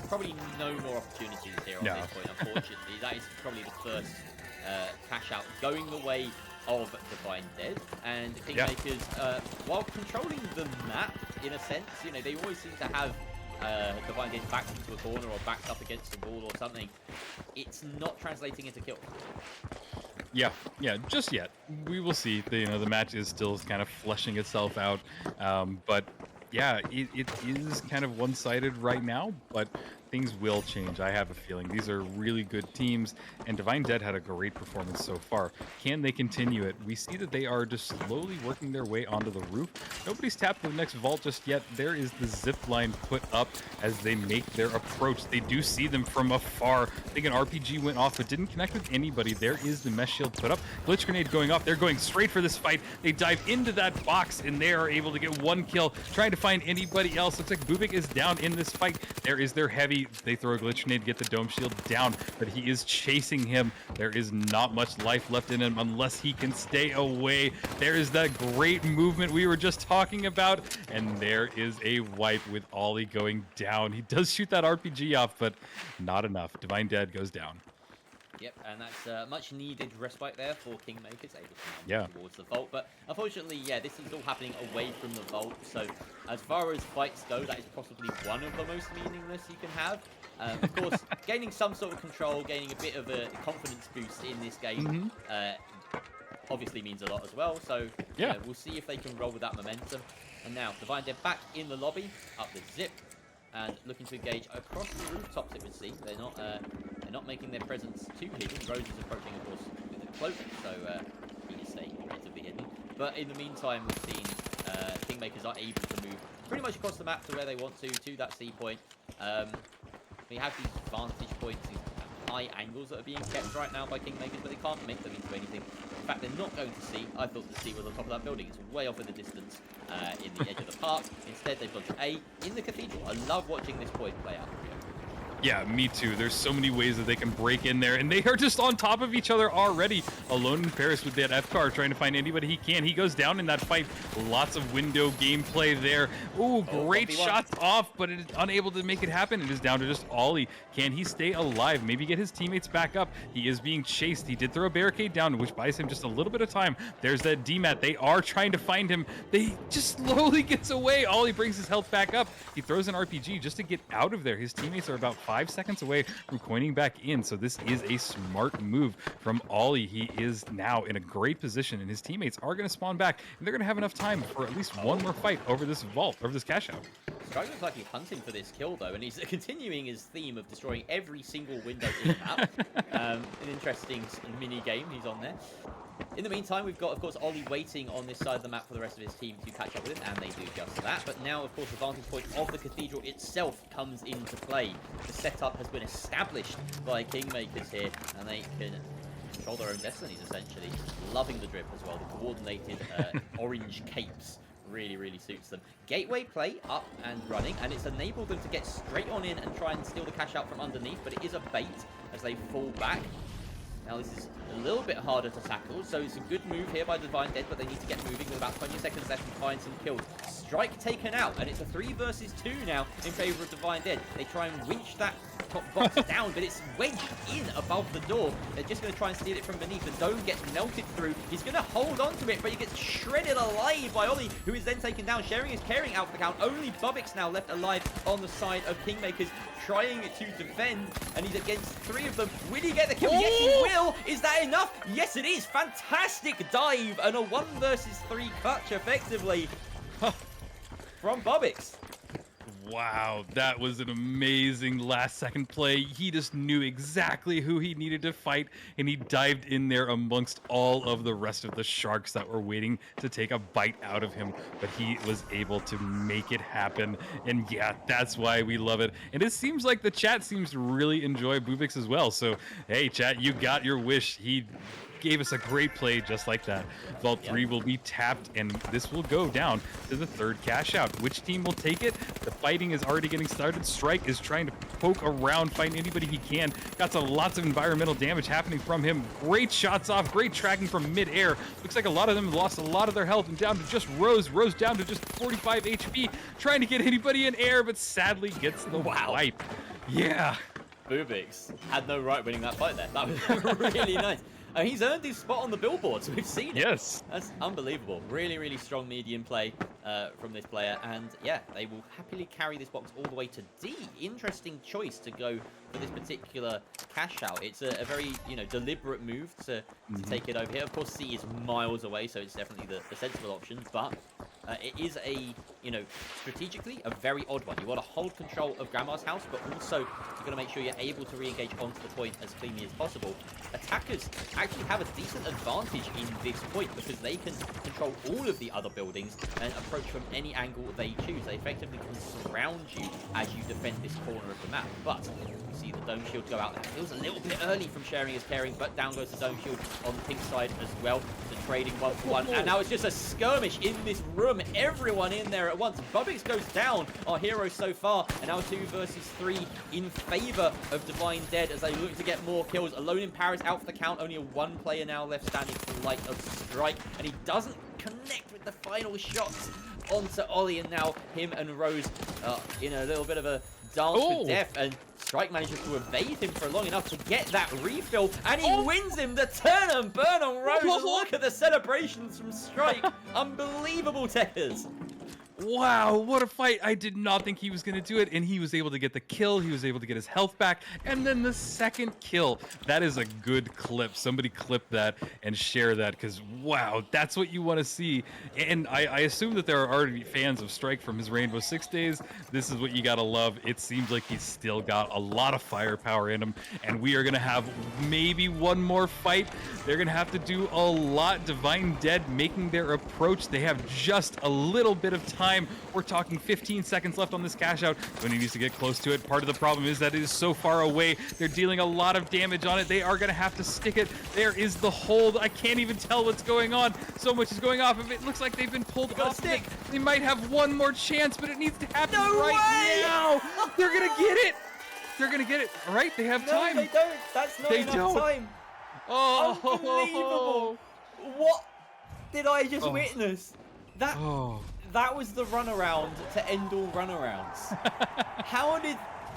probably no more opportunities here on this point, unfortunately. That is probably the first cash out going the way of Divine Dead, and Kingmakers, while controlling the map in a sense, you know, they always seem to have Divine Dead backed into a corner or backed up against a wall or something. It's not translating into kills. Yeah, just yet. We will see. The match is still kind of fleshing itself out, but yeah, it is kind of one-sided right now, but things will change. I have a feeling. These are really good teams, and Divine Dead had a great performance so far. Can they continue it? We see that they are just slowly working their way onto the roof. Nobody's tapped the next vault just yet. There is the zip line put up as they make their approach. They do see them from afar. I think an RPG went off, but didn't connect with anybody. There is the mesh shield put up. Glitch grenade going off. They're going straight for this fight. They dive into that box, and they are able to get one kill, trying to find anybody else. Looks like Bubik is down in this fight. There is their heavy. They throw a glitch grenade to get the dome shield down, but he is chasing him. There is not much life left in him unless he can stay away. There is that great movement we were just talking about, and there is a wipe with Ollie going down. He does shoot that RPG off, but not enough. Divine Dead goes down. Yep, and that's much needed respite there for Kingmakers, able to now move towards the vault. But unfortunately, yeah, this is all happening away from the vault. So as far as fights go, that is possibly one of the most meaningless you can have. Of course, gaining some sort of control, gaining a bit of a confidence boost in this game obviously means a lot as well. So yeah, we'll see if they can roll with that momentum. And now Divine Dead back in the lobby, up the zip, and looking to engage across the rooftops. It would seem they're not making their presence too hidden. Rose is approaching, of course, with a cloak, so he is staying relatively hidden. But in the meantime, we've seen Kingmakers are able to move pretty much across the map to where they want to that C point. We have these vantage points, these high angles that are being kept right now by Kingmakers, but they can't make them into anything. In fact, they're not going to C. I thought the C was on top of that building. It's way off in the distance in the edge of the park. Instead, they've gone to A in the cathedral. I love watching this point play out. Yeah, me too. There's so many ways that they can break in there, and they are just on top of each other already. Alone in Paris with that F-car, trying to find anybody he can. He goes down in that fight. Lots of window gameplay there. Ooh, great shots off, but it is unable to make it happen. It is down to just Ollie. Can he stay alive? Maybe get his teammates back up. He is being chased. He did throw a barricade down, which buys him just a little bit of time. There's that DMAT. They are trying to find him. They just slowly gets away. Ollie brings his health back up. He throws an RPG just to get out of there. His teammates are about 5 seconds away from coining back in, so this is a smart move from Ollie. He is now in a great position, and his teammates are going to spawn back, and they're going to have enough time for at least one more fight over this vault, over this cash out. Strike looks like he's hunting for this kill, though, and he's continuing his theme of destroying every single window in the map. An interesting mini game he's on there. In the meantime, we've got, of course, Ollie waiting on this side of the map for the rest of his team to catch up with him, and they do just that. But now, of course, the vantage point of the cathedral itself comes into play. The setup has been established by Kingmakers here, and they can control their own destinies, essentially. Loving the drip as well. The coordinated orange capes really suits them. Gateway play up and running, and it's enabled them to get straight on in and try and steal the cash out from underneath, but it is a bait as they fall back. Now, Now, this is a little bit harder to tackle, so it's a good move here by Divine Dead, but they need to get moving with about 20 seconds left and find some kills. Strike taken out, and it's a 3 versus 2 now in favor of Divine Dead. They try and winch that top box down, but it's wedged in above the door. They're just going to try and steal it from beneath. The dome gets melted through. He's going to hold on to it, but he gets shredded alive by Ollie, who is then taken down. Sharing is carrying out for the count. Only Bubix now left alive on the side of Kingmakers, trying to defend, and he's against 3 of them. Will he get the kill? Yes, he will. Is that enough? Yes, it is. Fantastic dive and a 1 versus 3 clutch effectively from Bubix. Wow, that was an amazing last-second play. He just knew exactly who he needed to fight, and he dived in there amongst all of the rest of the sharks that were waiting to take a bite out of him. But he was able to make it happen, and yeah, that's why we love it. And it seems like the chat seems to really enjoy Bubix as well. So, hey, chat, you got your wish. He gave us a great play just like that. Vault 3 will be tapped, and this will go down to the 3rd cash out. Which team will take it? The fighting is already getting started. Strike is trying to poke around, find anybody he can. Got some lots of environmental damage happening from him. Great shots off, great tracking from mid-air. Looks like a lot of them lost a lot of their health and down to just Rose. Rose down to just 45 HP, trying to get anybody in air, but sadly gets the wipe. Yeah. Bubix had no right winning that fight there. That was really nice. He's earned his spot on the billboards. We've seen it. Yes. That's unbelievable. Really, really strong medium play from this player. And yeah, they will happily carry this box all the way to D. Interesting choice to go for this particular cash out. It's a very, deliberate move to take it over here. Of course, C is miles away, so it's definitely the sensible option. But it is strategically a very odd one. You want to hold control of Grandma's house, but also you're going to make sure you're able to re-engage onto the point as cleanly as possible. Attackers actually have a decent advantage in this point because they can control all of the other buildings and approach from any angle they choose. They effectively can surround you as you defend this corner of the map. But you see the dome shield go out there. It was a little bit early from Sharing is Caring, but down goes the dome shield on the pink side as well. The trading 1-for-1. And now it's just a skirmish in this room. Everyone in there at once. Bubix goes down, our hero so far. And now 2 versus 3 in favor of Divine Dead as they look to get more kills. Alone in Paris out for the count. Only a 1 player now left standing to the light of Strike. And he doesn't connect with the final shots onto Ollie. And now him and Rose in a little bit of a dance with death. And Strike manages to evade him for long enough to get that refill. And he wins him the turn and burn on Rose. And look at the celebrations from Strike. Unbelievable, Techers. Wow, what a fight. I did not think he was going to do it, and he was able to get the kill. He was able to get his health back, and then the second kill. That is a good clip. Somebody clip that and share that, because, wow, that's what you want to see. And I assume that there are already fans of Strike from his Rainbow Six days. This is what you got to love. It seems like he's still got a lot of firepower in him, and we are going to have maybe one more fight. They're going to have to do a lot. Divine Dead making their approach. They have just a little bit of time. We're talking 15 seconds left on this cash out. Tony needs to get close to it. Part of the problem is that it is so far away. They're dealing a lot of damage on it. They are going to have to stick it. There is the hold. I can't even tell what's going on. So much is going off of it. Looks like they've been pulled off of it. They might have one more chance, but it needs to happen now. They're going to get it. They're going to get it. All right, they have time. No, they don't. That's not enough time. Oh. Unbelievable. What did I just witness? That was the runaround to end all runarounds.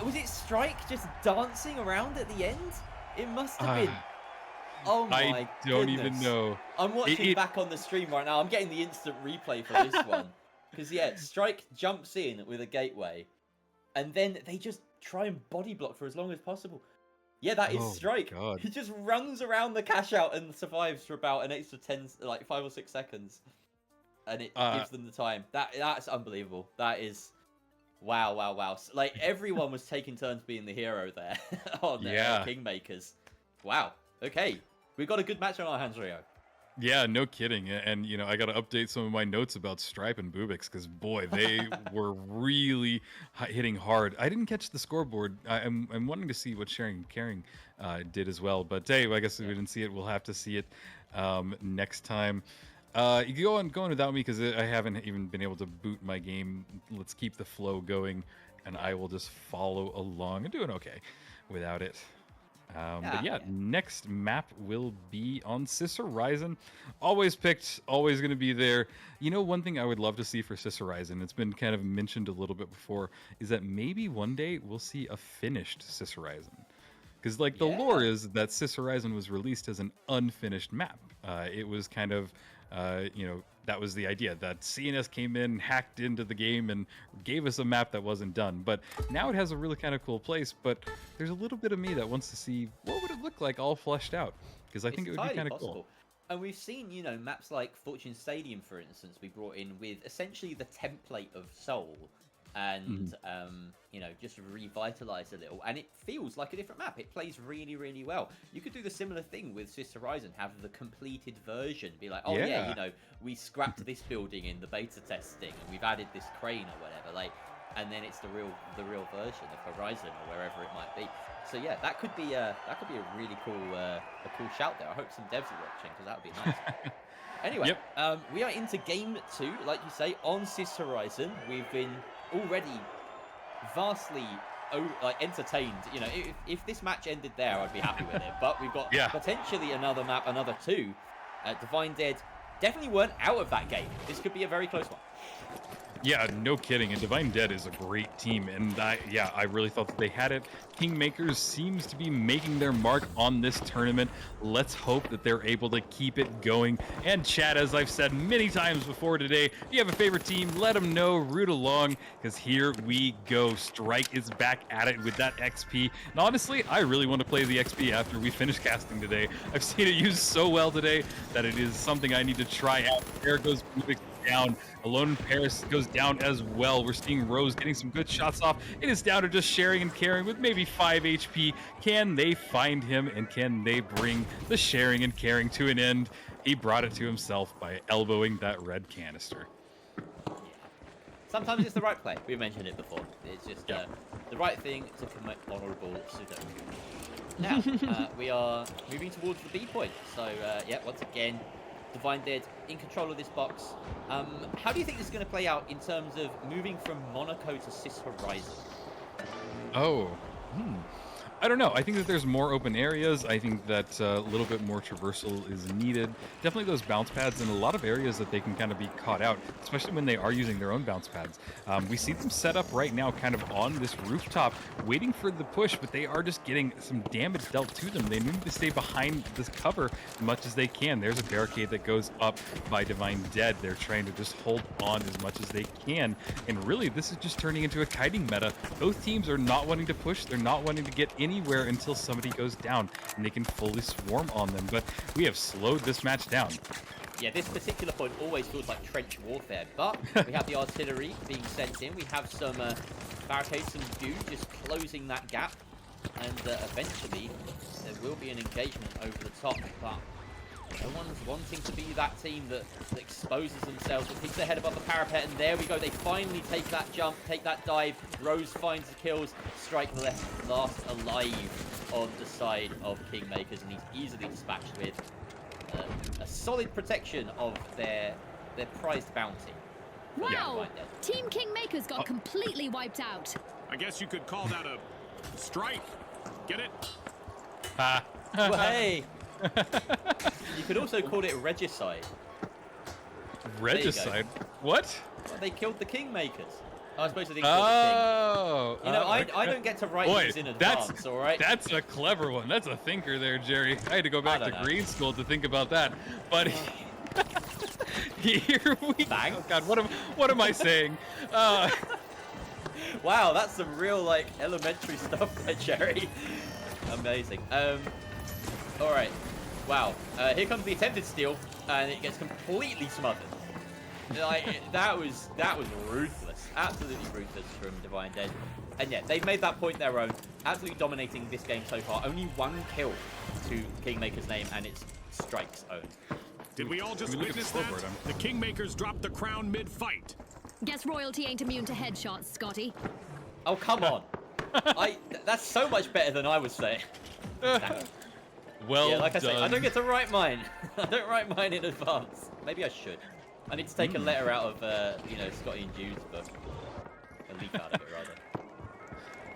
Was it Strike just dancing around at the end? It must have been. Oh my goodness. I don't even know. I'm watching back on the stream right now. I'm getting the instant replay for this one. Because, yeah, Strike jumps in with a gateway. And then they just try and body block for as long as possible. Yeah, that is Strike. God. He just runs around the cash out and survives for about an extra 5 or 6 seconds. And it gives them the time. That's unbelievable. That is, wow. Like, everyone was taking turns being the hero there on Kingmakers. Wow. Okay, we got a good match on our hands, Rio. Yeah, no kidding. And I got to update some of my notes about Stripe and Bubix because, boy, they were really hitting hard. I didn't catch the scoreboard. I'm wanting to see what Sharing and Caring did as well. But hey, I guess if we didn't see it, we'll have to see it next time. You can go on without me because I haven't even been able to boot my game. Let's keep the flow going, and I will just follow along. I'm doing okay without it. But yeah, next map will be on Sis Horizon. Always picked, always going to be there. You know, one thing I would love to see for Sis Horizon, it's been kind of mentioned a little bit before, is that maybe one day we'll see a finished Sis Horizon. Because, like, the lore is that Sis Horizon was released as an unfinished map. It was kind of, you know, that was the idea, that CNS came in, hacked into the game, and gave us a map that wasn't done. But now it has a really kind of cool place, but there's a little bit of me that wants to see what would it look like all fleshed out. Because I think it would be kind of cool. And we've seen, you know, maps like Fortune Stadium, for instance, we brought in with essentially the template of Seoul. And, you know, just revitalized a little. And it feels like a different map. It plays really, really well. You could do the similar thing with Sis Horizon. Have the completed version. Be like, oh, yeah, you know, we scrapped this building in the beta testing. And we've added this crane or whatever. Like, and then it's the real version of Horizon or wherever it might be. So, yeah, that could be a really cool, shout there. I hope some devs are watching, because that would be nice. Anyway, we are into game 2, like you say, on Sis Horizon. We've been already vastly entertained. You know, if this match ended there, I'd be happy with it. But we've got potentially another map, another 2. Divine Dead definitely weren't out of that game. This could be a very close one. Yeah, no kidding. And Divine Dead is a great team. And I really thought that they had it. Kingmakers seems to be making their mark on this tournament. Let's hope that they're able to keep it going. And chat, as I've said many times before today, if you have a favorite team, let them know, root along, because here we go. Strike is back at it with that XP. And honestly, I really want to play the XP after we finish casting today. I've seen it used so well today that it is something I need to try out. There goes down. Alone in Paris goes down as well. We're seeing Rose getting some good shots off. It is down to just sharing and caring with maybe 5 HP. Can they find him, and can they bring the sharing and caring to an end? He brought it to himself by elbowing that red canister. Sometimes it's the right play. We've mentioned it before. It's just the right thing to commit honorable pseudo. Now, we are moving towards the B point. So, once again, Divine Dead in control of this box. How do you think this is going to play out in terms of moving from Monaco to Sis Horizon? I don't know. I think that there's more open areas. I think that a little bit more traversal is needed. Definitely those bounce pads in a lot of areas that they can kind of be caught out, especially when they are using their own bounce pads. We see them set up right now kind of on this rooftop, waiting for the push, but they are just getting some damage dealt to them. They need to stay behind this cover as much as they can. There's a barricade that goes up by Divine Dead. They're trying to just hold on as much as they can. And really, this is just turning into a kiting meta. Both teams are not wanting to push. They're not wanting to get anywhere until somebody goes down and they can fully swarm on them. But we have slowed this match down. Yeah, this particular point always feels like trench warfare, but we have the artillery being sent in. We have some barricades, some goo just closing that gap, and eventually there will be an engagement over the top, but no one's wanting to be that team that exposes themselves, that keeps their head above the parapet, and there we go. They finally take that jump, take that dive. Rose finds the kills. Strike last alive on the side of Kingmakers, and he's easily dispatched with a solid protection of their prized bounty. Wow! Team Kingmakers got completely wiped out. I guess you could call that a strike. Get it? Well, hey! You could also call it regicide. Regicide? What? Well, they killed the Kingmakers. I suppose they didn't kill the king. You know, I don't get to write these in advance, all right? That's a clever one. That's a thinker there, Jerry. I had to go back to grade school to think about that. But here we go. Oh, God, what am I saying? Wow, that's some real, like, elementary stuff there, Jerry. Amazing. All right. Wow. Here comes the attempted steal, and it gets completely smothered. Like, that was ruthless. Absolutely ruthless from Divine Dead. And yeah, they've made that point their own. Absolutely dominating this game so far. Only 1 kill to Kingmaker's name, and it's Strike's own. Did we all just witness that? The Kingmakers dropped the crown mid-fight. Guess royalty ain't immune to headshots, Scotty. Oh, come on. That's so much better than I was saying. Well, yeah, like I done. say, I don't get to write mine. I don't write mine in advance. Maybe I should. I need to take a letter out of, Scotty and Jude's book. A leaf out of it, rather.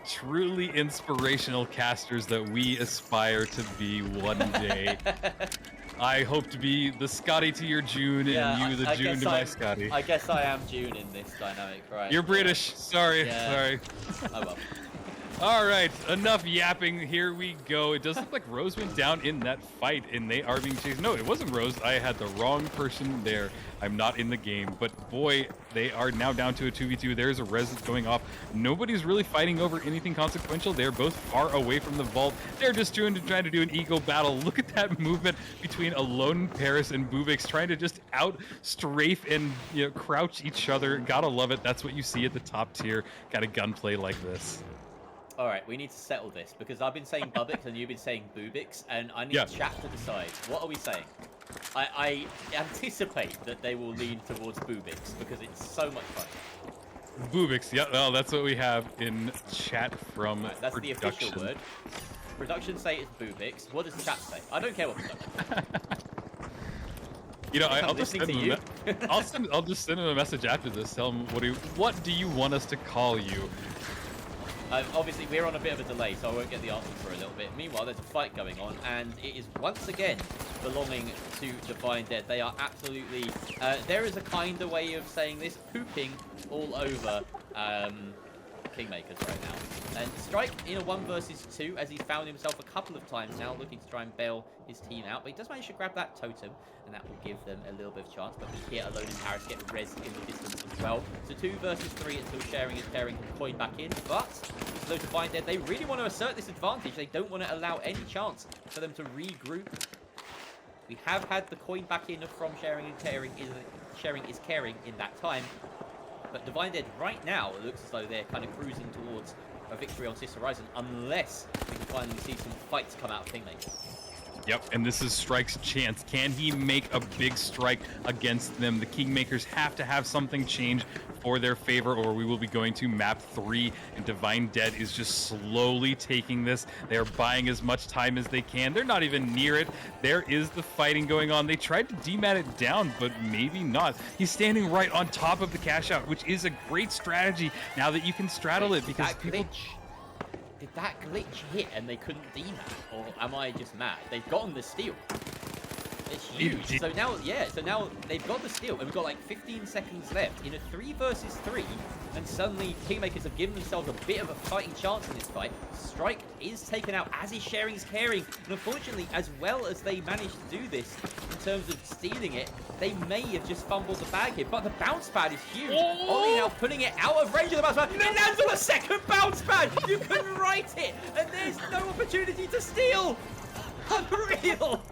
truly inspirational casters that we aspire to be one day. I hope to be the Scotty to your June, and you the June to my Scotty. I guess I am June in this dynamic, right? You're British. Sorry. Yeah. Sorry. Oh well. All right, enough yapping. Here we go. It does look like Rose went down in that fight, and they are being chased. No, it wasn't Rose. I had the wrong person there. I'm not in the game, but boy, they are now down to a 2v2. There's a res that's going off. Nobody's really fighting over anything consequential. They're both far away from the vault. They're just trying to do an ego battle. Look at that movement between Alone Paris and Bubix, trying to just out strafe and crouch each other. Gotta love it. That's what you see at the top tier kind of gunplay like this. All right, we need to settle this because I've been saying Bubix and you've been saying Bubix, and I need chat to decide. What are we saying? I anticipate that they will lean towards Bubix because it's so much fun. Bubix, yeah, well, that's what we have in chat from right, that's production. The official word. Production say it's Bubix. What does the chat say? I don't care what production. I'll just send him I'll just send him a message after this. Tell him what do you want us to call you? Obviously, we're on a bit of a delay, so I won't get the answer for a little bit. Meanwhile, there's a fight going on, and it is once again belonging to Divine Dead. They are absolutely... there is a kind of way of saying this, pooping all over Kingmakers right now. And Strike in a 1 versus 2, as he's found himself a couple of times now, looking to try and bail his team out. But he does manage to grab that totem, and that will give them a little bit of chance. But we here Alone in Paris get res in the distance as well. So 2 versus 3 until Sharing is pairing can coin back in. But so Divine Dead, they really want to assert this advantage. They don't want to allow any chance for them to regroup. We have had the coin back in from Sharing and Caring. Sharing is Caring in that time. But Divine Dead right now, it looks as though they're kind of cruising towards a victory on Sis Horizon, unless we can finally see some fights come out of Kingmaker. Yep, and this is Strike's chance. Can he make a big strike against them? The Kingmakers have to have something change for their favor, or we will be going to map 3, and Divine Dead is just slowly taking this. They are buying as much time as they can. They're not even near it. There is the fighting going on. They tried to demat it down, but maybe not. He's standing right on top of the cash out, which is a great strategy now that you can straddle it, because people... Did that glitch hit and they couldn't demat? Or am I just mad? They've gotten the steal. It's huge. So now they've got the steal, and we've got like 15 seconds left in a 3 versus 3, and suddenly Kingmakers have given themselves a bit of a fighting chance in this fight. Strike is taken out, as is Sharing's Caring, and unfortunately, as well as they managed to do this in terms of stealing it, they may have just fumbled the bag here, but the bounce pad is huge. Ollie now putting it out of range of the bounce pad. It lands on a second bounce pad. You can write it, and there's no opportunity to steal. Unreal.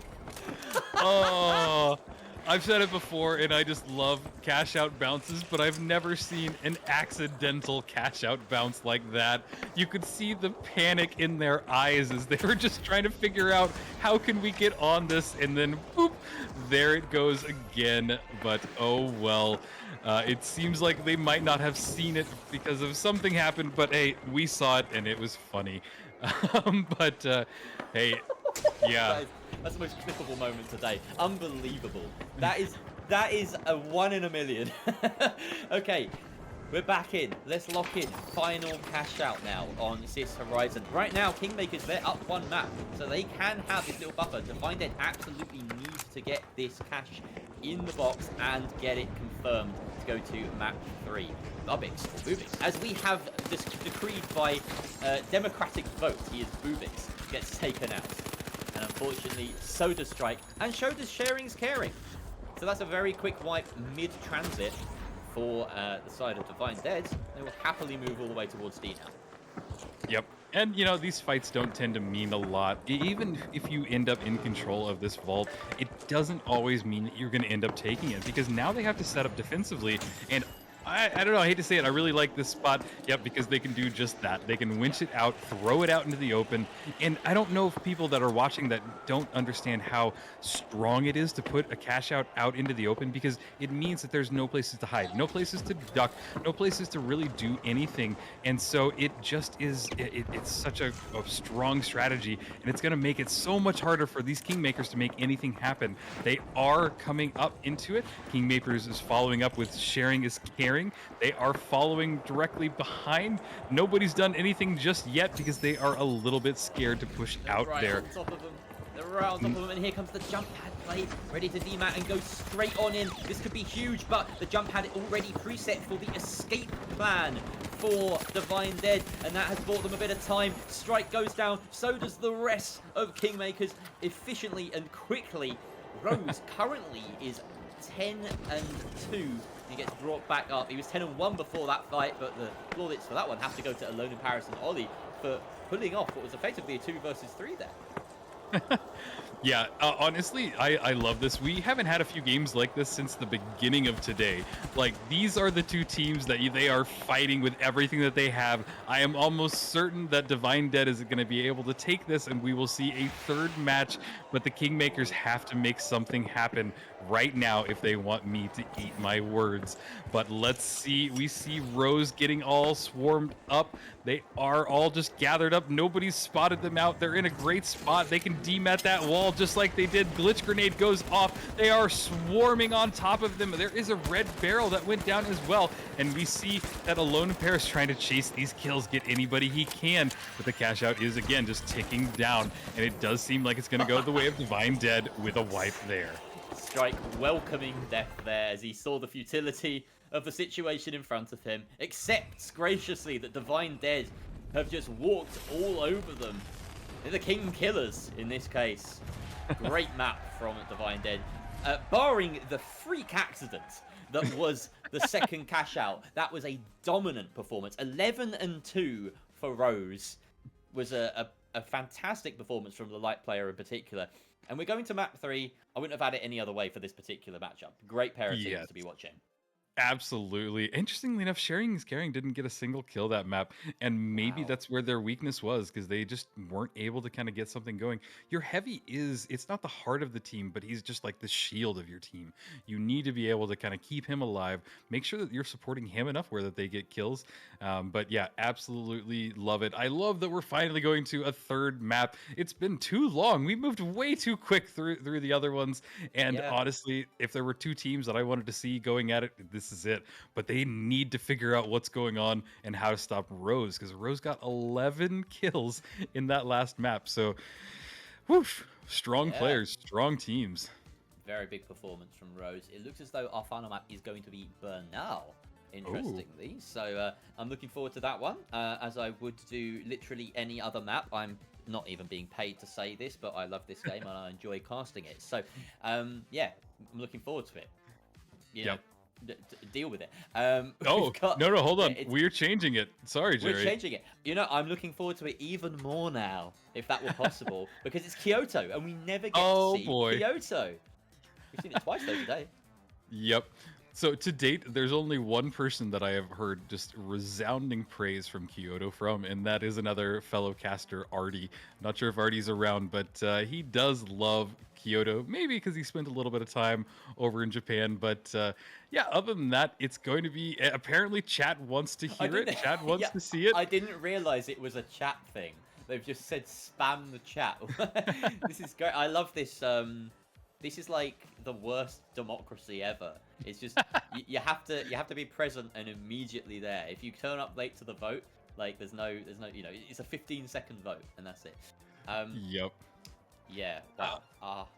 Oh, I've said it before, and I just love cash out bounces, but I've never seen an accidental cash out bounce like that. You could see the panic in their eyes as they were just trying to figure out how can we get on this, and then boop, there it goes again. But oh well. It seems like they might not have seen it because of something happened, but hey, we saw it and it was funny. Hey, yeah. That's the most clippable moment today. Unbelievable. That is a 1 in a million. Okay, we're back in. Let's lock in. Final cash out now on Sis Horizon. Right now, Kingmakers, they're up 1 map, so they can have this little buffer. Divine Dead absolutely needs to get this cash in the box and get it confirmed to go to map 3. Bubix, as we have this decreed by democratic vote, he is Bubix, gets taken out. And unfortunately, so does Strike, and so does Sharing's Caring. So that's a very quick wipe mid-transit for the side of Divine Dead. They will happily move all the way towards D now. Yep. And, these fights don't tend to mean a lot. Even if you end up in control of this vault, it doesn't always mean that you're going to end up taking it, because now they have to set up defensively, and I don't know, I hate to say it, I really like this spot, because they can do just that. They can winch it out, throw it out into the open, and I don't know if people that are watching that don't understand how strong it is to put a cash out into the open, because it means that there's no places to hide, no places to duck, no places to really do anything, and so it just is, it's such a strong strategy, and it's going to make it so much harder for these Kingmakers to make anything happen. They are coming up into it. Kingmakers is following up with Sharing is Caring. scoring. They are following directly behind. Nobody's done anything just yet because they are a little bit scared to push out right there. on top of them. They're right on top of them, and here comes the jump pad play, ready to demat and go straight on in. This could be huge, but the jump pad already preset for the escape plan for Divine Dead, and that has bought them a bit of time. Strike goes down, so does the rest of Kingmakers efficiently and quickly. Rose currently is 10-2. He gets brought back up. He was 10-1 before that fight, but the plaudits for that one have to go to Alone in Paris and Ollie for pulling off what was effectively a 2 versus 3 there. Yeah, honestly, I love this. We haven't had a few games like this since the beginning of today. Like, these are the two teams that they are fighting with everything that they have. I am almost certain that Divine Dead is going to be able to take this, and we will see a third match, but the Kingmakers have to make something happen right now if they want me to eat my words. But let's see. We see Rose getting all swarmed up. They are all just gathered up. Nobody's spotted them out. They're in a great spot. They can demat that wall just like they did. Glitch grenade goes off. They are swarming on top of them. There is a red barrel that went down as well. And we see that Alone in Paris trying to chase these kills, get anybody he can. But the cash out is, again, just ticking down. And it does seem like it's going to go the way of Divine Dead with a wipe there. Strike welcoming death there as he saw the futility of the situation in front of him, accepts graciously that Divine Dead have just walked all over them. They're the King Killers in this case. Great map from Divine Dead. Barring the freak accident that was the second cash out, that was a dominant performance. 11-2 for Rose was a fantastic performance from the light player in particular. And we're going to map 3. I wouldn't have had it any other way for this particular matchup. Great pair of teams to be watching. Absolutely. Interestingly enough, Sharing is Caring didn't get a single kill that map, and maybe that's where their weakness was, because they just weren't able to kind of get something going. Your heavy it's not the heart of the team, but he's just like the shield of your team. You need to be able to kind of keep him alive, make sure that you're supporting him enough where that they get kills. But yeah, absolutely love it. I love that we're finally going to a third map. It's been too long. We moved way too quick through the other ones, and honestly, if there were two teams that I wanted to see going at it, this is it. But they need to figure out what's going on and how to stop Rose, because Rose got 11 kills in that last map. So, woof, strong players, strong teams. Very big performance from Rose. It looks as though our final map is going to be Bernal, interestingly. Ooh. So I'm looking forward to that one, as I would do literally any other map. I'm not even being paid to say this, but I love this game and I enjoy casting it. So, yeah, I'm looking forward to it. You know, deal with it. No, hold on. We're changing it. Sorry, Jerry. We're changing it. You know, I'm looking forward to it even more now, if that were possible, because it's Kyoto, and we never get to see Kyoto. We've seen it twice, though, today. Yep. So, to date, there's only one person that I have heard just resounding praise from Kyoto from, and that is another fellow caster, Artie. Not sure if Artie's around, but he does love Kyoto, maybe because he spent a little bit of time over in Japan. But yeah, other than that, it's going to be, apparently chat wants to hear it. Chat wants to see it. I didn't realize it was a chat thing. They've just said spam the chat. This is great. I love this. This is like the worst democracy ever. It's just you have to be present and immediately there. If you turn up late to the vote, like there's no it's a 15-second vote and that's it. Yep. Yeah. Wow.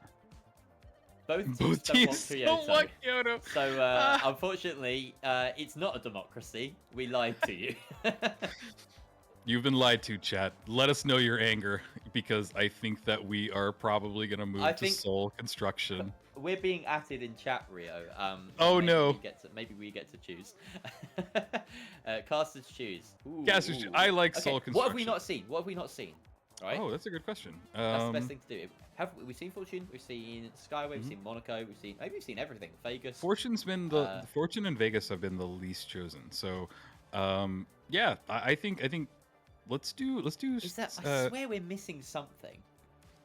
Both teams don't want Kyoto. So unfortunately, it's not a democracy. We lied to you. You've been lied to, chat. Let us know your anger, because I think that we are probably going to move to Seoul construction. We're being atted in chat, Rio. Oh no! Maybe we get to choose. Casters choose. Casters choose. I like Seoul construction. What have we not seen? What have we not seen? Right? Oh, that's a good question. That's the best thing to do. Have we seen Fortune? We've seen Skyway. We've seen Monaco. We've seen everything. Vegas. Fortune's been Fortune and Vegas have been the least chosen. So, yeah, I think. Let's do. I swear we're missing something.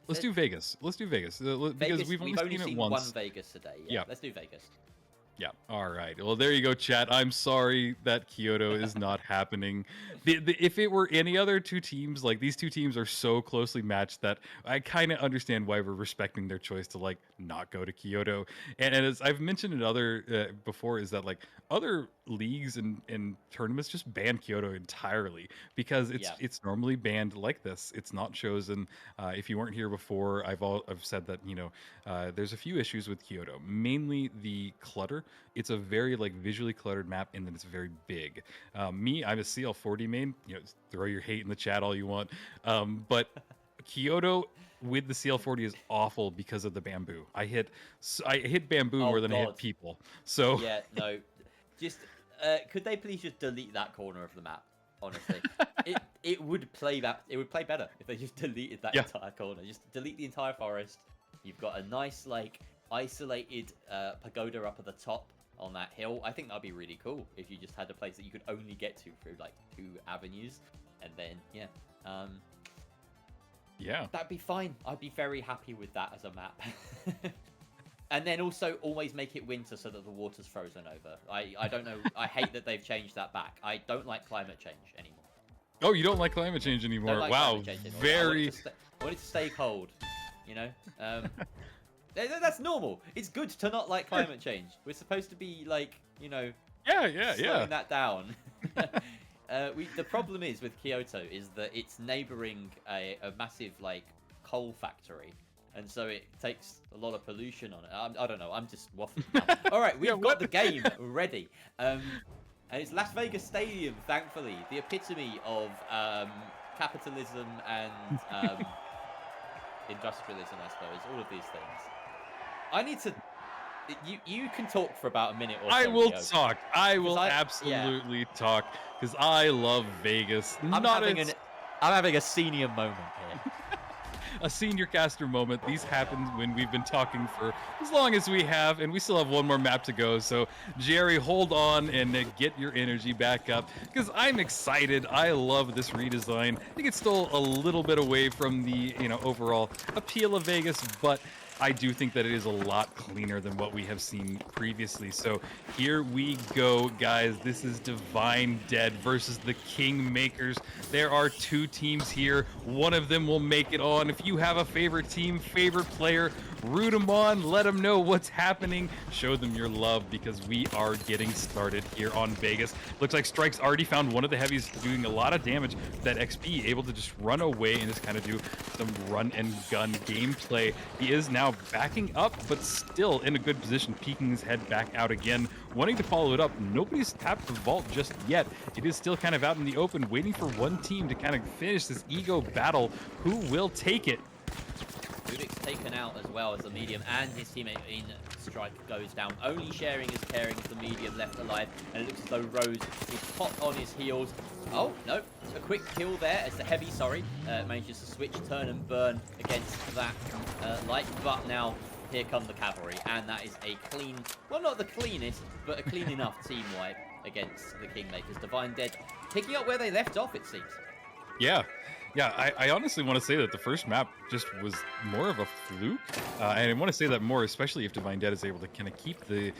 Let's do Vegas. Let's do Vegas because we've only seen it once. One Vegas today. Yeah. Let's do Vegas. Yeah. All right. Well, there you go, chat. I'm sorry that Kyoto is not happening. If it were any other two teams, like these two teams are so closely matched that I kind of understand why we're respecting their choice to like not go to Kyoto. And as I've mentioned in other before, is that like other leagues and tournaments just ban Kyoto entirely because it's normally banned like this. It's not chosen. If you weren't here before, I've said that there's a few issues with Kyoto, mainly the clutter. It's a very like visually cluttered map, and then it's very big. I'm a CL40 main. Throw your hate in the chat all you want, but Kyoto with the CL40 is awful because of the bamboo. I hit bamboo more than I hit people. So yeah, no, just could they please just delete that corner of the map? Honestly, it would play better if they just deleted that entire corner. Just delete the entire forest. You've got a nice like isolated pagoda up at the top on that hill. I think that'd be really cool if you just had a place that you could only get to through like 2 avenues, and then that'd be fine. I'd be very happy with that as a map. And then also always make it winter so that the water's frozen over. I don't know. I hate that they've changed that back. I don't like climate change anymore. Oh, you don't like climate change anymore? Don't like wow, climate change anymore. very. I want it to stay cold. That's normal. It's good to not like climate change. We're supposed to be like, slowing that down. The problem is with Kyoto is that it's neighboring a massive like coal factory, and so it takes a lot of pollution on it. I don't know. I'm just waffling now. All right, we've got the game ready. And it's Las Vegas Stadium, thankfully, the epitome of capitalism and industrialism, I suppose. All of these things. I need to. You can talk for about a minute or so. I will talk. I will absolutely talk because I love Vegas. I'm having a senior moment here. A senior caster moment. These happen when we've been talking for as long as we have, and we still have one more map to go. So, Jerry, hold on and get your energy back up because I'm excited. I love this redesign. I think it's still a little bit away from the overall appeal of Vegas, but I do think that it is a lot cleaner than what we have seen previously. So here we go, guys. This is Divine Dead versus the Kingmakers. There are 2 teams here. One of them will make it on. If you have a favorite team, favorite player, root them on. Let them know what's happening. Show them your love because we are getting started here on Vegas. Looks like Strike's already found one of the heavies doing a lot of damage. That XP able to just run away and just kind of do some run and gun gameplay. He is now backing up, but still in a good position, peeking his head back out again, wanting to follow it up. Nobody's tapped the vault just yet. It is still kind of out in the open, waiting for one team to kind of finish this ego battle. Who will take it? Rubik's taken out as well as the medium, and his teammate in Strike goes down. Only sharing is caring as the medium left alive, and it looks as though Rose is hot on his heels. Oh, no. A quick kill there as the heavy, manages to switch, turn, and burn against that light. But now here come the cavalry, and that is a clean, well, not the cleanest, but a clean enough team wipe against the Kingmakers. Divine Dead picking up where they left off, it seems. Yeah, I honestly want to say that the first map just was more of a fluke. And I want to say that more, especially if Divine Dead is able to kind of keep the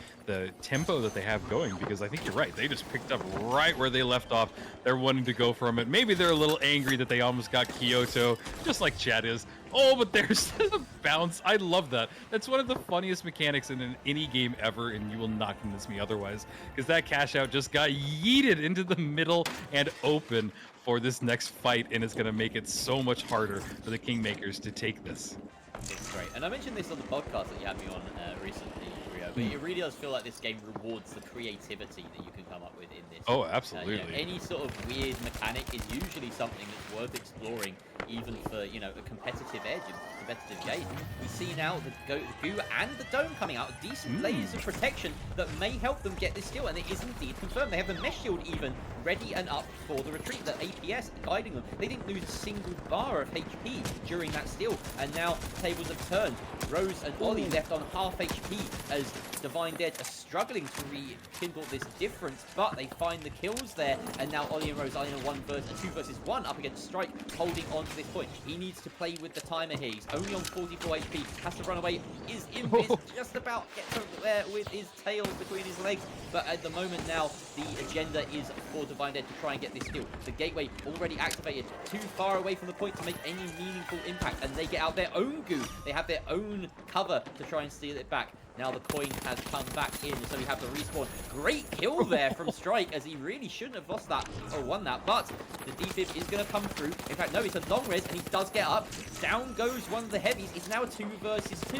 tempo that they have going, because I think you're right. They just picked up right where they left off. They're wanting to go from it. Maybe they're a little angry that they almost got Kyoto, just like Chad is. Oh, but there's a bounce. I love that. That's one of the funniest mechanics in any game ever, and you will not convince me otherwise, because that cash out just got yeeted into the middle and open for this next fight, and it's going to make it so much harder for the Kingmakers to take this. It's great. And I mentioned this on the podcast that you had me on recently, Rio, but it really does feel like this game rewards the creativity that you can come up with in this. Oh, absolutely. Any sort of weird mechanic is usually something that's worth exploring, even for, a competitive edge and competitive game. We see now the goo and the dome coming out, decent layers of protection that may help them get this steal, and it is indeed confirmed. They have the mesh shield even ready and up for the retreat. The APS guiding them. They didn't lose a single bar of HP during that steal, and now tables have turned. Rose and Ollie left on half HP as Divine Dead are struggling to rekindle this difference, but they find the kills there, and now Ollie and Rose are in a 2 versus 1 up against Strike, holding on to this point. He needs to play with the timer here. He's only on 44 HP. Has to run away. Is Invis just about gets over there with his tail between his legs. But at the moment now, the agenda is for Divine Dead to try and get this steal. The gateway already activated. Too far away from the point to make any meaningful impact. And they get out their own goo. They have their own cover to try and steal it back. Now the coin has come back in, so we have the respawn. Great kill there from Strike, as he really shouldn't have lost that or won that. But the defib is going to come through. In fact, no, it's a long res, and he does get up. Down goes one of the heavies. It's now a 2 versus 2.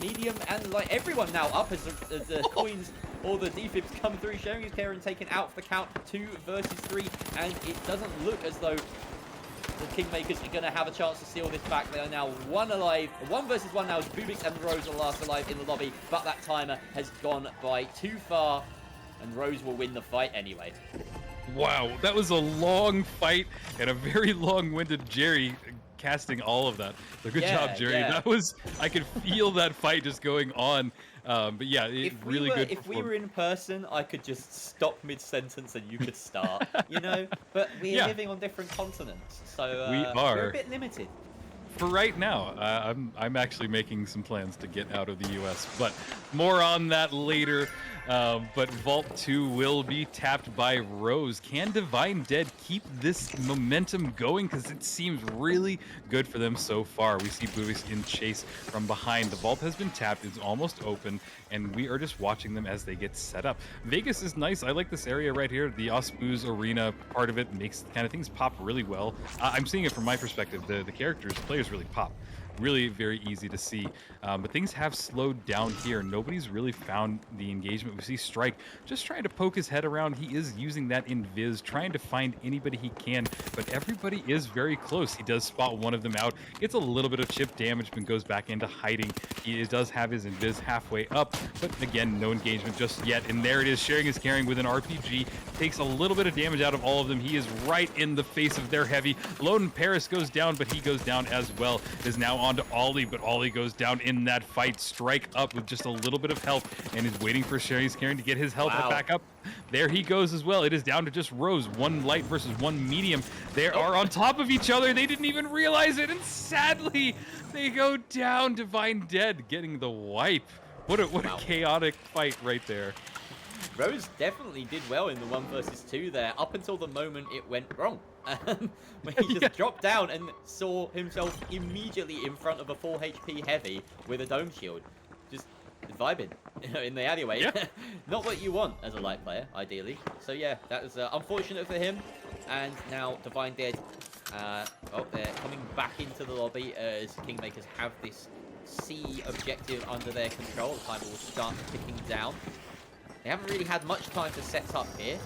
Medium and light, everyone now up as the coins or the defibs come through. Sharing his care and taken out for the count. 2 versus 3, and it doesn't look as though the Kingmakers are going to have a chance to steal this back. They are now 1 alive. 1 versus 1 now as Bubix and Rose are last alive in the lobby. But that timer has gone by too far. And Rose will win the fight anyway. Wow, that was a long fight and a very long-winded Jerry casting all of that. So good job, Jerry. Yeah. That was, I could feel that fight just going on. But yeah, really good. If we were in person, I could just stop mid-sentence and you could start, you know? But we're living on different continents, so we're a bit limited. For right now, I'm actually making some plans to get out of the U.S., but more on that later. But Vault 2 will be tapped by Rose. Can Divine Dead keep this momentum going? Because it seems really good for them so far. We see Bubix in chase from behind. The Vault has been tapped. It's almost open, and we are just watching them as they get set up. Vegas is nice. I like this area right here. The Ospuz Arena part of it makes the kind of things pop really well. I'm seeing it from my perspective. The characters, players really pop. Really very easy to see, but things have slowed down here. Nobody's really found the engagement. We see Strike just trying to poke his head around. He is using that invis, trying to find anybody he can, but everybody is very close. He does spot one of them out, gets a little bit of chip damage, but goes back into hiding. He does have his invis halfway up, but again, no engagement just yet. And there it is, sharing his caring with an RPG. Takes a little bit of damage out of all of them. He is right in the face of their heavy. Lone Paris goes down, but he goes down as well. Is now on to Ollie, but Ollie goes down in that fight. Strike up with just a little bit of health and is waiting for Sherry's Caring to get his health back up. There he goes as well. It is down to just Rose. 1 light versus 1 medium. They are on top of each other. They didn't even realize it, and sadly, they go down. Divine Dead getting the wipe. What a chaotic fight right there. Rose definitely did well in the 1 versus 2 there, up until the moment it went wrong. When he just dropped down and saw himself immediately in front of a 4 HP heavy with a dome shield. Just vibing in the alleyway. Not what you want as a light player, ideally. So yeah, that was unfortunate for him. And now Divine Dead, they're coming back into the lobby as Kingmakers have this C objective under their control. The timer will start ticking down. They haven't really had much time to set up here,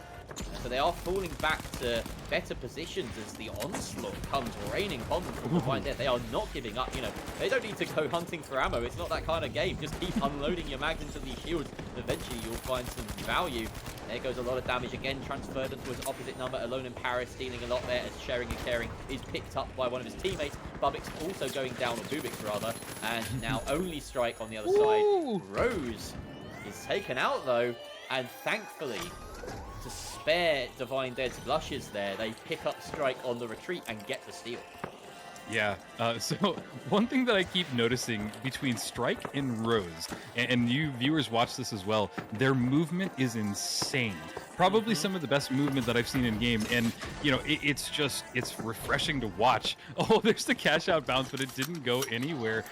so they are falling back to better positions as the onslaught comes raining on them from Divine Dead. They are not giving up, you know. They don't need to go hunting for ammo. It's not that kind of game. Just keep unloading your mags into these shields. Eventually, you'll find some value. There goes a lot of damage again, transferred into his opposite number. Alone in Paris, stealing a lot there as Sharing and Caring is picked up by one of his teammates. Bubix also going down, or Bubix rather, and now only Strike on the other side. Rose is taken out though, and thankfully, to spare Divine Dead's blushes there, they pick up Strike on the retreat and get the steal. Yeah, so one thing that I keep noticing between Strike and Rose, and you viewers watch this as well, their movement is insane. Probably some of the best movement that I've seen in game, and you know, it's refreshing to watch. Oh, there's the cash out bounce, but it didn't go anywhere.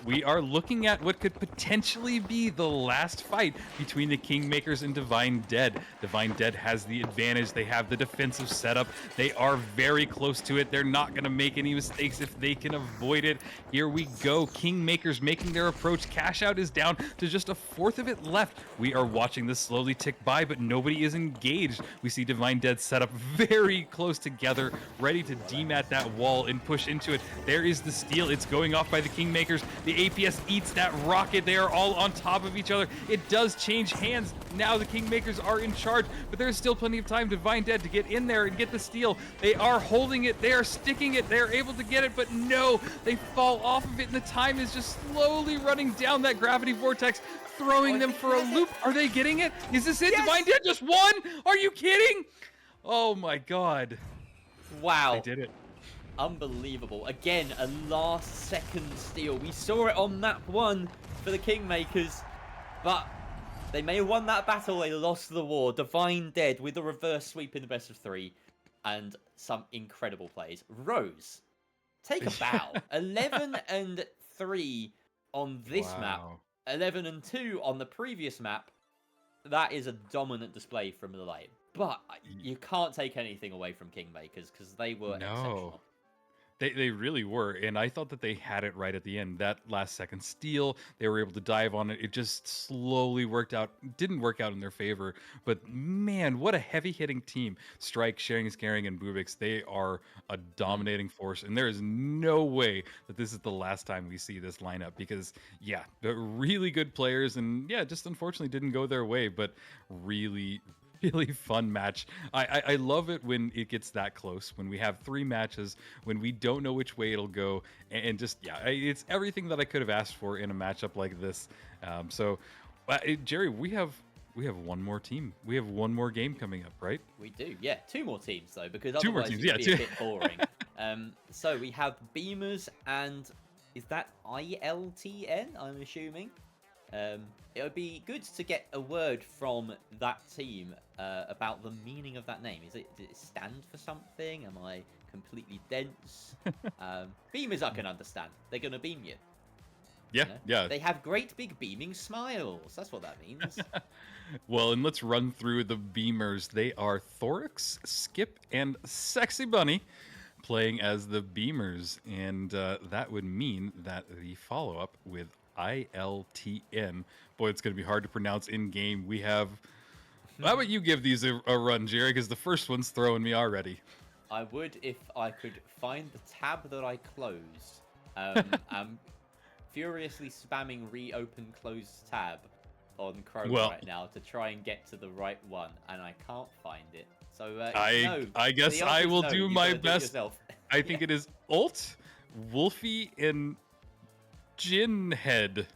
We are looking at what could potentially be the last fight between the Kingmakers and Divine Dead. Divine Dead has the advantage. They have the defensive setup. They are very close to it. They're not going to make any mistakes if they can avoid it. Here we go. Kingmakers making their approach. Cash out is down to just a fourth of it left. We are watching this slowly tick by, but nobody is engaged. We see Divine Dead set up very close together, ready to demat that wall and push into it. There is the steal. It's going off by the Kingmakers. The APS eats that rocket. They are all on top of each other. It does change hands. Now the Kingmakers are in charge, but there's still plenty of time. Divine Dead to get in there and get the steal. They are holding it. They are sticking it. They are able to get it, but no, they fall off of it, and the time is just slowly running down that gravity vortex, throwing them for a loop. Are they getting it? Is this it? Yes. Divine Dead just won? Are you kidding? Oh my god. Wow. They did it. Unbelievable. Again, a last-second steal. We saw it on map 1 for the Kingmakers, but they may have won that battle. They lost the war. Divine dead with a reverse sweep in the best of 3 and some incredible plays. Rose, take a bow. 11-3 on this map. 11-2 on the previous map. That is a dominant display from Lele. But you can't take anything away from Kingmakers because they were exceptional. They really were, and I thought that they had it right at the end. That last second steal, they were able to dive on it. It just slowly worked out. Didn't work out in their favor, but man, what a heavy-hitting team. Strike, Sharing, Scaring, and Bubix, they are a dominating force, and there is no way that this is the last time we see this lineup because, yeah, they're really good players, and yeah, just unfortunately didn't go their way, but really fun match. I love it when it gets that close, when we have 3 matches, when we don't know which way it'll go, and just, yeah, it's everything that I could have asked for in a matchup like this. Jerry, we have one more team. We have one more game coming up, right? We do, yeah. 2 more teams, though, because 2 more otherwise teams, it'd be a bit boring. So we have Beamers and... Is that ILTN, I'm assuming? It would be good to get a word from that team about the meaning of that name. Did it stand for something? Am I completely dense? Beamers I can understand. They're going to beam you. Yeah, You know? yeah. They have great big beaming smiles. That's what that means. Well, and let's run through the Beamers. They are Thorax, Skip, and Sexy Bunny playing as the Beamers. And that would mean that the follow-up with ILTN. Boy, it's going to be hard to pronounce in-game. We have... How about you give these a run, Jerry? Because the first one's throwing me already. I would if I could find the tab that I closed. I'm furiously spamming reopen close tab on Chrome right now to try and get to the right one, and I can't find it. So I guess I will do my best. I think it is Alt, Wolfie, and Ginhead.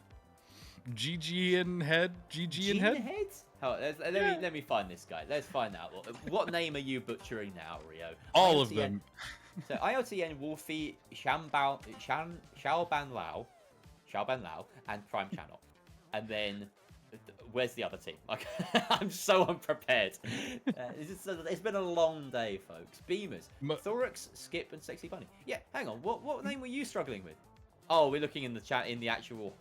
GG in head? GG in head? Let me find this guy. Let's find out. What name are you butchering now, Rio? All of them. So ILTN, Wolfie, Xiaoban Lao, and Prime Channel. And then, where's the other team? Like, I'm so unprepared. It's been a long day, folks. Beamers, Thorax, Skip, and Sexy Bunny. Yeah, hang on. What name were you struggling with? Oh, we're looking in the chat in the actual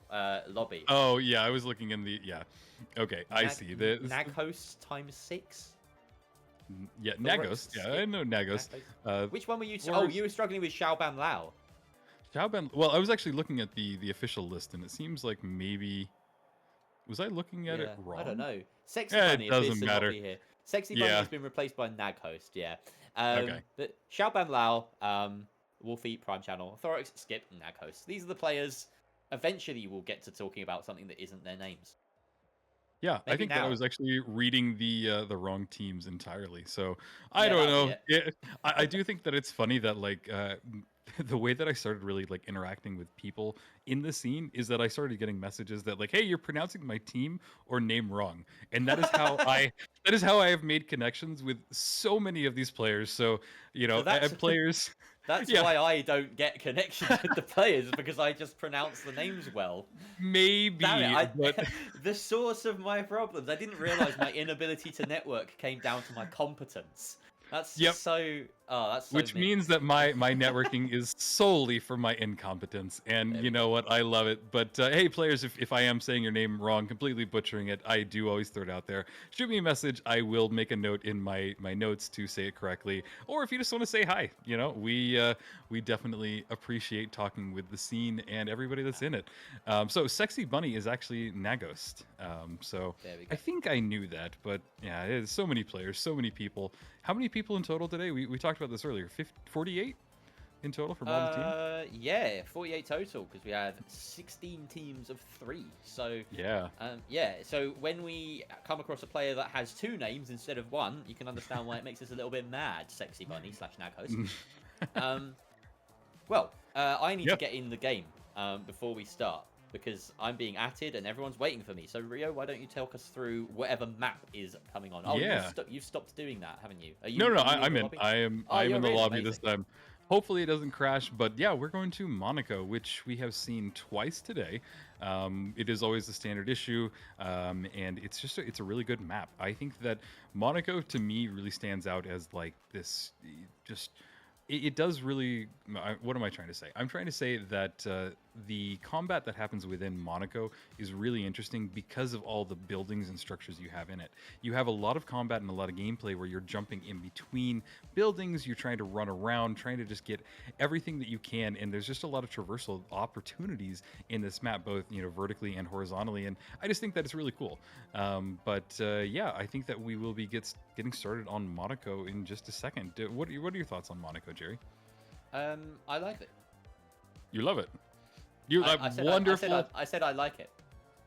lobby. Oh yeah, I was looking in the Okay, I see. The Naghost ×6. Yeah, Naghost. Yeah, I know Naghost. Which one were you? Oh, you were struggling with Xiaoban Lao. Xiaoban. Well, I was actually looking at the official list, and it seems like maybe was I looking at it wrong? I don't know. Sexy Bunny. It doesn't matter. Here. Sexy Bunny has been replaced by Naghost. Yeah. Okay. But Xiaoban Lao. Wolfie, Prime Channel, Thorax, Skip, and Naghost. These are the players. Eventually, we'll get to talking about something that isn't their names. Yeah, maybe I think that I was actually reading the wrong teams entirely. So I don't know. I do think that it's funny that like the way that I started really like interacting with people in the scene is that I started getting messages that like, hey, you're pronouncing my team or name wrong, and that is how I have made connections with so many of these players. So you know, players. That's why I don't get connections with the players, because I just pronounce the names well. Maybe. But... the source of my problems. I didn't realize my inability to network came down to my competence. That's so... Oh, that's so Which means that my networking is solely for my incompetence. And you know what? I love it. But hey, players, if I am saying your name wrong, completely butchering it, I do always throw it out there. Shoot me a message. I will make a note in my notes to say it correctly. Or if you just want to say hi, you know, we definitely appreciate talking with the scene and everybody that's in it. So Sexy Bunny is actually Naghost. So I think I knew that. But yeah, there's so many players, so many people. How many people in total today? We talked about this earlier. 48 in total for one team? Yeah, 48 total, because we have 16 teams of 3. So yeah. So when we come across a player that has 2 names instead of 1, you can understand why it makes us a little bit mad, Sexy Bunny / Naghost. I need to get in the game before we start, because I'm being atted and everyone's waiting for me. So Rio, why don't you talk us through whatever map is coming on? Oh, you've stopped doing that, haven't you? No, I'm in. I'm in the lobby this time. Hopefully it doesn't crash, but yeah, we're going to Monaco, which we have seen twice today. It is always the standard issue, and it's just it's a really good map. I think that Monaco to me really stands out as like this just. It does really. What am I trying to say? I'm trying to say that the combat that happens within Monaco is really interesting because of all the buildings and structures you have in it. You have a lot of combat and a lot of gameplay where you're jumping in between buildings, you're trying to run around, trying to just get everything that you can, and there's just a lot of traversal opportunities in this map, both vertically and horizontally, and I just think that it's really cool. Yeah, I think that we will be getting started on Monaco in just a second. What are your thoughts on Monaco, Jerry? I like it. You love it. You like wonderful. I said I like it.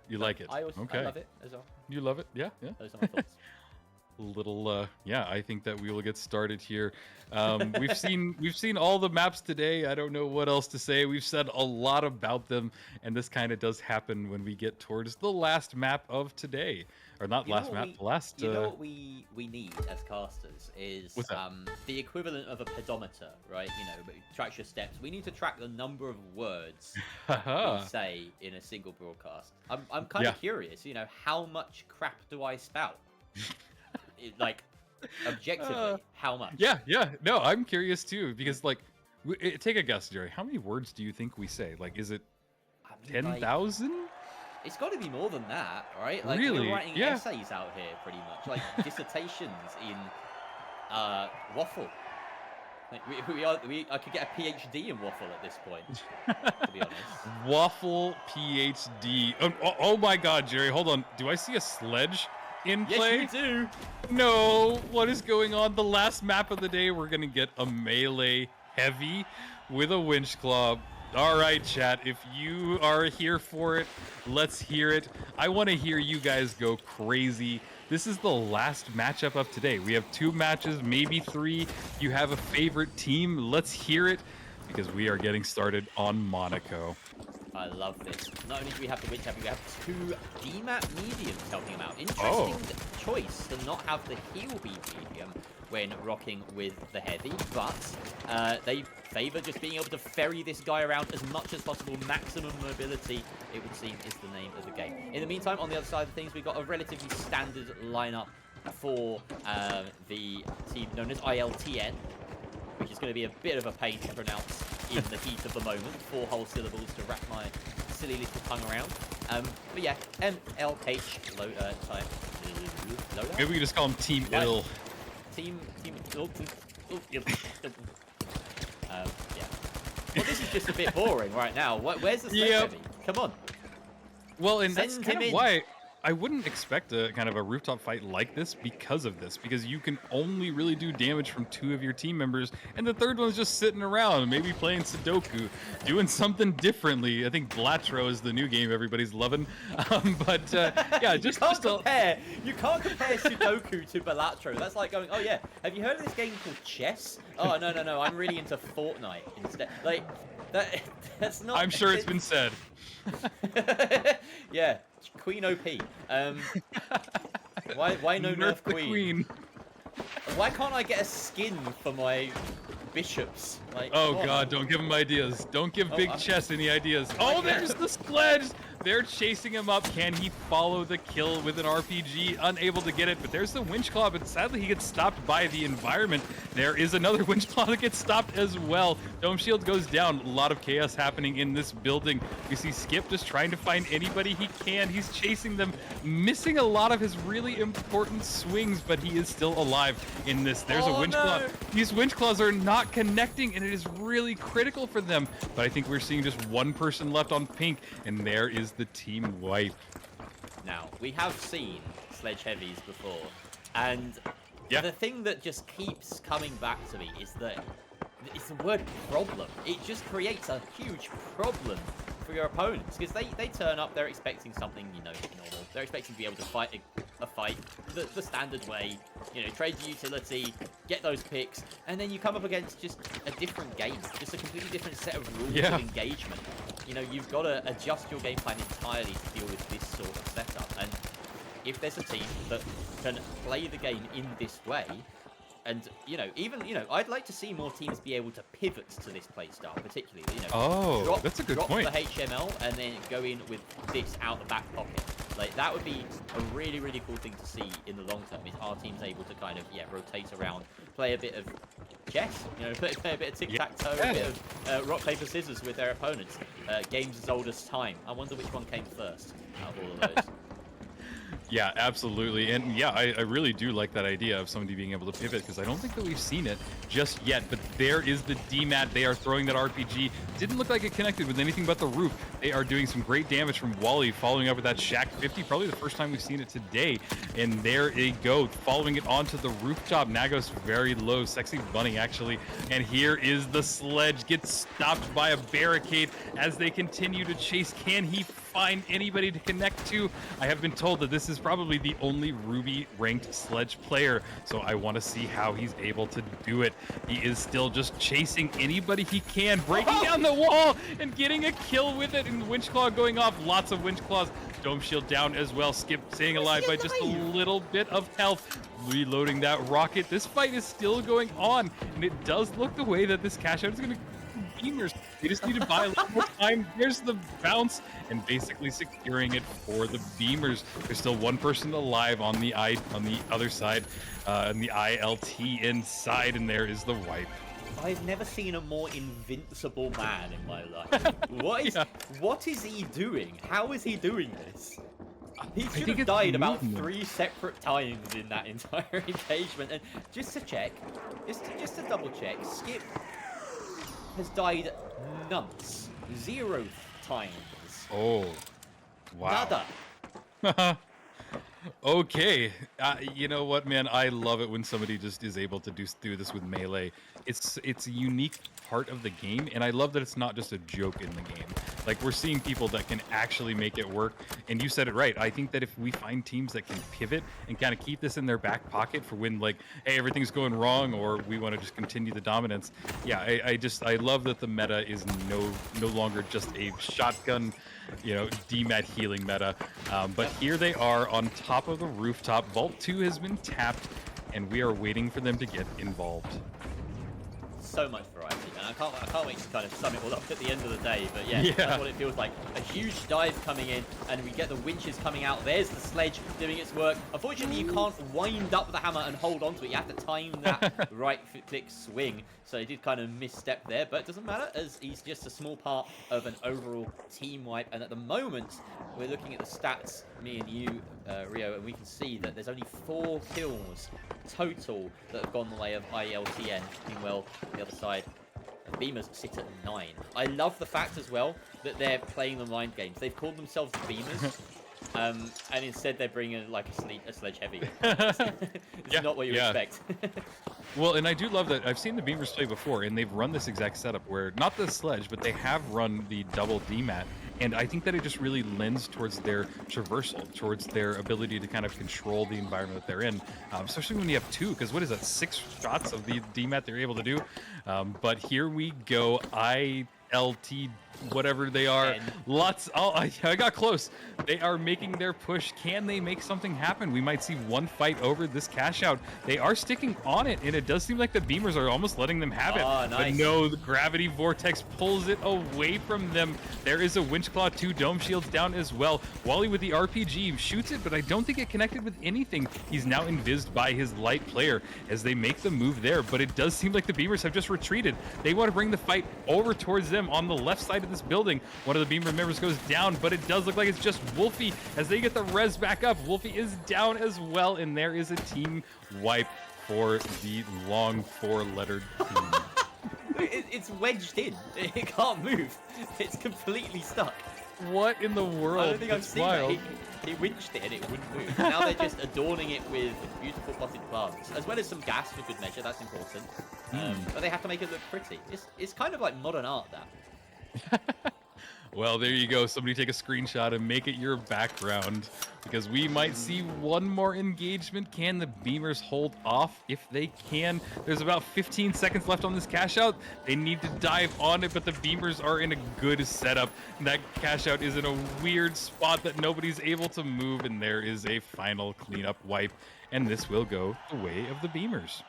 You like it. I also okay. I love it as well. You love it. Yeah. Those are my thoughts. Yeah, I think that we will get started here. We've seen all the maps today. I don't know what else to say. We've said a lot about them, and this kind of does happen when we get towards the last map of today, or not last map, the last. You know what we need as casters is the equivalent of a pedometer, right? But it tracks your steps. We need to track the number of words we say in a single broadcast. I'm kind of curious. How much crap do I spout? Like, objectively, how much? Yeah. No, I'm curious too, because take a guess, Jerry. How many words do you think we say? Like, is it 10,000? It's got to be more than that, right? Like, really? We're writing essays out here, pretty much, like dissertations in waffle. Like, I could get a PhD in waffle at this point, to be honest. Waffle PhD. Oh my God, Jerry, hold on. Do I see a sledge in play? Yes, you do. No, what is going on? The last map of the day, we're gonna get a melee heavy with a winch claw. All right, chat, if you are here for it, let's hear it. I want to hear you guys go crazy. This is the last matchup of today. We have 2 matches, maybe 3. You have a favorite team. Let's hear it, because we are getting started on Monaco. I love this. Not only do we have the winch heavy, we have 2 DMAT mediums helping him out. Interesting choice to not have the heal beam medium when rocking with the heavy, but they favour just being able to ferry this guy around as much as possible. Maximum mobility, it would seem, is the name of the game. In the meantime, on the other side of things, we've got a relatively standard lineup for the team known as ILTN, which is going to be a bit of a pain to pronounce in the heat of the moment. 4 whole syllables to wrap my silly little tongue around. But yeah, MLH type loadout. Maybe we can just call him Team Ill. Team. Yeah. Well, this is just a bit boring right now. Where's the sledge heavy? Come on. Well, and that's Send kind him of in. why I wouldn't expect a kind of a rooftop fight like this because of this, because you can only really do damage from 2 of your team members, and the third one's just sitting around, maybe playing Sudoku, doing something differently. I think Blatro is the new game everybody's loving, yeah, just You can't compare Sudoku to Balatro. That's like going, oh yeah, have you heard of this game called chess? Oh no, I'm really into Fortnite instead. Like that's not. I'm sure it's been said. Yeah, Queen OP. Why no Nerf Queen? Why can't I get a skin for my bishops? Like, oh God, don't give him ideas. Don't give Big Chess any ideas. Oh, there's the sledge. They're chasing him up. Can he follow the kill with an RPG? Unable to get it, but there's the winch claw, but sadly he gets stopped by the environment. There is another winch claw that gets stopped as well. Dome shield goes down. A lot of chaos happening in this building. We see Skip just trying to find anybody he can. He's chasing them, missing a lot of his really important swings, but he is still alive in this. There's a winch claw. These winch claws are not connecting, and it is really critical for them. But I think we're seeing just one person left on pink, and there is the team wipe. Now, we have seen sledge heavies before, and the thing that just keeps coming back to me is that it's the word problem. It just creates a huge problem for your opponents, because they turn up, they're expecting something, normal. They're expecting to be able to fight a fight the standard way, trade utility, get those picks, and then you come up against just a different game, just a completely different set of rules of engagement. You've got to adjust your game plan entirely to deal with this sort of setup, and if there's a team that can play the game in this way, And, I'd like to see more teams be able to pivot to this playstyle, particularly. That's a good drop point. the HML and then go in with this out the back pocket. Like, that would be a really, really cool thing to see in the long term, is our teams able to kind of, rotate around, play a bit of chess, play a bit of tic-tac-toe, a bit of rock, paper, scissors with their opponents. Games as old as time. I wonder which one came first out of all of those. Yeah, absolutely. And yeah, I really do like that idea of somebody being able to pivot, because I don't think that we've seen it just yet. But there is the DMAT. They are throwing that RPG. Didn't look like it connected with anything but the roof. They are doing some great damage from Wally, following up with that Shack 50. Probably the first time we've seen it today. And there they go, following it onto the rooftop. Nagos very low. Sexy Bunny, actually. And here is the sledge. Gets stopped by a barricade as they continue to chase. Can he find anybody to connect to? I have been told that this is probably the only Ruby ranked sledge player, so I want to see how he's able to do it. He is still just chasing anybody he can, breaking down the wall and getting a kill with it, and Winch Claw going off. Lots of Winch Claws. Dome Shield down as well. Skip staying alive by just a little bit of health. Reloading that rocket. This fight is still going on, and it does look the way that this cash out is going to Beamers. They just need to buy a little more time. There's the bounce, and basically securing it for the Beamers. There's still one person alive on the other side, on the ILT inside, and there is the wipe. I've never seen a more invincible man in my life. What is he doing? How is he doing this? He should have died about 3 separate times in that entire engagement. And just to check, just to double check, Skip has died nonce. 0 times. Oh, wow. Nada. Okay, you know what, man? I love it when somebody just is able to do this with melee. It's a unique part of the game, and I love that it's not just a joke in the game. Like, we're seeing people that can actually make it work, and you said it right. I think that if we find teams that can pivot and kind of keep this in their back pocket for when, like, hey, everything's going wrong, or we want to just continue the dominance. Yeah, I love that the meta is no longer just a shotgun, DMAT healing meta. But here they are on top of the rooftop. Vault 2 has been tapped, and we are waiting for them to get involved. So much variety, and I can't wait to kind of sum it all up at the end of the day. But yeah, that's what it feels like. A huge dive coming in, and we get the winches coming out. There's the sledge doing its work. Unfortunately, you can't wind up the hammer and hold on to it. You have to time that right click swing. So he did kind of misstep there, but it doesn't matter, as he's just a small part of an overall team wipe. And at the moment, we're looking at the stats, me and you, Rio, and we can see that there's only 4 kills total that have gone the way of ILTN. Meanwhile, the other side, Beamers sit at 9. I love the fact as well that they're playing the mind games. They've called themselves the Beamers, and instead they're bringing like a sledge heavy. It's not what you expect. Well, and I do love that I've seen the Beamers play before, and they've run this exact setup where, not the sledge, but they have run the double DMAT. And I think that it just really lends towards their traversal, towards their ability to kind of control the environment that they're in, especially when you have 2, because what is that, 6 shots of the DMAT they're able to do? But here we go, ILT, whatever they are. Lots. Oh, I got close. They are making their push. Can they make something happen? We might see one fight over this cash out. They are sticking on it, and it does seem like the Beamers are almost letting them have it. Nice. But no, the gravity vortex pulls it away from them. There is a Winch Claw, 2 dome shields down as well. Wally with the RPG shoots it, but I don't think it connected with anything. He's now invised by his light player as they make the move there, but it does seem like the Beamers have just retreated. They want to bring the fight over towards them on the left side of this building. One of the Beamer members goes down, but it does look like it's just Wolfie as they get the res back up. Wolfie is down as well, and there is a team wipe for the long 4-lettered team. It's wedged in. It can't move. It's completely stuck. What in the world? I don't think I've seen wild. that. He winched it and it wouldn't move. Now they're just adorning it with beautiful potted plants, as well as some gas for good measure. That's important. But they have to make it look pretty. It's kind of like modern art, that. Well, there you go. Somebody take a screenshot and make it your background, because we might see one more engagement. Can the Beamers hold off? If they can, there's about 15 seconds left on this cash out. They need to dive on it, but the Beamers are in a good setup. That cash out is in a weird spot that nobody's able to move, and there is a final cleanup wipe, and this will go the way of the Beamers.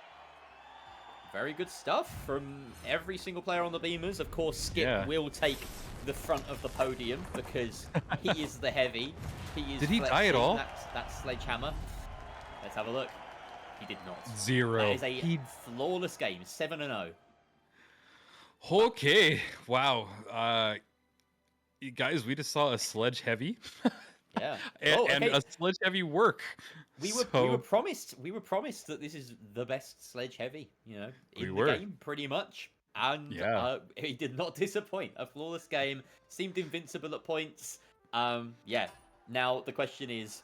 very good stuff from every single player on the Beamers. Of course, Skip will take the front of the podium because he is the heavy. He is Did he die at all? That sledgehammer. Let's have a look. He did not. 0. That is a flawless game. 7-0. Okay. Wow. Guys, we just saw a sledge heavy. Yeah. and a sledge heavy work. We were promised that this is the best sledge heavy, in the game, pretty much. And he did not disappoint. A flawless game, seemed invincible at points. Yeah. Now the question is,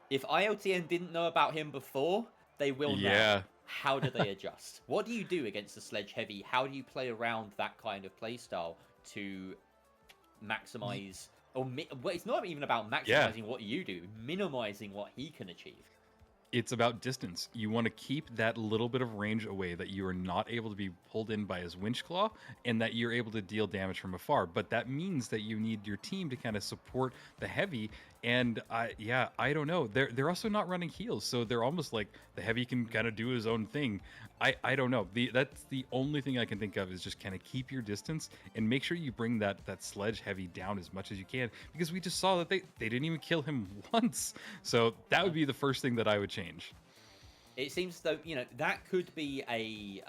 if ILTN didn't know about him before, they will now. How do they adjust? What do you do against the sledge heavy? How do you play around that kind of play style to maximize? It's not even about maximizing what you do, minimizing what he can achieve. It's about distance. You want to keep that little bit of range away that you are not able to be pulled in by his winch claw and that you're able to deal damage from afar. But that means that you need your team to kind of support the heavy. And I don't know. They're also not running heals, so they're almost like the heavy can kind of do his own thing. I don't know. That's the only thing I can think of is just kind of keep your distance and make sure you bring that sledge heavy down as much as you can, because we just saw that they didn't even kill him once. So that would be the first thing that I would change. It seems though, that could be a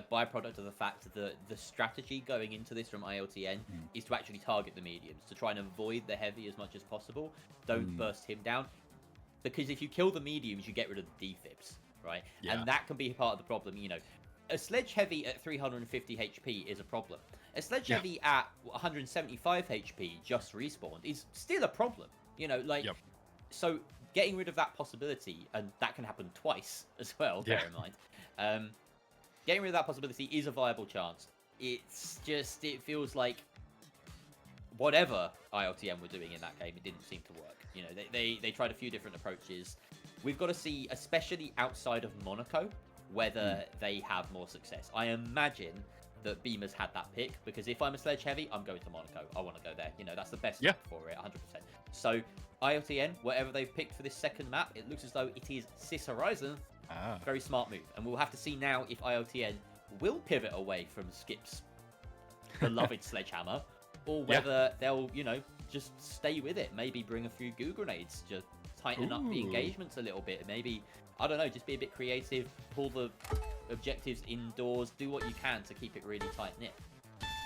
byproduct of the fact that the strategy going into this from ILTN is to actually target the mediums, to try and avoid the heavy as much as possible. Don't burst him down, because if you kill the mediums, you get rid of the defibs, right? Yeah. And that can be part of the problem. A sledge heavy at 350 HP is a problem. A sledge heavy at 175 HP just respawned is still a problem. So getting rid of that possibility, and that can happen twice as well, bear in mind. Getting rid of that possibility is a viable chance. It's just, it feels like whatever ILTM were doing in that game, it didn't seem to work. They tried a few different approaches. We've got to see, especially outside of Monaco, whether they have more success. I imagine that Beamers had that pick, because if I'm a sledge heavy, I'm going to Monaco. I want to go there. That's the best map for it, 100%. So ILTN, whatever they've picked for this second map, it looks as though it is Sis Horizon. Very smart move. And we'll have to see now if ILTN will pivot away from Skip's beloved sledgehammer, or whether they'll, just stay with it. Maybe bring a few goo grenades, just tighten up the engagements a little bit. Maybe, I don't know, just be a bit creative, pull the objectives indoors, do what you can to keep it really tight-knit.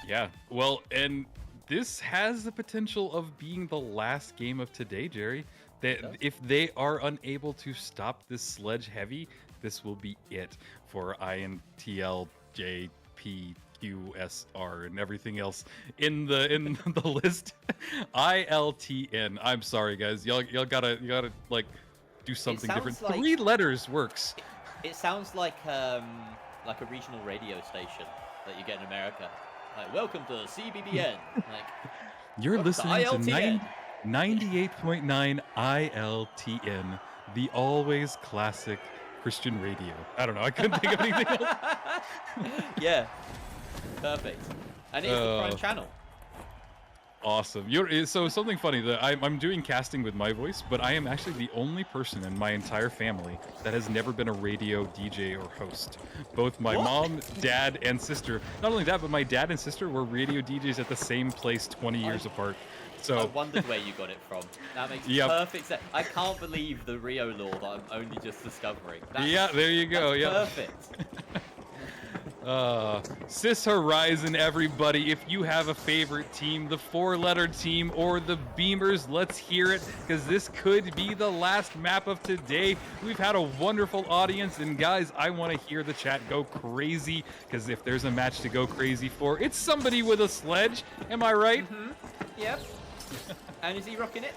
Yeah, well, and this has the potential of being the last game of today, Jerry. That if they are unable to stop this sledge heavy, this will be it for INTL, JP, QSR, and everything else in the list. ILTN. I'm sorry, guys. Y'all gotta like do something different. Like, 3 letters works. It sounds like a regional radio station that you get in America. Like, welcome to CBBN. Like, you're listening to 98.9 ILTN, the always classic Christian radio. I don't know. I couldn't think of anything else. Yeah. Perfect. And it's the Prime channel. Awesome. So something funny, that I'm doing casting with my voice, but I am actually the only person in my entire family that has never been a radio DJ or host. Both my mom, dad, and sister. Not only that, but my dad and sister were radio DJs at the same place 20 years apart. So I wondered where you got it from. That makes perfect sense. I can't believe the Rio lore that I'm only just discovering. There you go. Perfect. Sis Horizon, everybody. If you have a favorite team, the 4-letter team or the Beamers, let's hear it, because this could be the last map of today. We've had a wonderful audience, and guys, I want to hear the chat go crazy, because if there's a match to go crazy for, it's somebody with a sledge. Am I right? Mm-hmm. Yep. And is he rocking it?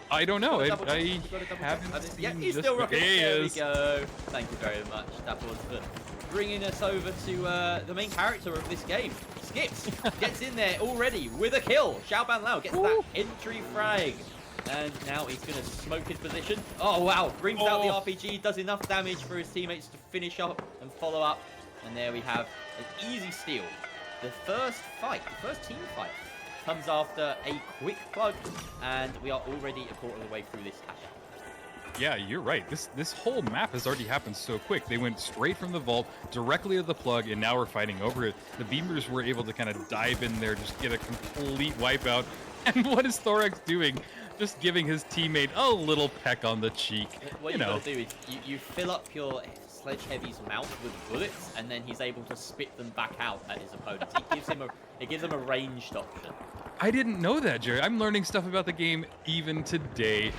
I don't know. I haven't seen. Yeah, he's still rocking it. There we go. Thank you very much. That was for bringing us over to the main character of this game. Skips gets in there already with a kill. SHOWDOWN Lao gets that entry frag. And now he's going to smoke his position. Oh, wow. Brings out the RPG. Does enough damage for his teammates to finish up and follow up. And there we have an easy steal. The first team fight, comes after a quick plug. And we are already a quarter of the way through this hash. Yeah, you're right. This whole map has already happened so quick. They went straight from the vault directly to the plug, and now we're fighting over it. The Beamers were able to kind of dive in there, just get a complete wipeout. And what is Thorax doing? Just giving his teammate a little peck on the cheek. What you gotta do is you fill up your Sledge Heavy's mouth with bullets, and then he's able to spit them back out at his opponents. It gives him a ranged option. I didn't know that, Jerry. I'm learning stuff about the game even today.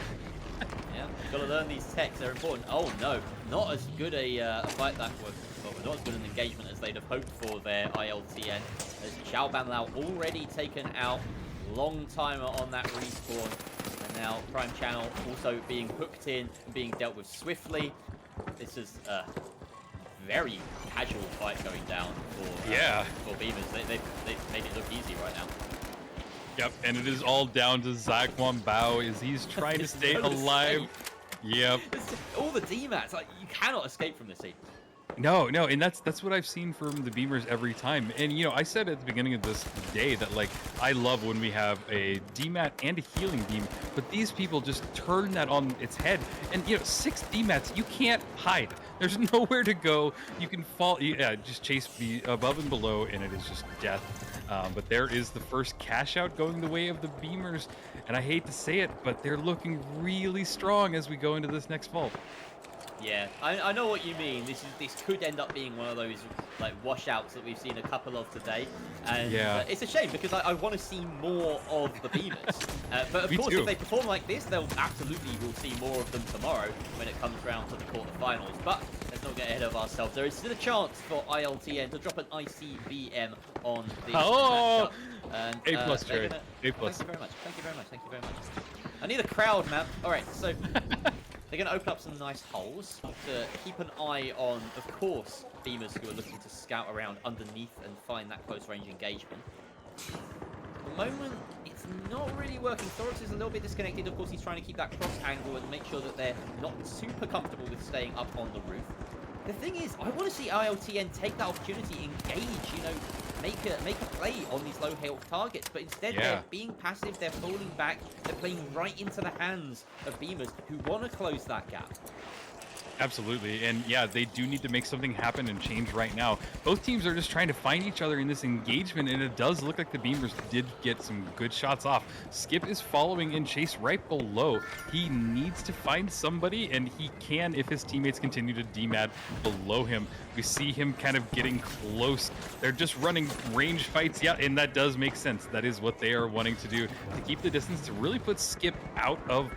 Yeah, you've got to learn these techs. They're important. Oh no, not as good a fight that was. Well, not as good an engagement as they'd have hoped for their ILTN. As SHOWDOWN already taken out. Long timer on that respawn. And now Prime Channel also being hooked in and being dealt with swiftly. This is a very casual fight going down for Beamers. They've made it look easy right now. Yep, and it is all down to Zaquan Bao as he's trying to stay alive. Yep. All the DMATs, like, you cannot escape from this scene. No, and that's what I've seen from the Beamers every time. And you know, I said at the beginning of this day that like I love when we have a DMAT and a healing beam, but these people just turn that on its head. And you know, 6 DMATs, you can't hide. There's nowhere to go. You can fall, just chase above and below, and it is just death. But there is the first cash out going the way of the Beamers, and I hate to say it, but they're looking really strong as we go into this next vault. Yeah, I know what you mean. This could end up being one of those like washouts that we've seen a couple of today, and it's a shame because I want to see more of the Beamers. But of course, if they perform like this, they'll absolutely will see more of them tomorrow when it comes round to the quarterfinals. But let's not get ahead of ourselves. There is still a chance for ILTN to drop an ICBM on this matchup. And, A+, Jared. A+. Thank you very much. Thank you very much. Thank you very much. I need a crowd, man. All right, so. They're going to open up some nice holes to keep an eye on, of course, Beamers who are looking to scout around underneath and find that close range engagement. At the moment, it's not really working. Thorax is a little bit disconnected. Of course, he's trying to keep that cross angle and make sure that they're not super comfortable with staying up on the roof. The thing is, I want to see ILTN take that opportunity, engage, you know, make a play on these low health targets, but instead they're being passive, they're falling back, they're playing right into the hands of Beamers who want to close that gap. Absolutely, and yeah, they do need to make something happen and change right now. Both teams are just trying to find each other in this engagement, and it does look like the Beamers did get some good shots off. Skip is following in chase right below. He needs to find somebody, and he can if his teammates continue to DMAT below him. We see him kind of getting close. They're just running range fights, and that does make sense. That is what they are wanting to do, to keep the distance, to really put Skip out of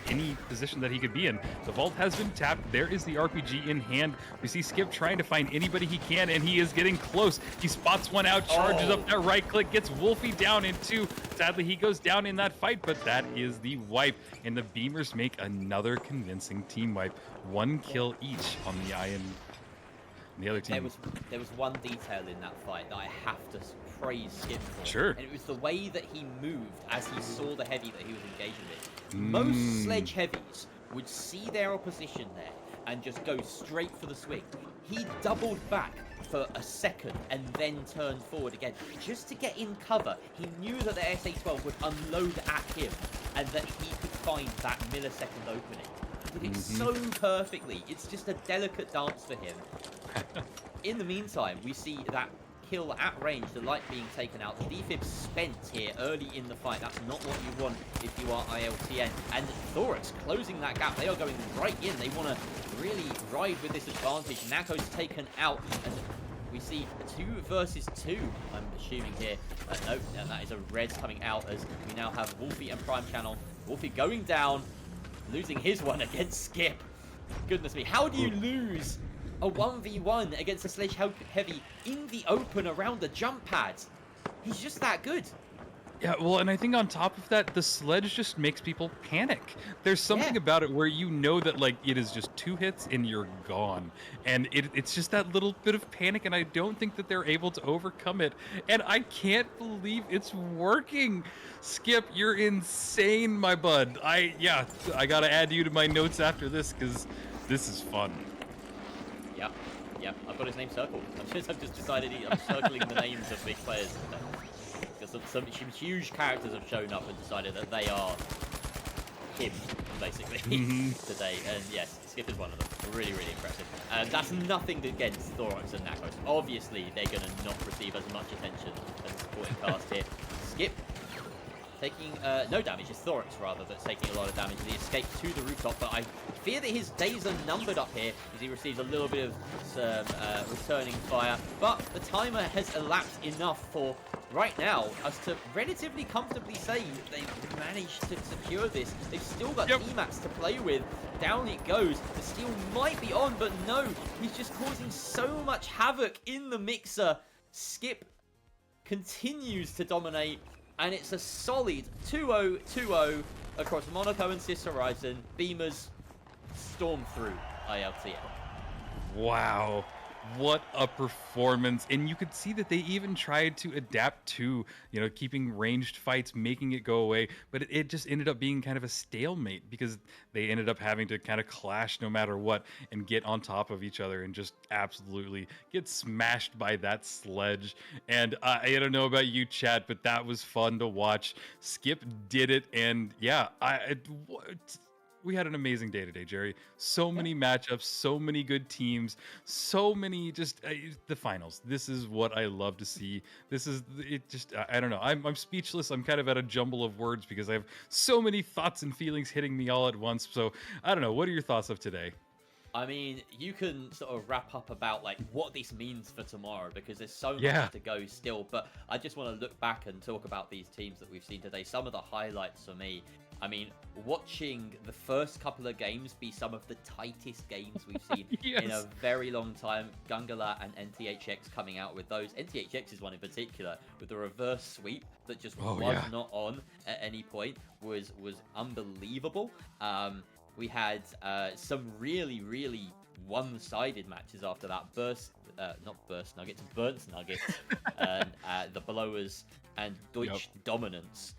any position that he could be in. The vault has been tapped. There is the RPG in hand. We see Skip trying to find anybody he can, and he is getting close. He spots one out, charges up that right click, gets Wolfie down in 2. Sadly, he goes down in that fight, but that is the wipe, and the Beamers make another convincing team wipe. 1 kill each on the Iron. The other team. There was one detail in that fight that I have to praise Skip for. Sure. And it was the way that he moved as he saw the heavy that he was engaging with. Most Sledge Heavies would see their opposition there and just go straight for the swing. He doubled back for a second and then turned forward again just to get in cover. He knew that the SA-12 would unload at him and that he could find that millisecond opening. He did it so perfectly. It's just a delicate dance for him. In the meantime, we see that kill at range, the light being taken out. The defib spent here early in the fight. That's not what you want if you are ILTN. And Thorax closing that gap. They are going right in. They want to really ride with this advantage. Nako's taken out, and we see 2 versus 2, I'm assuming here. Nope, and that is a red coming out as we now have Wolfie and Prime Channel. Wolfie going down, losing his one against Skip. Goodness me, how do you lose a 1v1 against a Sledge Heavy in the open around the jump pads? He's just that good. Yeah, well, and I think on top of that, the sledge just makes people panic. There's something about it where you know that, like, it is just 2 hits and you're gone. And it's just that little bit of panic, and I don't think that they're able to overcome it. And I can't believe it's working. Skip, you're insane, my bud. I gotta add you to my notes after this, because this is fun. Yeah, I've got his name circled. I've just decided I'm circling the names of big players. Because some huge characters have shown up and decided that they are him. basically, today. And yes, Skip is one of them. Really, really impressive. That's nothing against Thorax and Nakos. Obviously, they're going to not receive as much attention as the supporting cast here. Skip taking no damage. It's Thorax, rather, that's taking a lot of damage. The escape to the rooftop, but I fear that his days are numbered up here as he receives a little bit of returning fire. But the timer has elapsed enough for right now us to relatively comfortably say they've managed to secure this. They've still got EMATs to play with. Down it goes. The steal might be on, but no, he's just causing so much havoc in the mixer. Skip continues to dominate, and it's a solid 2-0, 2-0 across Monaco and Sis Horizon. Beamers storm through ILTM. Wow. What a performance. And you could see that they even tried to adapt to, you know, keeping ranged fights, making it go away. But it just ended up being kind of a stalemate because they ended up having to kind of clash no matter what and get on top of each other and just absolutely get smashed by that sledge. And I don't know about you, chat, but that was fun to watch. Skip did it. And yeah, we had an amazing day today, Jerry. So many matchups, so many good teams, so many just the finals. This is what I love to see. This is it. Just I don't know. I'm speechless. I'm kind of at a jumble of words because I have so many thoughts and feelings hitting me all at once. So I don't know. What are your thoughts of today? I mean, you can sort of wrap up about like what this means for tomorrow because there's so much to go still. But I just want to look back and talk about these teams that we've seen today. Some of the highlights for me. I mean, watching the first couple of games be some of the tightest games we've seen in a very long time. Gungala and NTHX coming out with those. NTHX's one in particular with the reverse sweep that just was not on at any point was unbelievable. We had some really, really one-sided matches after that. Not Burst Nuggets, Burnt Nuggets, the Blowers and Deutsch Dominance,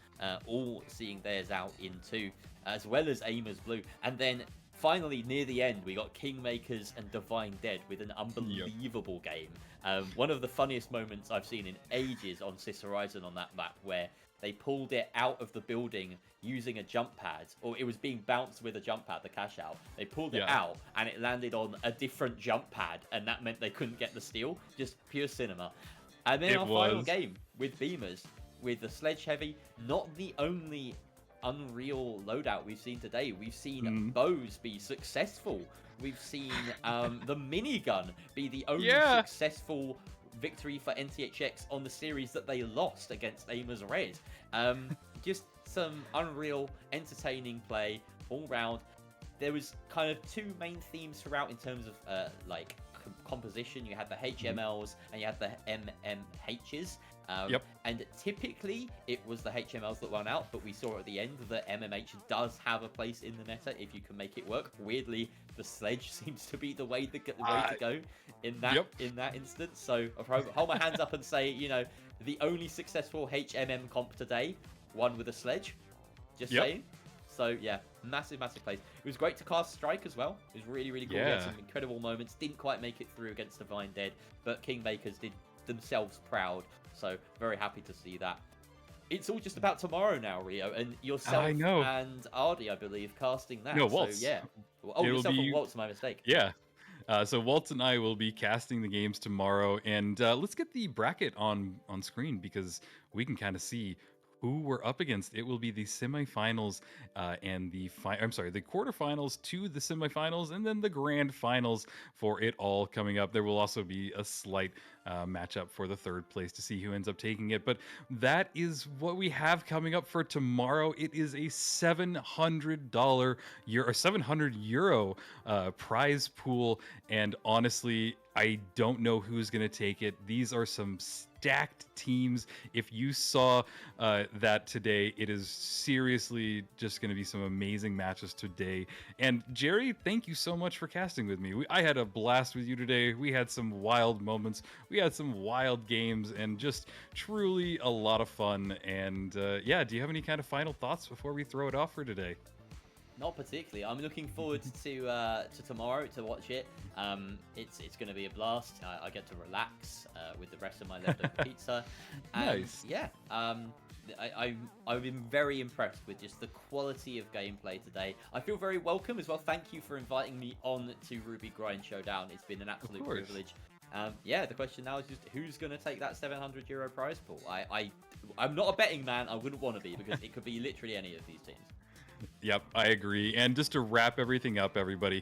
all seeing theirs out in two, as well as Aimers Blue. And then finally, near the end, we got Kingmakers and Divine Dead with an unbelievable game. One of the funniest moments I've seen in ages on Sis Horizon on that map, where they pulled it out of the building using a jump pad, or it was being bounced with a jump pad, the cash out. They pulled it out and it landed on a different jump pad, and that meant they couldn't get the steal. Just pure cinema. And then our final game with Beamers, with the Sledge Heavy, not the only unreal loadout we've seen today. We've seen bows be successful. We've seen the minigun be the only successful victory for NTHX on the series that they lost against Aimers Red. Just some unreal, entertaining play all round. There was kind of two main themes throughout in terms of like composition. You had the HMLs and you had the MMHs. And typically it was the HMLs that won out, but we saw at the end that MMH does have a place in the meta if you can make it work. Weirdly, the Sledge seems to be the way to go in that instance. So I'll hold my hands up and say, you know, the only successful HMM comp today won with a Sledge. Just saying. So yeah, massive plays. It was great to cast Strike as well. It was really, really cool. We had some incredible moments. Didn't quite make it through against Divine Dead, but Kingmakers did themselves proud. So very happy to see that. It's all just about tomorrow now, Rio, and yourself and Ardy, I believe, casting that. No, Waltz. So yeah. Oh, yourself and Waltz, my mistake. Yeah. So Waltz and I will be casting the games tomorrow, and let's get the bracket on screen because we can kind of see who we're up against. It will be the semifinals and the quarterfinals to the semifinals, and then the grand finals for it all coming up. There will also be a slight matchup for the third place to see who ends up taking it. But that is what we have coming up for tomorrow. It is a €700 euro prize pool, and honestly, I don't know who's going to take it. These are some stacked teams. If you saw that today, it is seriously just going to be some amazing matches today. And Jerry, thank you so much for casting with me. I had a blast with you today. We had some wild moments. We had some wild games and just truly a lot of fun. And yeah, do you have any kind of final thoughts before we throw it off for today? Not particularly. I'm looking forward to tomorrow to watch it. It's going to be a blast. I get to relax with the rest of my leftover pizza. And nice. Yeah. I've been very impressed with just the quality of gameplay today. I feel very welcome as well. Thank you for inviting me on to Ruby Grind Showdown. It's been an absolute privilege. Yeah, the question now is just who's going to take that €700 prize pool? I'm not a betting man. I wouldn't want to be because it could be literally any of these teams. Yep, I agree. And just to wrap everything up, everybody,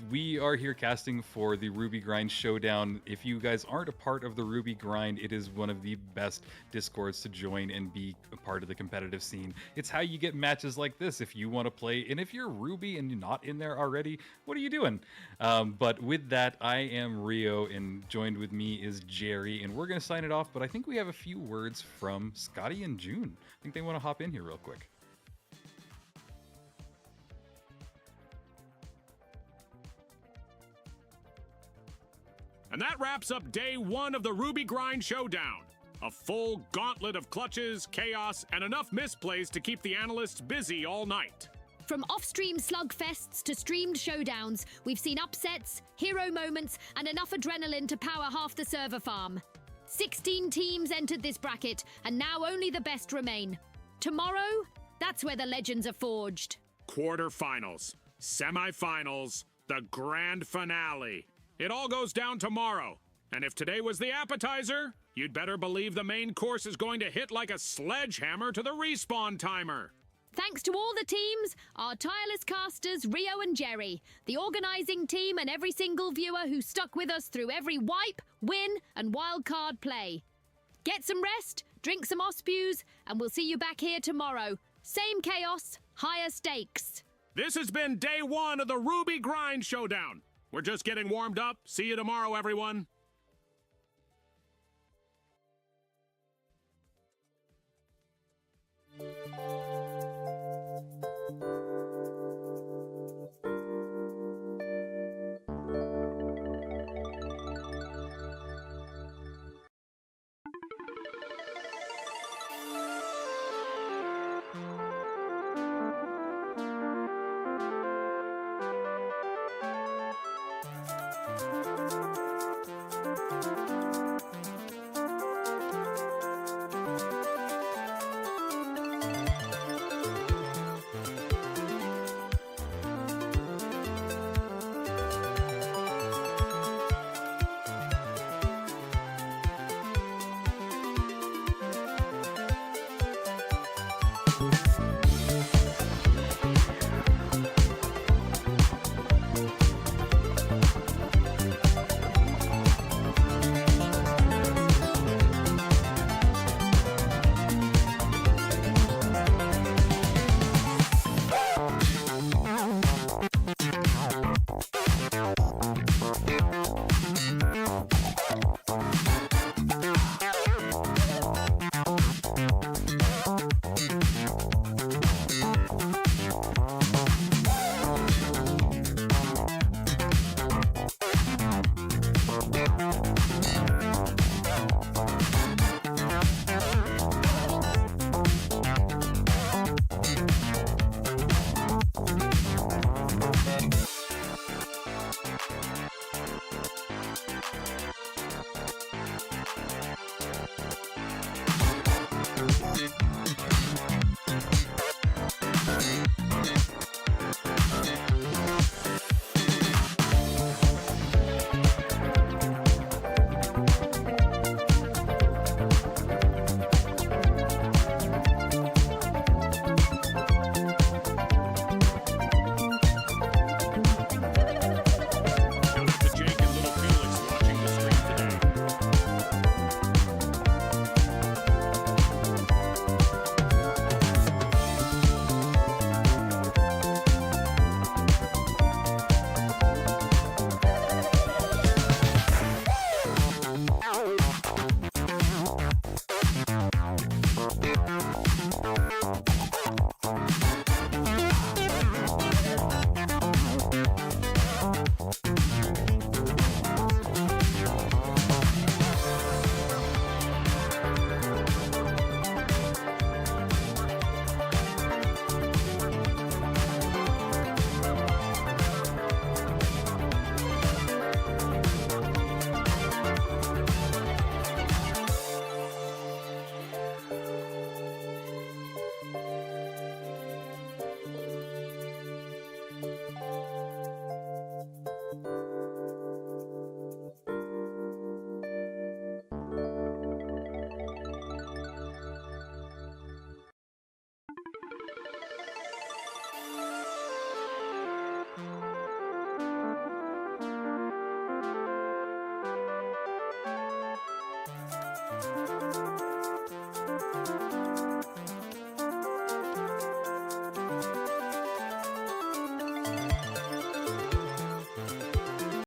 we are here casting for the Ruby Grind Showdown. If you guys aren't a part of the Ruby Grind, it is one of the best Discords to join and be a part of the competitive scene. It's how you get matches like this if you want to play. And if you're Ruby and you're not in there already, what are you doing? But with that, I am Rio, and joined with me is Jerry, and we're going to sign it off. But I think we have a few words from Scotty and June. I think they want to hop in here real quick. And that wraps up day 1 of the Ruby Grind Showdown. A full gauntlet of clutches, chaos, and enough misplays to keep the analysts busy all night. From off-stream slugfests to streamed showdowns, we've seen upsets, hero moments, and enough adrenaline to power half the server farm. 16 teams entered this bracket, and now only the best remain. Tomorrow, that's where the legends are forged. Quarterfinals, semifinals, the grand finale. It all goes down tomorrow. And if today was the appetizer, you'd better believe the main course is going to hit like a sledgehammer to the respawn timer. Thanks to all the teams, our tireless casters, Rio and Jerry, the organising team, and every single viewer who stuck with us through every wipe, win, and wildcard play. Get some rest, drink some Ospews, and we'll see you back here tomorrow. Same chaos, higher stakes. This has been day 1 of the Ruby Grind Showdown. We're just getting warmed up. See you tomorrow, everyone.